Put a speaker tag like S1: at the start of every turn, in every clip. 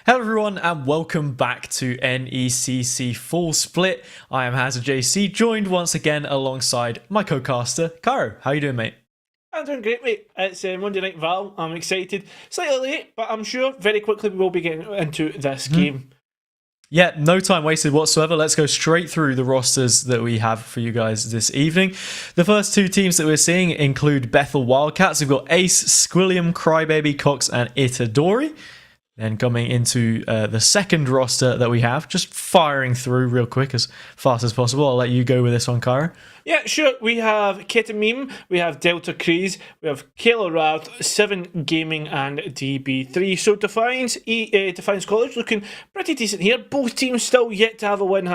S1: Hello everyone and welcome back to NECC Full Split. I am Hazard JC, joined once again alongside my co-caster, Cairo. How you doing, mate?
S2: I'm doing great, mate. It's Monday Night Val. I'm excited. Slightly late, but I'm sure very quickly we will be getting into this game.
S1: Yeah, no time wasted whatsoever. Let's go straight through the rosters that we have for you guys this evening. The first two teams that we're seeing include Bethel Wildcats. We've got Ace, Squilliam, Crybaby, Cox and Itadori. Then coming into the second roster that we have, just firing through real quick as fast as possible. I'll let you go with this one, Cairo.
S2: Yeah, sure. We have Ketameme, we have Delta Craze, we have VALORANT, 7 Gaming, and DB3. So Defiance College looking pretty decent here. Both teams still yet to have a win,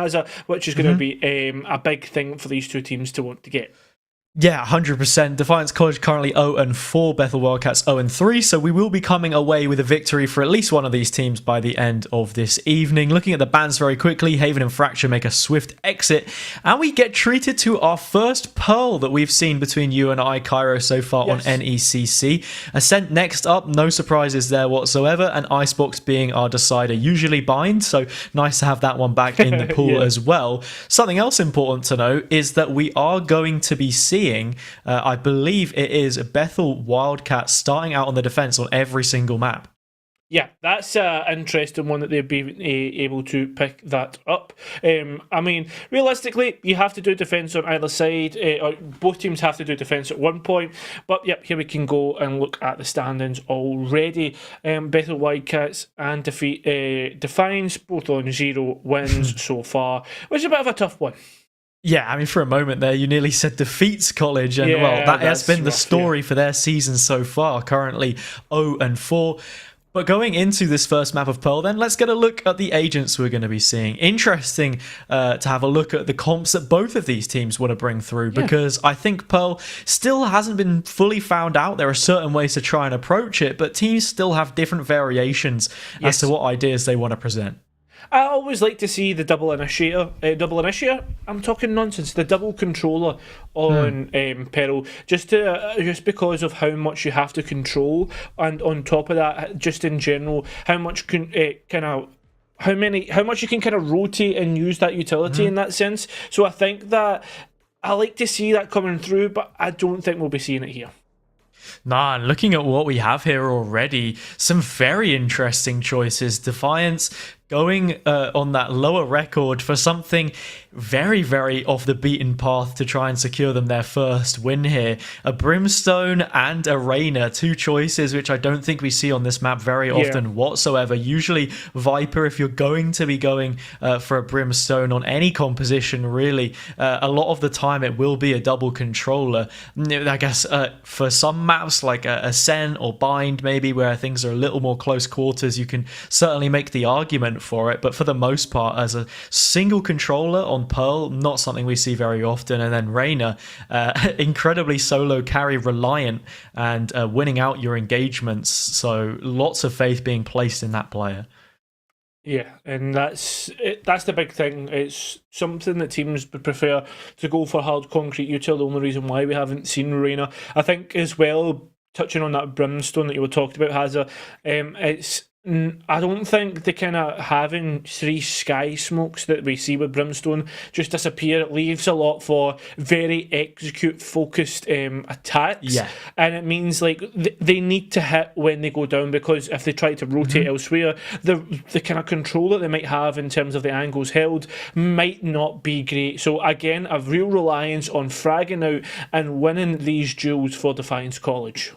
S2: which is going to be a big thing for these two teams to want to get.
S1: Yeah, 100%. Defiance College currently 0-4, Bethel Wildcats 0-3, so we will be coming away with a victory for at least one of these teams by the end of this evening. Looking at the bans very quickly, Haven and Fracture make a swift exit, and we get treated to our first Pearl that we've seen between you and I, Cairo, so far on NECC. Ascent next up, no surprises there whatsoever, and Icebox being our decider, usually bind, so nice to have that one back in the pool as well. Something else important to know is that we are going to be seeing I believe it is Bethel Wildcats starting out on the defense on every single map.
S2: Yeah, that's an interesting one that they've been able to pick that up. I mean, realistically, you have to do defence on either side, or both teams have to do defence at one point. But yep, here we can go and look at the standings already. Bethel Wildcats and Defiance, both on 0 wins so far, which is a bit of a tough one.
S1: Yeah, I mean, for a moment there, you nearly said defeats College, and well, that has been the story for their season so far, currently 0-4. But going into this first map of Pearl, then let's get a look at the agents we're going to be seeing. Interesting to have a look at the comps that both of these teams want to bring through, because I think Pearl still hasn't been fully found out. There are certain ways to try and approach it, but teams still have different variations as to what ideas they want to present.
S2: I always like to see the double initiator. I'm talking nonsense. The double controller on Peril, just because of how much you have to control, and on top of that, just in general, how much how much you can kind of rotate and use that utility in that sense. So I think that I like to see that coming through, but I don't think we'll be seeing it here.
S1: Nah, looking at what we have here already, some very interesting choices. Defiance going on that lower record for something very, very off the beaten path to try and secure them their first win here. A Brimstone and a Rainer, two choices which I don't think we see on this map very often whatsoever. Usually Viper, if you're going to be going for a Brimstone on any composition, really, a lot of the time it will be a double controller. I guess for some maps like Ascent or Bind, maybe, where things are a little more close quarters, you can certainly make the argument for it, but for the most part, as a single controller on Pearl, not something we see very often. And then Rainer, incredibly solo carry reliant and winning out your engagements, so lots of faith being placed in that player.
S2: Yeah, and that's the big thing. It's something that teams would prefer to go for hard concrete util. The only reason why we haven't seen Rainer, I think, as well, touching on that Brimstone that you were talking about, I don't think the kind of having 3 sky smokes that we see with Brimstone just disappear. It leaves a lot for very execute focused attacks, and it means like they need to hit when they go down, because if they try to rotate elsewhere, the kind of control that they might have in terms of the angles held might not be great. So again, a real reliance on fragging out and winning these duels for Defiance College.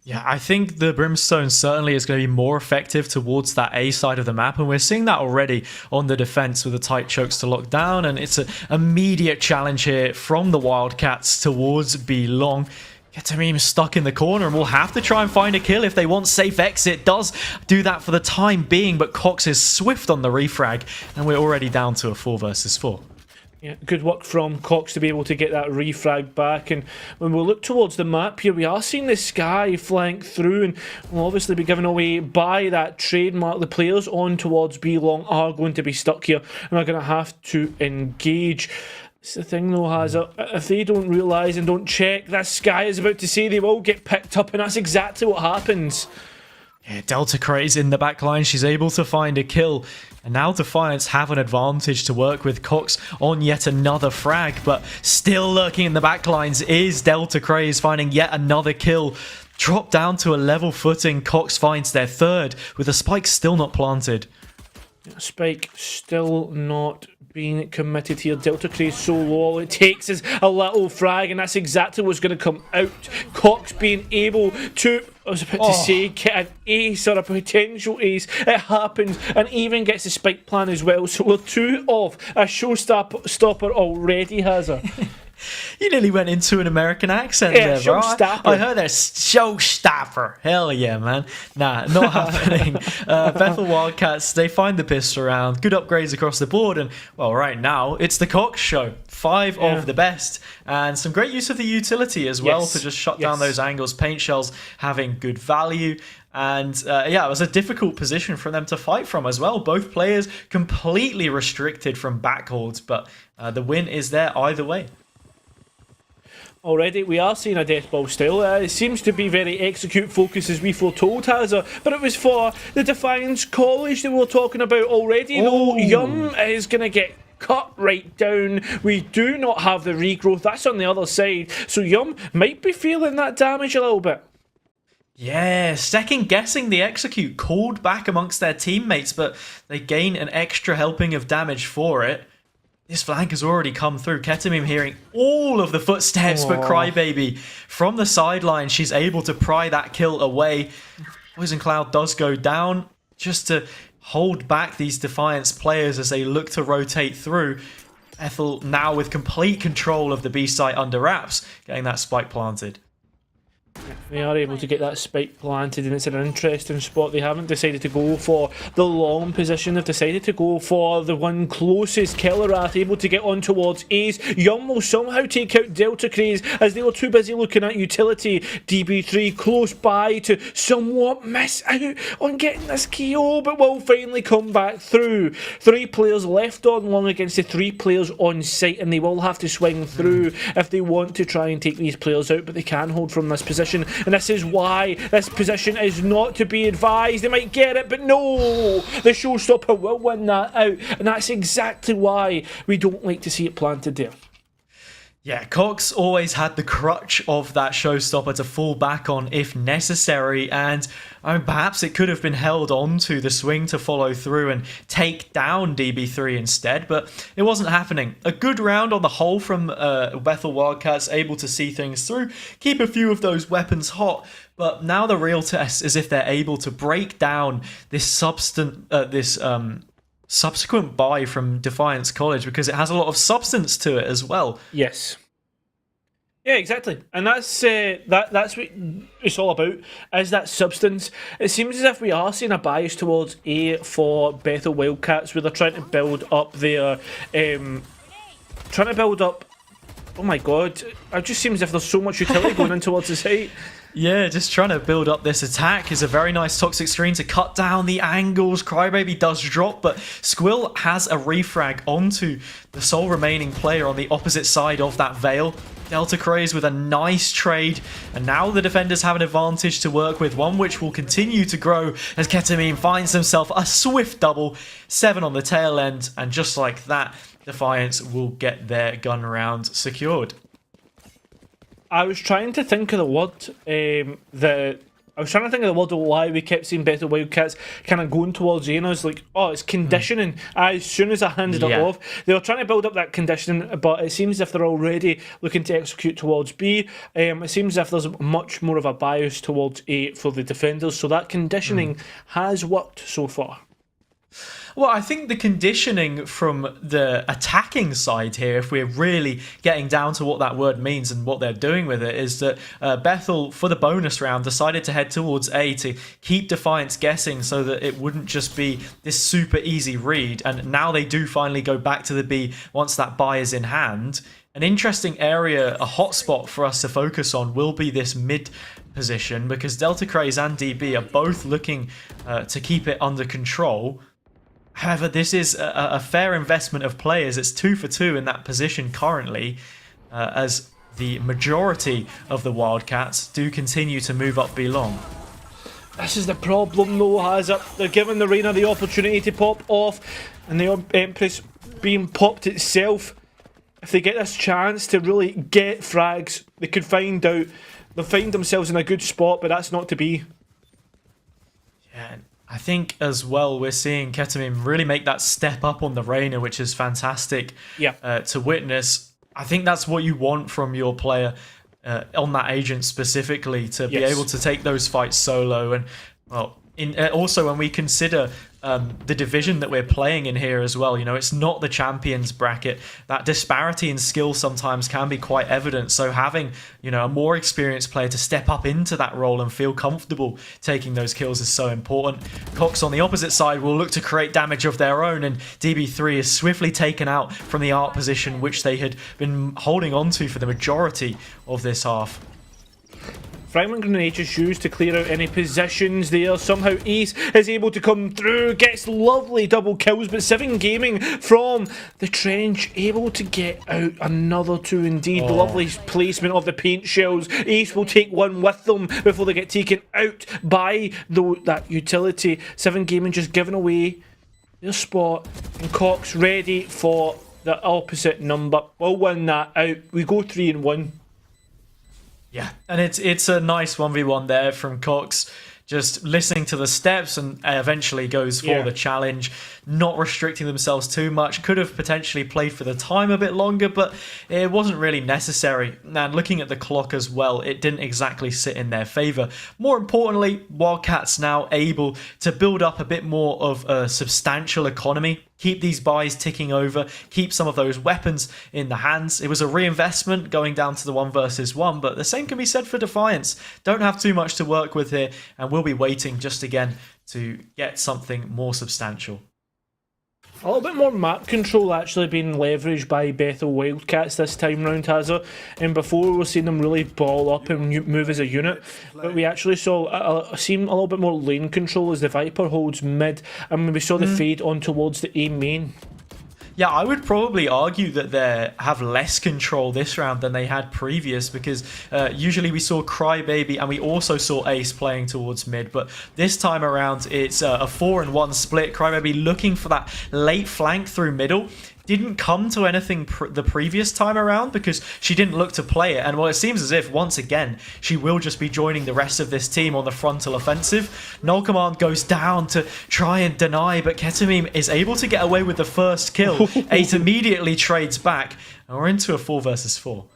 S1: Yeah, I think the Brimstone certainly is going to be more effective towards that A side of the map, and we're seeing that already on the defense with the tight chokes to lock down, and it's an immediate challenge here from the Wildcats towards B long. Ketameme stuck in the corner, and we'll have to try and find a kill if they want safe exit. Does do that for the time being, but Cox is swift on the refrag, and we're already down to a 4 versus 4.
S2: Yeah, good work from Cox to be able to get that refrag back. And when we look towards the map here, we are seeing the sky flank through, and will obviously be given away by that trademark. The players on towards B long are going to be stuck here and are going to have to engage. It's the thing though, Hazard, if they don't realise and don't check, that sky is about to say they will get picked up, and that's exactly what happens.
S1: Yeah, Delta Craze in the back line. She's able to find a kill. And now Defiance have an advantage to work with. Cox on yet another frag, but still lurking in the back lines is Delta Craze finding yet another kill. Drop down to a level footing. Cox finds their third with the spike still not planted.
S2: Spike still not being committed here. Delta Craze so low, all it takes is a little frag, and that's exactly what's going to come out. Cox being able to, I was about to say, get an ace or a potential ace. It happens, and even gets the spike plan as well. So we're 2 off. A showstopper already has her.
S1: You nearly went into an American accent there, bro. I heard that showstopper. Hell yeah, man. Nah, not happening. Bethel Wildcats, they find the pistol round. Good upgrades across the board. And, well, right now, it's the Cox show. 5 of the best. And some great use of the utility as well to just shut down those angles. Paint shells having good value. And yeah, it was a difficult position for them to fight from as well. Both players completely restricted from backholds. But the win is there either way.
S2: Already, we are seeing a death ball still. It seems to be very execute focused as we foretold, Hazard. But it was for the Defiance College that we were talking about already. Though Yum is going to get cut right down. We do not have the regrowth. That's on the other side. So Yum might be feeling that damage a little bit.
S1: Yeah, second guessing the execute. Called back amongst their teammates, but they gain an extra helping of damage for it. This flank has already come through. Ketamine hearing all of the footsteps, but Crybaby from the sideline, she's able to pry that kill away. Poison Cloud does go down just to hold back these Defiance players as they look to rotate through. Bethel now with complete control of the B site under wraps, getting that spike planted.
S2: They are able to get that spike planted, and it's an interesting spot. They haven't decided to go for the long position. They've decided to go for the one closest. Kellerath able to get on towards Ace. Yum will somehow take out Delta Craze as they were too busy looking at utility. DB3 close by to somewhat miss out on getting this KO, but will finally come back through. 3 players left on long against the 3 players on site, and they will have to swing through if they want to try and take these players out, but they can hold from this position. And this is why this position is not to be advised. They might get it, but no! The showstopper will win that out. And that's exactly why we don't like to see it planted there.
S1: Yeah, Cox always had the crutch of that showstopper to fall back on if necessary, and I mean, perhaps it could have been held on to the swing to follow through and take down DB3 instead, but it wasn't happening. A good round on the whole from Bethel Wildcats, able to see things through, keep a few of those weapons hot, but now the real test is if they're able to break down this subsequent buy from Defiance College, because it has a lot of substance to it as well.
S2: Yes. Yeah, exactly. And that's what it's all about, is that substance. It seems as if we are seeing a bias towards A for Bethel Wildcats, where they're trying to build up their... Oh my god, it just seems as if there's so much utility going in towards the site.
S1: Yeah, just trying to build up this attack is a very nice toxic screen to cut down the angles. Crybaby does drop, but Squill has a refrag onto the sole remaining player on the opposite side of that veil. Delta Craze with a nice trade, and now the defenders have an advantage to work with, one which will continue to grow as Ketamine finds himself a swift double, 7 on the tail end, and just like that, Defiance will get their gun round secured.
S2: I was trying to think of the word of why we kept seeing Bethel Wildcats kind of going towards A, and I was like, oh, it's conditioning. As soon as I handed it off, they were trying to build up that conditioning, but it seems as if they're already looking to execute towards B. It seems as if there's much more of a bias towards A for the defenders, so that conditioning has worked so far.
S1: Well, I think the conditioning from the attacking side here, if we're really getting down to what that word means and what they're doing with it, is that Bethel, for the bonus round, decided to head towards A to keep Defiance guessing so that it wouldn't just be this super easy read. And now they do finally go back to the B once that buy is in hand. An interesting area, a hotspot for us to focus on will be this mid position, because Delta Craze and DB are both looking to keep it under control. However, this is a fair investment of players. It's 2 for 2 in that position currently, as the majority of the Wildcats do continue to move up B long.
S2: This is the problem though, Hazard. They're giving the Reyna the opportunity to pop off, and the Empress being popped itself. If they get this chance to really get frags, they could find out. They'll find themselves in a good spot, but that's not to be.
S1: Yeah, I think as well we're seeing Ketamine really make that step up on the Reyna, which is fantastic to witness. I think that's what you want from your player on that agent specifically, to be able to take those fights solo. And well, also when we consider the division that we're playing in here as well, you know, it's not the champions bracket. That disparity in skill sometimes can be quite evident. So having, you know, a more experienced player to step up into that role and feel comfortable taking those kills is so important. Cox on the opposite side will look to create damage of their own, and DB3 is swiftly taken out from the art position, which they had been holding on to for the majority of this half.
S2: Fragment grenade is used to clear out any positions there. Somehow Ace is able to come through, gets lovely double kills, but Seven Gaming from the trench able to get out another two indeed. Lovely placement of the paint shells. Ace will take one with them before they get taken out by that utility. Seven Gaming just giving away their spot, and Cox ready for the opposite number. We'll win that out. We go 3-1.
S1: Yeah, and it's a nice 1v1 there from Cox, just listening to the steps, and eventually goes for the challenge, not restricting themselves too much. Could have potentially played for the time a bit longer, but it wasn't really necessary. And looking at the clock as well, it didn't exactly sit in their favour. More importantly, Wildcats now able to build up a bit more of a substantial economy, keep these buys ticking over, keep some of those weapons in the hands. It was a reinvestment going down to the 1 versus 1, but the same can be said for Defiance. Don't have too much to work with here, and we'll be waiting just again to get something more substantial.
S2: A little bit more map control actually being leveraged by Bethel Wildcats this time round, Hazard. And before we were seeing them really ball up and move as a unit, but we actually saw a little bit more lane control as the Viper holds mid, and we saw the fade on towards the A main.
S1: Yeah, I would probably argue that they have less control this round than they had previous, because usually we saw Crybaby and we also saw Ace playing towards mid, but this time around it's a 4-1 split. Crybaby looking for that late flank through middle. Didn't come to anything the previous time around because she didn't look to play it, and well, it seems as if once again she will just be joining the rest of this team on the frontal offensive. Null Command goes down to try and deny, but Ketamine is able to get away with the first kill. 8 immediately trades back, and we're into a 4 versus 4.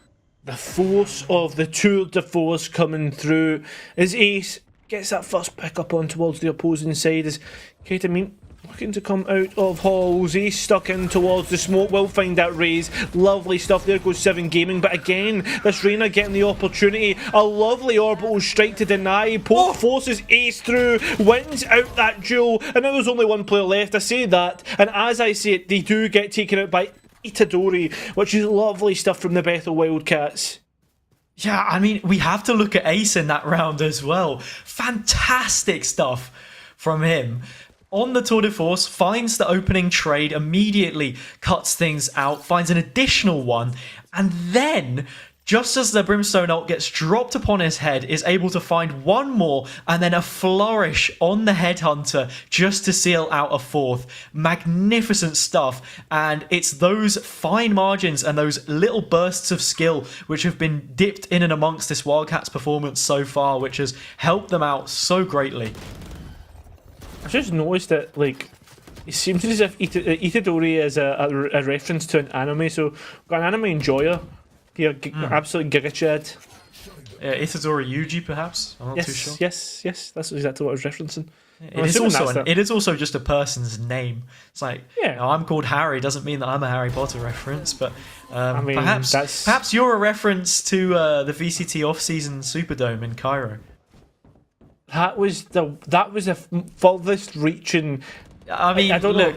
S2: The force of the tour de force coming through as Ace gets that first pick up on towards the opposing side, as Ketamine looking to come out of halls. He's stuck in towards the smoke. Will find that raise. Lovely stuff. There goes Seven Gaming. But again, this Reyna getting the opportunity. A lovely orbital strike to deny. Poke forces Ace through. Wins out that duel. And now there's only one player left. I say that. And as I say it, they do get taken out by Itadori, which is lovely stuff from the Bethel Wildcats.
S1: Yeah, I mean, we have to look at Ace in that round as well. Fantastic stuff from him. On the tour de force, finds the opening trade, immediately cuts things out, finds an additional one, and then, just as the Brimstone ult gets dropped upon his head, is able to find one more, and then a flourish on the Headhunter just to seal out a 4th. Magnificent stuff, and it's those fine margins and those little bursts of skill which have been dipped in and amongst this Wildcats performance so far, which has helped them out so greatly.
S2: I've just noticed that, like, it seems as if Itadori is a reference to an anime, so we've got an anime enjoyer here, absolute Giga Chad.
S1: Itadori Yuji, perhaps? I'm not too sure.
S2: Yes, that's exactly what I was referencing.
S1: It is also just a person's name. It's like,
S2: yeah,
S1: you know, I'm called Harry, doesn't mean that I'm a Harry Potter reference, but
S2: I mean,
S1: perhaps you're a reference to the VCT off-season Superdome in Cairo.
S2: That was the furthest reaching.
S1: I mean,
S2: I don't know.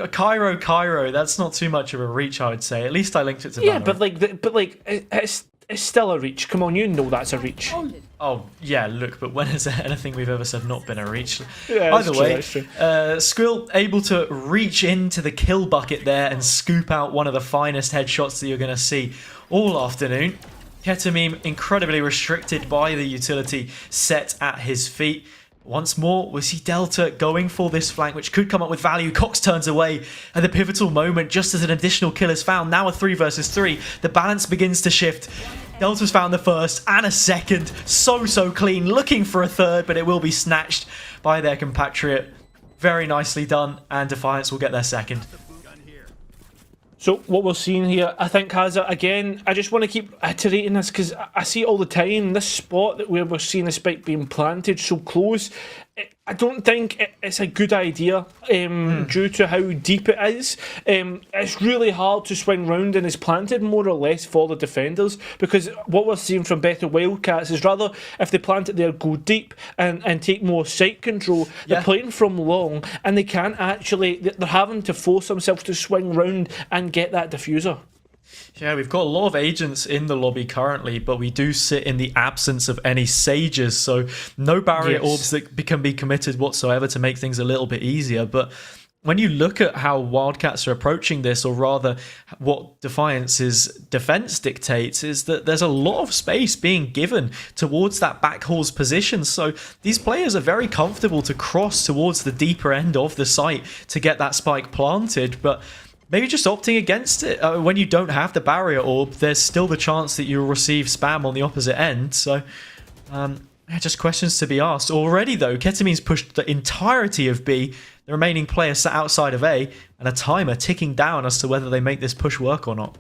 S1: Cairo. That's not too much of a reach, I would say. At least I linked it to.
S2: Yeah,
S1: Valorant.
S2: it's still a reach. Come on, you know that's a reach.
S1: Oh yeah, look, but when has anything we've ever said not been a reach?
S2: Yeah,
S1: either way, Skrill able to reach into the kill bucket there and scoop out one of the finest headshots that you're going to see all afternoon. Ketamine incredibly restricted by the utility set at his feet. Once more, we see Delta going for this flank, which could come up with value. Cox turns away at the pivotal moment, just as an additional kill is found. Now a 3 versus 3. The balance begins to shift. Delta's found the first and a second. So clean. Looking for a third, but it will be snatched by their compatriot. Very nicely done, and Defiance will get their second.
S2: So what we're seeing here, I think, Hazard, again, I just want to keep iterating this because I see it all the time. This spot where we're seeing the spike being planted so close, I don't think it's a good idea due to how deep it is. It's really hard to swing round and it's planted more or less for the defenders, because what we're seeing from Bethel Wildcats is rather if they plant it there, go deep and take more site control. They're playing from long and they can't actually, they're having to force themselves to swing round and get that diffuser.
S1: Yeah, we've got a lot of agents in the lobby currently, but we do sit in the absence of any sages, so no barrier orbs that can be committed whatsoever to make things a little bit easier. But when you look at how Wildcats are approaching this, or rather what Defiance's defense dictates, is that there's a lot of space being given towards that backhall's position. So these players are very comfortable to cross towards the deeper end of the site to get that spike planted, but maybe just opting against it. When you don't have the barrier orb, there's still the chance that you'll receive spam on the opposite end. So, just questions to be asked. Already, though, Ketamine's pushed the entirety of B. The remaining player sat outside of A, and a timer ticking down as to whether they make this push work or not.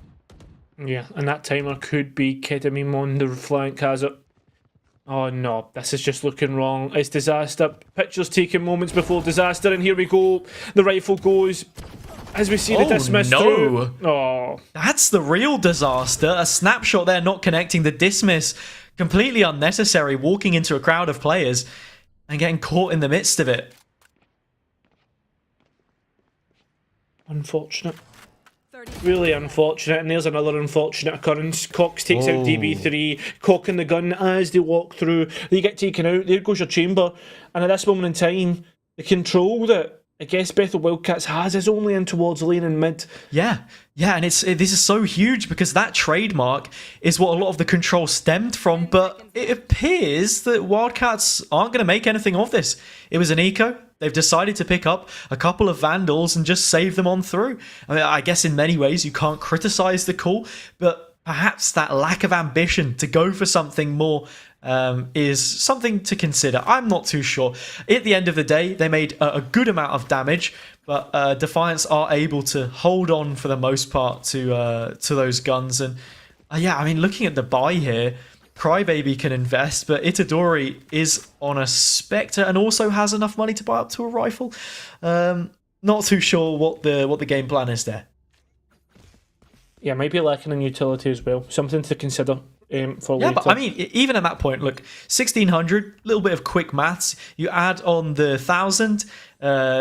S2: Yeah, and that timer could be Ketamine on the flank, Hazard. Oh no, this is just looking wrong. It's disaster. Pictures taken moments before disaster, and here we go. The rifle goes. As we see the dismiss through. Oh,
S1: that's the real disaster. A snapshot there not connecting the dismiss. Completely unnecessary, walking into a crowd of players and getting caught in the midst of it.
S2: Unfortunate. Really unfortunate, and there's another unfortunate occurrence. Cox takes out DB3, cocking the gun as they walk through. They get taken out, there goes your chamber, and at this moment in time, the control that I guess Bethel Wildcats has is only in towards lane and mid. Yeah, and this is so huge because that trademark is what a lot of the control stemmed from, but it appears that Wildcats aren't going to make anything of this. It was an eco. They've decided to pick up a couple of Vandals and just save them on through. I mean, I guess in many ways you can't criticize the call, but perhaps that lack of ambition to go for something more is something to consider. I'm not too sure. At the end of the day, they made a good amount of damage, but Defiance are able to hold on for the most part to those guns. And yeah, I mean, looking at the buy here, Crybaby can invest, but Itadori is on a Spectre and also has enough money to buy up to a rifle. Not too sure what the game plan is there. Yeah, might be lacking in utility as well. Something to consider. For
S1: yeah,
S2: later.
S1: But I mean, even at that point, look, 1600, little bit of quick maths. You add on the 1000,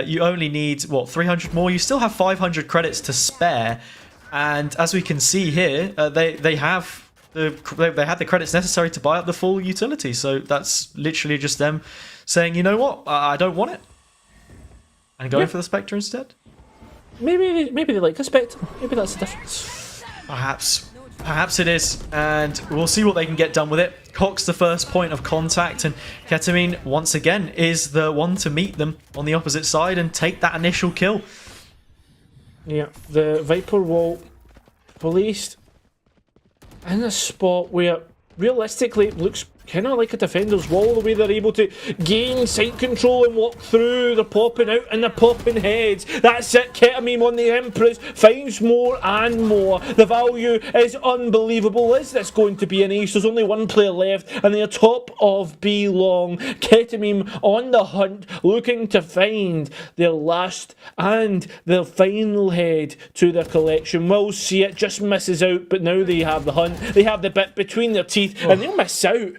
S1: you only need what, 300 more. You still have 500 credits to spare, and as we can see here, they had the credits necessary to buy up the full utility. So that's literally just them saying, you know what, I don't want it, and going for the Spectre instead.
S2: Maybe they like the Spectre. Maybe that's the difference.
S1: Perhaps it is, and we'll see what they can get done with it. Cox the first point of contact, and Ketamine once again is the one to meet them on the opposite side and take that initial kill.
S2: Yeah, the Viper wall placed in a spot where realistically it looks kind of like a defender's wall, the way they're able to gain site control and walk through. They're popping out and they're popping heads. That's it. Ketamine on the Empress finds more and more. The value is unbelievable. Is this going to be an ace? There's only one player left and they're top of B long. Ketamine on the hunt, looking to find their last and their final head to their collection. We'll see it, just misses out, but now they have the hunt. They have the bit between their teeth and they'll miss out.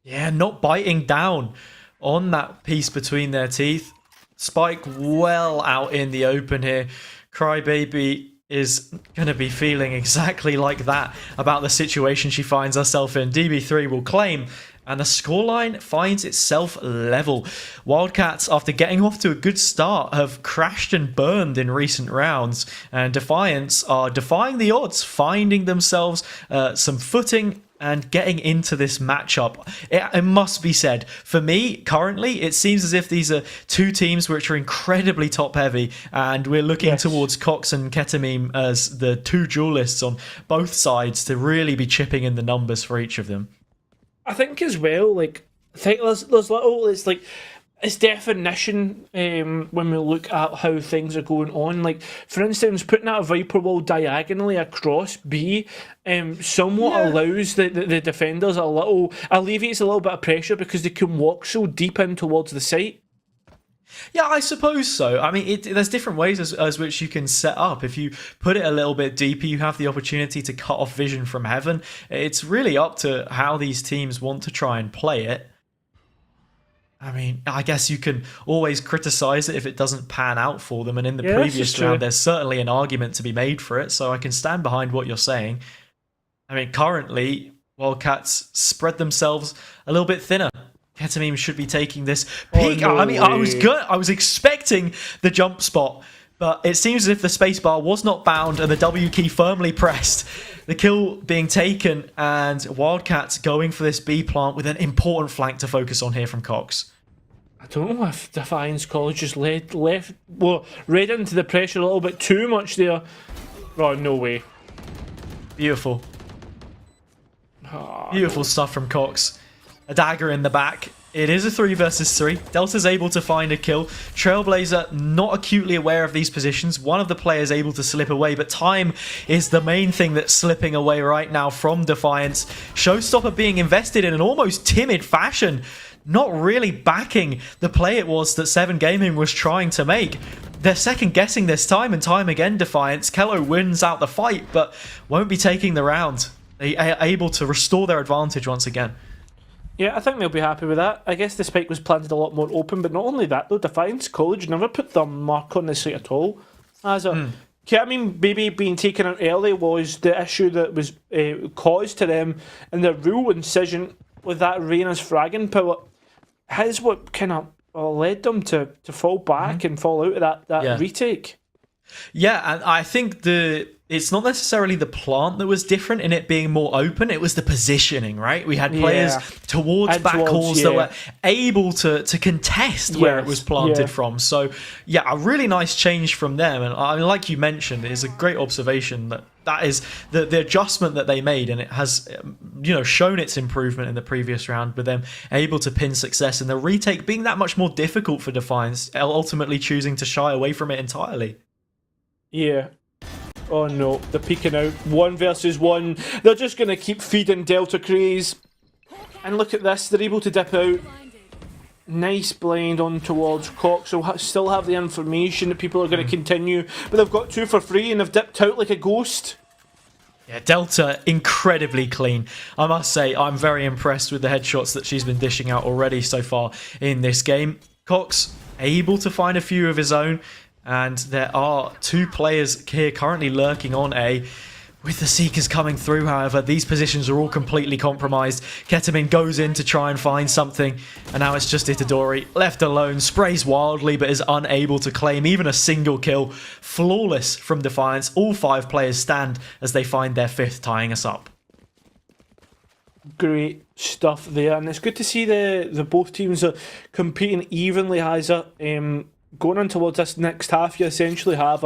S1: Yeah, not biting down on that piece between their teeth. Spike well out in the open here. Crybaby is going to be feeling exactly like that about the situation she finds herself in. DB3 will claim, and the scoreline finds itself level. Wildcats, after getting off to a good start, have crashed and burned in recent rounds, and Defiance are defying the odds, finding themselves some footing and getting into this matchup. It must be said, for me, currently, it seems as if these are two teams which are incredibly top-heavy, and we're looking towards Cox and Ketamine as the two duelists on both sides to really be chipping in the numbers for each of them.
S2: I think as well, like, I think there's little, it's like, it's definition when we look at how things are going on. Like, for instance, putting out a Viper wall diagonally across B somewhat allows the defenders alleviates a little bit of pressure because they can walk so deep in towards the site.
S1: Yeah, I suppose so. I mean, there's different ways as which you can set up. If you put it a little bit deeper, you have the opportunity to cut off vision from heaven. It's really up to how these teams want to try and play it. I mean, I guess you can always criticize it if it doesn't pan out for them. And in the previous round, there's certainly an argument to be made for it. So I can stand behind what you're saying. I mean, currently, Wildcats spread themselves a little bit thinner. Ketamine should be taking this peak.
S2: No
S1: I mean, I was expecting the jump spot, but it seems as if the spacebar was not bound and the W key firmly pressed. The kill being taken, and Wildcats going for this B plant with an important flank to focus on here from Cox.
S2: I don't know if Defiance College just read into the pressure a little bit too much there. Oh, no way.
S1: Beautiful. Beautiful stuff from Cox. A dagger in the back. It is a 3 versus 3. Delta's able to find a kill. Trailblazer not acutely aware of these positions. One of the players able to slip away, but time is the main thing that's slipping away right now from Defiance. Showstopper being invested in an almost timid fashion, not really backing the play it was that 7 Gaming was trying to make. They're second guessing this time and time again, Defiance. Kello wins out the fight, but won't be taking the round. They are able to restore their advantage once again.
S2: Yeah, I think they'll be happy with that. I guess the spike was planted a lot more open, but not only that though, Defiance College never put their mark on the site at all. I mean, maybe being taken out early was the issue that was caused to them, and the real incision with that Reyna's fragging power is what kind of led them to fall back and fall out of that retake. Yeah,
S1: and I think it's not necessarily the plant that was different in it being more open, it was the positioning, right? We had players towards back halls that were able to contest where it was planted from. So, yeah, a really nice change from them. And I mean, like you mentioned, it is a great observation that is the adjustment that they made, and it has shown its improvement in the previous round with them able to pin success, and the retake being that much more difficult for Defiance, ultimately choosing to shy away from it entirely.
S2: Yeah. Oh no, they're peeking out. 1 versus 1. They're just going to keep feeding Delta Craze. And look at this, they're able to dip out. Nice blind on towards Cox. So still have the information that people are going to continue. But they've got 2 for free and they've dipped out like a ghost.
S1: Yeah, Delta incredibly clean. I must say, I'm very impressed with the headshots that she's been dishing out already so far in this game. Cox able to find a few of his own. And there are 2 players here currently lurking on A. With the Seekers coming through, however, these positions are all completely compromised. Ketamine goes in to try and find something. And now it's just Itadori left alone. Sprays wildly, but is unable to claim even a single kill. Flawless from Defiance. All 5 players stand as they find their 5th, tying us up.
S2: Great stuff there. And it's good to see the both teams are competing evenly, Heiser. Going on towards this next half, you essentially have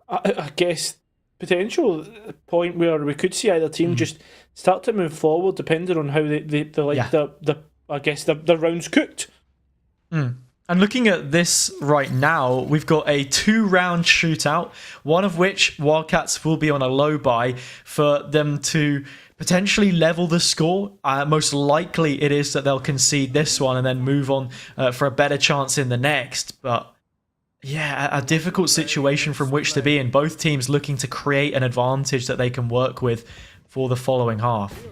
S2: I guess, potential point where we could see either team just start to move forward, depending on how they like the rounds cooked.
S1: And looking at this right now, we've got a 2-round shootout, one of which Wildcats will be on a low buy for them to potentially level the score. Most likely it is that they'll concede this one and then move on for a better chance in the next, but yeah, a difficult situation from which to be in. Both teams looking to create an advantage that they can work with for the following half.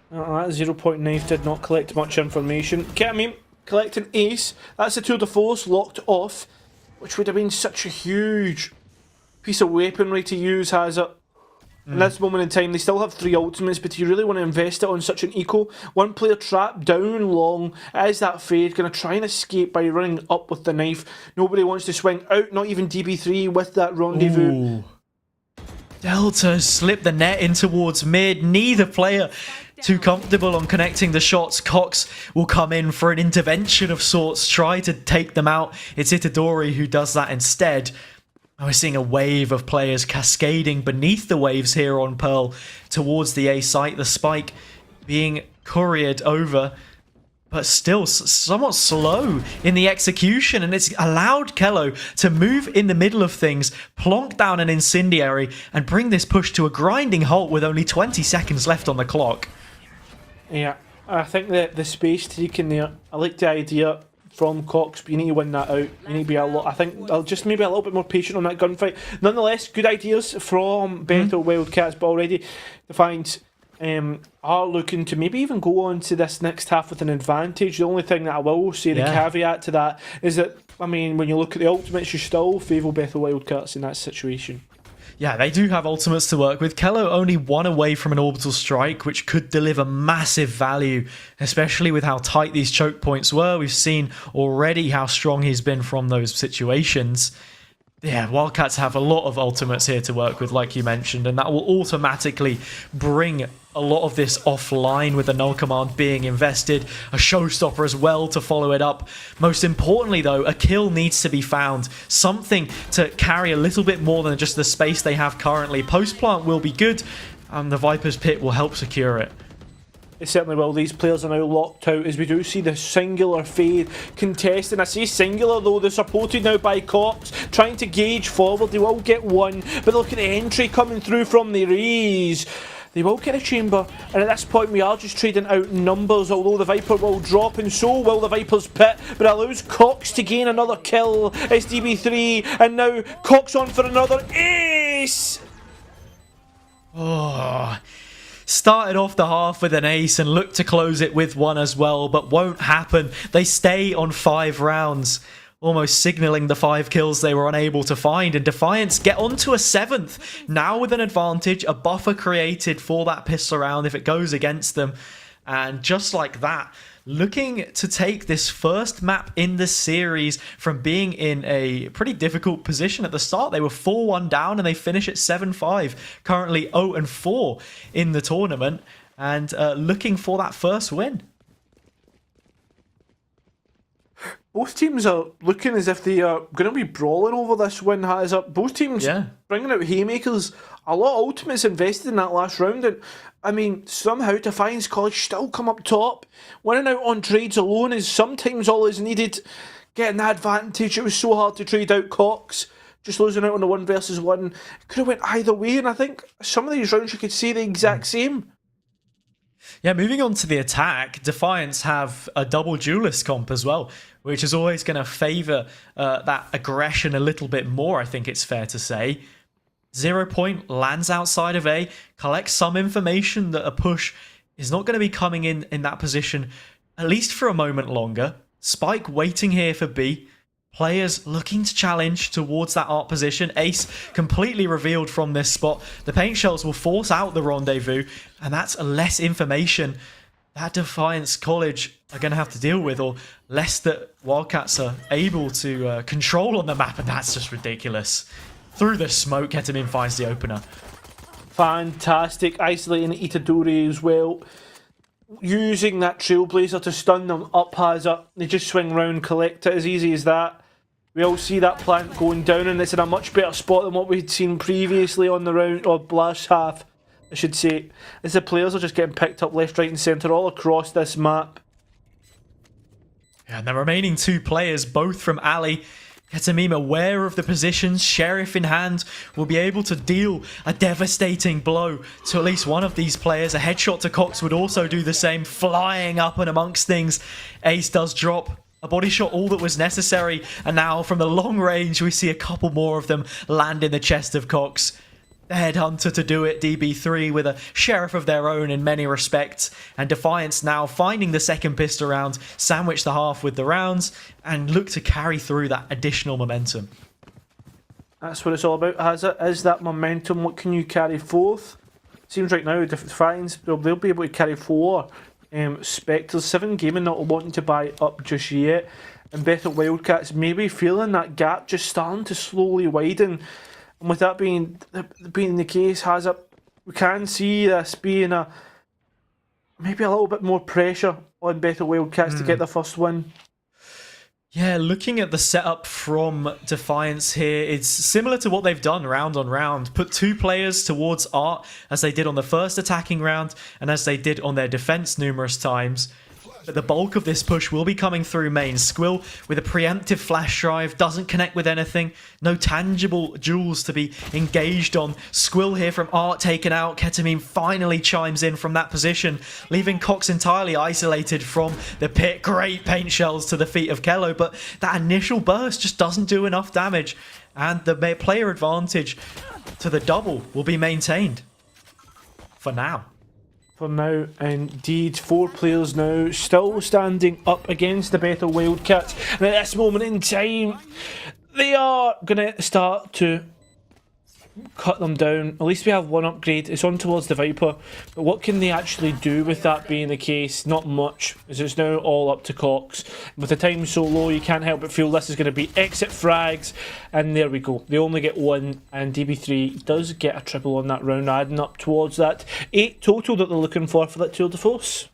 S2: That 0-point knife did not collect much information. Ketamine collecting ace. That's the tour de force locked off, which would have been such a huge piece of weaponry to use, has it? In this moment in time, they still have 3 ultimates, but do you really want to invest it on such an eco? 1 player trapped down long. Is that Fade going to try and escape by running up with the knife? Nobody wants to swing out, not even DB3 with that rendezvous.
S1: Delta slip the net in towards mid. Neither player too comfortable on connecting the shots. Cox will come in for an intervention of sorts, try to take them out. It's Itadori who does that instead. We're seeing a wave of players cascading beneath the waves here on Pearl towards the A site. The spike being couriered over, but still somewhat slow in the execution, and it's allowed Kello to move in the middle of things, plonk down an incendiary, and bring this push to a grinding halt with only 20 seconds left on the clock.
S2: Yeah, I think that the space taken there, I like the idea from Cox, but you need to win that out. You need to be a lot. I think I'll just maybe a little bit more patient on that gunfight. Nonetheless, good ideas from Bethel Wildcats, but already Defiance are looking to maybe even go on to this next half with an advantage. The only thing that I will say, the caveat to that, is that, I mean, when you look at the ultimates, you still favour Bethel Wildcats in that situation.
S1: Yeah, they do have ultimates to work with. Kello only one away from an orbital strike, which could deliver massive value, especially with how tight these choke points were. We've seen already how strong he's been from those situations. Yeah, Wildcats have a lot of ultimates here to work with, like you mentioned, and that will automatically bring a lot of this offline with the null command being invested, a showstopper as well to follow it up. Most importantly, though, a kill needs to be found, something to carry a little bit more than just the space they have currently. Post-plant will be good, and the Viper's Pit will help secure it.
S2: It certainly will. These players are now locked out as we do see the singular fade contesting. I say singular though, they're supported now by Cox, trying to gauge forward. They will get one, but look at the entry coming through from the Rays. They will get a chamber, and at this point we are just trading out numbers, although the Viper will drop, and so will the Viper's Pit, but allows Cox to gain another kill. It's DB3, and now Cox on for another ace!
S1: Oh... Started off the half with an ace and looked to close it with one as well, but won't happen. They stay on 5 rounds, almost signalling the 5 kills they were unable to find, and Defiance get onto a 7th, now with an advantage, a buffer created for that pistol round if it goes against them, and just like that, looking to take this first map in the series from being in a pretty difficult position at the start. They were 4-1 down and they finish at 7-5, currently 0-4 in the tournament, and looking for that first win.
S2: Both teams are looking as if they are going to be brawling over this win. Has up both teams bringing out haymakers. A lot of ultimates invested in that last round, and I mean, somehow Defiance College still come up top. Winning out on trades alone is sometimes all is needed. Getting that advantage, it was so hard to trade out Cox. Just losing out on the 1 versus 1. It could have went either way, and I think some of these rounds you could see the exact same.
S1: Yeah, moving on to the attack, Defiance have a double duelist comp as well, which is always going to favour that aggression a little bit more, I think it's fair to say. 0 Point lands outside of A, collects some information that a push is not going to be coming in that position, at least for a moment longer. Spike waiting here for B. Players looking to challenge towards that art position. Ace completely revealed from this spot. The paint shells will force out the rendezvous, and that's less information that Defiance College are going to have to deal with, or less that Wildcats are able to control on the map, and that's just ridiculous. Through the smoke, Ketamine finds the opener.
S2: Fantastic. Isolating Itadori as well. Using that Trailblazer to stun them up Hazard. They just swing round, collect it, as easy as that. We all see that plant going down, and it's in a much better spot than what we'd seen previously on the round, or last half, I should say. As the players are just getting picked up left, right and centre all across this map.
S1: Yeah, and the remaining 2 players, both from Ali. Ketamine aware of the positions, Sheriff in hand, will be able to deal a devastating blow to at least one of these players. A headshot to Cox would also do the same, flying up and amongst things. Ace does drop. A body shot, all that was necessary, and now from the long range we see a couple more of them land in the chest of Cox. The Headhunter to do it, DB3 with a Sheriff of their own in many respects, and Defiance now finding the second pistol round, sandwich the half with the rounds, and look to carry through that additional momentum.
S2: That's what it's all about, has it? Is that momentum, what can you carry forth? Seems right now Defiance, they'll be able to carry 4 Spectres, 7 Gaming not wanting to buy up just yet, and Bethel Wildcats maybe feeling that gap just starting to slowly widen. And with that being the case, we can see this being maybe a little bit more pressure on Bethel Wildcats to get the first win.
S1: Yeah, looking at the setup from Defiance here, it's similar to what they've done round on round. Put 2 players towards Art, as they did on the first attacking round, and as they did on their defense numerous times. But the bulk of this push will be coming through main. Squill with a preemptive flash drive, doesn't connect with anything. No tangible jewels to be engaged on. Squill here from Art taken out. Ketamine finally chimes in from that position, leaving Cox entirely isolated from the pit. Great paint shells to the feet of Kello, but that initial burst just doesn't do enough damage. And the player advantage to the double will be maintained. For now.
S2: For now, indeed. 4 players now still standing up against the Bethel Wildcats. And at this moment in time, they are going to start to cut them down. At least we have 1 upgrade. It's on towards the Viper. But what can they actually do with that being the case? Not much, as it's now all up to Cox. With the time so low, you can't help but feel this is going to be exit frags. And there we go. They only get 1, and DB3 does get a triple on that round, adding up towards that 8 total that they're looking for that tour de force.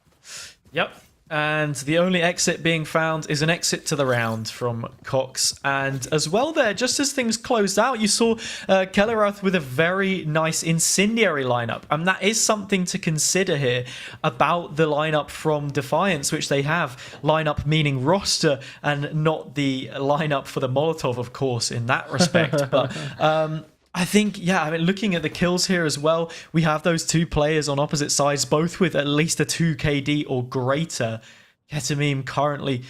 S1: Yep. And the only exit being found is an exit to the round from Cox. And as well there, just as things closed out, you saw Kellerath with a very nice incendiary lineup. And that is something to consider here about the lineup from Defiance, which they have. Lineup meaning roster and not the lineup for the Molotov, of course, in that respect. But I think, yeah, I mean, looking at the kills here as well, we have those 2 players on opposite sides, both with at least a 2 KD or greater. Ketamine currently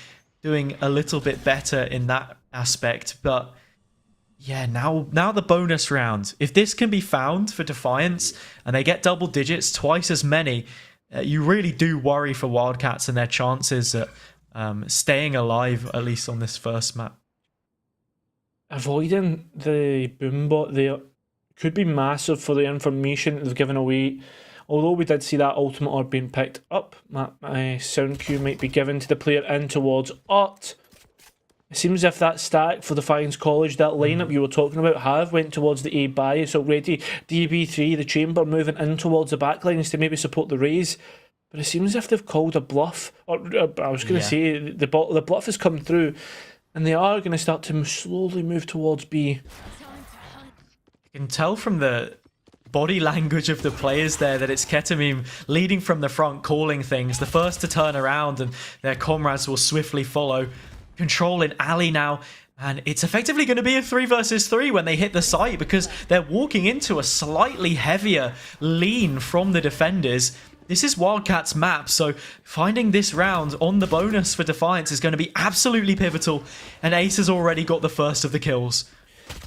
S1: doing a little bit better in that aspect. But yeah, now the bonus round. If this can be found for Defiance and they get double digits, twice as many, you really do worry for Wildcats and their chances at staying alive, at least on this first map.
S2: Avoiding the boombot there could be massive for the information they've given away. Although we did see that ultimate orb being picked up, that sound cue might be given to the player in towards Art. It seems as if that stack for Defiance College, that lineup you were talking about, went towards the A bias already. DB3, the chamber, moving in towards the backlines to maybe support the raise. But it seems as if they've called a bluff. Or I was going to say, the bluff has come through. And they are going to start to slowly move towards B.
S1: You can tell from the body language of the players there that it's Ketamine leading from the front, calling things. The first to turn around, and their comrades will swiftly follow. Controlling alley now. And it's effectively going to be a 3 versus 3 when they hit the site, because they're walking into a slightly heavier lean from the defenders. This is Wildcats' map, so finding this round on the bonus for Defiance is going to be absolutely pivotal. And Ace has already got the first of the kills.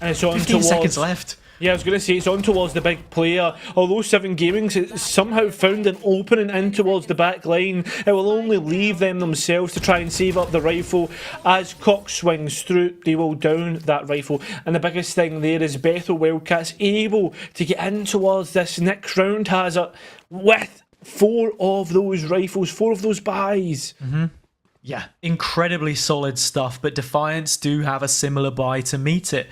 S2: And it's on
S1: 15 seconds left.
S2: Yeah, I was going to say, it's on towards the big player. Although 7 Gaming has somehow found an opening in towards the back line, it will only leave them themselves to try and save up the rifle. As Cox swings through, they will down that rifle. And the biggest thing there is Bethel Wildcats able to get in towards this next round, has it, with 4 of those rifles, 4 of those buys.
S1: Yeah, incredibly solid stuff, but Defiance do have a similar buy to meet it.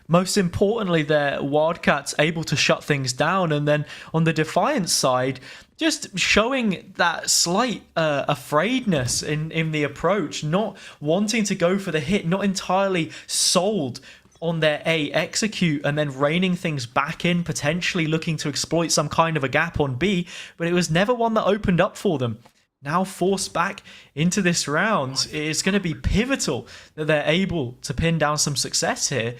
S1: Most importantly, their Wildcats able to shut things down, and then on the Defiance side, just showing that slight afraidness in the approach, not wanting to go for the hit, not entirely sold on their A execute, and then reining things back in, potentially looking to exploit some kind of a gap on B, but it was never one that opened up for them. Now forced back into this round, it's going to be pivotal that they're able to pin down some success here,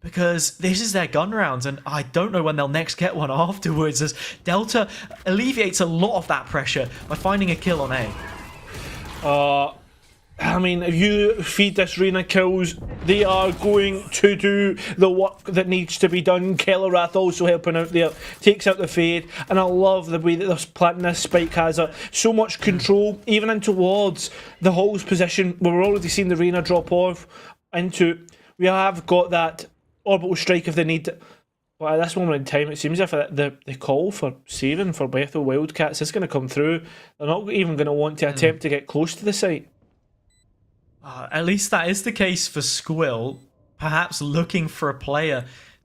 S1: because this is their gun round, and I don't know when they'll next get one afterwards, as Delta alleviates a lot of that pressure by finding a kill on A.
S2: I mean, if you feed this Reyna kills, they are going to do the work that needs to be done. Kellerath also helping out there, takes out the fade, and I love the way that they're planting this. Spike has so much control, even in towards the Hall's position, where we're already seeing the Reyna drop off into. We have got that orbital strike if they need it. But at this moment in time, it seems as if the call for saving for Bethel Wildcats is going to come through. They're not even going to want to attempt to get close to the site.
S1: At least that is the case for Squill, perhaps looking for a player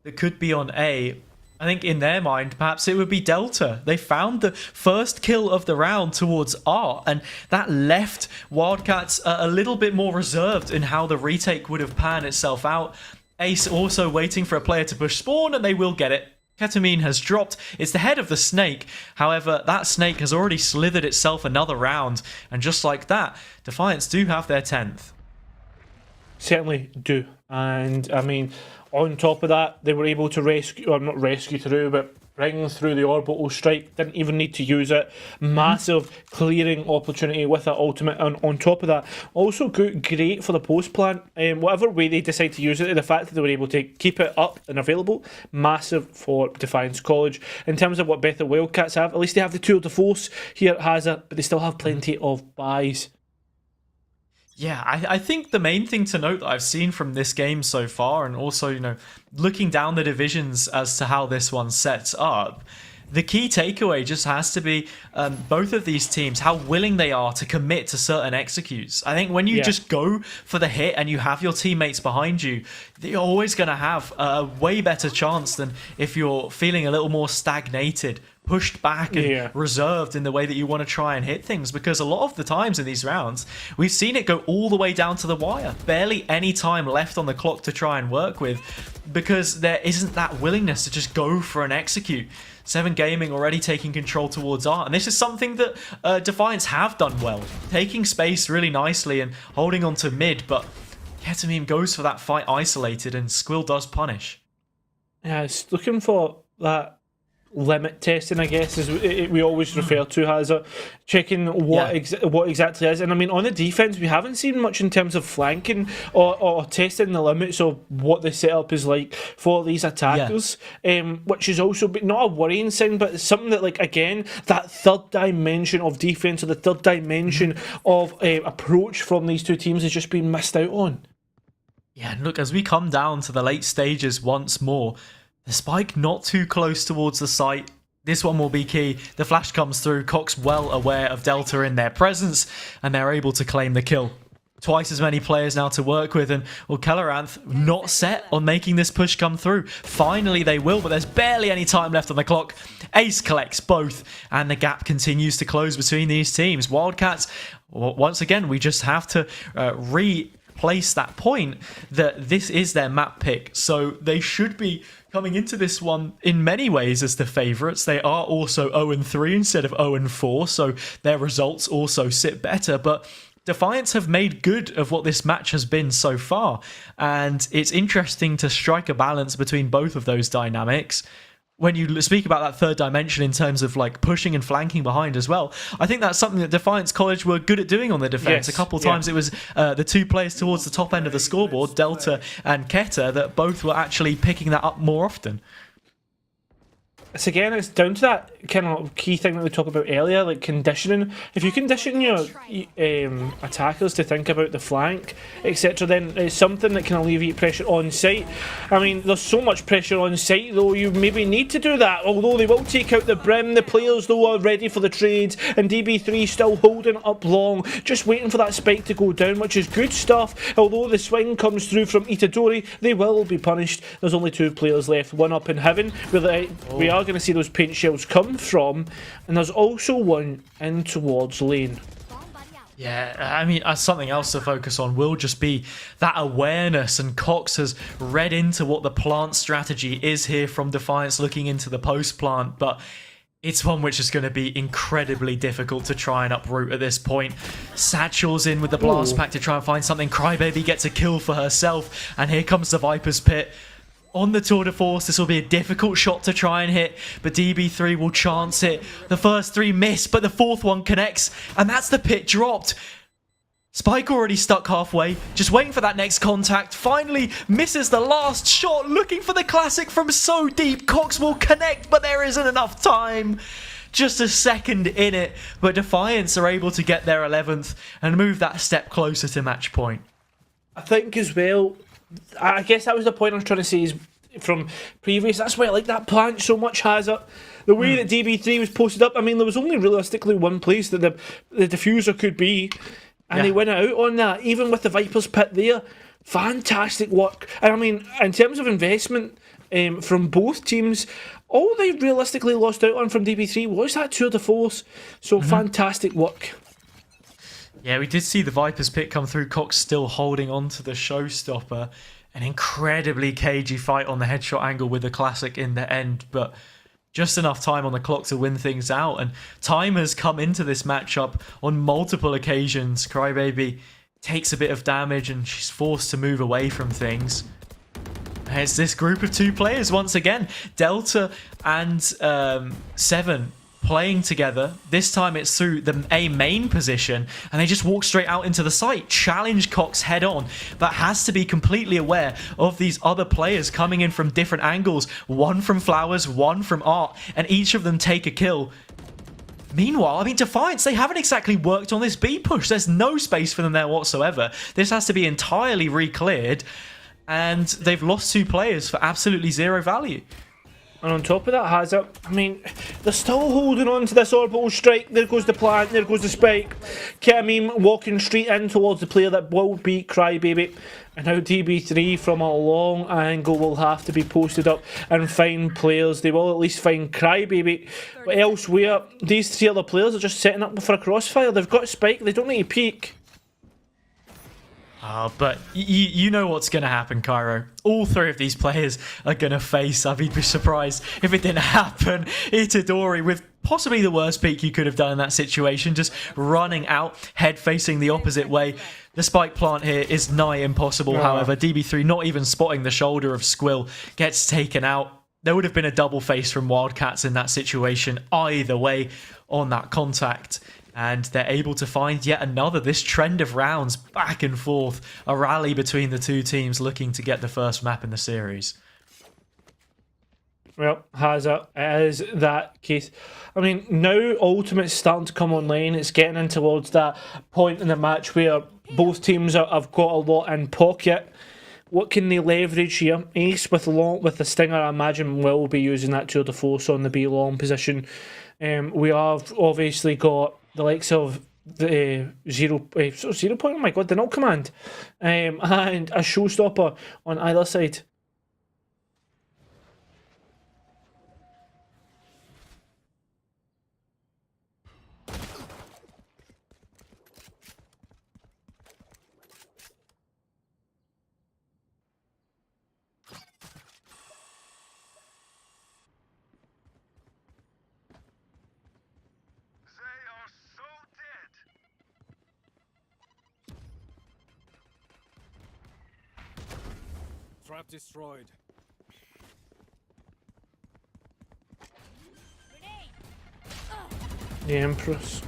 S1: that could be on A, I think in their mind, perhaps it would be Delta. They found the first kill of the round towards R, and that left Wildcats a little bit more reserved in how the retake would have panned itself out. Ace also waiting for a player to push spawn, and they will get it. Ketamine has dropped. It's the head of the snake. However, that snake has already slithered itself another round, and just like that, Defiance do have their 10th.
S2: Certainly do. And I mean, on top of that, they were able to rescue, or not rescue through, but ring through the orbital strike. Didn't even need to use it. Massive clearing opportunity with that ultimate. And on top of that, also great for the post plant. Whatever way they decide to use it, the fact that they were able to keep it up and available, massive for Defiance College. In terms of what Bethel Wildcats have, at least they have the tour de force here at Hazard, but they still have plenty of buys.
S1: Yeah, I think the main thing to note that I've seen from this game so far, and also, you know, looking down the divisions as to how this one sets up, the key takeaway just has to be both of these teams, how willing they are to commit to certain executes. I think when you just go for the hit and you have your teammates behind you, you're always going to have a way better chance than if you're feeling a little more stagnated, pushed back and reserved in the way that you want to try and hit things, because a lot of the times in these rounds we've seen it go all the way down to the wire, barely any time left on the clock to try and work with, because there isn't that willingness to just go for an execute. 7 Gaming already taking control towards R, and this is something that Defiance have done well, taking space really nicely and holding on to mid, but Ketamine goes for that fight isolated and Squill does punish.
S2: Yeah, it's looking for that limit testing, I guess, as we always refer to as a checking what exactly is. And I mean, on the defense, we haven't seen much in terms of flanking or testing the limits of what the setup is like for these attackers, which is also not a worrying thing, but it's something that, like, again, that third dimension of defense, or the third dimension of approach from these two teams has just been missed out on.
S1: Yeah, and look, as we come down to the late stages once more, the spike not too close towards the site. This one will be key. The flash comes through. Cox well aware of Delta in their presence, and they're able to claim the kill. Twice as many players now to work with, and VALORANT not set on making this push come through. Finally they will, but there's barely any time left on the clock. Ace collects both, and the gap continues to close between these teams. Wildcats, once again, we just have to replace that point that this is their map pick, so they should be coming into this one in many ways as the favourites. They are also 0-3 instead of 0-4, so their results also sit better, but Defiance have made good of what this match has been so far, and it's interesting to strike a balance between both of those dynamics. When you speak about that third dimension in terms of like pushing and flanking behind as well, I think that's something that Defiance College were good at doing on the defense. A couple times it was the two players towards the top end of the scoreboard, Delta and Keta, that both were actually picking that up more often.
S2: It's down to that kind of key thing that we talked about earlier, like conditioning. If you condition your attackers to think about the flank, etc., then it's something that can alleviate pressure on site. I mean, there's so much pressure on site, though, you maybe need to do that, although they will take out the brim. The players, though, are ready for the trades, and DB3 still holding up long, just waiting for that spike to go down, which is good stuff. Although the swing comes through from Itadori, they will be punished. There's only 2 players left, one up in heaven, where we are going to see those paint shells come from, and there's also one in towards lane.
S1: Yeah, I mean, something else to focus on will just be that awareness, and Cox has read into what the plant strategy is here from Defiance looking into the post plant, but it's one which is going to be incredibly difficult to try and uproot at this point. Satchel's in with the blast pack to try and find something. Crybaby gets a kill for herself, and here comes the Viper's Pit. On the tour de force, this will be a difficult shot to try and hit, but DB3 will chance it. The first 3 miss, but the 4th one connects, and that's the pit dropped. Spike already stuck halfway, just waiting for that next contact. Finally misses the last shot, looking for the classic from so deep. Cox will connect, but there isn't enough time. Just a second in it, but Defiance are able to get their 11th and move that step closer to match point.
S2: I think as well, I guess that was the point I was trying to say, is from previous, that's why I like that plant so much, Hazard. The way that DB3 was posted up, I mean, there was only realistically one place that the diffuser could be, and they went out on that, even with the Viper's Pit there. Fantastic work. And I mean, in terms of investment, from both teams. All they realistically lost out on from DB3 was that tour de force. So fantastic work.
S1: Yeah, we did see the Vipers pick come through. Cox still holding on to the showstopper. An incredibly cagey fight on the headshot angle with the classic in the end, but just enough time on the clock to win things out. And time has come into this matchup on multiple occasions. Crybaby takes a bit of damage and she's forced to move away from things. It's this group of 2 players once again. Delta and Seven playing together. This time it's through the A main position, and they just walk straight out into the site, challenge Cox head on, but has to be completely aware of these other players coming in from different angles. One from Flowers, one from Art, and each of them take a kill. Meanwhile, I mean, Defiance, they haven't exactly worked on this B push. There's no space for them there whatsoever. This has to be entirely re-cleared, and they've lost 2 players for absolutely 0 value.
S2: And on top of that, Hazard, I mean, they're still holding on to this orbital strike. There goes the plant, there goes the spike. Ketamine walking straight in towards the player that will beat Crybaby. And now DB3 from a long angle will have to be posted up and find players. They will at least find Crybaby. But elsewhere, these 3 other players are just setting up for a crossfire. They've got spike, they don't need to peek.
S1: But you know what's going to happen, Cairo. All 3 of these players are going to face, I'd be surprised if it didn't happen, Itadori with possibly the worst peek you could have done in that situation, just running out, head facing the opposite way. The spike plant here is nigh impossible, however. DB3 not even spotting the shoulder of Squill, gets taken out. There would have been a double face from Wildcats in that situation either way on that contact. And they're able to find yet another, this trend of rounds back and forth. A rally between the 2 teams looking to get the first map in the series.
S2: Well, Hazard, it is that case. I mean, now Ultimate's starting to come online. It's getting in towards that point in the match where both teams have got a lot in pocket. What can they leverage here? Ace with the Stinger, I imagine, will be using that tour de force on the B long position. We have obviously got the likes of the 0 point, oh my god, the null command, and a showstopper on either side.
S3: Trap destroyed.
S2: The Empress.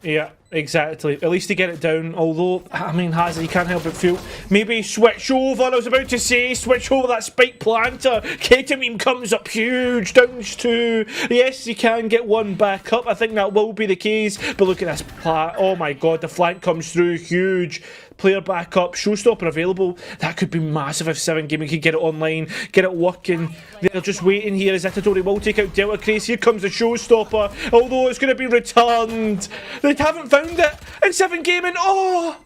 S2: Yeah, exactly. At least to get it down. Although, I mean, Hazard, you can't help but feel maybe switch over. I was about to say switch over that spike planter. Ketamine comes up huge. Downs 2. Yes, he can get 1 back up. I think that will be the case. But look at this plat. Oh my god, the flank comes through huge. Player back up, showstopper available. That could be massive if 7 Gaming could get it online, get it working. They're just waiting here as Itadori will take out Delta Craze. Here comes the showstopper, although it's going to be returned. They haven't found it, and 7 Gaming, oh!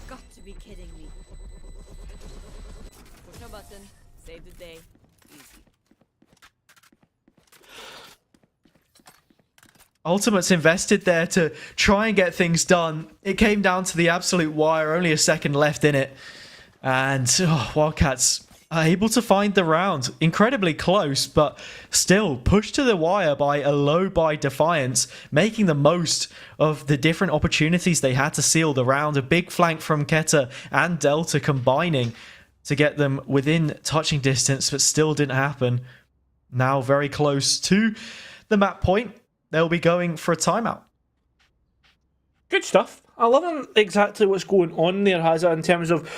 S4: Got to be kidding me. Push a button, save the day, easy.
S1: Ultimate's invested there to try and get things done. It came down to the absolute wire, only a second left in it. And Wildcats are able to find the round. Incredibly close, but still pushed to the wire by a low by Defiance, making the most of the different opportunities they had to seal the round. A big flank from Keta and Delta combining to get them within touching distance, but still didn't happen. Now very close to the map point. They'll be going for a timeout.
S2: Good stuff. I love exactly what's going on there, Hazard, in terms of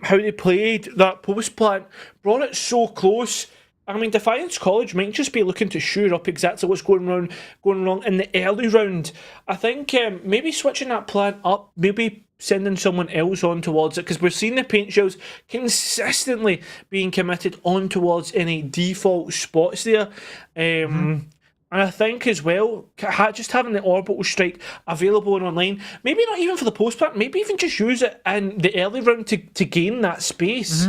S2: how they played that post plant. Brought it so close. I mean, Defiance College might just be looking to shore up exactly what's going wrong in the early round. I think maybe switching that plant up, maybe sending someone else on towards it, because we're seeing the paint shells consistently being committed on towards any default spots there. And I think as well, just having the orbital strike available and online, maybe not even for the post plant, maybe even just use it in the early round to gain that space.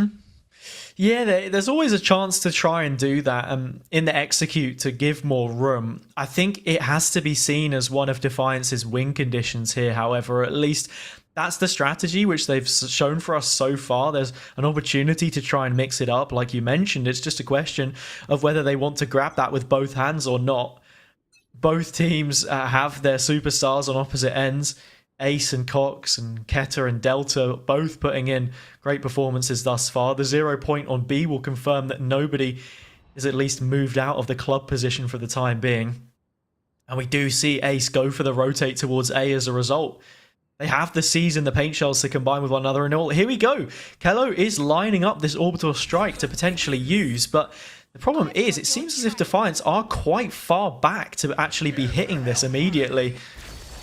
S1: Yeah, there's always a chance to try and do that in the execute to give more room. I think it has to be seen as one of Defiance's win conditions here, however, at least that's the strategy which they've shown for us so far. There's an opportunity to try and mix it up, like you mentioned. It's just a question of whether they want to grab that with both hands or not. Both teams have their superstars on opposite ends. Ace and Cox and Keta and Delta both putting in great performances thus far. The 0 point on B will confirm that nobody is at least moved out of the club position for the time being. And we do see Ace go for the rotate towards A as a result. They have the C's and the paint shells to combine with one another, and all. Here we go. Kello is lining up this orbital strike to potentially use, but the problem is it seems as if Defiance are quite far back to actually be hitting this immediately.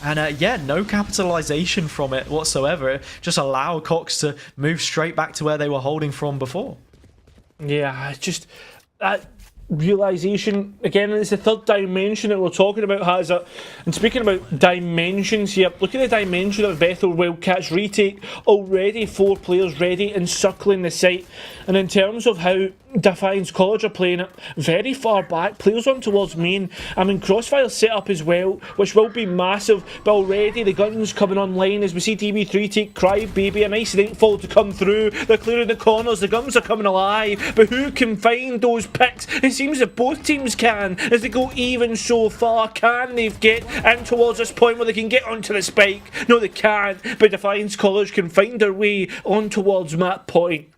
S1: And yeah, no capitalization from it whatsoever. Just allow Cox to move straight back to where they were holding from before.
S2: Yeah, just that realization again. It's the third dimension that we're talking about, has it? And speaking about dimensions here, look at the dimension of Bethel Wildcats retake. Already 4 players ready encircling the site. And in terms of how Defiance College are playing it, very far back, players on towards main. I mean, Crossfire set up as well, which will be massive, but already the guns coming online as we see DB3 take Crybaby, a nice nightfall to come through. They're clearing the corners, the guns are coming alive, but who can find those picks? It seems that both teams can, as they go even so far. Can they get in towards this point where they can get onto the spike? No, they can't, but Defiance College can find their way on towards map point.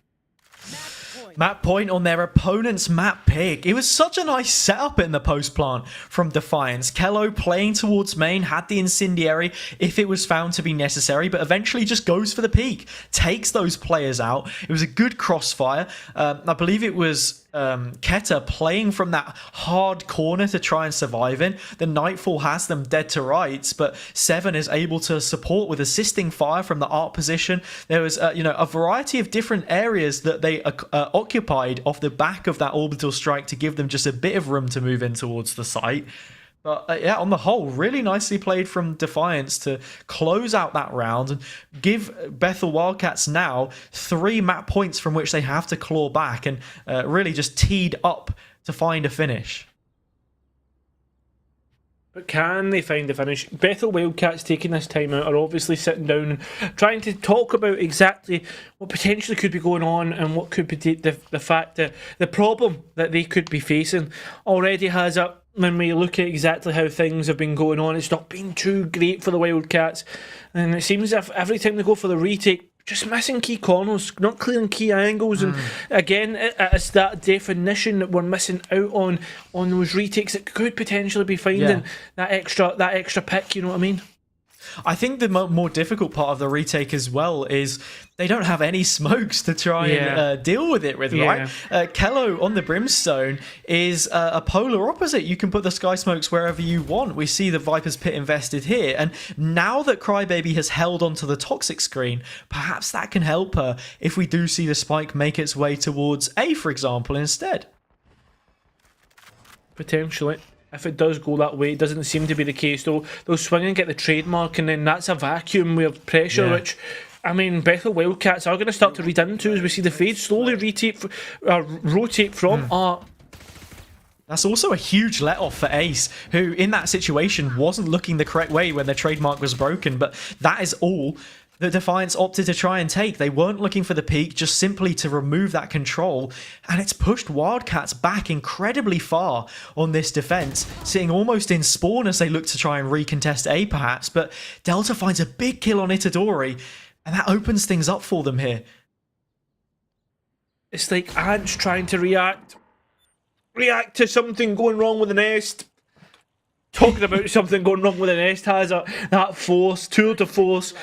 S1: Map point on their opponent's map pick. It was such a nice setup in the post plant from Defiance. Kello playing towards main, had the incendiary if it was found to be necessary, but eventually just goes for the peak, takes those players out. It was a good crossfire. I believe it was Keta playing from that hard corner to try and survive in. The Nightfall has them dead to rights, but Seven is able to support with assisting fire from the art position. There was a variety of different areas that they occupied off the back of that orbital strike to give them just a bit of room to move in towards the site. But yeah, on the whole, really nicely played from Defiance to close out that round and give Bethel Wildcats now 3 map points from which they have to claw back and really just teed up to find a finish.
S2: But can they find the finish? Bethel Wildcats taking this time out are obviously sitting down and trying to talk about exactly what potentially could be going on and what could be the fact that the problem that they could be facing already has a. When we look at exactly how things have been going on, it's not been too great for the Wildcats. And it seems as if every time they go for the retake, just missing key corners, not clearing key angles. And again, it's that definition that we're missing out on those retakes that could potentially be finding that extra pick, you know what I mean?
S1: I think the more difficult part of the retake as well is they don't have any smokes to try and deal with it with, right? Kello on the Brimstone is a polar opposite. You can put the sky smokes wherever you want. We see the Viper's Pit invested here, and now that Crybaby has held onto the toxic screen, perhaps that can help her if we do see the spike make its way towards A, for example, instead.
S2: Potentially. If it does go that way, it doesn't seem to be the case though. They'll swing and get the trademark, and then that's a vacuum with pressure, which, I mean, Bethel Wildcats are going to start to read into as we see the fade slowly rotate from art.
S1: That's also a huge let-off for Ace, who in that situation wasn't looking the correct way when their trademark was broken, but that is all that Defiance opted to try and take. They weren't looking for the peak, just simply to remove that control, and it's pushed Wildcats back incredibly far on this defense, sitting almost in spawn as they look to try and recontest A perhaps, but Delta finds a big kill on Itadori, and that opens things up for them here.
S2: It's like ants trying to react to something going wrong with the nest. Talking about something going wrong with the nest has that force, tour de force,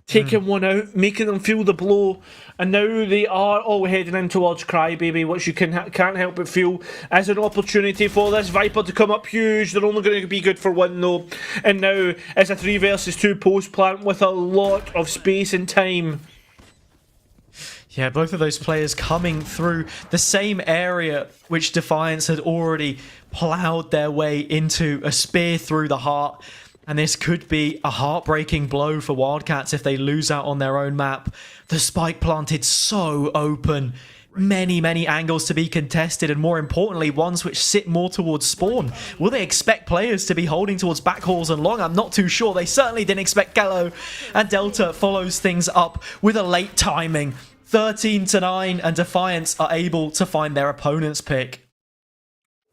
S2: taking one out, making them feel the blow, and now they are all heading in towards Crybaby, which you can't help but feel as an opportunity for this Viper to come up huge. They're only going to be good for one though, and now it's a 3 versus 2 post plant with a lot of space and time.
S1: Yeah, both of those players coming through the same area which Defiance had already plowed their way into, a spear through the heart. And this could be a heartbreaking blow for Wildcats if they lose out on their own map. The spike planted so open. Many angles to be contested, and more importantly, ones which sit more towards spawn. Will they expect players to be holding towards back halls and long? I'm not too sure. They certainly didn't expect Gallo. And Delta follows things up with a late timing. 13-9, and Defiance are able to find their opponent's pick.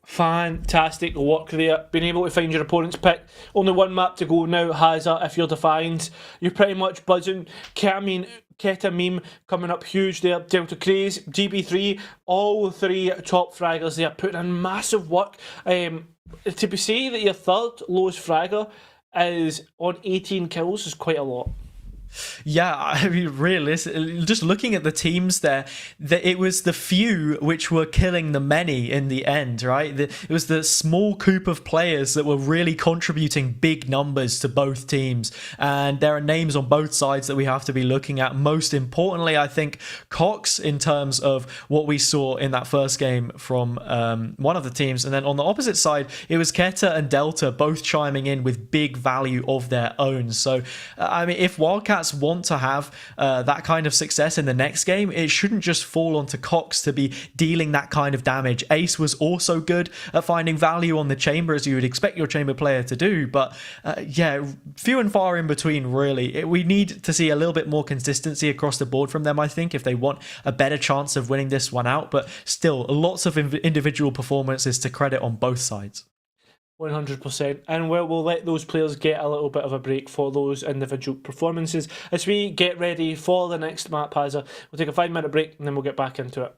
S2: Fantastic work there. Being able to find your opponent's pick. Only one map to go now, Hazza. If you're Defiance, you're pretty much buzzing. Keta Meme coming up huge there. Delta Craze, GB3, all three top fraggers there, putting in massive work. To be say that your third lowest fragger is on 18 kills is quite a lot.
S1: Yeah, I mean, realistically, just looking at the teams there, it was the few which were killing the many in the end, right? It was the small group of players that were really contributing big numbers to both teams. And there are names on both sides that we have to be looking at. Most importantly, I think Cox, in terms of what we saw in that first game from one of the teams. And then on the opposite side, it was Keta and Delta both chiming in with big value of their own. So, I mean, if Wildcats want to have that kind of success in the next game, it shouldn't just fall onto Cox to be dealing that kind of damage. Ace was also good at finding value on the chamber, as you would expect your chamber player to do, but yeah, few and far in between, really. We need to see a little bit more consistency across the board from them, I think, if they want a better chance of winning this one out, but still, lots of individual performances to credit on both sides.
S2: 100%. And we'll let those players get a little bit of a break for those individual performances. As we get ready for the next map, Hazza, we'll take a 5-minute break and then we'll get back into it.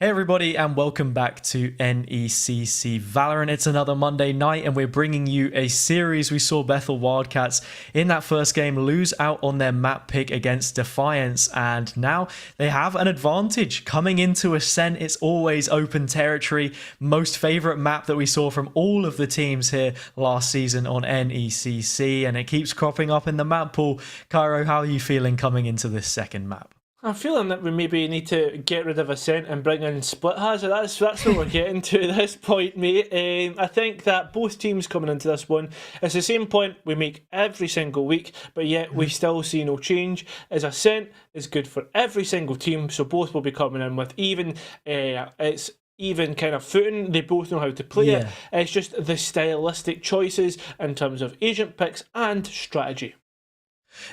S1: Hey everybody, and welcome back to NECC Valorant. It's another Monday night and we're bringing you a series. We saw Bethel Wildcats in that first game lose out on their map pick against Defiance, and now they have an advantage coming into Ascent. It's always open territory, most favorite map that we saw from all of the teams here last season on NECC, and it keeps cropping up in the map pool. Cairo, how are you feeling coming into this second map?
S2: I'm feeling that we maybe need to get rid of Ascent and bring in Split Hazard. That's what we're getting to at this point, mate. I think that both teams coming into this one, it's the same point we make every single week, but yet we still see no change. As Ascent is good for every single team, so both will be coming in with even kind of footing. They both know how to play it. It's just the stylistic choices in terms of agent picks and strategy.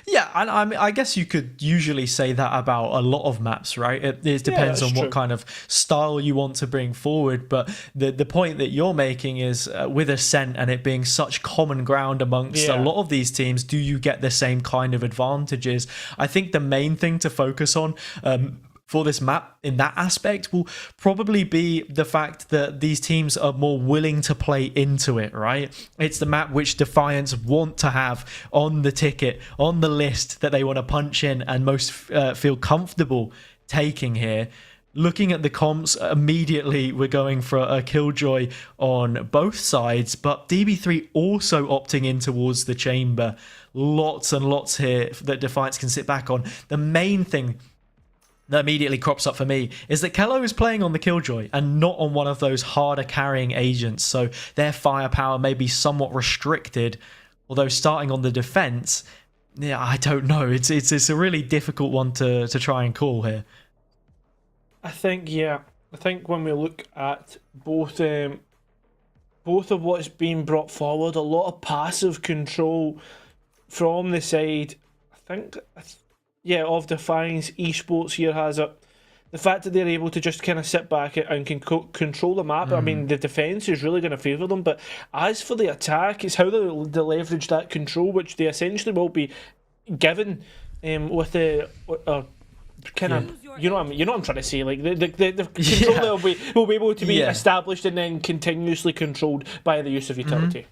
S1: Yeah, and I guess you could usually say that about a lot of maps, right? It depends on what kind of style you want to bring forward, but the point that you're making is with Ascent and it being such common ground amongst a lot of these teams, do you get the same kind of advantages? I think the main thing to focus on for this map in that aspect will probably be the fact that these teams are more willing to play into it, right? It's the map which Defiance want to have on the ticket, on the list that they want to punch in and most feel comfortable taking here. Looking at the comps, immediately we're going for a killjoy on both sides, but DB3 also opting in towards the chamber. Lots and lots here that Defiance can sit back on. The main thing that immediately crops up for me is that Kello is playing on the Killjoy and not on one of those harder carrying agents, so their firepower may be somewhat restricted, although starting on the defense, yeah, I don't know. It's a really difficult one to try and call here.
S2: I think when we look at both of what's being brought forward, a lot of passive control from the side, of Defiance Esports here has it. The fact that they're able to just kind of sit back and can control the map, I mean, the defence is really going to favour them, but as for the attack, it's how they leverage that control, which they essentially will be given with the... kind of, you know what I'm trying to say, like the control will be able to be established and then continuously controlled by the use of utility.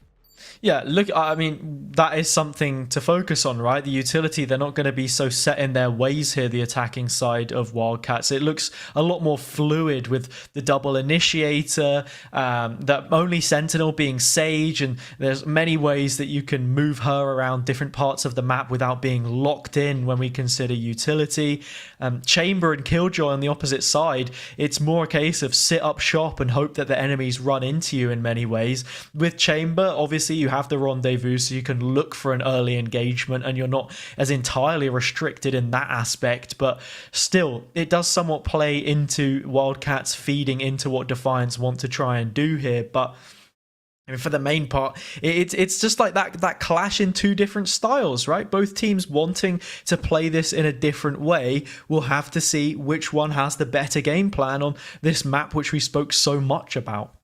S1: Yeah, look, I mean, that is something to focus on, right? The utility, they're not going to be so set in their ways here, the attacking side of Wildcats. It looks a lot more fluid with the double initiator, that only Sentinel being Sage, and there's many ways that you can move her around different parts of the map without being locked in when we consider utility. Chamber and Killjoy on the opposite side, it's more a case of sit up shop and hope that the enemies run into you in many ways. With Chamber, obviously, you have the rendezvous, so you can look for an early engagement and you're not as entirely restricted in that aspect, but still it does somewhat play into Wildcats feeding into what Defiance want to try and do here. But I mean, for the main part, it's just like that clash in two different styles, right? Both teams wanting to play this in a different way. We'll have to see which one has the better game plan on this map, which we spoke so much about.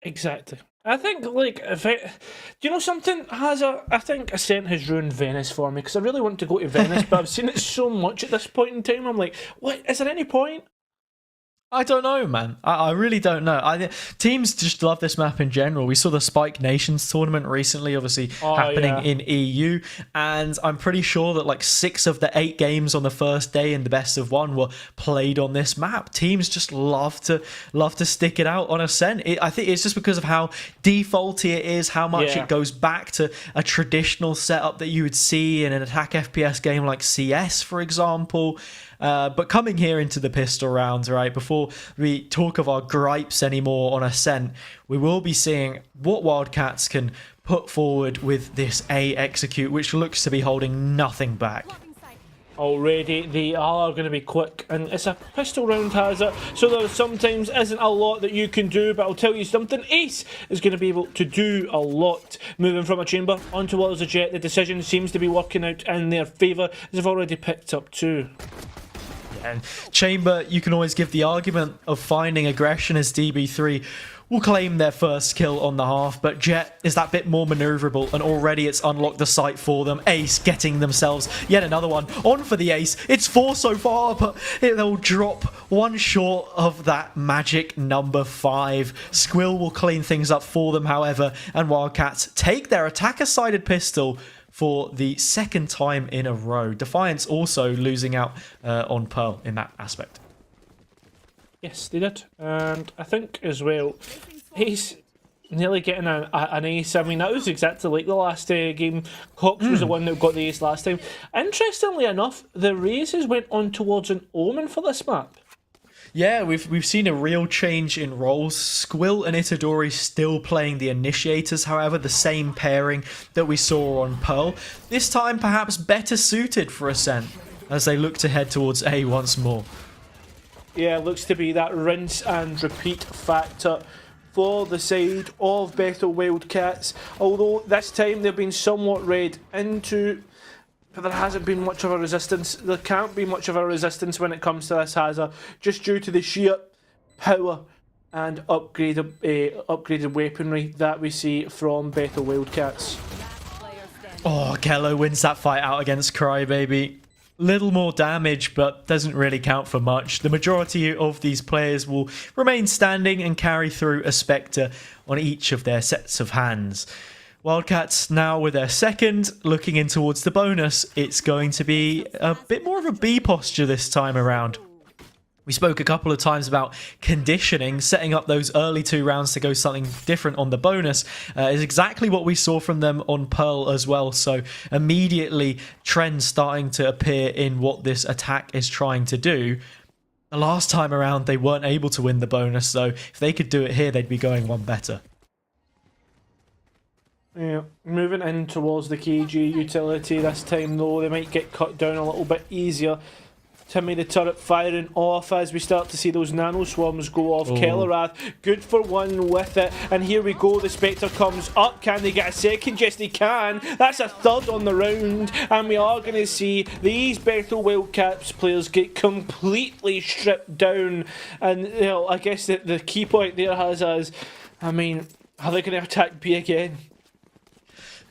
S2: Exactly. I think, like, do you know something? I think Ascent has ruined Venice for me, because I really want to go to Venice, but I've seen it so much at this point in time. I'm like, what? Is there any point?
S1: I don't know, man. I really don't know. Teams just love this map in general. We saw the Spike Nations tournament recently, obviously happening in EU, and I'm pretty sure that like 6 of the 8 games on the first day in the best of 1 were played on this map. Teams just love to stick it out on Ascent. I think it's just because of how defaulty it is, how much it goes back to a traditional setup that you would see in an attack FPS game like CS, for example. But coming here into the pistol rounds, right, before we talk of our gripes anymore on Ascent, we will be seeing what Wildcats can put forward with this A execute, which looks to be holding nothing back.
S2: Already, they are going to be quick, and it's a pistol round hazard, so there sometimes isn't a lot that you can do, but I'll tell you something, Ace is going to be able to do a lot. Moving from a chamber on towards a jet, the decision seems to be working out in their favour, as they've already picked up 2.
S1: And Chamber, you can always give the argument of finding aggression as DB3 will claim their first kill on the half, but Jet is that bit more maneuverable, and already it's unlocked the site for them. Ace getting themselves yet another one on for the ace. It's 4 so far, but they'll drop one short of that magic number 5. Squill will clean things up for them, however, and Wildcats take their attacker-sided pistol for the second time in a row. Defiance also losing out on Pearl in that aspect.
S2: Yes, they did. And I think as well, he's nearly getting an ace. I mean, that was exactly like the last game. Cox was the one that got the ace last time. Interestingly enough, the races went on towards an Omen for this map.
S1: Yeah, we've seen a real change in roles. Squill and Itadori still playing the initiators, however, the same pairing that we saw on Pearl. This time perhaps better suited for Ascent as they look to head towards A once more.
S2: Yeah, looks to be that rinse and repeat factor for the side of Bethel Wildcats. Although this time they've been somewhat read into, but there hasn't been much of a resistance. There can't be much of a resistance when it comes to this Hazard, just due to the sheer power and upgraded weaponry that we see from Bethel Wildcats.
S1: Oh, Kello wins that fight out against Crybaby. Little more damage, but doesn't really count for much. The majority of these players will remain standing and carry through a Spectre on each of their sets of hands. Wildcats now with their second, looking in towards the bonus. It's going to be a bit more of a B posture this time around. We spoke a couple of times about conditioning, setting up those early 2 rounds to go something different on the bonus is exactly what we saw from them on Pearl as well. So immediately trends starting to appear in what this attack is trying to do. The last time around they weren't able to win the bonus, so if they could do it here they'd be going one better.
S2: Yeah, moving in towards the KG utility this time though, they might get cut down a little bit easier. Timmy the turret firing off as we start to see those nano swarms go off. Kellerrath, good for one with it. And here we go, the Spectre comes up. Can they get a second? Yes, they can. That's a third on the round. And we are going to see these Bethel Wildcats players get completely stripped down. And you know, I guess the key point there has us, I mean, are they going to attack B again?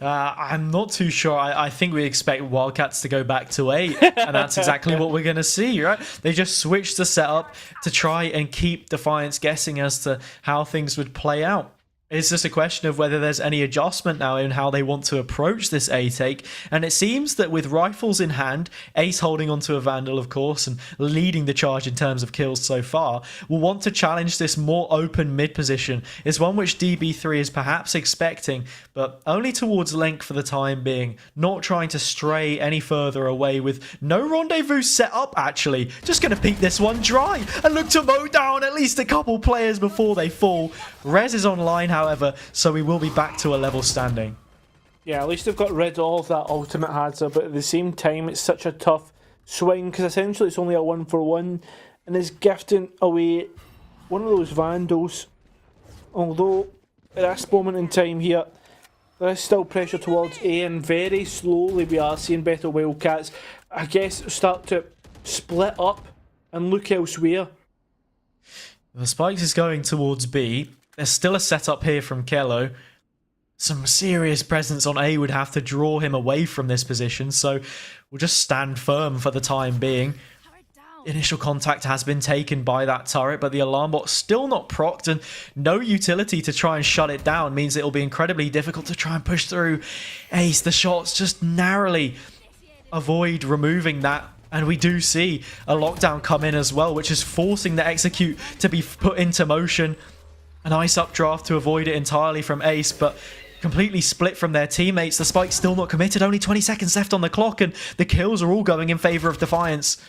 S1: I'm not too sure. I think we expect Wildcats to go back to A, and that's exactly what we're going to see, right? They just switched the setup to try and keep Defiance guessing as to how things would play out. It's just a question of whether there's any adjustment now in how they want to approach this A take, and it seems that with rifles in hand, Ace holding onto a Vandal of course and leading the charge in terms of kills so far, will want to challenge this more open mid position. It's one which DB3 is perhaps expecting, but only towards Link for the time being, not trying to stray any further away with no rendezvous set up actually. Just going to peek this one dry and look to mow down at least a couple players before they fall. Rez is online however, so we will be back to a level standing.
S2: Yeah, at least they've got rid of that ultimate hazard, but at the same time it's such a tough swing because essentially it's only a 1-for-1 and is gifting away one of those Vandals. Although at this moment in time here there is still pressure towards A, and very slowly we are seeing Bethel Wildcats, I guess, start to split up and look elsewhere.
S1: The Spikes is going towards B. There's still a setup here from Kello. Some serious presence on A would have to draw him away from this position, so we'll just stand firm for the time being. Initial contact has been taken by that turret, but the alarm bot's still not procced, and no utility to try and shut it down means it'll be incredibly difficult to try and push through. Ace, the shots just narrowly avoid removing that. And we do see a lockdown come in as well, which is forcing the execute to be put into motion. A nice updraft to avoid it entirely from Ace, but completely split from their teammates. The Spike's still not committed, only 20 seconds left on the clock, and the kills are all going in favour of Defiance.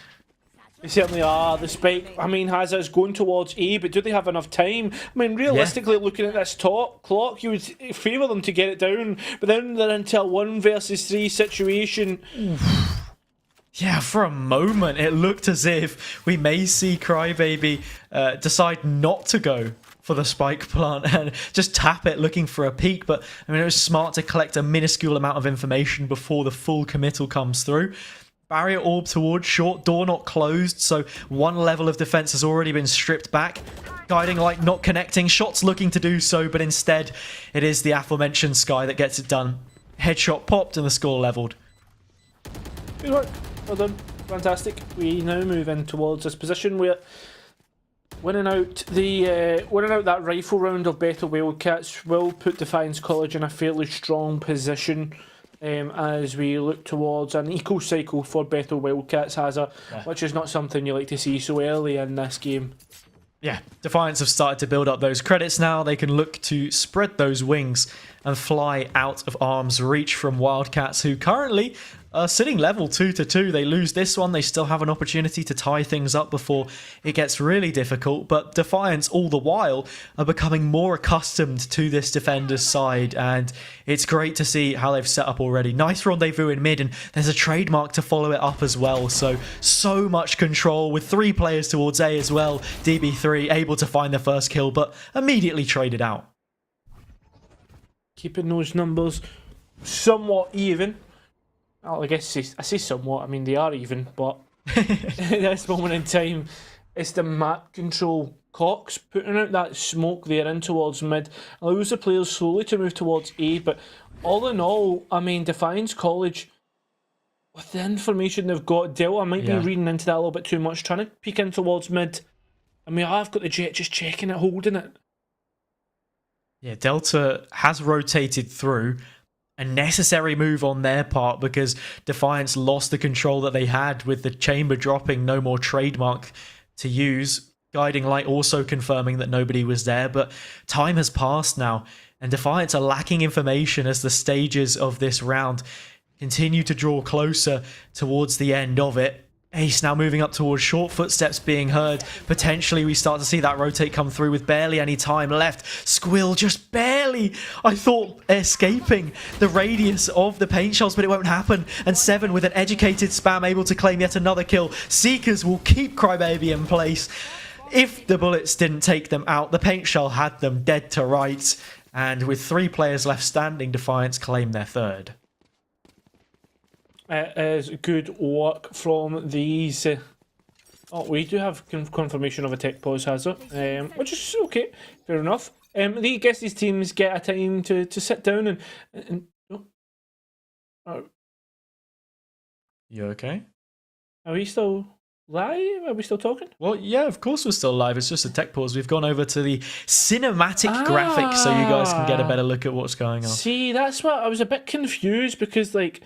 S2: They certainly are. The Spike, I mean, Hazard's going towards A, but do they have enough time? I mean, realistically, looking at this top clock, you would favour them to get it down, but then they're into a 1 versus 3 situation.
S1: Yeah, for a moment, it looked as if we may see Crybaby decide not to go for the spike plant and just tap it looking for a peek, but I mean, it was smart to collect a minuscule amount of information before the full committal comes through. Barrier orb towards short, door not closed, so one level of defense has already been stripped back. Guiding light not connecting, shots looking to do so, but instead it is the aforementioned Sky that gets it done. Headshot popped and the score leveled.
S2: Good work. Well done. Fantastic. We now move in towards this position where winning out that rifle round of Bethel Wildcats will put Defiance College in a fairly strong position as we look towards an eco-cycle for Bethel Wildcats, which is not something you like to see so early in this game.
S1: Yeah, Defiance have started to build up those credits now. They can look to spread those wings and fly out of arm's reach from Wildcats, who currently are sitting level 2-2. They lose this one. They still have an opportunity to tie things up before it gets really difficult. But Defiance, all the while, are becoming more accustomed to this defender's side. And it's great to see how they've set up already. Nice rendezvous in mid, and there's a trademark to follow it up as well. So much control with 3 players towards A as well. DB3 able to find the first kill, but immediately traded out.
S2: Keeping those numbers somewhat even. Well, I guess I say somewhat, I mean they are even, but at this moment in time, it's the map control. Cox putting out that smoke there in towards mid, allows the players slowly to move towards A, but all in all, I mean, Defiance College, with the information they've got, Delta might be reading into that a little bit too much, trying to peek in towards mid. I mean, I've got the Jet just checking it, holding it.
S1: Yeah, Delta has rotated through. A necessary move on their part because Defiance lost the control that they had with the chamber dropping, no more trademark to use. Guiding light also confirming that nobody was there, but time has passed now and Defiance are lacking information as the stages of this round continue to draw closer towards the end of it. Ace now moving up towards short, footsteps being heard. Potentially we start to see that rotate come through with barely any time left. Squill just barely, I thought, escaping the radius of the paint shells, but it won't happen. And 7 with an educated spam able to claim yet another kill. Seekers will keep Crybaby in place. If the bullets didn't take them out, the paint shell had them dead to rights. And with 3 players left standing, Defiance claim their third.
S2: It is good work from these. Oh, we do have confirmation of a tech pause hazard, which is okay, fair enough. I guess these teams get a time to sit down and oh.
S1: You okay?
S2: Are we still live? Are we still talking?
S1: Well, yeah, of course we're still live. It's just a tech pause. We've gone over to the cinematic graphic so you guys can get a better look at what's going on.
S2: See, that's what I was a bit confused because, like,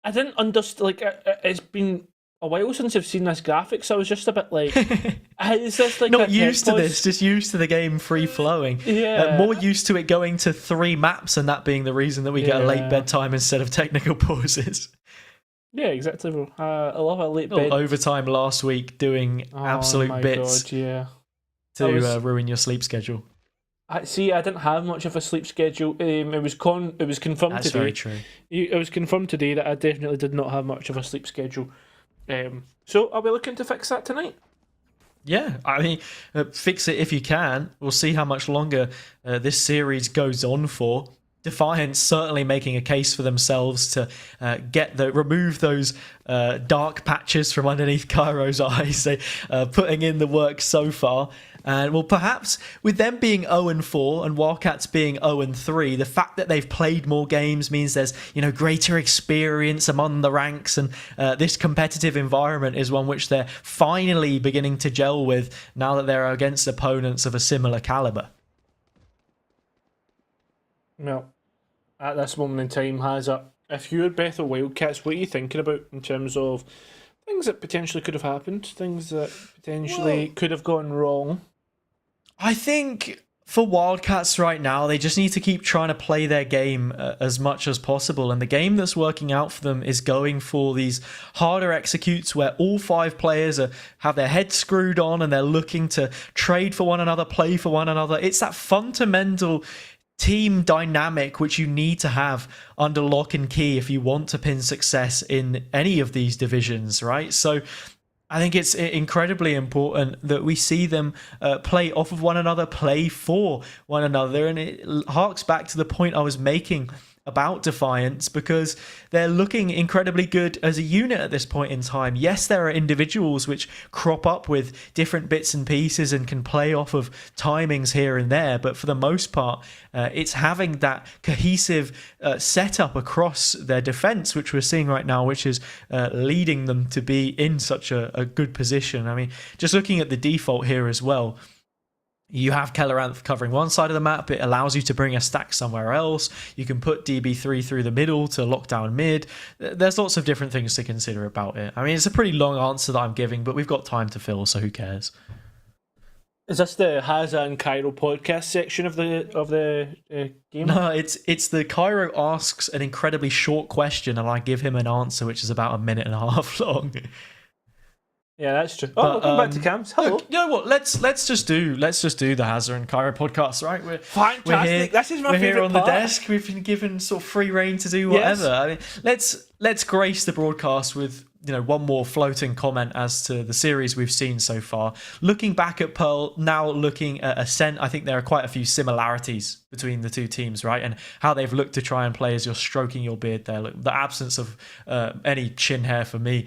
S2: I didn't understand. Like, it's been a while since I've seen this graphic, so I was just a bit like, is this like
S1: not used to this? Just used to the game free flowing.
S2: Yeah,
S1: more used to it going to 3 maps, and that being the reason that we get a late bedtime instead of technical pauses.
S2: Yeah, exactly, bro. I love a late
S1: bed. Overtime last week doing absolute bits.
S2: God,
S1: to ruin your sleep schedule.
S2: I didn't have much of a sleep schedule. It was confirmed today.
S1: That's very true.
S2: It was confirmed today that I definitely did not have much of a sleep schedule. So are we looking to fix that tonight?
S1: Yeah, I mean, fix it if you can. We'll see how much longer this series goes on for. Defiance certainly making a case for themselves to remove those dark patches from underneath Cairo's eyes. They putting in the work so far. And well, perhaps with them being 0-4 and Wildcats being 0-3, the fact that they've played more games means there's greater experience among the ranks, and this competitive environment is one which they're finally beginning to gel with now that they're against opponents of a similar caliber.
S2: Well, at this moment in time, if you're Bethel Wildcats, what are you thinking about in terms of things that potentially could have happened, things that potentially could have gone wrong?
S1: I think for Wildcats right now, they just need to keep trying to play their game as much as possible. And the game that's working out for them is going for these harder executes where all 5 players have their heads screwed on and they're looking to trade for one another, play for one another. It's that fundamental team dynamic which you need to have under lock and key if you want to pin success in any of these divisions, right? So I think it's incredibly important that we see them play off of one another, play for one another, and it harks back to the point I was making about Defiance because they're looking incredibly good as a unit at this point in time. Yes, there are individuals which crop up with different bits and pieces and can play off of timings here and there, but for the most part, it's having that cohesive setup across their defense, which we're seeing right now, which is leading them to be in such a good position. I mean, just looking at the default here as well, you have Valorant covering one side of the map. It allows you to bring a stack somewhere else. You can put DB3 through the middle to lock down mid. There's lots of different things to consider about it. I mean, it's a pretty long answer that I'm giving, but we've got time to fill, so who cares?
S2: Is this the Haza and Cairo podcast section of the game?
S1: No, it's the Cairo asks an incredibly short question and I give him an answer, which is about a minute and a half long.
S2: Yeah, that's true. Oh, welcome back to Camps. Hello.
S1: Look, you know what? Let's just do the Hazard and Cairo podcast, right?
S2: Fantastic.
S1: We're here,
S2: this is my
S1: we're
S2: favorite
S1: here on
S2: part.
S1: the desk. We've been given sort of free reign to do whatever.
S2: Yes.
S1: I mean, let's grace the broadcast with one more floating comment as to the series we've seen so far. Looking back at Pearl, now looking at Ascent, I think there are quite a few similarities between the two teams, right? And how they've looked to try and play as you're stroking your beard there. Look, the absence of any chin hair for me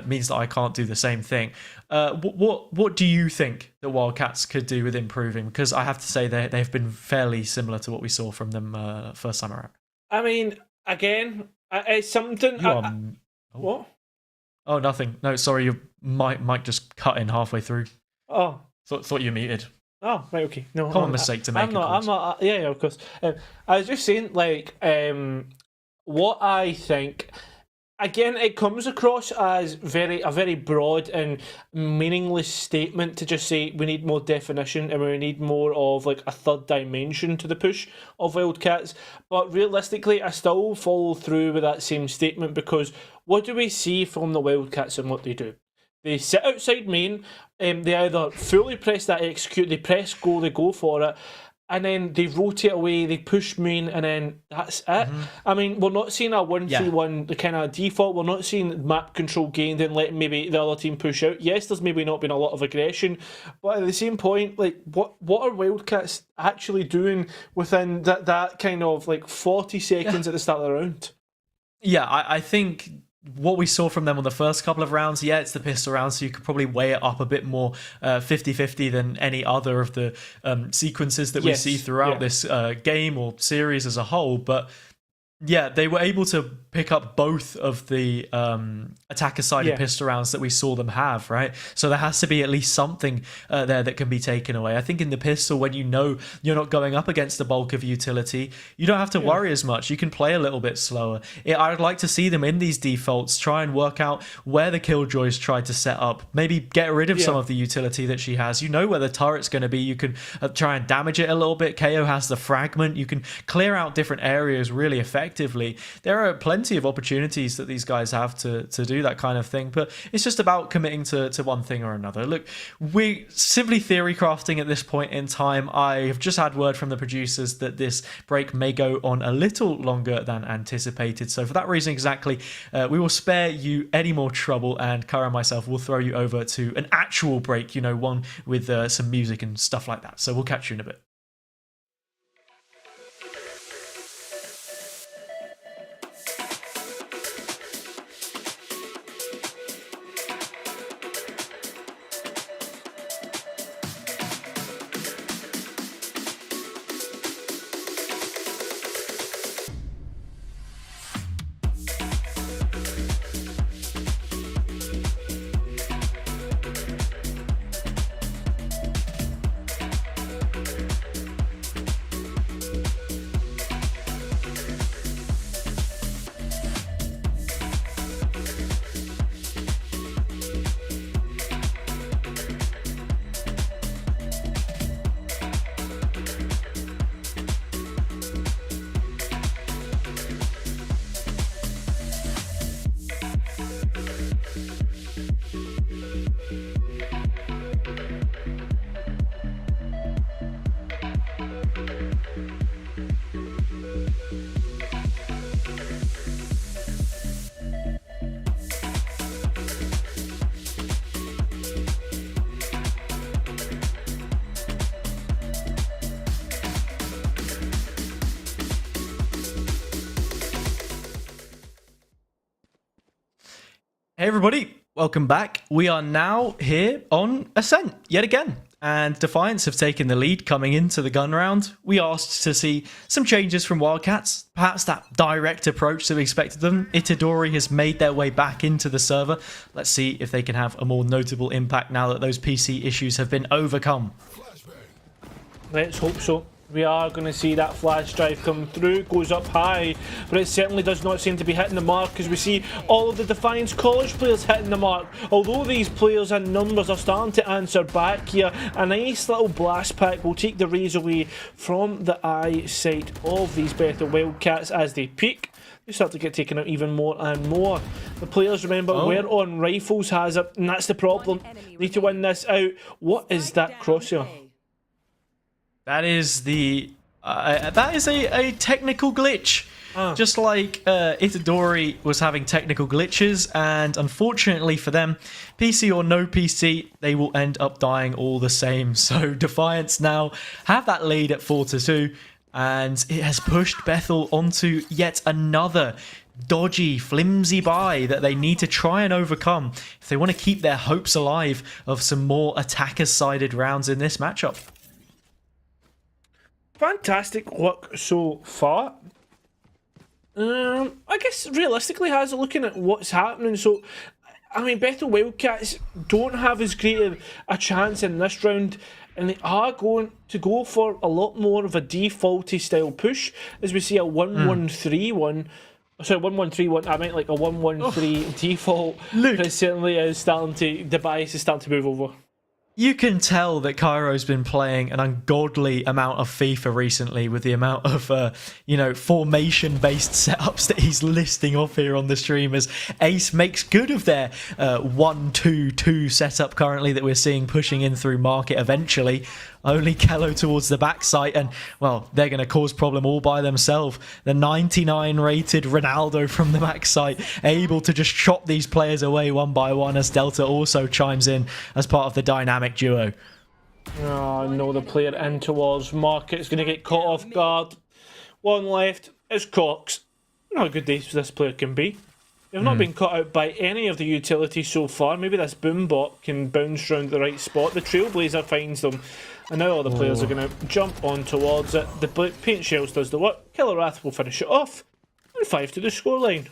S1: means that I can't do the same thing. What do you think the Wildcats could do with improving? Because I have to say they've been fairly similar to what we saw from them first summer out.
S2: I mean, again, it's something... What?
S1: Oh, nothing. No, sorry, your mic just cut in halfway through.
S2: Oh.
S1: Thought you muted.
S2: Oh, right, okay. No,
S1: Common mistake to make.
S2: I'm not. Yeah, of course. I was just saying, what I think. Again, it comes across as a very broad and meaningless statement to just say we need more definition and we need more of a third dimension to the push of Wildcats. But realistically, I still follow through with that same statement because what do we see from the Wildcats and what they do? They sit outside main, they either fully press that execute, they press go, they go for it, and then they rotate away, they push main, and then that's it. Mm-hmm. I mean, we're not seeing a 1-3-1, the kind of default. We're not seeing map control gained and letting maybe the other team push out. Yes, there's maybe not been a lot of aggression, but at the same point, what are Wildcats actually doing within that kind of 40 seconds at the start of the round?
S1: Yeah, I think what we saw from them on the first couple of rounds, it's the pistol round, so you could probably weigh it up a bit more 50-50 than any other of the sequences that we see throughout this game or series as a whole. But yeah, they were able to pick up both of the attacker-sided pistol rounds that we saw them have, right? So there has to be at least something there that can be taken away. I think in the pistol, when you know you're not going up against the bulk of utility, you don't have to worry as much. You can play a little bit slower. I'd like to see them in these defaults, try and work out where the Killjoy's tried to set up. Maybe get rid of some of the utility that she has. You know where the turret's going to be. You can try and damage it a little bit. KO has the fragment. You can clear out different areas really effectively. There are plenty of opportunities that these guys have to do that kind of thing, but it's just about committing to one thing or another. Look, we're simply theory crafting at this point in time. I have just had word from the producers that this break may go on a little longer than anticipated, so for that reason exactly, we will spare you any more trouble, and Kara and myself will throw you over to an actual break, one with some music and stuff like that. So we'll catch you in a bit. Hey everybody, welcome back. We are now here on Ascent yet again, and Defiance have taken the lead coming into the gun round. We asked to see some changes from Wildcats, perhaps that direct approach that we expected them. Itadori has made their way back into the server. Let's see if they can have a more notable impact now that those PC issues have been overcome.
S2: Let's hope so. We are going to see that flash drive come through, goes up high, but it certainly does not seem to be hitting the mark, as we see all of the Defiance College players hitting the mark. Although these players and numbers are starting to answer back here, a nice little blast pack will take the rays away from the eyesight of these Bethel Wildcats as they peak. They start to get taken out even more and more. The players, remember, we're on rifles hazard, and that's the problem. Need to win this out. What is that crosshair?
S1: That is a technical glitch. Just like Itadori was having technical glitches, and unfortunately for them, PC or no PC, they will end up dying all the same. So Defiance now have that lead at 4-2, and it has pushed Bethel onto yet another dodgy, flimsy buy that they need to try and overcome if they want to keep their hopes alive of some more attacker-sided rounds in this matchup.
S2: Fantastic work so far. I guess realistically, has looking at what's happening. So, I mean, Bethel Wildcats don't have as great a chance in this round, and they are going to go for a lot more of a defaulty style push, as we see a 1-1-3-1. Sorry, 1-1-3-1. I meant like a 1-1-3 default.
S1: Look,
S2: but it certainly is starting to. The bias is starting to move over.
S1: You can tell that Cairo's been playing an ungodly amount of FIFA recently with the amount of, formation-based setups that he's listing off here on the stream as Ace makes good of their 1-2-2 setup currently that we're seeing pushing in through market eventually. Only Kello towards the backside, and, well, they're going to cause problem all by themselves. The 99 rated Ronaldo from the backside, able to just chop these players away one by one as Delta also chimes in as part of the dynamic duo.
S2: Oh no, the player in towards market is going to get caught off guard. One left is Cox. Not a good day this player can be. They've not been caught out by any of the utilities so far. Maybe this Boombot can bounce around the right spot. The Trailblazer finds them. And now all the players are going to jump on towards it. The paint shells does the work. Killer Wrath will finish it off. And 5 to the scoreline.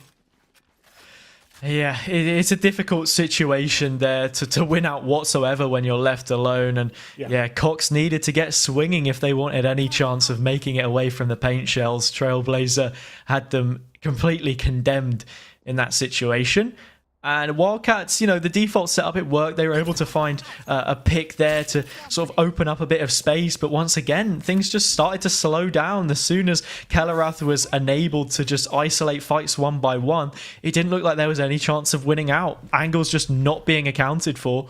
S1: Yeah, it's a difficult situation there to win out whatsoever when you're left alone. And yeah, Cox needed to get swinging if they wanted any chance of making it away from the paint shells. Trailblazer had them completely condemned in that situation. And Wildcats, the default setup, it worked. They were able to find a pick there to sort of open up a bit of space. But once again, things just started to slow down. As soon as Kelarath was enabled to just isolate fights one by one, it didn't look like there was any chance of winning out. Angles just not being accounted for.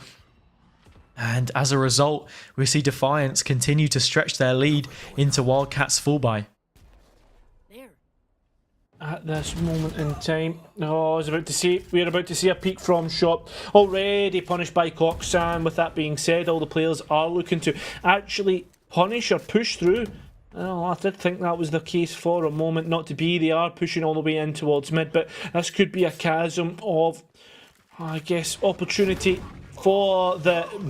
S1: And as a result, we see Defiance continue to stretch their lead into Wildcats' full buy.
S2: At this moment in time, we're about to see a peek from Shop, already punished by Cox. And with that being said, all the players are looking to actually punish or push through. I did think that was the case for a moment, not to be. They are pushing all the way in towards mid, but this could be a chasm of, I guess, opportunity for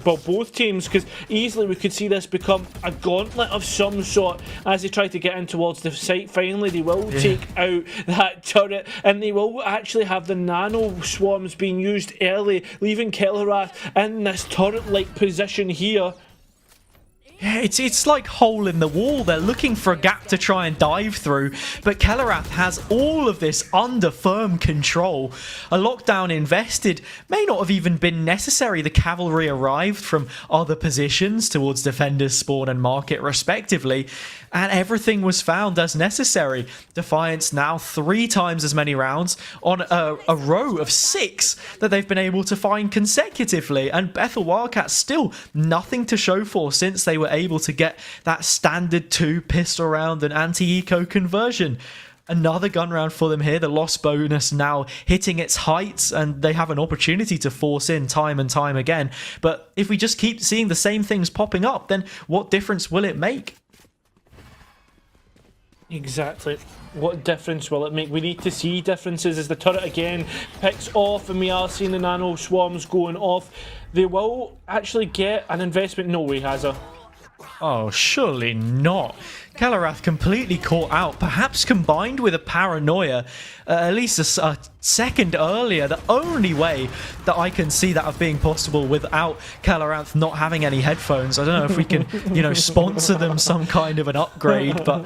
S2: both teams, because easily we could see this become a gauntlet of some sort as they try to get in towards the site. Finally, they will take out that turret, and they will actually have the nano swarms being used early, leaving Kelarath in this turret-like position here.
S1: Yeah, it's like hole in the wall. They're looking for a gap to try and dive through, but Kelarath has all of this under firm control. A lockdown invested may not have even been necessary. The cavalry arrived from other positions towards defenders, spawn and market respectively, and everything was found as necessary. Defiance now 3 times as many rounds on a row of 6 that they've been able to find consecutively, and Bethel Wildcats still nothing to show for since they were able to get that standard 2 pistol round and anti-eco conversion. Another gun round for them here. The loss bonus now hitting its heights, and they have an opportunity to force in time and time again. But if we just keep seeing the same things popping up, then what difference will it make?
S2: Exactly. What difference will it make? We need to see differences as the turret again picks off and we are seeing the nano swarms going off. They will actually get an investment. No way, Hazza.
S1: Oh, surely not. Kelarath completely caught out, perhaps combined with a paranoia, at least a second earlier. The only way that I can see that of being possible without Kelarath not having any headphones. I don't know if we can, sponsor them some kind of an upgrade, but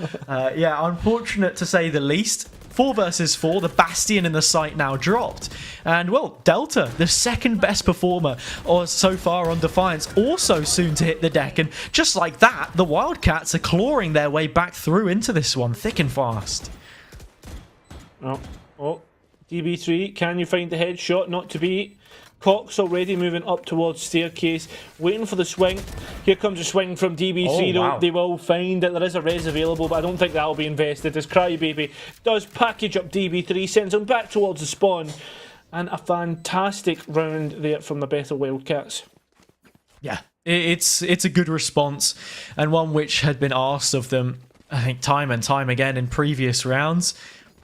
S1: yeah, unfortunate to say the least. 4 versus 4, the Bastion in the site now dropped. And, well, Delta, the second best performer so far on Defiance, also soon to hit the deck. And just like that, the Wildcats are clawing their way back through into this one, thick and fast.
S2: Oh, DB3, can you find the headshot? Not to be. Cox already moving up towards staircase, waiting for the swing. Here comes a swing from DB3 though. They will find that there is a res available, but I don't think that'll be invested as Crybaby does package up DB3, sends him back towards the spawn. And a fantastic round there from the Bethel Wildcats.
S1: Yeah, it's a good response, and one which had been asked of them, I think, time and time again in previous rounds.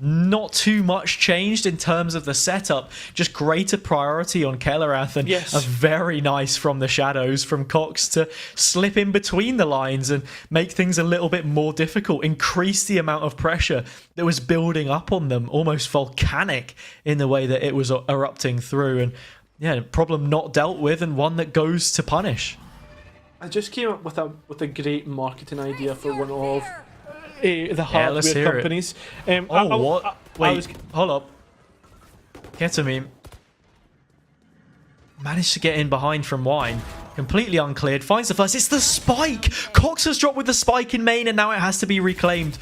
S1: Not too much changed in terms of the setup, just greater priority on Kelarath, and a very nice from the shadows from Cox to slip in between the lines and make things a little bit more difficult, increase the amount of pressure that was building up on them, almost volcanic in the way that it was erupting through. And yeah, problem not dealt with, and one that goes to punish.
S2: I just came up with a great marketing idea for one of the hardware companies.
S1: What? Wait, hold up. Get to me. Managed to get in behind from Wine. Completely uncleared. Finds the first. It's the spike! Cox has dropped with the spike in main, and now it has to be reclaimed.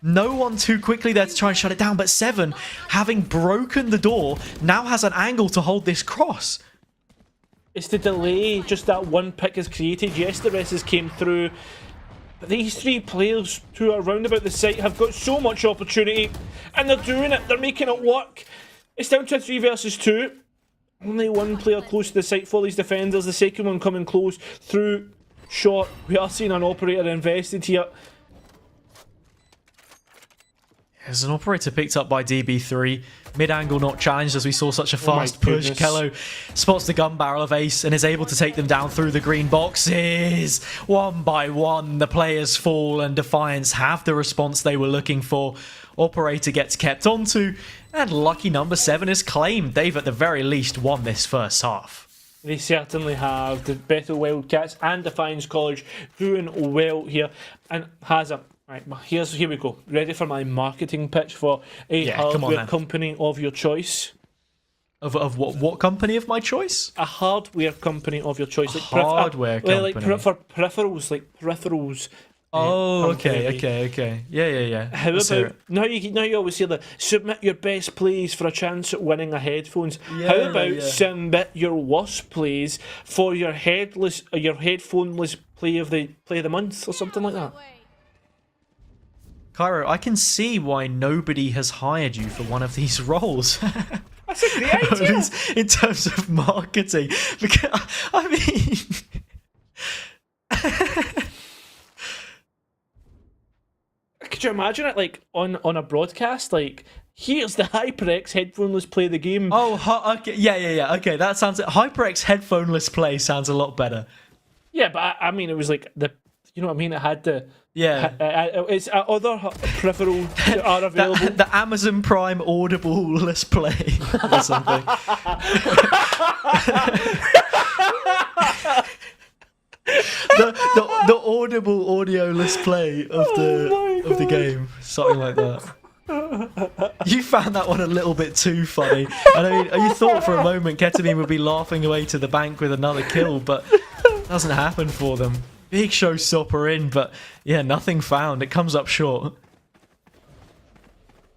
S1: No one too quickly there to try and shut it down, but Seven, having broken the door, now has an angle to hold this cross.
S2: It's the delay, just that one pick has created. Yes, the rest came through. But these 3 players who are round about the site have got so much opportunity, and they're doing it. They're making it work. It's down to a 3 versus 2. Only one player close to the site for these defenders. The second one coming close through shot. We are seeing an operator invested here.
S1: There's an operator picked up by DB3. Mid-angle not challenged as we saw such a fast push. Kello spots the gun barrel of Ace and is able to take them down through the green boxes. One by one, the players fall and Defiance have the response they were looking for. Operator gets kept onto, and lucky number 7 is claimed. They've at the very least won this first half.
S2: They certainly have. The Bethel Wildcats and Defiance College doing well here. And Hazza. Right, here we go. Ready for my marketing pitch for a hardware company of your choice.
S1: Of what company of my choice?
S2: A hardware company of your choice. Like
S1: hardware company.
S2: For peripherals, like peripherals.
S1: Oh, okay. Yeah.
S2: How about now? You always hear the submit your best plays for a chance at winning a headphones. How about submit your worst plays for your headphoneless play of the month or something like that?
S1: Cairo, I can see why nobody has hired you for one of these roles.
S2: That's a great idea.
S1: In terms of marketing. Because, I mean...
S2: Could you imagine it, like, on a broadcast? Like, here's the HyperX headphoneless play the game.
S1: Oh, okay. Yeah. Okay, that sounds... HyperX headphoneless play sounds a lot better.
S2: Yeah, but I mean, it was like the... You know what I mean? It had the...
S1: Yeah.
S2: It's other peripheral are available.
S1: The Amazon Prime Audible Let's Play or something. the Audible audio Let's Play of the game, something like that. You found that one a little bit too funny. And I mean, you thought for a moment Ketamine would be laughing away to the bank with another kill, but it doesn't happen for them. Big showstopper in, but yeah, nothing found. It comes up short.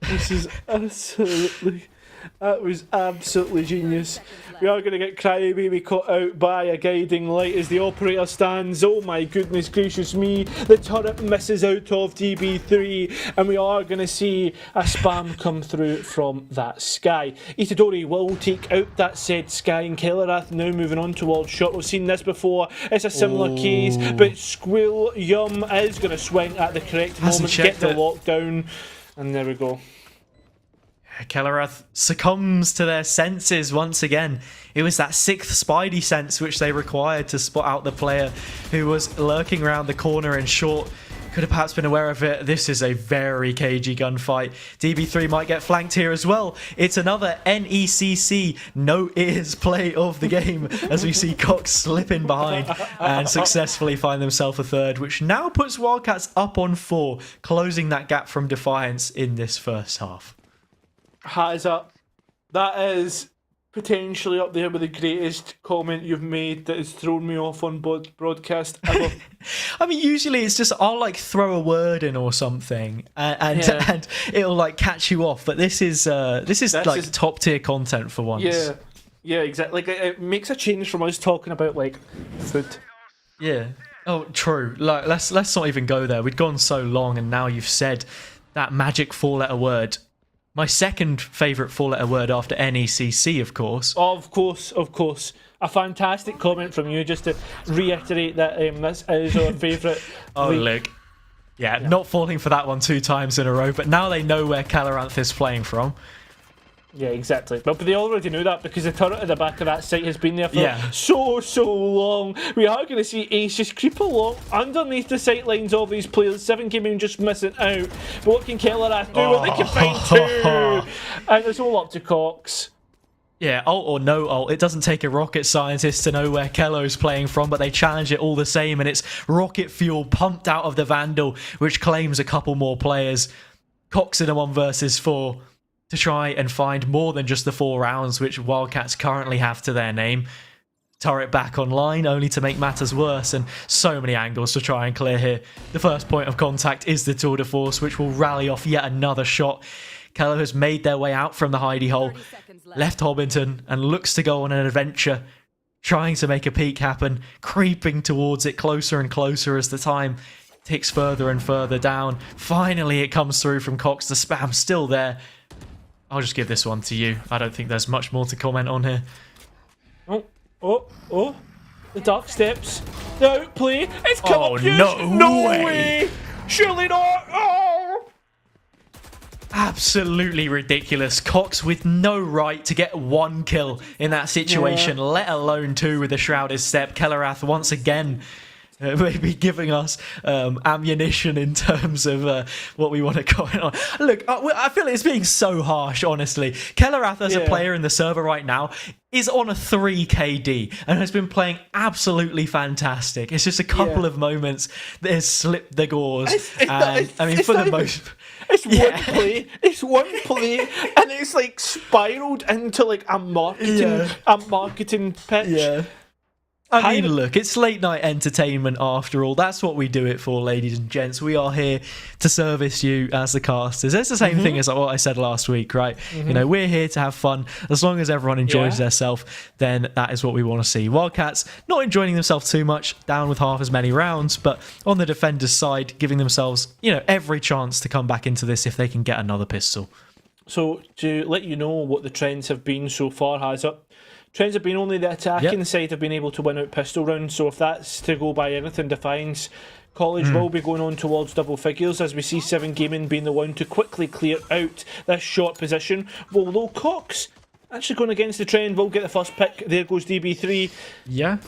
S2: This is absolutely That was absolutely genius. We are going to get Crybaby caught out by a guiding light as the operator stands. Oh my goodness gracious me. The turret misses out of DB3 and we are going to see a spam come through from that Sky. Itadori will take out that said Sky and Kellerath now moving on towards shot. We've seen this before. It's a similar case, but Squill Yum is going to swing at the correct moment, get the lockdown, and there we go.
S1: Kellerath succumbs to their senses once again. It was that sixth spidey sense which they required to spot out the player who was lurking around the corner and short. Could have perhaps been aware of it. This is a very cagey gunfight. DB3 might get flanked here as well. It's another NECC no ears play of the game as we see Cox slip in behind and successfully find themselves a third, which now puts Wildcats up on 4, closing that gap from Defiance in this first half.
S2: Hat is up. That is potentially up there with the greatest comment you've made that has thrown me off on broadcast ever.
S1: I mean, usually it's just I'll like throw a word in or something, and it'll like catch you off. But this is like top tier content for once.
S2: Yeah, exactly. Like it makes a change from us talking about like food.
S1: Yeah. Oh, true. Like let's not even go there. We'd gone so long, and now you've said that magic 4-letter word. My second favourite 4-letter word after NECC, of course.
S2: Of course. A fantastic comment from you, just to reiterate that this is our favourite.
S1: Oh, look. Yeah, not falling for that one 2 times in a row, but now they know where Calaranth is playing from.
S2: Yeah, exactly. But they already knew that because the turret at the back of that site has been there for so long. We are going to see Ace just creep along underneath the sight lines of these players. 7 Gaming just missing out. But what can Kellerath do? Well, they can find 2. And it's all up to Cox.
S1: Yeah, ult or no ult, it doesn't take a rocket scientist to know where Kello's playing from, but they challenge it all the same, and it's rocket fuel pumped out of the Vandal, which claims a couple more players. Cox in a 1 versus 4. To try and find more than just the 4 rounds which Wildcats currently have to their name. Turret back online, only to make matters worse, and so many angles to try and clear here. The first point of contact is the tour de force, which will rally off yet another shot. Kello has made their way out from the hidey hole, left Hobbiton, and looks to go on an adventure, trying to make a peek happen, creeping towards it closer and closer as the time ticks further and further down. Finally, it comes through from Cox. The spam's still there. I'll just give this one to you. I don't think there's much more to comment on here.
S2: Oh. The dark steps. The outplay. It's come up huge.
S1: No way.
S2: Surely not. Oh.
S1: Absolutely ridiculous. Cox with no right to get 1 kill in that situation, let alone 2 with the Shrouded Step. Kellerath once again maybe giving us ammunition in terms of what we want to comment on. Look, I feel it's being so harsh, honestly. Kellerath as a player in the server right now is on a 3 KD and has been playing absolutely fantastic. It's just a couple of moments that has slipped the gauze. For the most...
S2: It's one play, and it's like spiraled into like a marketing pitch.
S1: Yeah. I mean, look, it's late night entertainment after all. That's what we do it for, ladies and gents. We are here to service you as the casters. It's the same thing as what I said last week, right? You know, we're here to have fun. As long as everyone enjoys themselves, then that is what we want to see. Wildcats not enjoying themselves too much, down with half as many rounds, but on the defenders' side, giving themselves, every chance to come back into this if they can get another pistol.
S2: So, to let you know what the trends have been so far, trends have been only the attacking side have been able to win out pistol rounds, so if that's to go by anything, Defiance College will be going on towards double figures as we see 7 Gaming being the one to quickly clear out this short position. Although Cox actually going against the trend will get the first pick. There goes DB3.
S1: Yeah.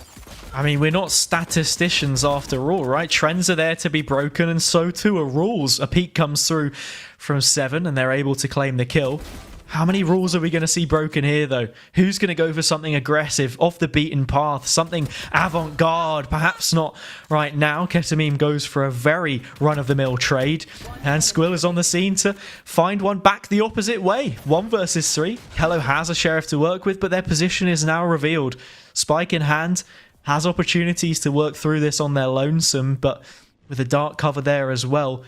S1: I mean, we're not statisticians after all, right? Trends are there to be broken, and so too are rules. A peek comes through from 7 and they're able to claim the kill. How many rules are we going to see broken here, though? Who's going to go for something aggressive, off the beaten path, something avant-garde? Perhaps not right now. Ketamine goes for a very run-of-the-mill trade, and Squill is on the scene to find one back the opposite way. 1 versus 3. Hello has a sheriff to work with, but their position is now revealed. Spike in hand, has opportunities to work through this on their lonesome, but with a dark cover there as well,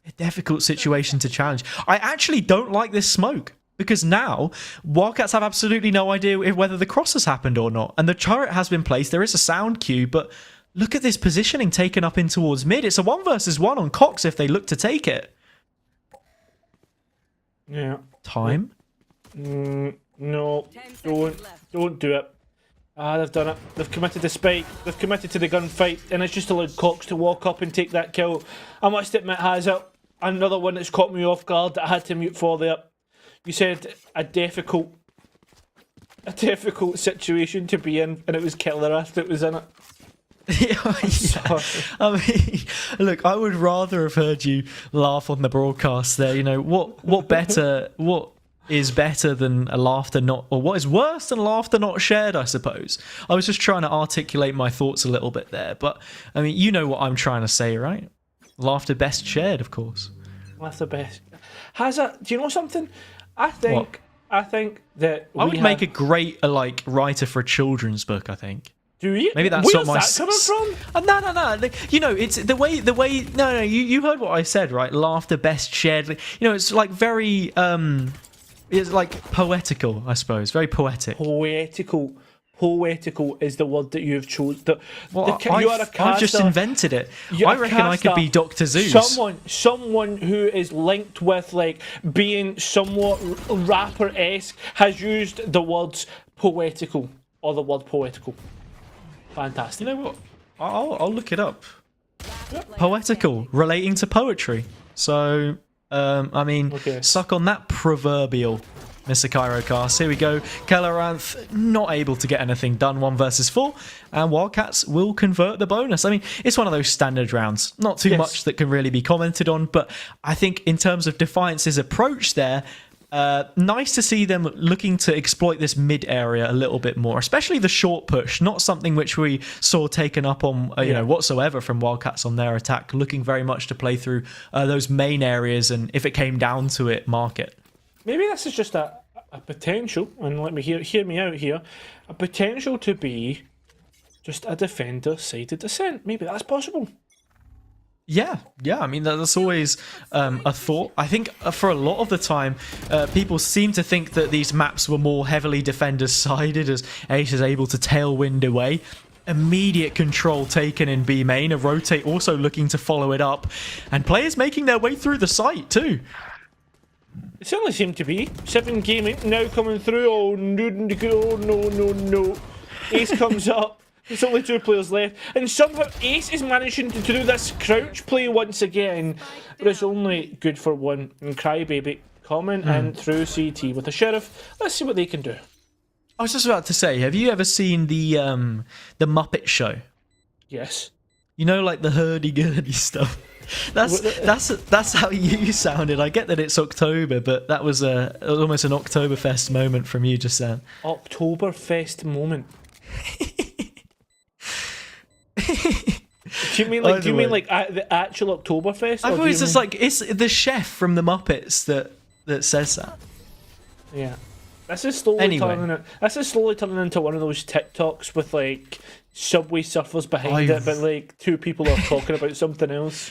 S1: a difficult situation to challenge. I actually don't like this smoke. Because now, Wildcats have absolutely no idea whether the cross has happened or not. And the turret has been placed. There is a sound cue, but look at this positioning taken up in towards mid. It's a 1 versus 1 on Cox if they look to take it.
S2: Yeah.
S1: Time?
S2: No,
S4: 10 seconds left.
S2: don't do it. They've done it. They've committed the spike. They've committed to the gunfight, and it's just allowed Cox to walk up and take that kill. I must admit, has it another one that's caught me off guard that I had to mute for there. You said a difficult situation to be in, and it was Kellereth that was in it.
S1: Yeah. I mean, look, I would rather have heard you laugh on the broadcast there. You know, what is better than a laughter not, or what is worse than laughter not shared, I suppose. I was just trying to articulate my thoughts a little bit there, but I mean, you know what I'm trying to say, right? Laughter best shared, of course.
S2: Laughter best. Do you know something? I think that
S1: I would make a great like writer for a children's book. I think.
S2: Do you?
S1: Maybe that's
S2: Where's
S1: not my.
S2: That coming from?
S1: No. You know, it's the way. No. You heard what I said, right? Laughter best shared. You know, it's like very. It's like poetical, I suppose. Very poetic.
S2: Poetical is the word that you've chosen. You are a caster.
S1: I've just invented it. I reckon I could be Dr. Zeus.
S2: Someone who is linked with like being somewhat rapper-esque has used the words poetical or the word poetical. Fantastic.
S1: You know what? I'll look it up. Poetical, relating to poetry. So, I mean, suck on that proverbial. Mr. Kyrocast. Here we go. Kelleranth not able to get anything done 1 versus 4, and Wildcats will convert the bonus. I mean, it's one of those standard rounds. Not too much that can really be commented on, but I think in terms of Defiance's approach there, nice to see them looking to exploit this mid area a little bit more, especially the short push. Not something which we saw taken up on, you know, whatsoever from Wildcats on their attack. Looking very much to play through those main areas, and if it came down to it, mark it.
S2: Maybe this is just a potential, and let me hear me out here, a potential to be just a defender-sided descent. Maybe that's possible.
S1: Yeah. I mean, that's always a thought. I think for a lot of the time, people seem to think that these maps were more heavily defender-sided, as Ace is able to tailwind away. Immediate control taken in B main, a rotate also looking to follow it up, and players making their way through the site too.
S2: It certainly seemed to be. 7 gaming now coming through. Oh no. Ace comes up. There's only 2 players left. And somehow Ace is managing to do this crouch play once again. But it's only good for 1. And Crybaby coming in through CT with a Sheriff. Let's see what they can do.
S1: I was just about to say, have you ever seen the Muppet Show?
S2: Yes.
S1: You know, like the hurdy-gurdy stuff. That's how you sounded. I get that it's October, but that was almost an Oktoberfest moment from you just then.
S2: Oktoberfest moment. Do you mean like the actual Oktoberfest?
S1: I thought it's just like it's the chef from the Muppets that says that.
S2: Yeah. This is slowly turning into one of those TikToks with like Subway surfers behind it, but like 2 people are talking about something else.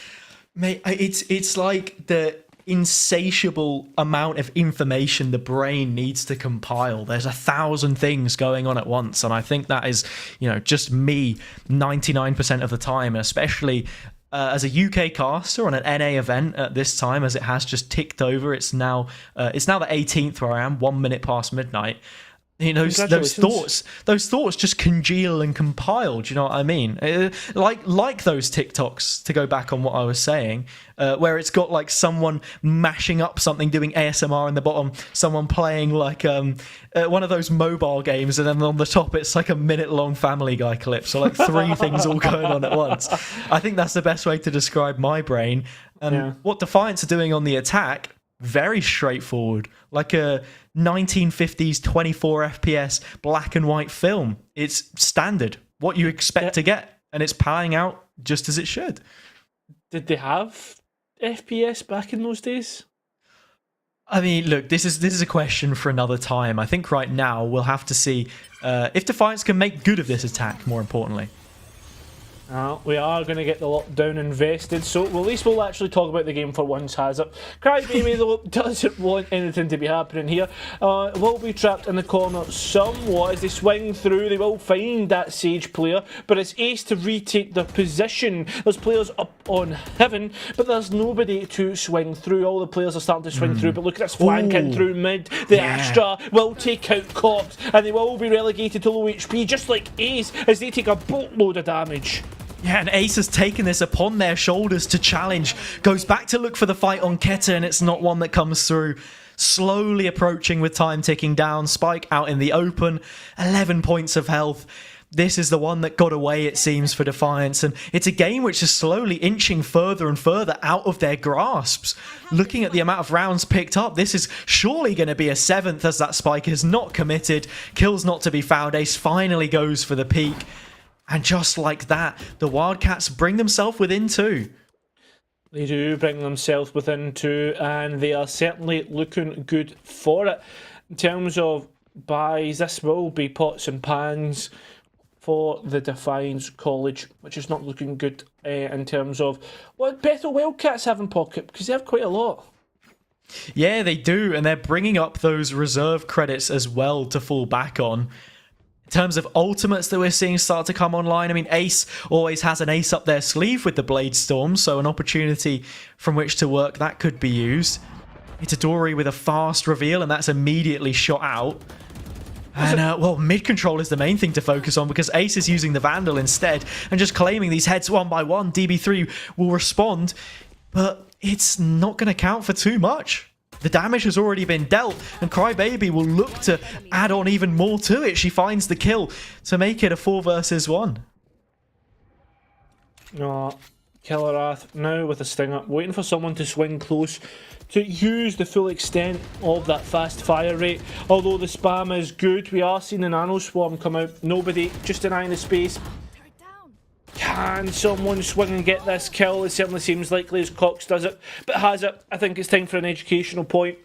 S1: Mate, it's like the insatiable amount of information the brain needs to compile. There's 1,000 things going on at once, and I think that is, you know, just me 99% of the time, and especially as a UK caster on an NA event at this time, as it has just ticked over. It's now the 18th where I am, 1 minute past midnight. You know, those thoughts just congeal and compile. Do you know what I mean? Like those TikToks, to go back on what I was saying, where it's got like someone mashing up something, doing ASMR in the bottom, someone playing like one of those mobile games, and then on the top it's like a minute-long Family Guy clip. So like 3 things all going on at once. I think that's the best way to describe my brain. What Defiance are doing on the attack, very straightforward, like a 1950s 24 FPS black and white film. It's standard, what you expect to get, and it's panning out just as it should.
S2: Did they have FPS back in those days?
S1: I mean, look, this is a question for another time. I think right now we'll have to see if Defiance can make good of this attack, more importantly.
S2: We are going to get the lockdown invested, so at least we'll actually talk about the game for once, has it? Crybaby, though, doesn't want anything to be happening here. Will be trapped in the corner somewhat as they swing through. They will find that Sage player, but it's Ace to retake their position. There's players up on Heaven, but there's nobody to swing through. All the players are starting to swing through, but look at this flank in through mid. The extra will take out Cox, and they will be relegated to low HP, just like Ace, as they take a boatload of damage.
S1: Yeah, and Ace has taken this upon their shoulders to challenge. Goes back to look for the fight on Keta, and it's not one that comes through. Slowly approaching with time ticking down. Spike out in the open. 11 points of health. This is the one that got away, it seems, for Defiance. And it's a game which is slowly inching further and further out of their grasps. Looking at the amount of rounds picked up, this is surely going to be a 7th as that Spike is not committed. Kills not to be found. Ace finally goes for the peak. And just like that, the Wildcats bring themselves within 2.
S2: They do bring themselves within 2, and they are certainly looking good for it. In terms of buys, this will be pots and pans for the Defiance College, which is not looking good in terms of what Bethel Wildcats have in pocket, because they have quite a lot.
S1: Yeah, they do, and they're bringing up those reserve credits as well to fall back on. In terms of ultimates that we're seeing start to come online, I mean, Ace always has an ace up their sleeve with the Blade Storm, so an opportunity from which to work that could be used. Itadori with a fast reveal, and that's immediately shot out. And, well, mid-control is the main thing to focus on because Ace is using the Vandal instead and just claiming these heads one by one. DB3 will respond, but it's not going to count for too much. The damage has already been dealt, and Crybaby will look to add on even more to it. She finds the kill to make it a 4 versus 1.
S2: Killerath now with a stinger, waiting for someone to swing close to use the full extent of that fast fire rate. Although the spam is good, we are seeing the nano swarm come out. Nobody, just denying the space. Can someone swing and get this kill? It certainly seems likely as Cox does it, but has it. I think it's time for an educational point.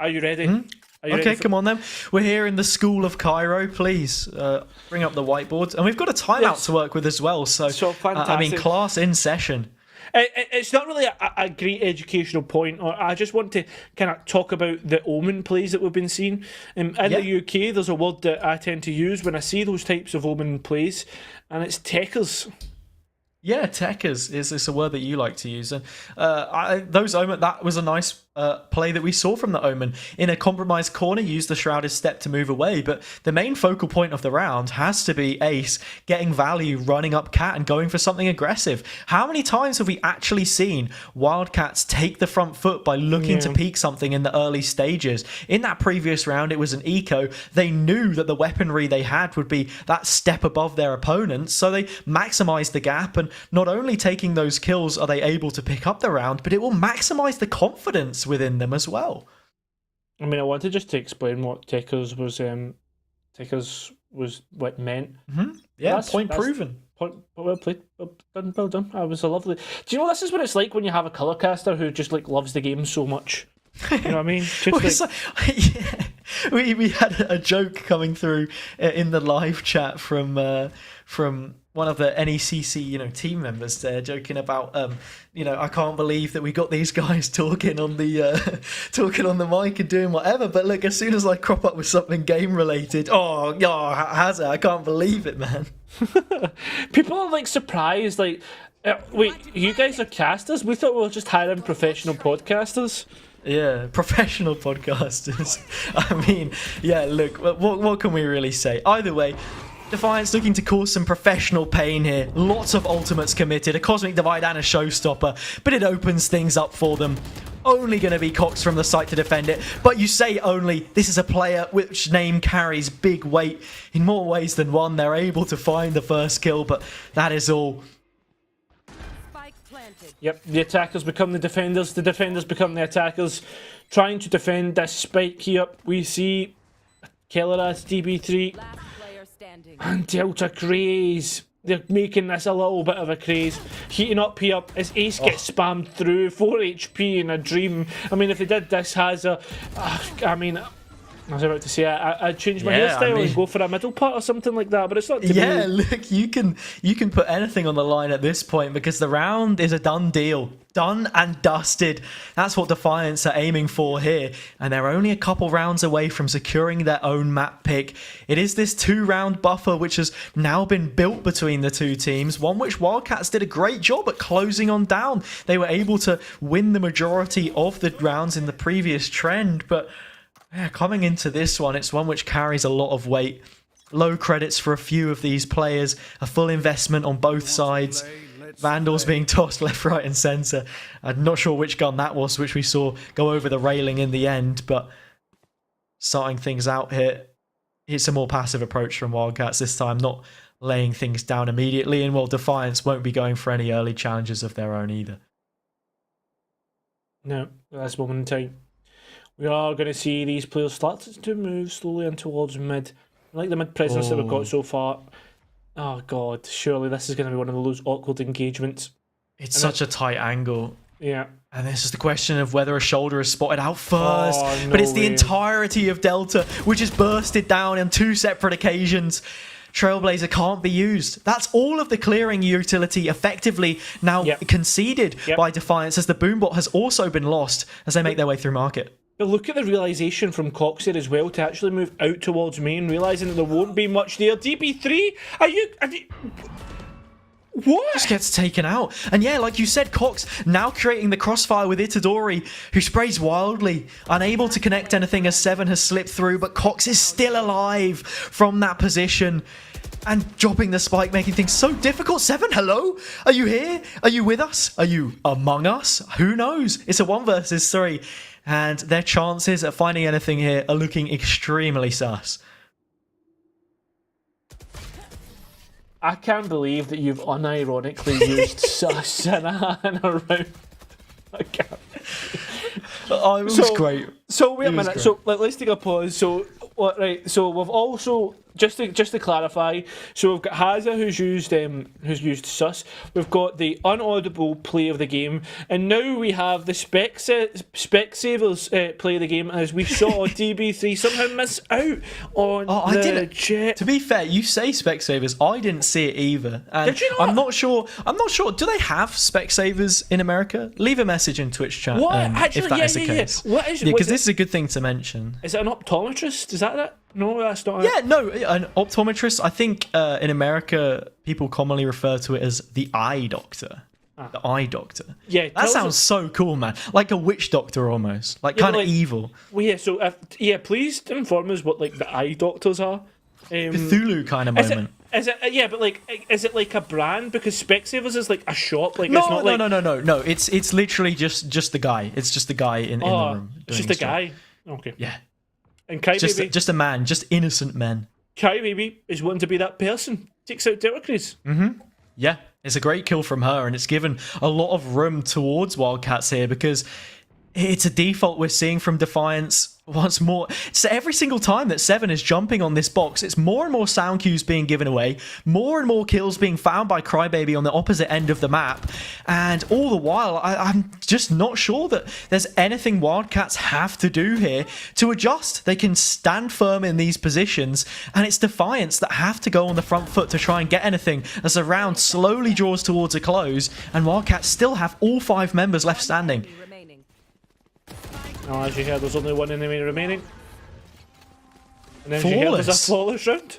S2: Are you ready?
S1: Okay, come on then. We're here in the School of Cairo. Please bring up the whiteboard. And we've got a timeout to work with as well. So
S2: fantastic.
S1: I mean, class in session.
S2: It's not really a great educational point. Or I just want to kind of talk about the Omen plays that we've been seeing. In the UK, there's a word that I tend to use when I see those types of Omen plays, and it's techers.
S1: Yeah, techers is a word that you like to use. And those Omen, that was a nice play that we saw from the Omen. In a compromised corner, used the Shrouded Step to move away, but the main focal point of the round has to be Ace getting value, running up Cat and going for something aggressive. How many times have we actually seen Wildcats take the front foot by looking to peek something in the early stages? In that previous round, it was an eco. They knew that the weaponry they had would be that step above their opponents, so they maximised the gap, and not only taking those kills are they able to pick up the round, but it will maximise the confidence within them as well.
S2: I mean, I wanted just to explain what Techers was what it meant.
S1: Yeah, that's proven.
S2: Well played. Well done. I was a lovely. Do you know this is what it's like when you have a colour caster who just like loves the game so much? You know what I mean? Just
S1: yeah. We had a joke coming through in the live chat from one of the NECC team members there, joking about I can't believe that we got these guys talking on the mic and doing whatever, but look, as soon as I crop up with something game related, has it? I can't believe it, man.
S2: People are like surprised, like wait, you guys are casters? We thought we were just hiring professional podcasters.
S1: Yeah, professional podcasters. I mean, yeah, look, what can we really say? Either way, Defiance looking to cause some professional pain here. Lots of ultimates committed, a Cosmic Divide and a Showstopper, but it opens things up for them. Only going to be Cox from the site to defend it, but you say only. This is a player which name carries big weight. In more ways than one, they're able to find the first kill, but that is all.
S2: Yep, the attackers become the defenders become the attackers. Trying to defend this spike here, we see Killerath, DB3, and Delta Craze. They're making this a little bit of a craze. Heating up here as Ace gets spammed through. 4 HP in a dream. I mean, if they did this, has a... I was about to say I'd change my hairstyle and go for a middle part or something like that, but it's not to
S1: Yeah,
S2: be.
S1: look, you can put anything on the line at this point because the round is a done deal. Done and dusted. That's what Defiance are aiming for here, and they're only a couple rounds away from securing their own map pick. It is this 2-round buffer which has now been built between the two teams, one which Wildcats did a great job at closing on down. They were able to win the majority of the rounds in the previous trend, but yeah, coming into this one, it's one which carries a lot of weight. Low credits for a few of these players, a full investment on both sides. Vandals being tossed left, right and centre. I'm not sure which gun that was, which we saw go over the railing in the end, but starting things out here, it's a more passive approach from Wildcats this time, not laying things down immediately, and well, Defiance won't be going for any early challenges of their own either.
S2: No, at this moment in time. We are going to see these players start to move slowly in towards mid. I like the mid presence that we've got so far. Oh god, surely this is going to be one of those awkward engagements.
S1: It's such a tight angle.
S2: Yeah.
S1: And this is the question of whether a shoulder is spotted out first.
S2: No
S1: but it's the
S2: way.
S1: entirety of Delta, which is bursted down on 2 separate occasions. Trailblazer can't be used. That's all of the clearing utility effectively now conceded by Defiance, as the boombot has also been lost as they make their way through market.
S2: But look at the realisation from Cox here as well to actually move out towards main, realising that there won't be much there. DB3, have you... What?
S1: Just gets taken out. And yeah, like you said, Cox now creating the crossfire with Itadori, who sprays wildly, unable to connect anything as Seven has slipped through, but Cox is still alive from that position. And dropping the spike, making things so difficult. Seven, hello? Are you here? Are you with us? Are you among us? Who knows? It's a 1 versus 3. And their chances at finding anything here are looking extremely sus.
S2: I can't believe that you've unironically used sus in a round. I can't.
S1: Oh, it was great.
S2: So wait a minute. So let's take a pause. So right. So we've also just to clarify. So we've got Haza who's used sus. We've got the unaudible play of the game, and now we have the Specsavers play of the game, as we saw DB3 somehow miss out on the jet.
S1: To be fair, you say Specsavers. I didn't see it either. And
S2: Did you not?
S1: I'm not sure. Do they have Specsavers in America? Leave a message in Twitch chat if that is the case.
S2: What is?
S1: Because this is a good thing to mention.
S2: Is it an optometrist? Is that it? No, that's not.
S1: Yeah, no, an optometrist. I think in America, people commonly refer to it as the eye doctor. The eye doctor.
S2: Yeah,
S1: that sounds so cool, man. Like a witch doctor almost. Like kind of evil.
S2: Well, yeah. So, please inform us what like the eye doctors are.
S1: Cthulhu kind of moment.
S2: Is it? Yeah, but like, is it like a brand? Because Specsavers is like a shop. Like,
S1: no,
S2: it's not like...
S1: no. It's literally just the guy. It's just the guy in the room.
S2: It's just a guy. Okay.
S1: Yeah.
S2: And Kai Baby,
S1: just a man, just innocent men.
S2: Kai Baby is wanting to be that person. Takes out Delta Craze.
S1: Yeah, it's a great kill from her, and it's given a lot of room towards Wildcats here, because it's a default we're seeing from Defiance once more. So every single time that Seven is jumping on this box, it's more and more sound cues being given away, more and more kills being found by Crybaby on the opposite end of the map, and all the while, I'm just not sure that there's anything Wildcats have to do here to adjust. They can stand firm in these positions, and it's Defiance that have to go on the front foot to try and get anything as the round slowly draws towards a close, and Wildcats still have all 5 members left standing.
S2: Oh, as you heard, there's only one enemy remaining. And then as you heard, there's a flawless round.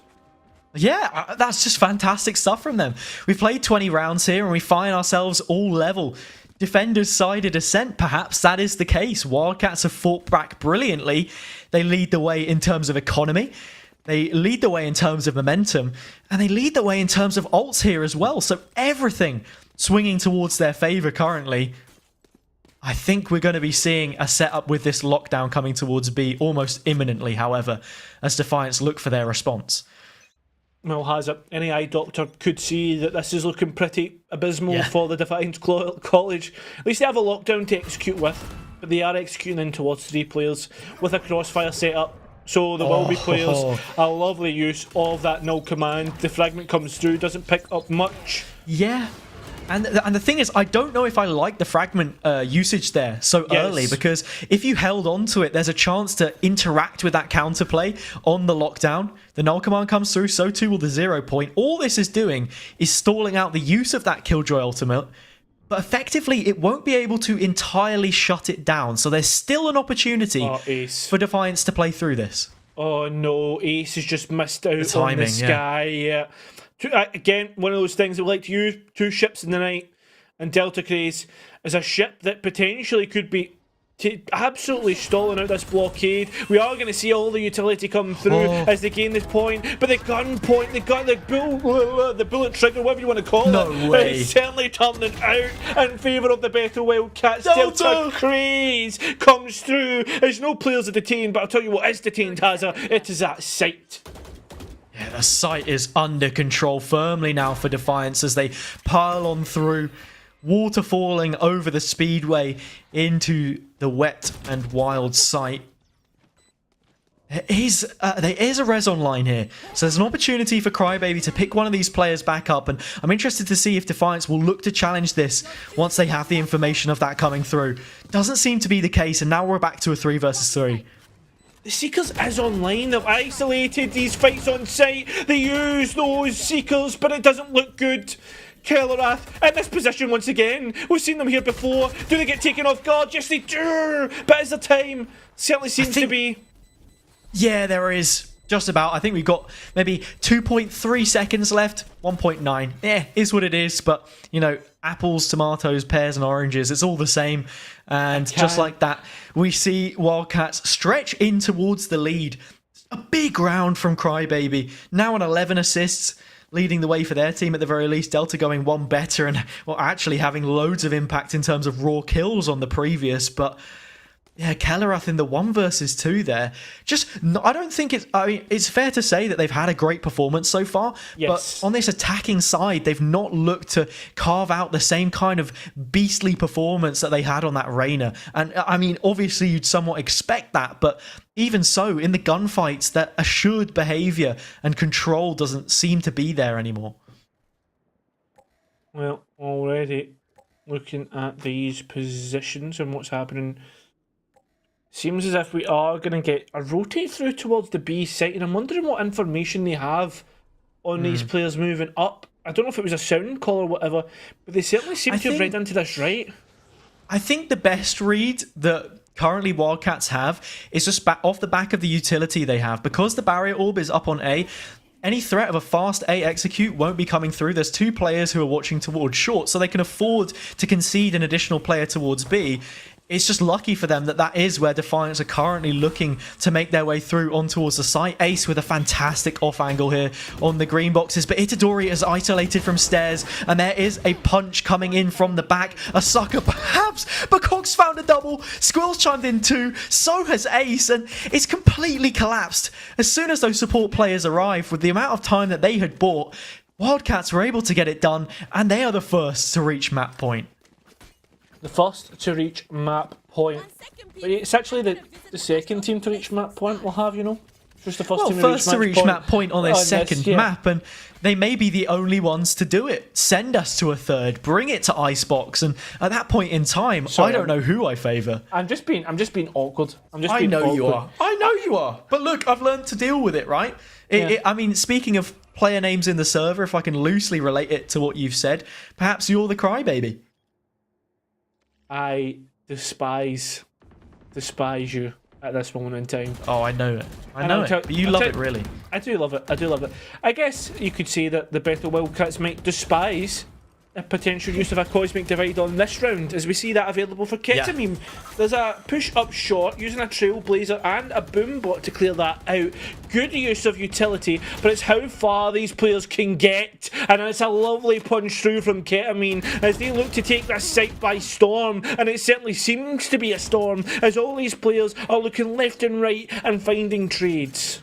S1: Yeah, that's just fantastic stuff from them. We've played 20 rounds here and we find ourselves all level. Defenders sided ascent, perhaps that is the case. Wildcats have fought back brilliantly. They lead the way in terms of economy. They lead the way in terms of momentum. And they lead the way in terms of ults here as well. So everything swinging towards their favour currently. I think we're going to be seeing a setup with this lockdown coming towards B almost imminently, however, as Defiance look for their response.
S2: Well, any eye doctor could see that this is looking pretty abysmal for the Defiance College. At least they have a lockdown to execute with, but they are executing in towards 3 players with a crossfire setup. So there will be players. A lovely use of that null command. The fragment comes through, doesn't pick up much.
S1: Yeah. And the thing is, I don't know if I like the fragment usage there so early, because if you held on to it, there's a chance to interact with that counterplay on the lockdown. The null command comes through, so too will the 0 point. All this is doing is stalling out the use of that Killjoy ultimate, but effectively it won't be able to entirely shut it down. So there's still an opportunity for Defiance to play through this.
S2: Oh no, Ace has just missed out on the sky. Yeah. Again, one of those things that we like to use, 2 ships in the night, and Delta Craze is a ship that potentially could be absolutely stalling out this blockade. We are going to see all the utility come through as they gain this point, but the gun point, they got the bullet trigger, whatever you want to call it, is certainly turning out in favour of the Bethel Wildcats. Delta Craze comes through. There's no players are detained, but I'll tell you what is detained, Hazza. It is that site.
S1: Yeah, the site is under control firmly now for Defiance as they pile on through, waterfalling over the speedway into the wet and wild site. There is a res online here, so there's an opportunity for Crybaby to pick one of these players back up, and I'm interested to see if Defiance will look to challenge this once they have the information of that coming through. Doesn't seem to be the case, and now we're back to a 3 versus 3.
S2: The Seekers is online. They've isolated these fights on site. They use those Seekers, but it doesn't look good. Kellerrath in this position once again. We've seen them here before. Do they get taken off guard? Yes, they do. But is the time? Certainly seems to be.
S1: Yeah, there is. Just about. I think we've got maybe 2.3 seconds left. 1.9. Yeah, is what it is. But, you know, apples, tomatoes, pears and oranges, it's all the same. And just like that, we see Wildcats stretch in towards the lead. A big round from Crybaby. Now on 11 assists, leading the way for their team at the very least. Delta going one better and, well, actually having loads of impact in terms of raw kills on the previous. But yeah, Kellerrath in the 1 versus 2 there. I don't think it's... I mean, it's fair to say that they've had a great performance so far. Yes. But on this attacking side, they've not looked to carve out the same kind of beastly performance that they had on that Reyna. And, I mean, obviously you'd somewhat expect that, but even so, in the gunfights, that assured behaviour and control doesn't seem to be there anymore.
S2: Well, already looking at these positions and what's happening... Seems as if we are going to get a rotate through towards the B site, and I'm wondering what information they have on these players moving up. I don't know if it was a sound call or whatever, but they certainly seem to have read into this right.
S1: I think the best read that currently Wildcats have is just off the back of the utility they have. Because the barrier orb is up on A, any threat of a fast A execute won't be coming through. There's 2 players who are watching towards short, so they can afford to concede an additional player towards B. It's just lucky for them that that is where Defiance are currently looking to make their way through on towards the site. Ace with a fantastic off angle here on the green boxes, but Itadori is isolated from stairs, and there is a punch coming in from the back. A sucker perhaps, but Cox found a double. Squill's chimed in too, so has Ace, and it's completely collapsed. As soon as those support players arrived, with the amount of time that they had bought, Wildcats were able to get it done, and they are the first to reach map point.
S2: The first to reach map point. But it's actually the second team to reach map point we'll have, you know. Just the first team
S1: to reach map point on their second map, and they may be the only ones to do it. Send us to a third, bring it to Icebox, and at that point in time, I don't know who I favour.
S2: I'm just being awkward.
S1: I know you are. I know you are. But look, I've learned to deal with it, right? I mean, speaking of player names in the server, if I can loosely relate it to what you've said, perhaps you're the Crybaby.
S2: I despise you at this moment in time.
S1: Oh, I know it. I know it. But you love it, really.
S2: I do love it. I do love it. I guess you could say that the Bethel Wildcats might despise a potential use of a Cosmic Divide on this round, as we see that available for Ketamine. There's a push-up shot using a Trailblazer and a Boombot to clear that out. Good use of utility, but it's how far these players can get, and it's a lovely punch through from Ketamine as they look to take this site by storm, and it certainly seems to be a storm as all these players are looking left and right and finding trades.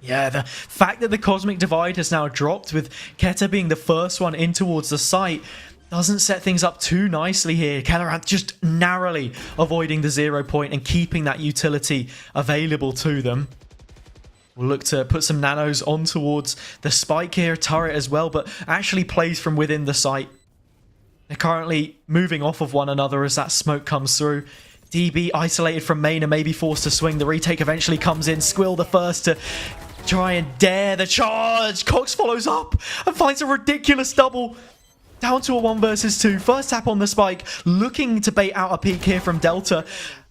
S1: Yeah, the fact that the Cosmic Divide has now dropped, with Keta being the first one in towards the site, doesn't set things up too nicely here. Kellerrath just narrowly avoiding the 0 point and keeping that utility available to them. We'll look to put some nanos on towards the spike here, turret as well, but actually plays from within the site. They're currently moving off of one another as that smoke comes through. DB isolated from main and maybe forced to swing. The retake eventually comes in. Squill the first to try and dare the charge. Cox follows up and finds a ridiculous double. Down to a 1 versus 2. First tap on the spike. Looking to bait out a peek here from Delta.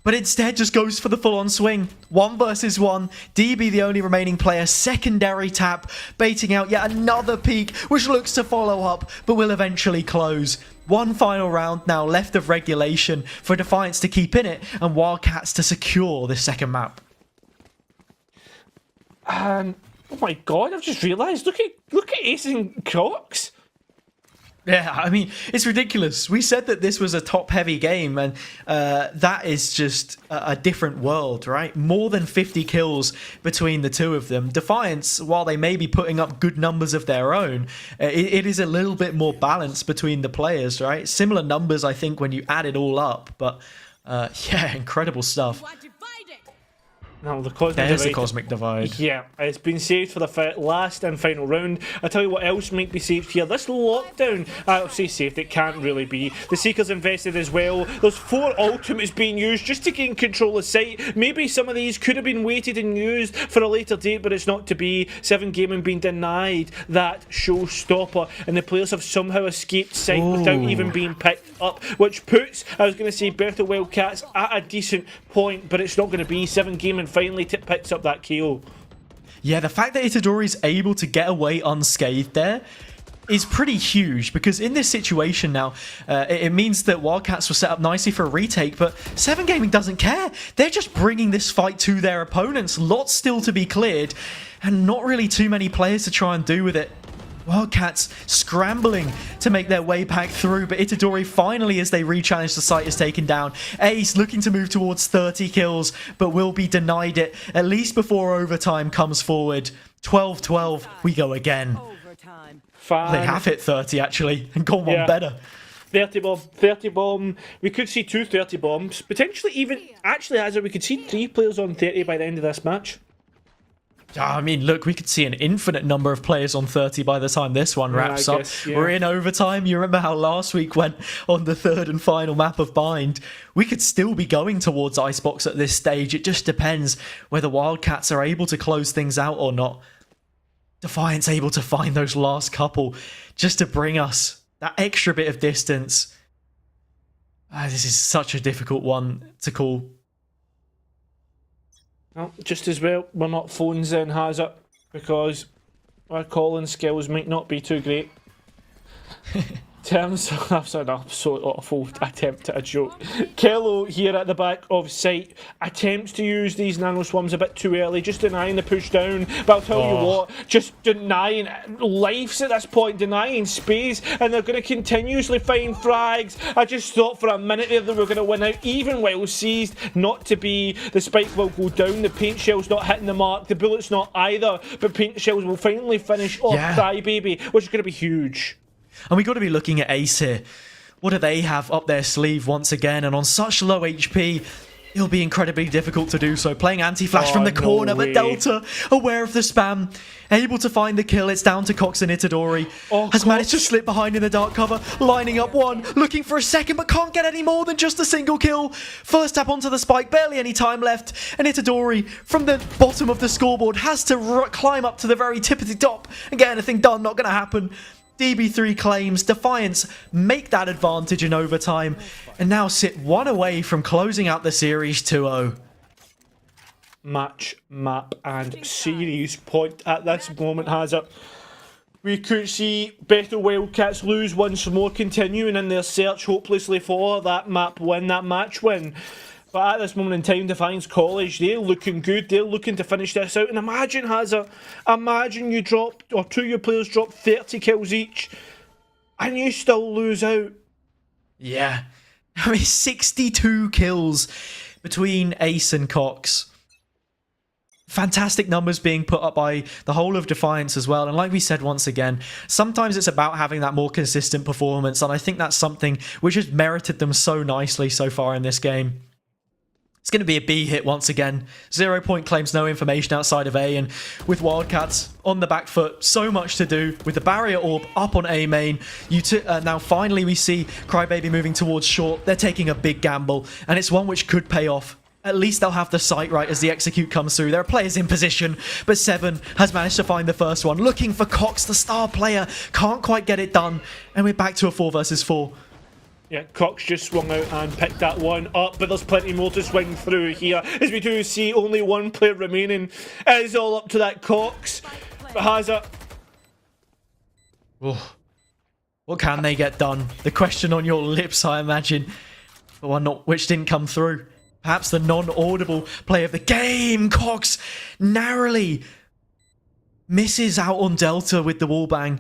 S1: But instead just goes for the full-on swing. 1 versus 1. DB the only remaining player. Secondary tap. Baiting out yet another peek, which looks to follow up, but will eventually close. One final round now left of regulation for Defiance to keep in it and Wildcats to secure this second map.
S2: Oh my god, I've just realised, look at Ace and Cox.
S1: Yeah, I mean, it's ridiculous. We said that this was a top-heavy game, and that is just a different world, right? More than 50 kills between the two of them. Defiance, while they may be putting up good numbers of their own, it is a little bit more balanced between the players, right? Similar numbers, I think, when you add it all up, but yeah, incredible stuff.
S2: No, the cosmic
S1: There's
S2: divide.
S1: the cosmic divide.
S2: Yeah, it's been saved for the last and final round. I tell you what else might be saved here. This lockdown, I'll say saved, it can't really be. The Seekers invested as well. There's 4 ultimates being used just to gain control of site. Maybe some of these could have been waited and used for a later date, but it's not to be. 7 Gaming being denied that showstopper, and the players have somehow escaped site without even being picked up, which puts, I was going to say, Bethel Wildcats at a decent point, but it's not going to be. 7 Gaming finally picks up that kill.
S1: Yeah, the fact that Itadori's able to get away unscathed there is pretty huge, because in this situation now, it means that Wildcats were set up nicely for a retake, but 7 Gaming doesn't care. They're just bringing this fight to their opponents. Lots still to be cleared, and not really too many players to try and do with it. Wildcats scrambling to make their way back through, but Itadori finally, as they re-challenge the site, is taken down. Ace looking to move towards 30 kills, but will be denied it, at least before overtime comes forward. 12-12, we go again. They have hit 30, actually, and gone one better.
S2: 30 bomb. We could see 2 30 bombs. Potentially even, actually, as we could see 3 players on 30 by the end of this match.
S1: I mean, look, we could see an infinite number of players on 30 by the time this one wraps up. Yeah. We're in overtime. You remember how last week went on the 3rd and final map of Bind? We could still be going towards Icebox at this stage. It just depends whether Wildcats are able to close things out or not. Defiance able to find those last couple just to bring us that extra bit of distance. This is such a difficult one to call.
S2: Well, just as well, we're not phones in, has it? Because our calling skills might not be too great. Terms, that's an absolute awful attempt at a joke. Kello here at the back of site attempts to use these nano swarms a bit too early, just denying the push down. But I'll tell you what, just denying lives at this point, denying space, and they're going to continuously find frags. I just thought for a minute there they were going to win out, even while seized. Not to be. The spike will go down, the paint shell's not hitting the mark, the bullet's not either, but paint shells will finally finish off Crybaby, which is going to be huge.
S1: And we got to be looking at Ace here. What do they have up their sleeve once again? And on such low HP, it'll be incredibly difficult to do so. Playing anti-flash from the corner, but Delta, aware of the spam, able to find the kill. It's down to Cox and Itadori. Has managed to slip behind in the dark cover, lining up one, looking for a second, but can't get any more than just a single kill. First tap onto the spike, barely any time left. And Itadori, from the bottom of the scoreboard, has to climb up to the very tip of the top and get anything done. Not going to happen. DB3 claims Defiance make that advantage in overtime and now sit 1 away from closing out the series 2-0.
S2: Match, map and series point at this moment has it. We could see Bethel Wildcats lose once more, continuing in their search hopelessly for that map win, that match win. But at this moment in time, Defiance College, they're looking good. They're looking to finish this out. And imagine, Hazard, imagine you drop, or 2 of your players drop 30 kills each, and you still lose out.
S1: Yeah. I mean, 62 kills between Ace and Cox. Fantastic numbers being put up by the whole of Defiance as well. And like we said once again, sometimes it's about having that more consistent performance. And I think that's something which has merited them so nicely so far in this game. It's going to be a B hit once again. 0 point claims no information outside of A, and with Wildcats on the back foot, so much to do. With the barrier orb up on A main, now finally we see Crybaby moving towards short. They're taking a big gamble, and it's one which could pay off. At least they'll have the sight right as the execute comes through. There are players in position, but Seven has managed to find the first one. Looking for Cox, the star player. Can't quite get it done, and we're back to a 4 versus 4.
S2: Yeah, Cox just swung out and picked that one up, but there's plenty more to swing through here. As we do see only one player remaining. It is all up to that Cox. But Hazza.
S1: Oh, what can they get done? The question on your lips, I imagine. The one which didn't come through. Perhaps the non-audible play of the game. Cox narrowly misses out on Delta with the wallbang.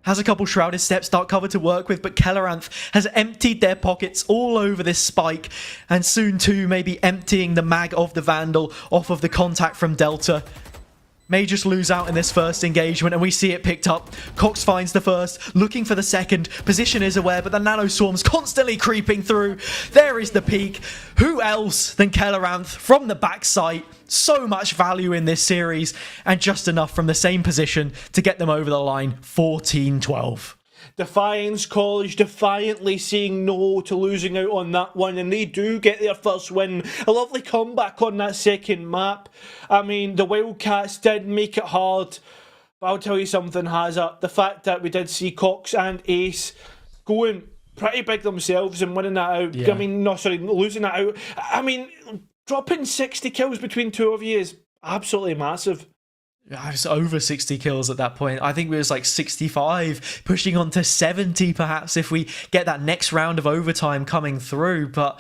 S1: Has a couple shrouded steps, dark cover to work with, but Kelleranth has emptied their pockets all over this spike, and soon too maybe emptying the mag of the Vandal off of the contact from Delta. May just lose out in this first engagement, and we see it picked up. Cox finds the first, looking for the second. Position is aware, but the nano swarm's constantly creeping through. There is the peak. Who else than Kelleranth from the backside? So much value in this series, and just enough from the same position to get them over the line. 14-12.
S2: Defiance College defiantly saying no to losing out on that one, and they do get their first win. A lovely comeback on that second map. I mean, the Wildcats did make it hard, but I'll tell you something, Hazza. The fact that we did see Cox and Ace going pretty big themselves and winning that out.
S1: Yeah.
S2: I mean, losing that out. I mean, dropping 60 kills between two of you is absolutely massive.
S1: I was over 60 kills at that point. I think we was like 65, pushing on to 70 perhaps if we get that next round of overtime coming through. But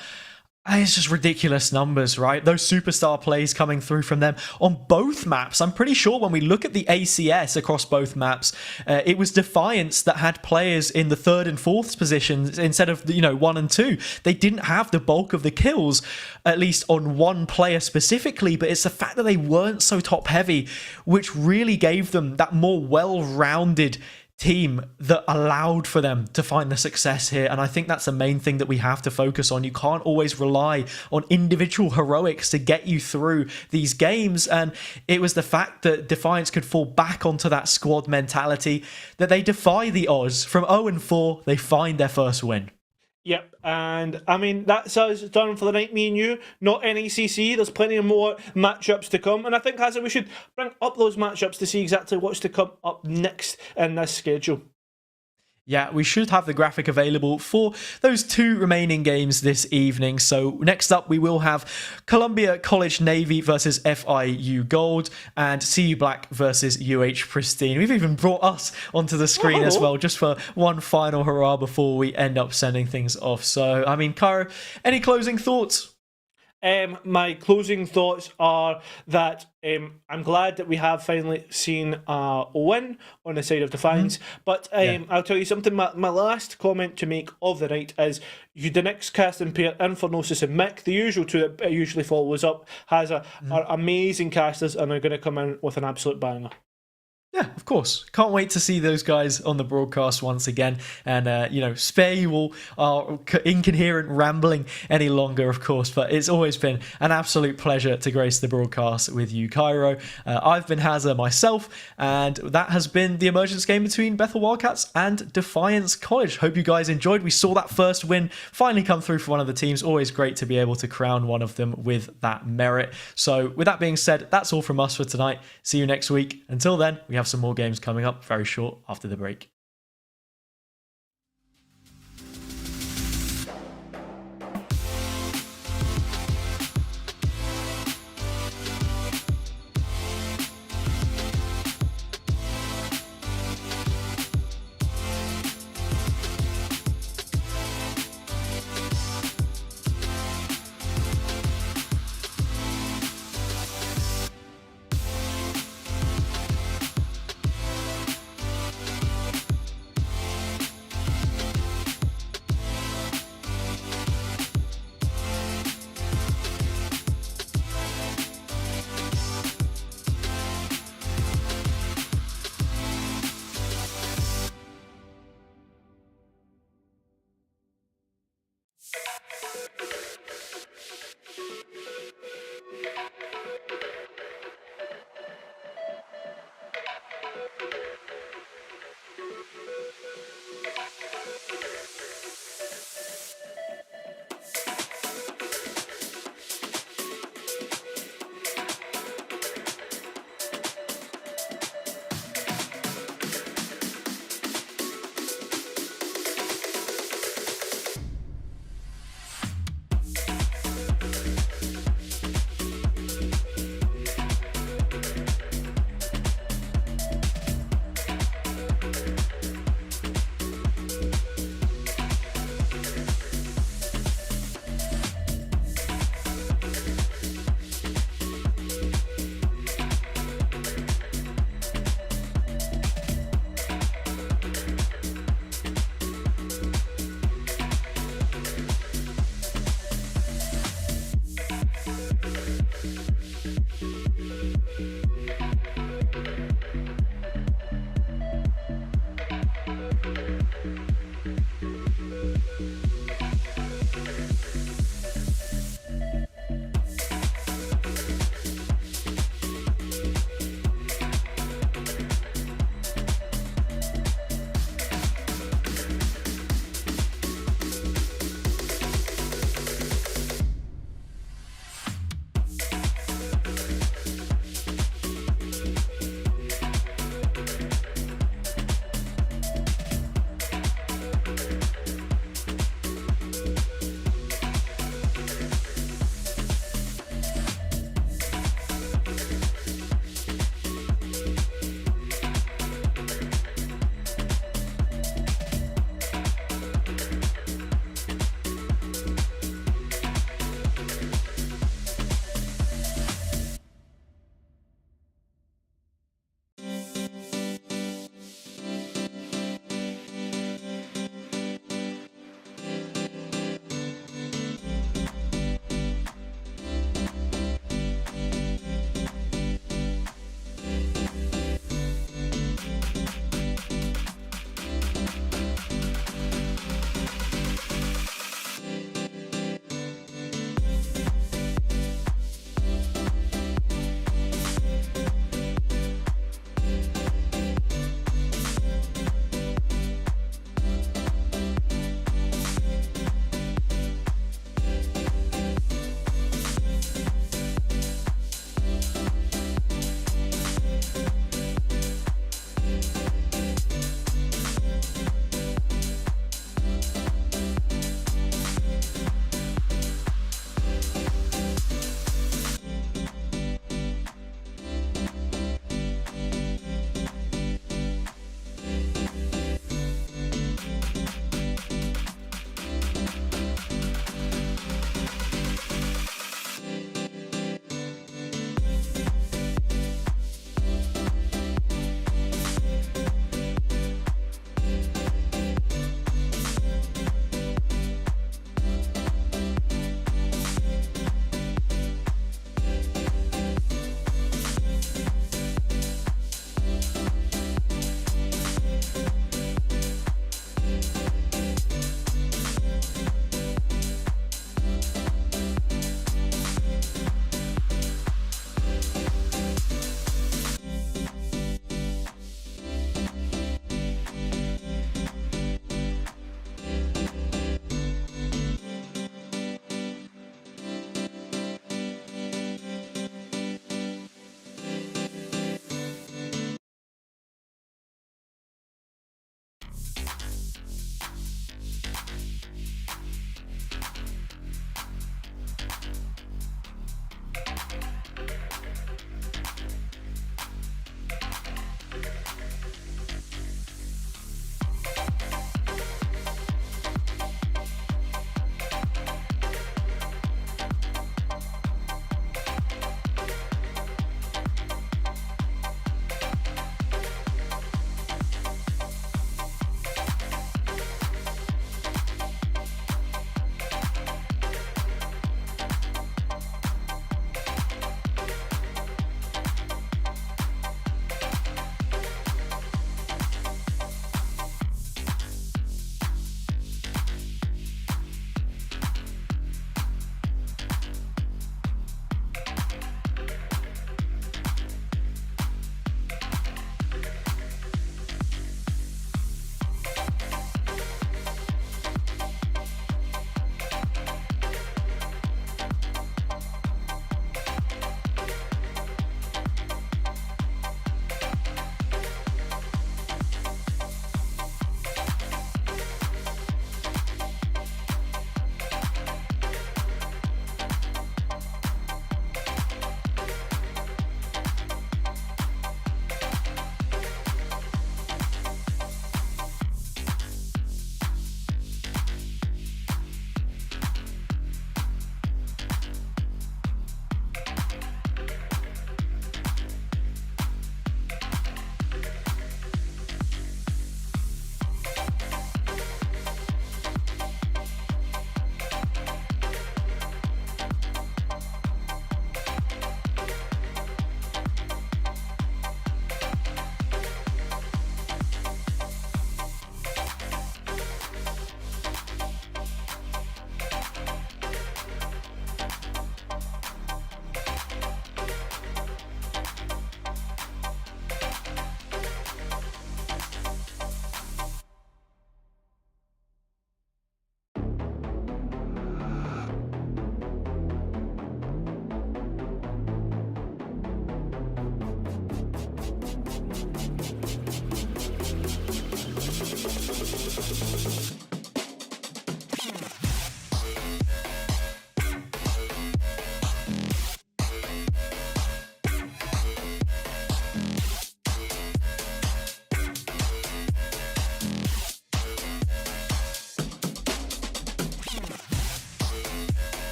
S1: it's just ridiculous numbers, right? Those superstar plays coming through from them on both maps. I'm pretty sure when we look at the ACS across both maps, it was Defiance that had players in the 3rd and 4th positions instead of, 1 and 2. They didn't have the bulk of the kills, at least on one player specifically, but it's the fact that they weren't so top heavy, which really gave them that more well-rounded team that allowed for them to find the success here. And I think that's the main thing that we have to focus on. You can't always rely on individual heroics to get you through these games, and it was the fact that Defiance could fall back onto that squad mentality, that they defy the odds. From 0-4 they find their first win.
S2: Yep, and I mean, that's us done for the night, me and you, not NECC. There's plenty of more matchups to come, and I think, Hazza, we should bring up those matchups to see exactly what's to come up next in this schedule.
S1: Yeah, we should have the graphic available for those 2 remaining games this evening. So next up, we will have Columbia College Navy versus FIU Gold and CU Black versus UH Pristine. We've even brought us onto the screen as well, just for one final hurrah before we end up sending things off. So, I mean, Cairo, any closing thoughts?
S2: My closing thoughts are that I'm glad that we have finally seen a win on the side of Defiance. But I'll tell you something, my last comment to make of the night is the next casting pair, Infernosis and Mick, the usual two that usually follows up, are amazing casters and are going to come in with an absolute banger.
S1: Yeah, of course. Can't wait to see those guys on the broadcast once again. And, spare you all our incoherent rambling any longer, of course. But it's always been an absolute pleasure to grace the broadcast with you, Cairo. I've been Hazza myself, and that has been the emergence game between Bethel Wildcats and Defiance College. Hope you guys enjoyed. We saw that first win finally come through for one of the teams. Always great to be able to crown one of them with that merit. So with that being said, that's all from us for tonight. See you next week. Until then, we have some more games coming up very short after the break.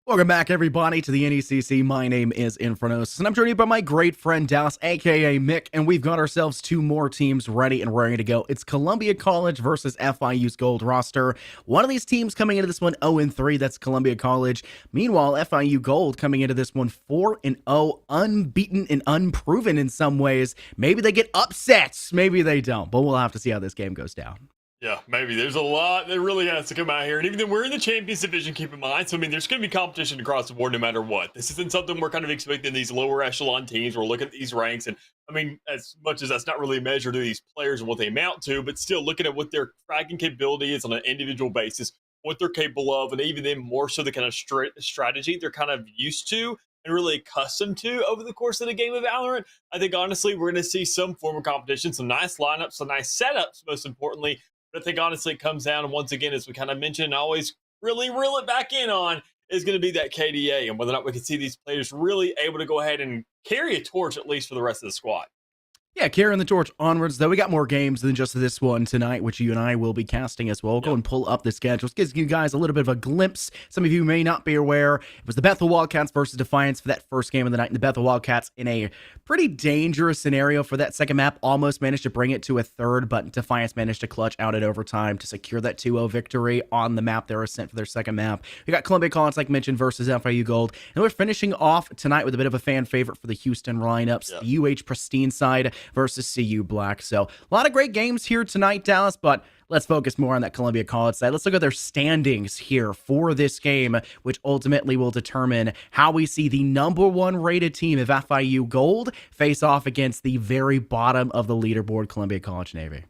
S5: Welcome back, everybody, to the NECC. My name is Infernos, and I'm joined by my great friend Dallas, aka Mick, and we've got ourselves two more teams ready and raring to go. It's Columbia College versus FIU's Gold roster. One of these teams coming into this one 0-3, that's Columbia College. Meanwhile, FIU Gold coming into this one 4-0, unbeaten and unproven in some ways. Maybe they get upsets, maybe they don't, but we'll have to see how this game goes down.
S6: Yeah, maybe. There's a lot that really has to come out here. And even though we're in the Champions Division, keep in mind. So, I mean, there's going to be competition across the board no matter what. This isn't something we're kind of expecting these lower echelon teams. We're looking at these ranks. And, I mean, as much as that's not really a measure to these players and what they amount to, but still looking at what their fragging capability is on an individual basis, what they're capable of, and even then more so the kind of strategy they're kind of used to and really accustomed to over the course of the game of Valorant. I think, honestly, we're going to see some form of competition, some nice lineups, some nice setups, most importantly. But I think, honestly, it comes down, and once again, as we kind of mentioned, and always really reel it back in on, is going to be that KDA and whether or not we can see these players really able to go ahead and carry a torch, at least for the rest of the squad.
S5: Yeah, carrying the torch onwards, though. We got more games than just this one tonight, which you and I will be casting as well. We'll go and pull up the schedule. It gives you guys a little bit of a glimpse. Some of you may not be aware. It was the Bethel Wildcats versus Defiance for that first game of the night. And the Bethel Wildcats in a pretty dangerous scenario for that second map. Almost managed to bring it to a third, but Defiance managed to clutch out at overtime to secure that 2-0 victory on the map they were sent for their second map. We got Columbia College, like mentioned, versus FIU Gold. And we're finishing off tonight with a bit of a fan favorite for the Houston lineups. The UH Pristine side versus CU Black. So a lot of great games here tonight, Dallas, but let's focus more on that Columbia College side. Let's look at their standings here for this game, which ultimately will determine how we see the #1 rated team of FIU Gold face off against the very bottom of the leaderboard, Columbia College Navy.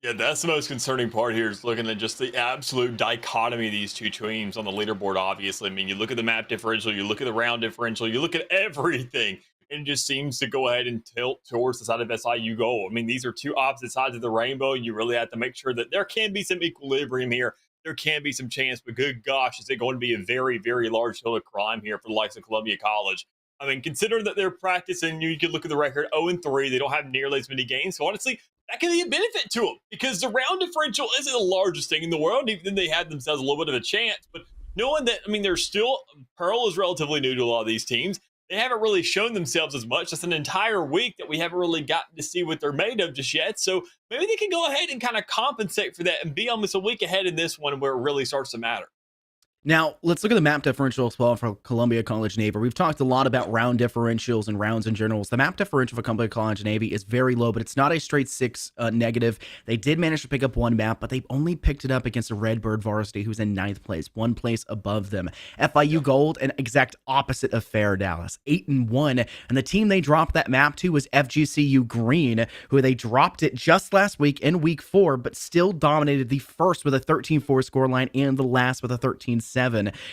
S6: Yeah, that's the most concerning part here is looking at just the absolute dichotomy of these two teams on the leaderboard, obviously. I mean, you look at the map differential, you look at the round differential, you look at everything. and it just seems to go ahead and tilt towards the side of SIU gold. I mean, these are two opposite sides of the rainbow, and you really have to make sure that there can be some equilibrium here. There can be some chance, but good gosh, is it going to be a very, very large hill of climb here for the likes of Columbia College? I mean, considering that they're practicing, you could look at the record 0-3. They don't have nearly as many games. So honestly, that can be a benefit to them because the round differential isn't the largest thing in the world. Even then, they had themselves a little bit of a chance. But knowing that, I mean, they're still, Pearl is relatively new to a lot of these teams. They haven't really shown themselves as much. It's an entire week that we haven't really gotten to see what they're made of just yet. So maybe they can go ahead and kind of compensate for that and be almost a week ahead in this one where it really starts to matter.
S5: Now, let's look at the map differential as well for Columbia College Navy. We've talked a lot about round differentials and rounds in general. The map differential for Columbia College Navy is very low, but it's not a straight 6 negative. They did manage to pick up one map, but they only picked it up against a Redbird varsity who's in 9th place, one place above them. FIU Gold, an exact opposite of Fair Dallas, 8-1. And the team they dropped that map to was FGCU Green, who they dropped it just last week in week 4, but still dominated the first with a 13-4 scoreline and the last with a 13-7.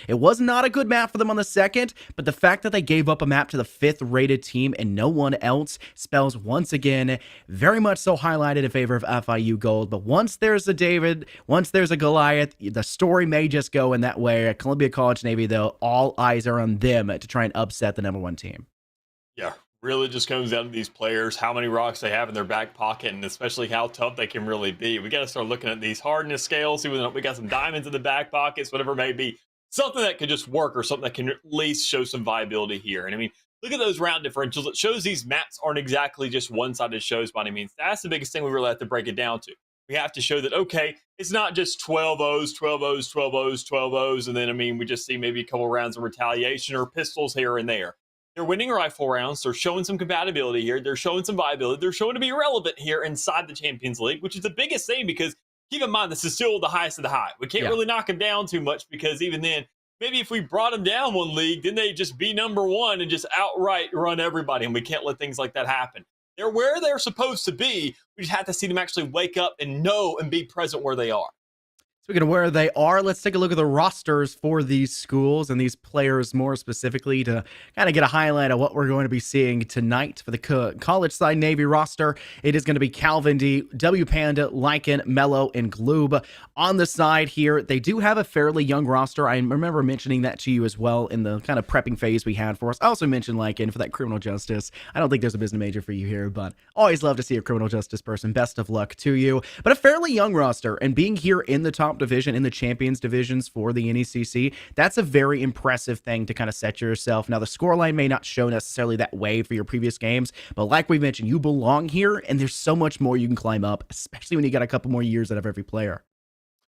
S5: It was not a good map for them on the second, but the fact that they gave up a map to the 5th rated team and no one else spells once again very much so highlighted in favor of FIU Gold. But once there's a David, once there's a Goliath, the story may just go in that way. At Columbia College Navy, though, all eyes are on them to try and upset the number 1 team.
S6: Yeah, really just comes down to these players, how many rocks they have in their back pocket, and especially how tough they can really be. We got to start looking at these hardness scales, see whether we got some diamonds in the back pockets, whatever it may be. Something that could just work or something that can at least show some viability here. And I mean, look at those round differentials. It shows these maps aren't exactly just one-sided shows by any means. That's the biggest thing we really have to break it down to. We have to show that, okay, it's not just 12 O's, 12 O's, 12 O's, 12 O's, and then, I mean, we just see maybe a couple rounds of retaliation or pistols here and there. They're winning rifle rounds. They're showing some compatibility here. They're showing some viability. They're showing to be relevant here inside the Champions League, which is the biggest thing because keep in mind, this is still the highest of the high. We can't really knock them down too much because even then, maybe if we brought them down one league, then they'd just be number 1 and just outright run everybody, and we can't let things like that happen. They're where they're supposed to be. We just have to see them actually wake up and know and be present where they are.
S5: Speaking of where they are, let's take a look at the rosters for these schools and these players more specifically to kind of get a highlight of what we're going to be seeing tonight for the college side Navy roster. It is going to be Calvin D, W Panda, Lycan, Mello, and Gloob. On the side here, they do have a fairly young roster. I remember mentioning that to you as well in the kind of prepping phase we had for us. I also mentioned Lycan for that criminal justice. I don't think there's a business major for you here, but always love to see a criminal justice person. Best of luck to you. But a fairly young roster, and being here in the top division, in the champions divisions for the NECC, that's a very impressive thing to kind of set yourself. Now, the scoreline may not show necessarily that way for your previous games, but like we mentioned, you belong here, and there's so much more you can climb up, especially when you got a couple more years out of every player.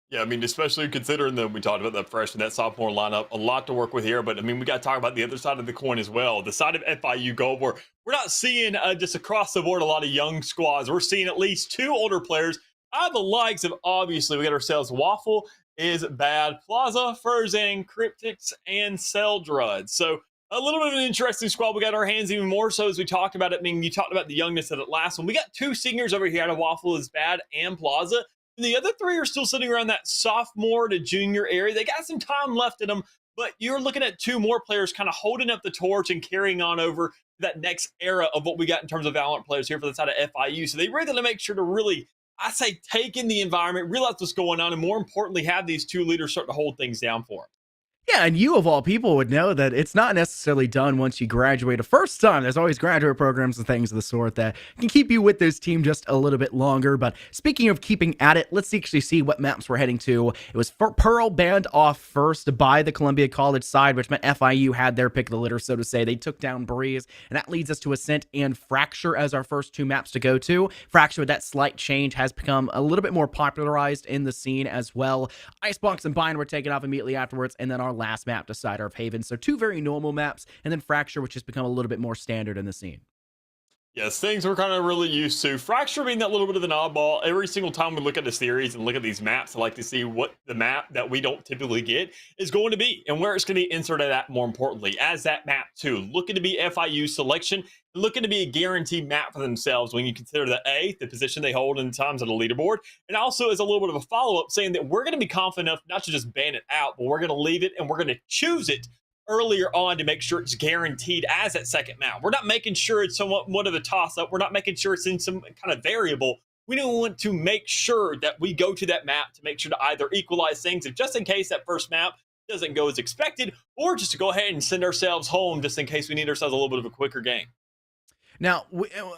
S6: Yeah, I mean, especially considering that we talked about that freshman, that sophomore lineup, a lot to work with here. But I mean, we got to talk about the other side of the coin as well. The side of FIU Gold, where we're not seeing just across the board a lot of young squads. We're seeing at least 2 older players. The likes of, obviously, we got ourselves Waffle is Bad, Plaza, Furzang, Cryptics, and Seldrud. So a little bit of an interesting squad. We got our hands even more so as we talked about it. I mean, you talked about the youngness of it last one. We got 2 seniors over here out of Waffle is Bad and Plaza. And the other 3 are still sitting around that sophomore to junior area. They got some time left in them, but you're looking at 2 more players kind of holding up the torch and carrying on over that next era of what we got in terms of Valorant players here for the side of FIU. So they really got to make sure to really, I say, take in the environment, realize what's going on, and more importantly, have these 2 leaders start to hold things down for them.
S5: Yeah, and you of all people would know that it's not necessarily done once you graduate a first time. There's always graduate programs and things of the sort that can keep you with this team just a little bit longer. But speaking of keeping at it, let's actually see what maps we're heading to. It was Pearl banned off first by the Columbia College side, which meant FIU had their pick of the litter, so to say. They took down Breeze, and that leads us to Ascent and Fracture as our first 2 maps to go to. Fracture, with that slight change, has become a little bit more popularized in the scene as well. Icebox and Bind were taken off immediately afterwards, and then our last map to Cider of Haven. So 2 very normal maps, and then Fracture, which has become a little bit more standard in the scene.
S6: Yes, things we're kind of really used to. Fracture being that little bit of an oddball. Every single time we look at the series and look at these maps, I like to see what the map that we don't typically get is going to be and where it's going to be inserted at, more importantly, as that map too. Looking to be FIU selection, looking to be a guaranteed map for themselves when you consider the position they hold in times of the leaderboard, and also as a little bit of a follow-up saying that we're going to be confident enough not to just ban it out, but we're going to leave it and we're going to choose it earlier on to make sure it's guaranteed as that second map. We're not making sure it's somewhat one of the toss-up. We're not making sure it's in some kind of variable. We don't want to make sure that we go to that map to make sure to either equalize things, if just in case that first map doesn't go as expected, or just to go ahead and send ourselves home just in case we need ourselves a little bit of a quicker game.
S5: Now,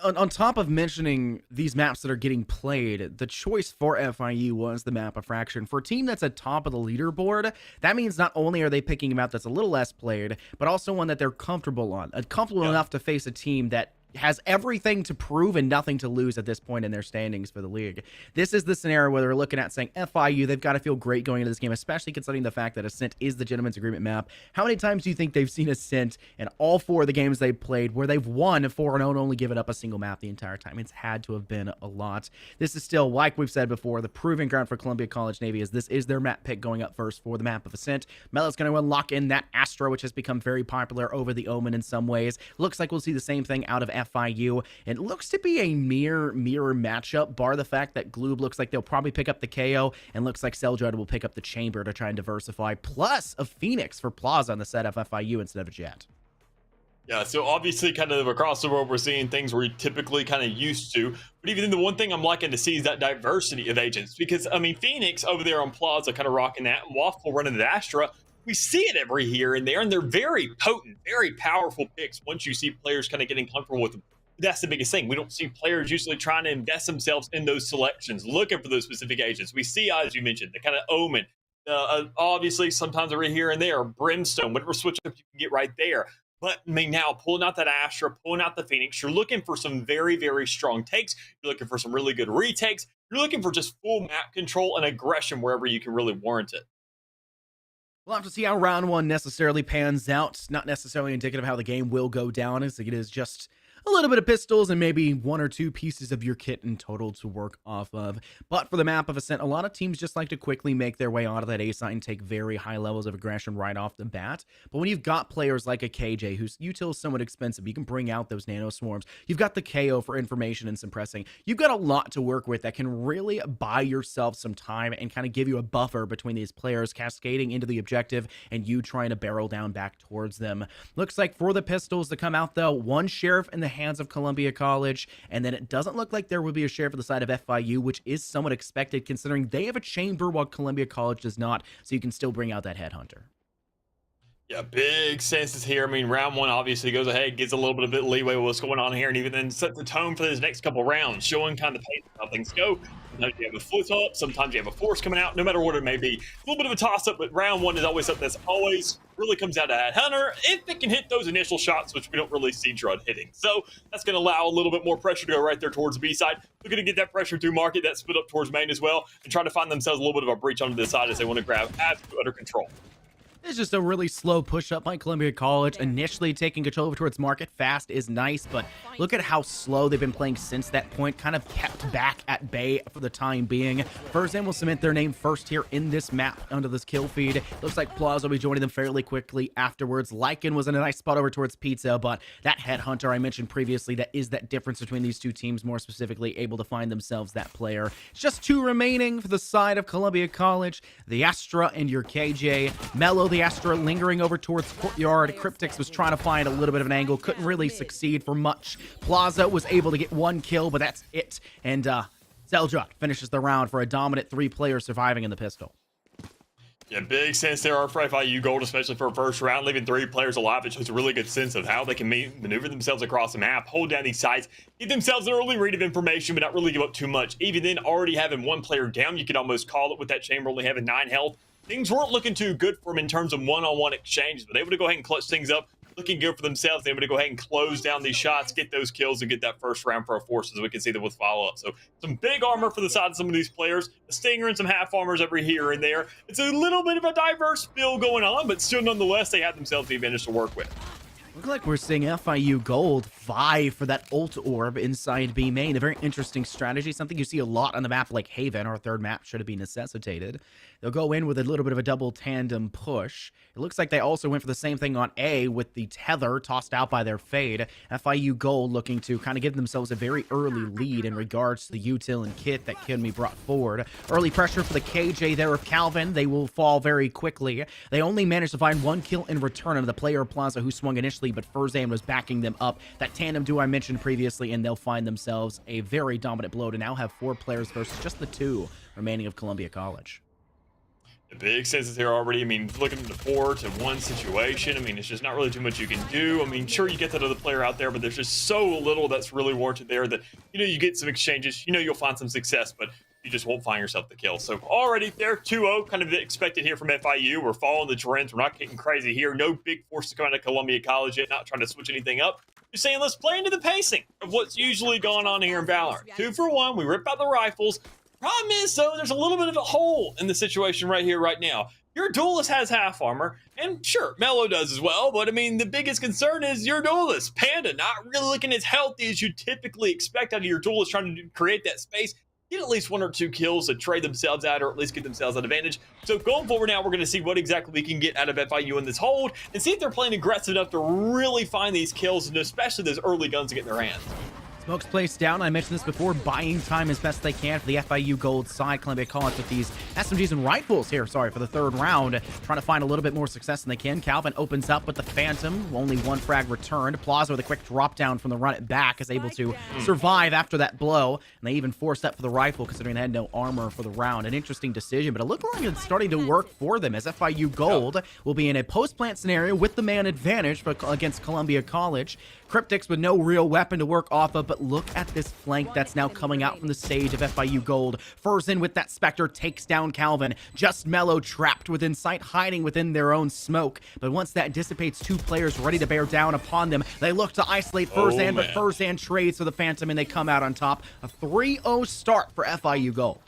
S5: on top of mentioning these maps that are getting played, the choice for FIU was the map of Fraction. For a team that's at top of the leaderboard, that means not only are they picking a map that's a little less played, but also one that they're comfortable on. Comfortable enough to face a team that has everything to prove and nothing to lose at this point in their standings for the league. This is the scenario where they're looking at saying FIU, they've got to feel great going into this game, especially considering the fact that Ascent is the gentleman's agreement map. How many times do you think they've seen Ascent in all 4 of the games they've played where they've won 4-0 and only given up a single map the entire time? It's had to have been a lot. This is still, like we've said before, the proving ground for Columbia College Navy, as this is their map pick going up first for the map of Ascent. Melo's going to unlock in that Astra, which has become very popular over the Omen in some ways. Looks like we'll see the same thing out of FIU. It looks to be a mirror matchup, bar the fact that Gloob looks like they'll probably pick up the KO, and looks like Seldred will pick up the Chamber to try and diversify, plus a Phoenix for Plaza on the set of FIU instead of a Jet.
S6: Yeah, so obviously kind of across the world, we're seeing things we're typically kind of used to. But even then, the one thing I'm liking to see is that diversity of agents. Because, I mean, Phoenix over there on Plaza kind of rocking that, and Waffle running the Astra. We see it every here and there, and they're very potent, very powerful picks once you see players kind of getting comfortable with them. That's the biggest thing. We don't see players usually trying to invest themselves in those selections, looking for those specific agents. We see, as you mentioned, the kind of Omen. Obviously, sometimes right here and there, Brimstone, whatever switch up you can get right there. But I mean, now pulling out that Astra, pulling out the Phoenix, you're looking for some very, very strong takes. You're looking for some really good retakes. You're looking for just full map control and aggression wherever you can really warrant it.
S5: We'll have to see how round 1 necessarily pans out. It's not necessarily indicative of how the game will go down, as it is just a little bit of pistols and maybe 1 or 2 pieces of your kit in total to work off of. But for the map of Ascent, a lot of teams just like to quickly make their way out of that A site and take very high levels of aggression right off the bat. But when you've got players like a KJ, whose util is somewhat expensive, you can bring out those nano swarms. You've got the KO for information and suppressing. You've got a lot to work with that can really buy yourself some time and kind of give you a buffer between these players cascading into the objective and you trying to barrel down back towards them. Looks like for the pistols to come out, though, 1 sheriff in the hands of Columbia College, and then it doesn't look like there will be a sheriff for the side of FIU, which is somewhat expected considering they have a chamber while Columbia College does not, so you can still bring out that headhunter.
S6: Yeah, big senses here. I mean, round 1 obviously goes ahead, gives a little bit of leeway with what's going on here, and even then set the tone for these next couple rounds, showing kind of the pace of how things go. Sometimes you have a flip up, sometimes you have a force coming out, no matter what it may be. A little bit of a toss-up, but round 1 is always something that's always really comes down to that Hunter, if it can hit those initial shots, which we don't really see Drud hitting. So that's going to allow a little bit more pressure to go right there towards the B side. They're going to get that pressure through market, that split up towards main as well, and try to find themselves a little bit of a breach onto this side as they want to grab absolute utter control.
S5: It's just a really slow push-up by Columbia College. Initially taking control over towards market fast is nice, but look at how slow they've been playing since that point. Kind of kept back at bay for the time being. First will cement their name first here in this map under this kill feed. Looks like Plaza will be joining them fairly quickly afterwards. Lycan was in a nice spot over towards Pizza, but that Headhunter I mentioned previously, that is that difference between these 2 teams, more specifically able to find themselves that player. It's just 2 remaining for the side of Columbia College. The Astra and your KJ. Mello, the Astra, lingering over towards Courtyard. Cryptix was trying to find a little bit of an angle, couldn't really succeed for much. Plaza was able to get 1 kill, but that's it. And Zeldrot finishes the round for a dominant 3 players surviving in the pistol.
S6: Yeah, big sense there for FIU Gold, especially for a first round, leaving 3 players alive. It shows a really good sense of how they can maneuver themselves across the map, hold down these sides, get themselves an early read of information, but not really give up too much. Even then, already having 1 player down, you could almost call it with that chamber only having 9 health. Things weren't looking too good for them in terms of one-on-one exchanges, but able to go ahead and clutch things up, looking good for themselves, able to go ahead and close down these shots, get those kills, and get that first round for our forces. We can see that with follow-up. So some big armor for the side of some of these players, a Stinger and some half armors every here and there. It's a little bit of a diverse build going on, but still nonetheless, they have themselves the advantage to work with.
S5: Look like we're seeing FIU Gold vie for that ult orb inside B main. A very interesting strategy, something you see a lot on the map like Haven. Our third map should it be necessitated. They'll go in with a little bit of a double tandem push. It looks like they also went for the same thing on A with the tether tossed out by their fade. FIU Gold looking to kind of give themselves a very early lead in regards to the util and kit that can be brought forward. Early pressure for the KJ there of Calvin. They will fall very quickly. They only managed to find 1 kill in return of the player Plaza who swung initially, but Furzan was backing them up. That tandem duo I mentioned previously, and they'll find themselves a very dominant blow to now have 4 players versus just the 2 remaining of Columbia College.
S6: The big senses here already. I mean, looking at the 4-to-1 situation, I mean, it's just not really too much you can do. I mean, sure, you get that other player out there, but there's just so little that's really warranted there that, you know, you get some exchanges, you know, you'll find some success, but you just won't find yourself the kill. So already there, 2-0, kind of expected here from FIU. We're following the trends. We're not getting crazy here. No big force to come out of Columbia College yet, not trying to switch anything up. Just saying, let's play into the pacing of what's usually going on here in Valorant. 2 for 1, we rip out the rifles. Problem is, though, there's a little bit of a hole in the situation right here, right now. Your duelist has half armor, and sure, Mello does as well, but I mean, the biggest concern is your duelist. Panda not really looking as healthy as you typically expect out of your duelist, trying to create that space, get at least 1 or 2 kills to trade themselves out, or at least get themselves an advantage. So going forward now, we're going to see what exactly we can get out of FIU in this hold, and see if they're playing aggressive enough to really find these kills, and especially those early guns to get in their hands.
S5: Smokes placed down. I mentioned this before. Buying time as best they can for the FIU Gold side. Columbia College with these SMGs and rifles here, for the third round. Trying to find a little bit more success than they can. Calvin opens up with the Phantom. Only 1 frag returned. Plaza with a quick drop down from the run it back is able to survive after that blow. And they even forced up for the rifle considering they had no armor for the round. An interesting decision, but it looked like it's starting to work for them as FIU Gold will be in a post-plant scenario with the man advantage against Columbia College. Cryptics with no real weapon to work off of, but look at this flank that's now coming out from the stage of FIU Gold. Furzan with that Spectre takes down Calvin. Just Mello trapped within sight, hiding within their own smoke. But once that dissipates, 2 players ready to bear down upon them. They look to isolate Furzan, but Furzan trades for the Phantom, and they come out on top. A 3-0 start for FIU Gold.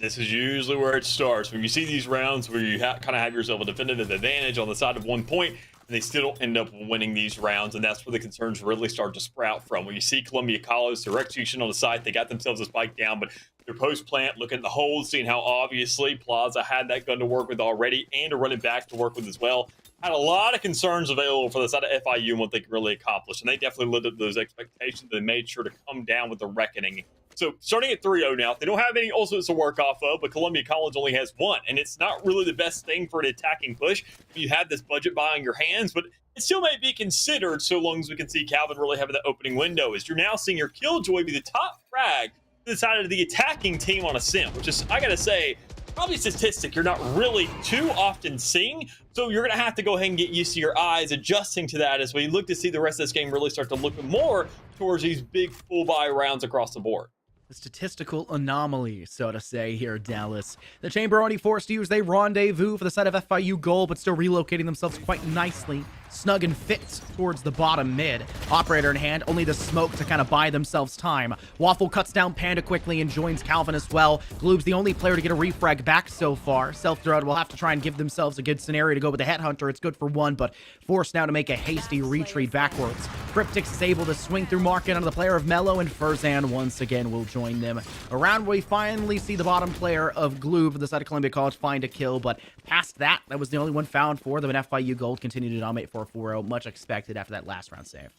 S6: This is usually where it starts. When you see these rounds where you kind of have yourself a definitive advantage on the side of 1 point, and they still end up winning these rounds, and that's where the concerns really start to sprout from. When you see Columbia College, their execution on the site, they got themselves a spike down, but their post-plant, looking at the hold, seeing how obviously Plaza had that gun to work with already and a running back to work with as well. Had a lot of concerns available for the side of FIU and what they could really accomplish, and they definitely lived up to those expectations. They made sure to come down with the reckoning. So starting at 3-0 now, they don't have any ultimates to work off of, but Columbia College only has 1, and it's not really the best thing for an attacking push. You have this budget buy on your hands, but it still may be considered so long as we can see Calvin really having that opening window. As you're now seeing your Killjoy be the top frag to the side of the attacking team on a sim, which is, I gotta say, probably a statistic you're not really too often seeing. So you're going to have to go ahead and get used to your eyes adjusting to that as we look to see the rest of this game really start to look more towards these big full buy rounds across the board.
S5: The statistical anomaly, so to say, here, Dallas. The Chamber already forced to use a rendezvous for the side of FIU Gold, but still relocating themselves quite nicely. Snug and fit towards the bottom mid. Operator in hand, only the smoke to kind of buy themselves time. Waffle cuts down Panda quickly and joins Calvin as well. Gloob's the only player to get a refrag back so far. Self-Dread will have to try and give themselves a good scenario to go with the Headhunter. It's good for 1, but forced now to make a hasty retreat backwards. Cryptics is able to swing through market onto the player of Mello, and Furzan once again will join them. Around we finally see the bottom player of Gloob for the side of Columbia College find a kill, but past that, that was the only one found for them, and FIU Gold continued to dominate for a 4-0, much expected after that last round save.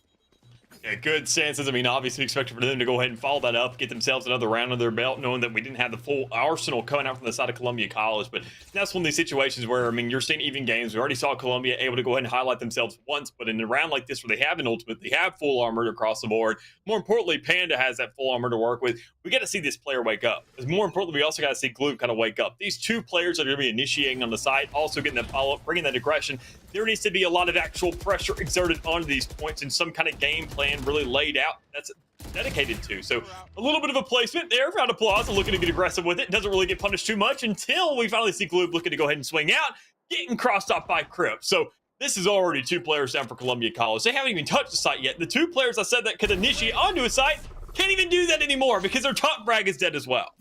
S6: Yeah, good senses. I mean, obviously expected for them to go ahead and follow that up, get themselves another round under their belt, knowing that we didn't have the full arsenal coming out from the side of Columbia College. But that's one of these situations where, I mean, you're seeing even games. We already saw Columbia able to go ahead and highlight themselves once, but in a round like this where they have an ultimate, they have full armor across the board. More importantly, Panda has that full armor to work with. We got to see this player wake up. Because more importantly, we also got to see Glue kind of wake up. These 2 players that are going to be initiating on the site, also getting that follow-up, bringing that aggression. There needs to be a lot of actual pressure exerted onto these points and some kind of game plan really laid out that's dedicated to. So a little bit of a placement there. Round of applause and looking to get aggressive with it. Doesn't really get punished too much until we finally see Glue looking to go ahead and swing out, getting crossed off by Crip. So this is already 2 players down for Columbia College. They haven't even touched the site yet. The 2 players I said that could initiate onto a site can't even do that anymore because their top frag is dead as well.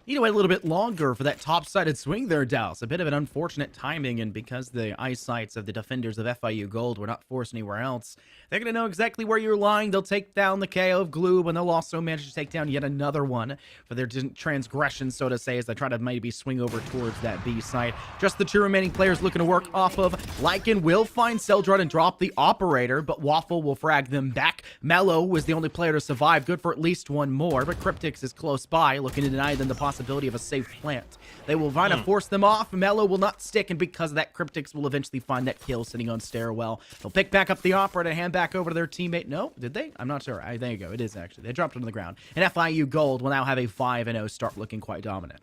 S5: Need to wait a little bit longer for that top-sided swing there, Dallas. A bit of an unfortunate timing, and because the eyesights of the defenders of FIU Gold were not forced anywhere else, they're going to know exactly where you're lying. They'll take down the KO of Gloob, and they'll also manage to take down yet another one for their transgression, so to say, as they try to maybe swing over towards that B site. Just the two remaining players looking to work off of. Lycan will find Seldrod and drop the operator, but Waffle will frag them back. Mello was the only player to survive, good for at least one more, but Cryptix is close by, looking to deny them the possibility of a safe plant. They will try to force them off. Mello will not stick, and because of that, Cryptix will eventually find that kill sitting on Stairwell. They'll pick back up the operator and hand back over to their teammate. No, did they? I'm not sure. There you go. It is actually. They dropped it on the ground. And FIU Gold will now have a 5-0 start, looking quite dominant.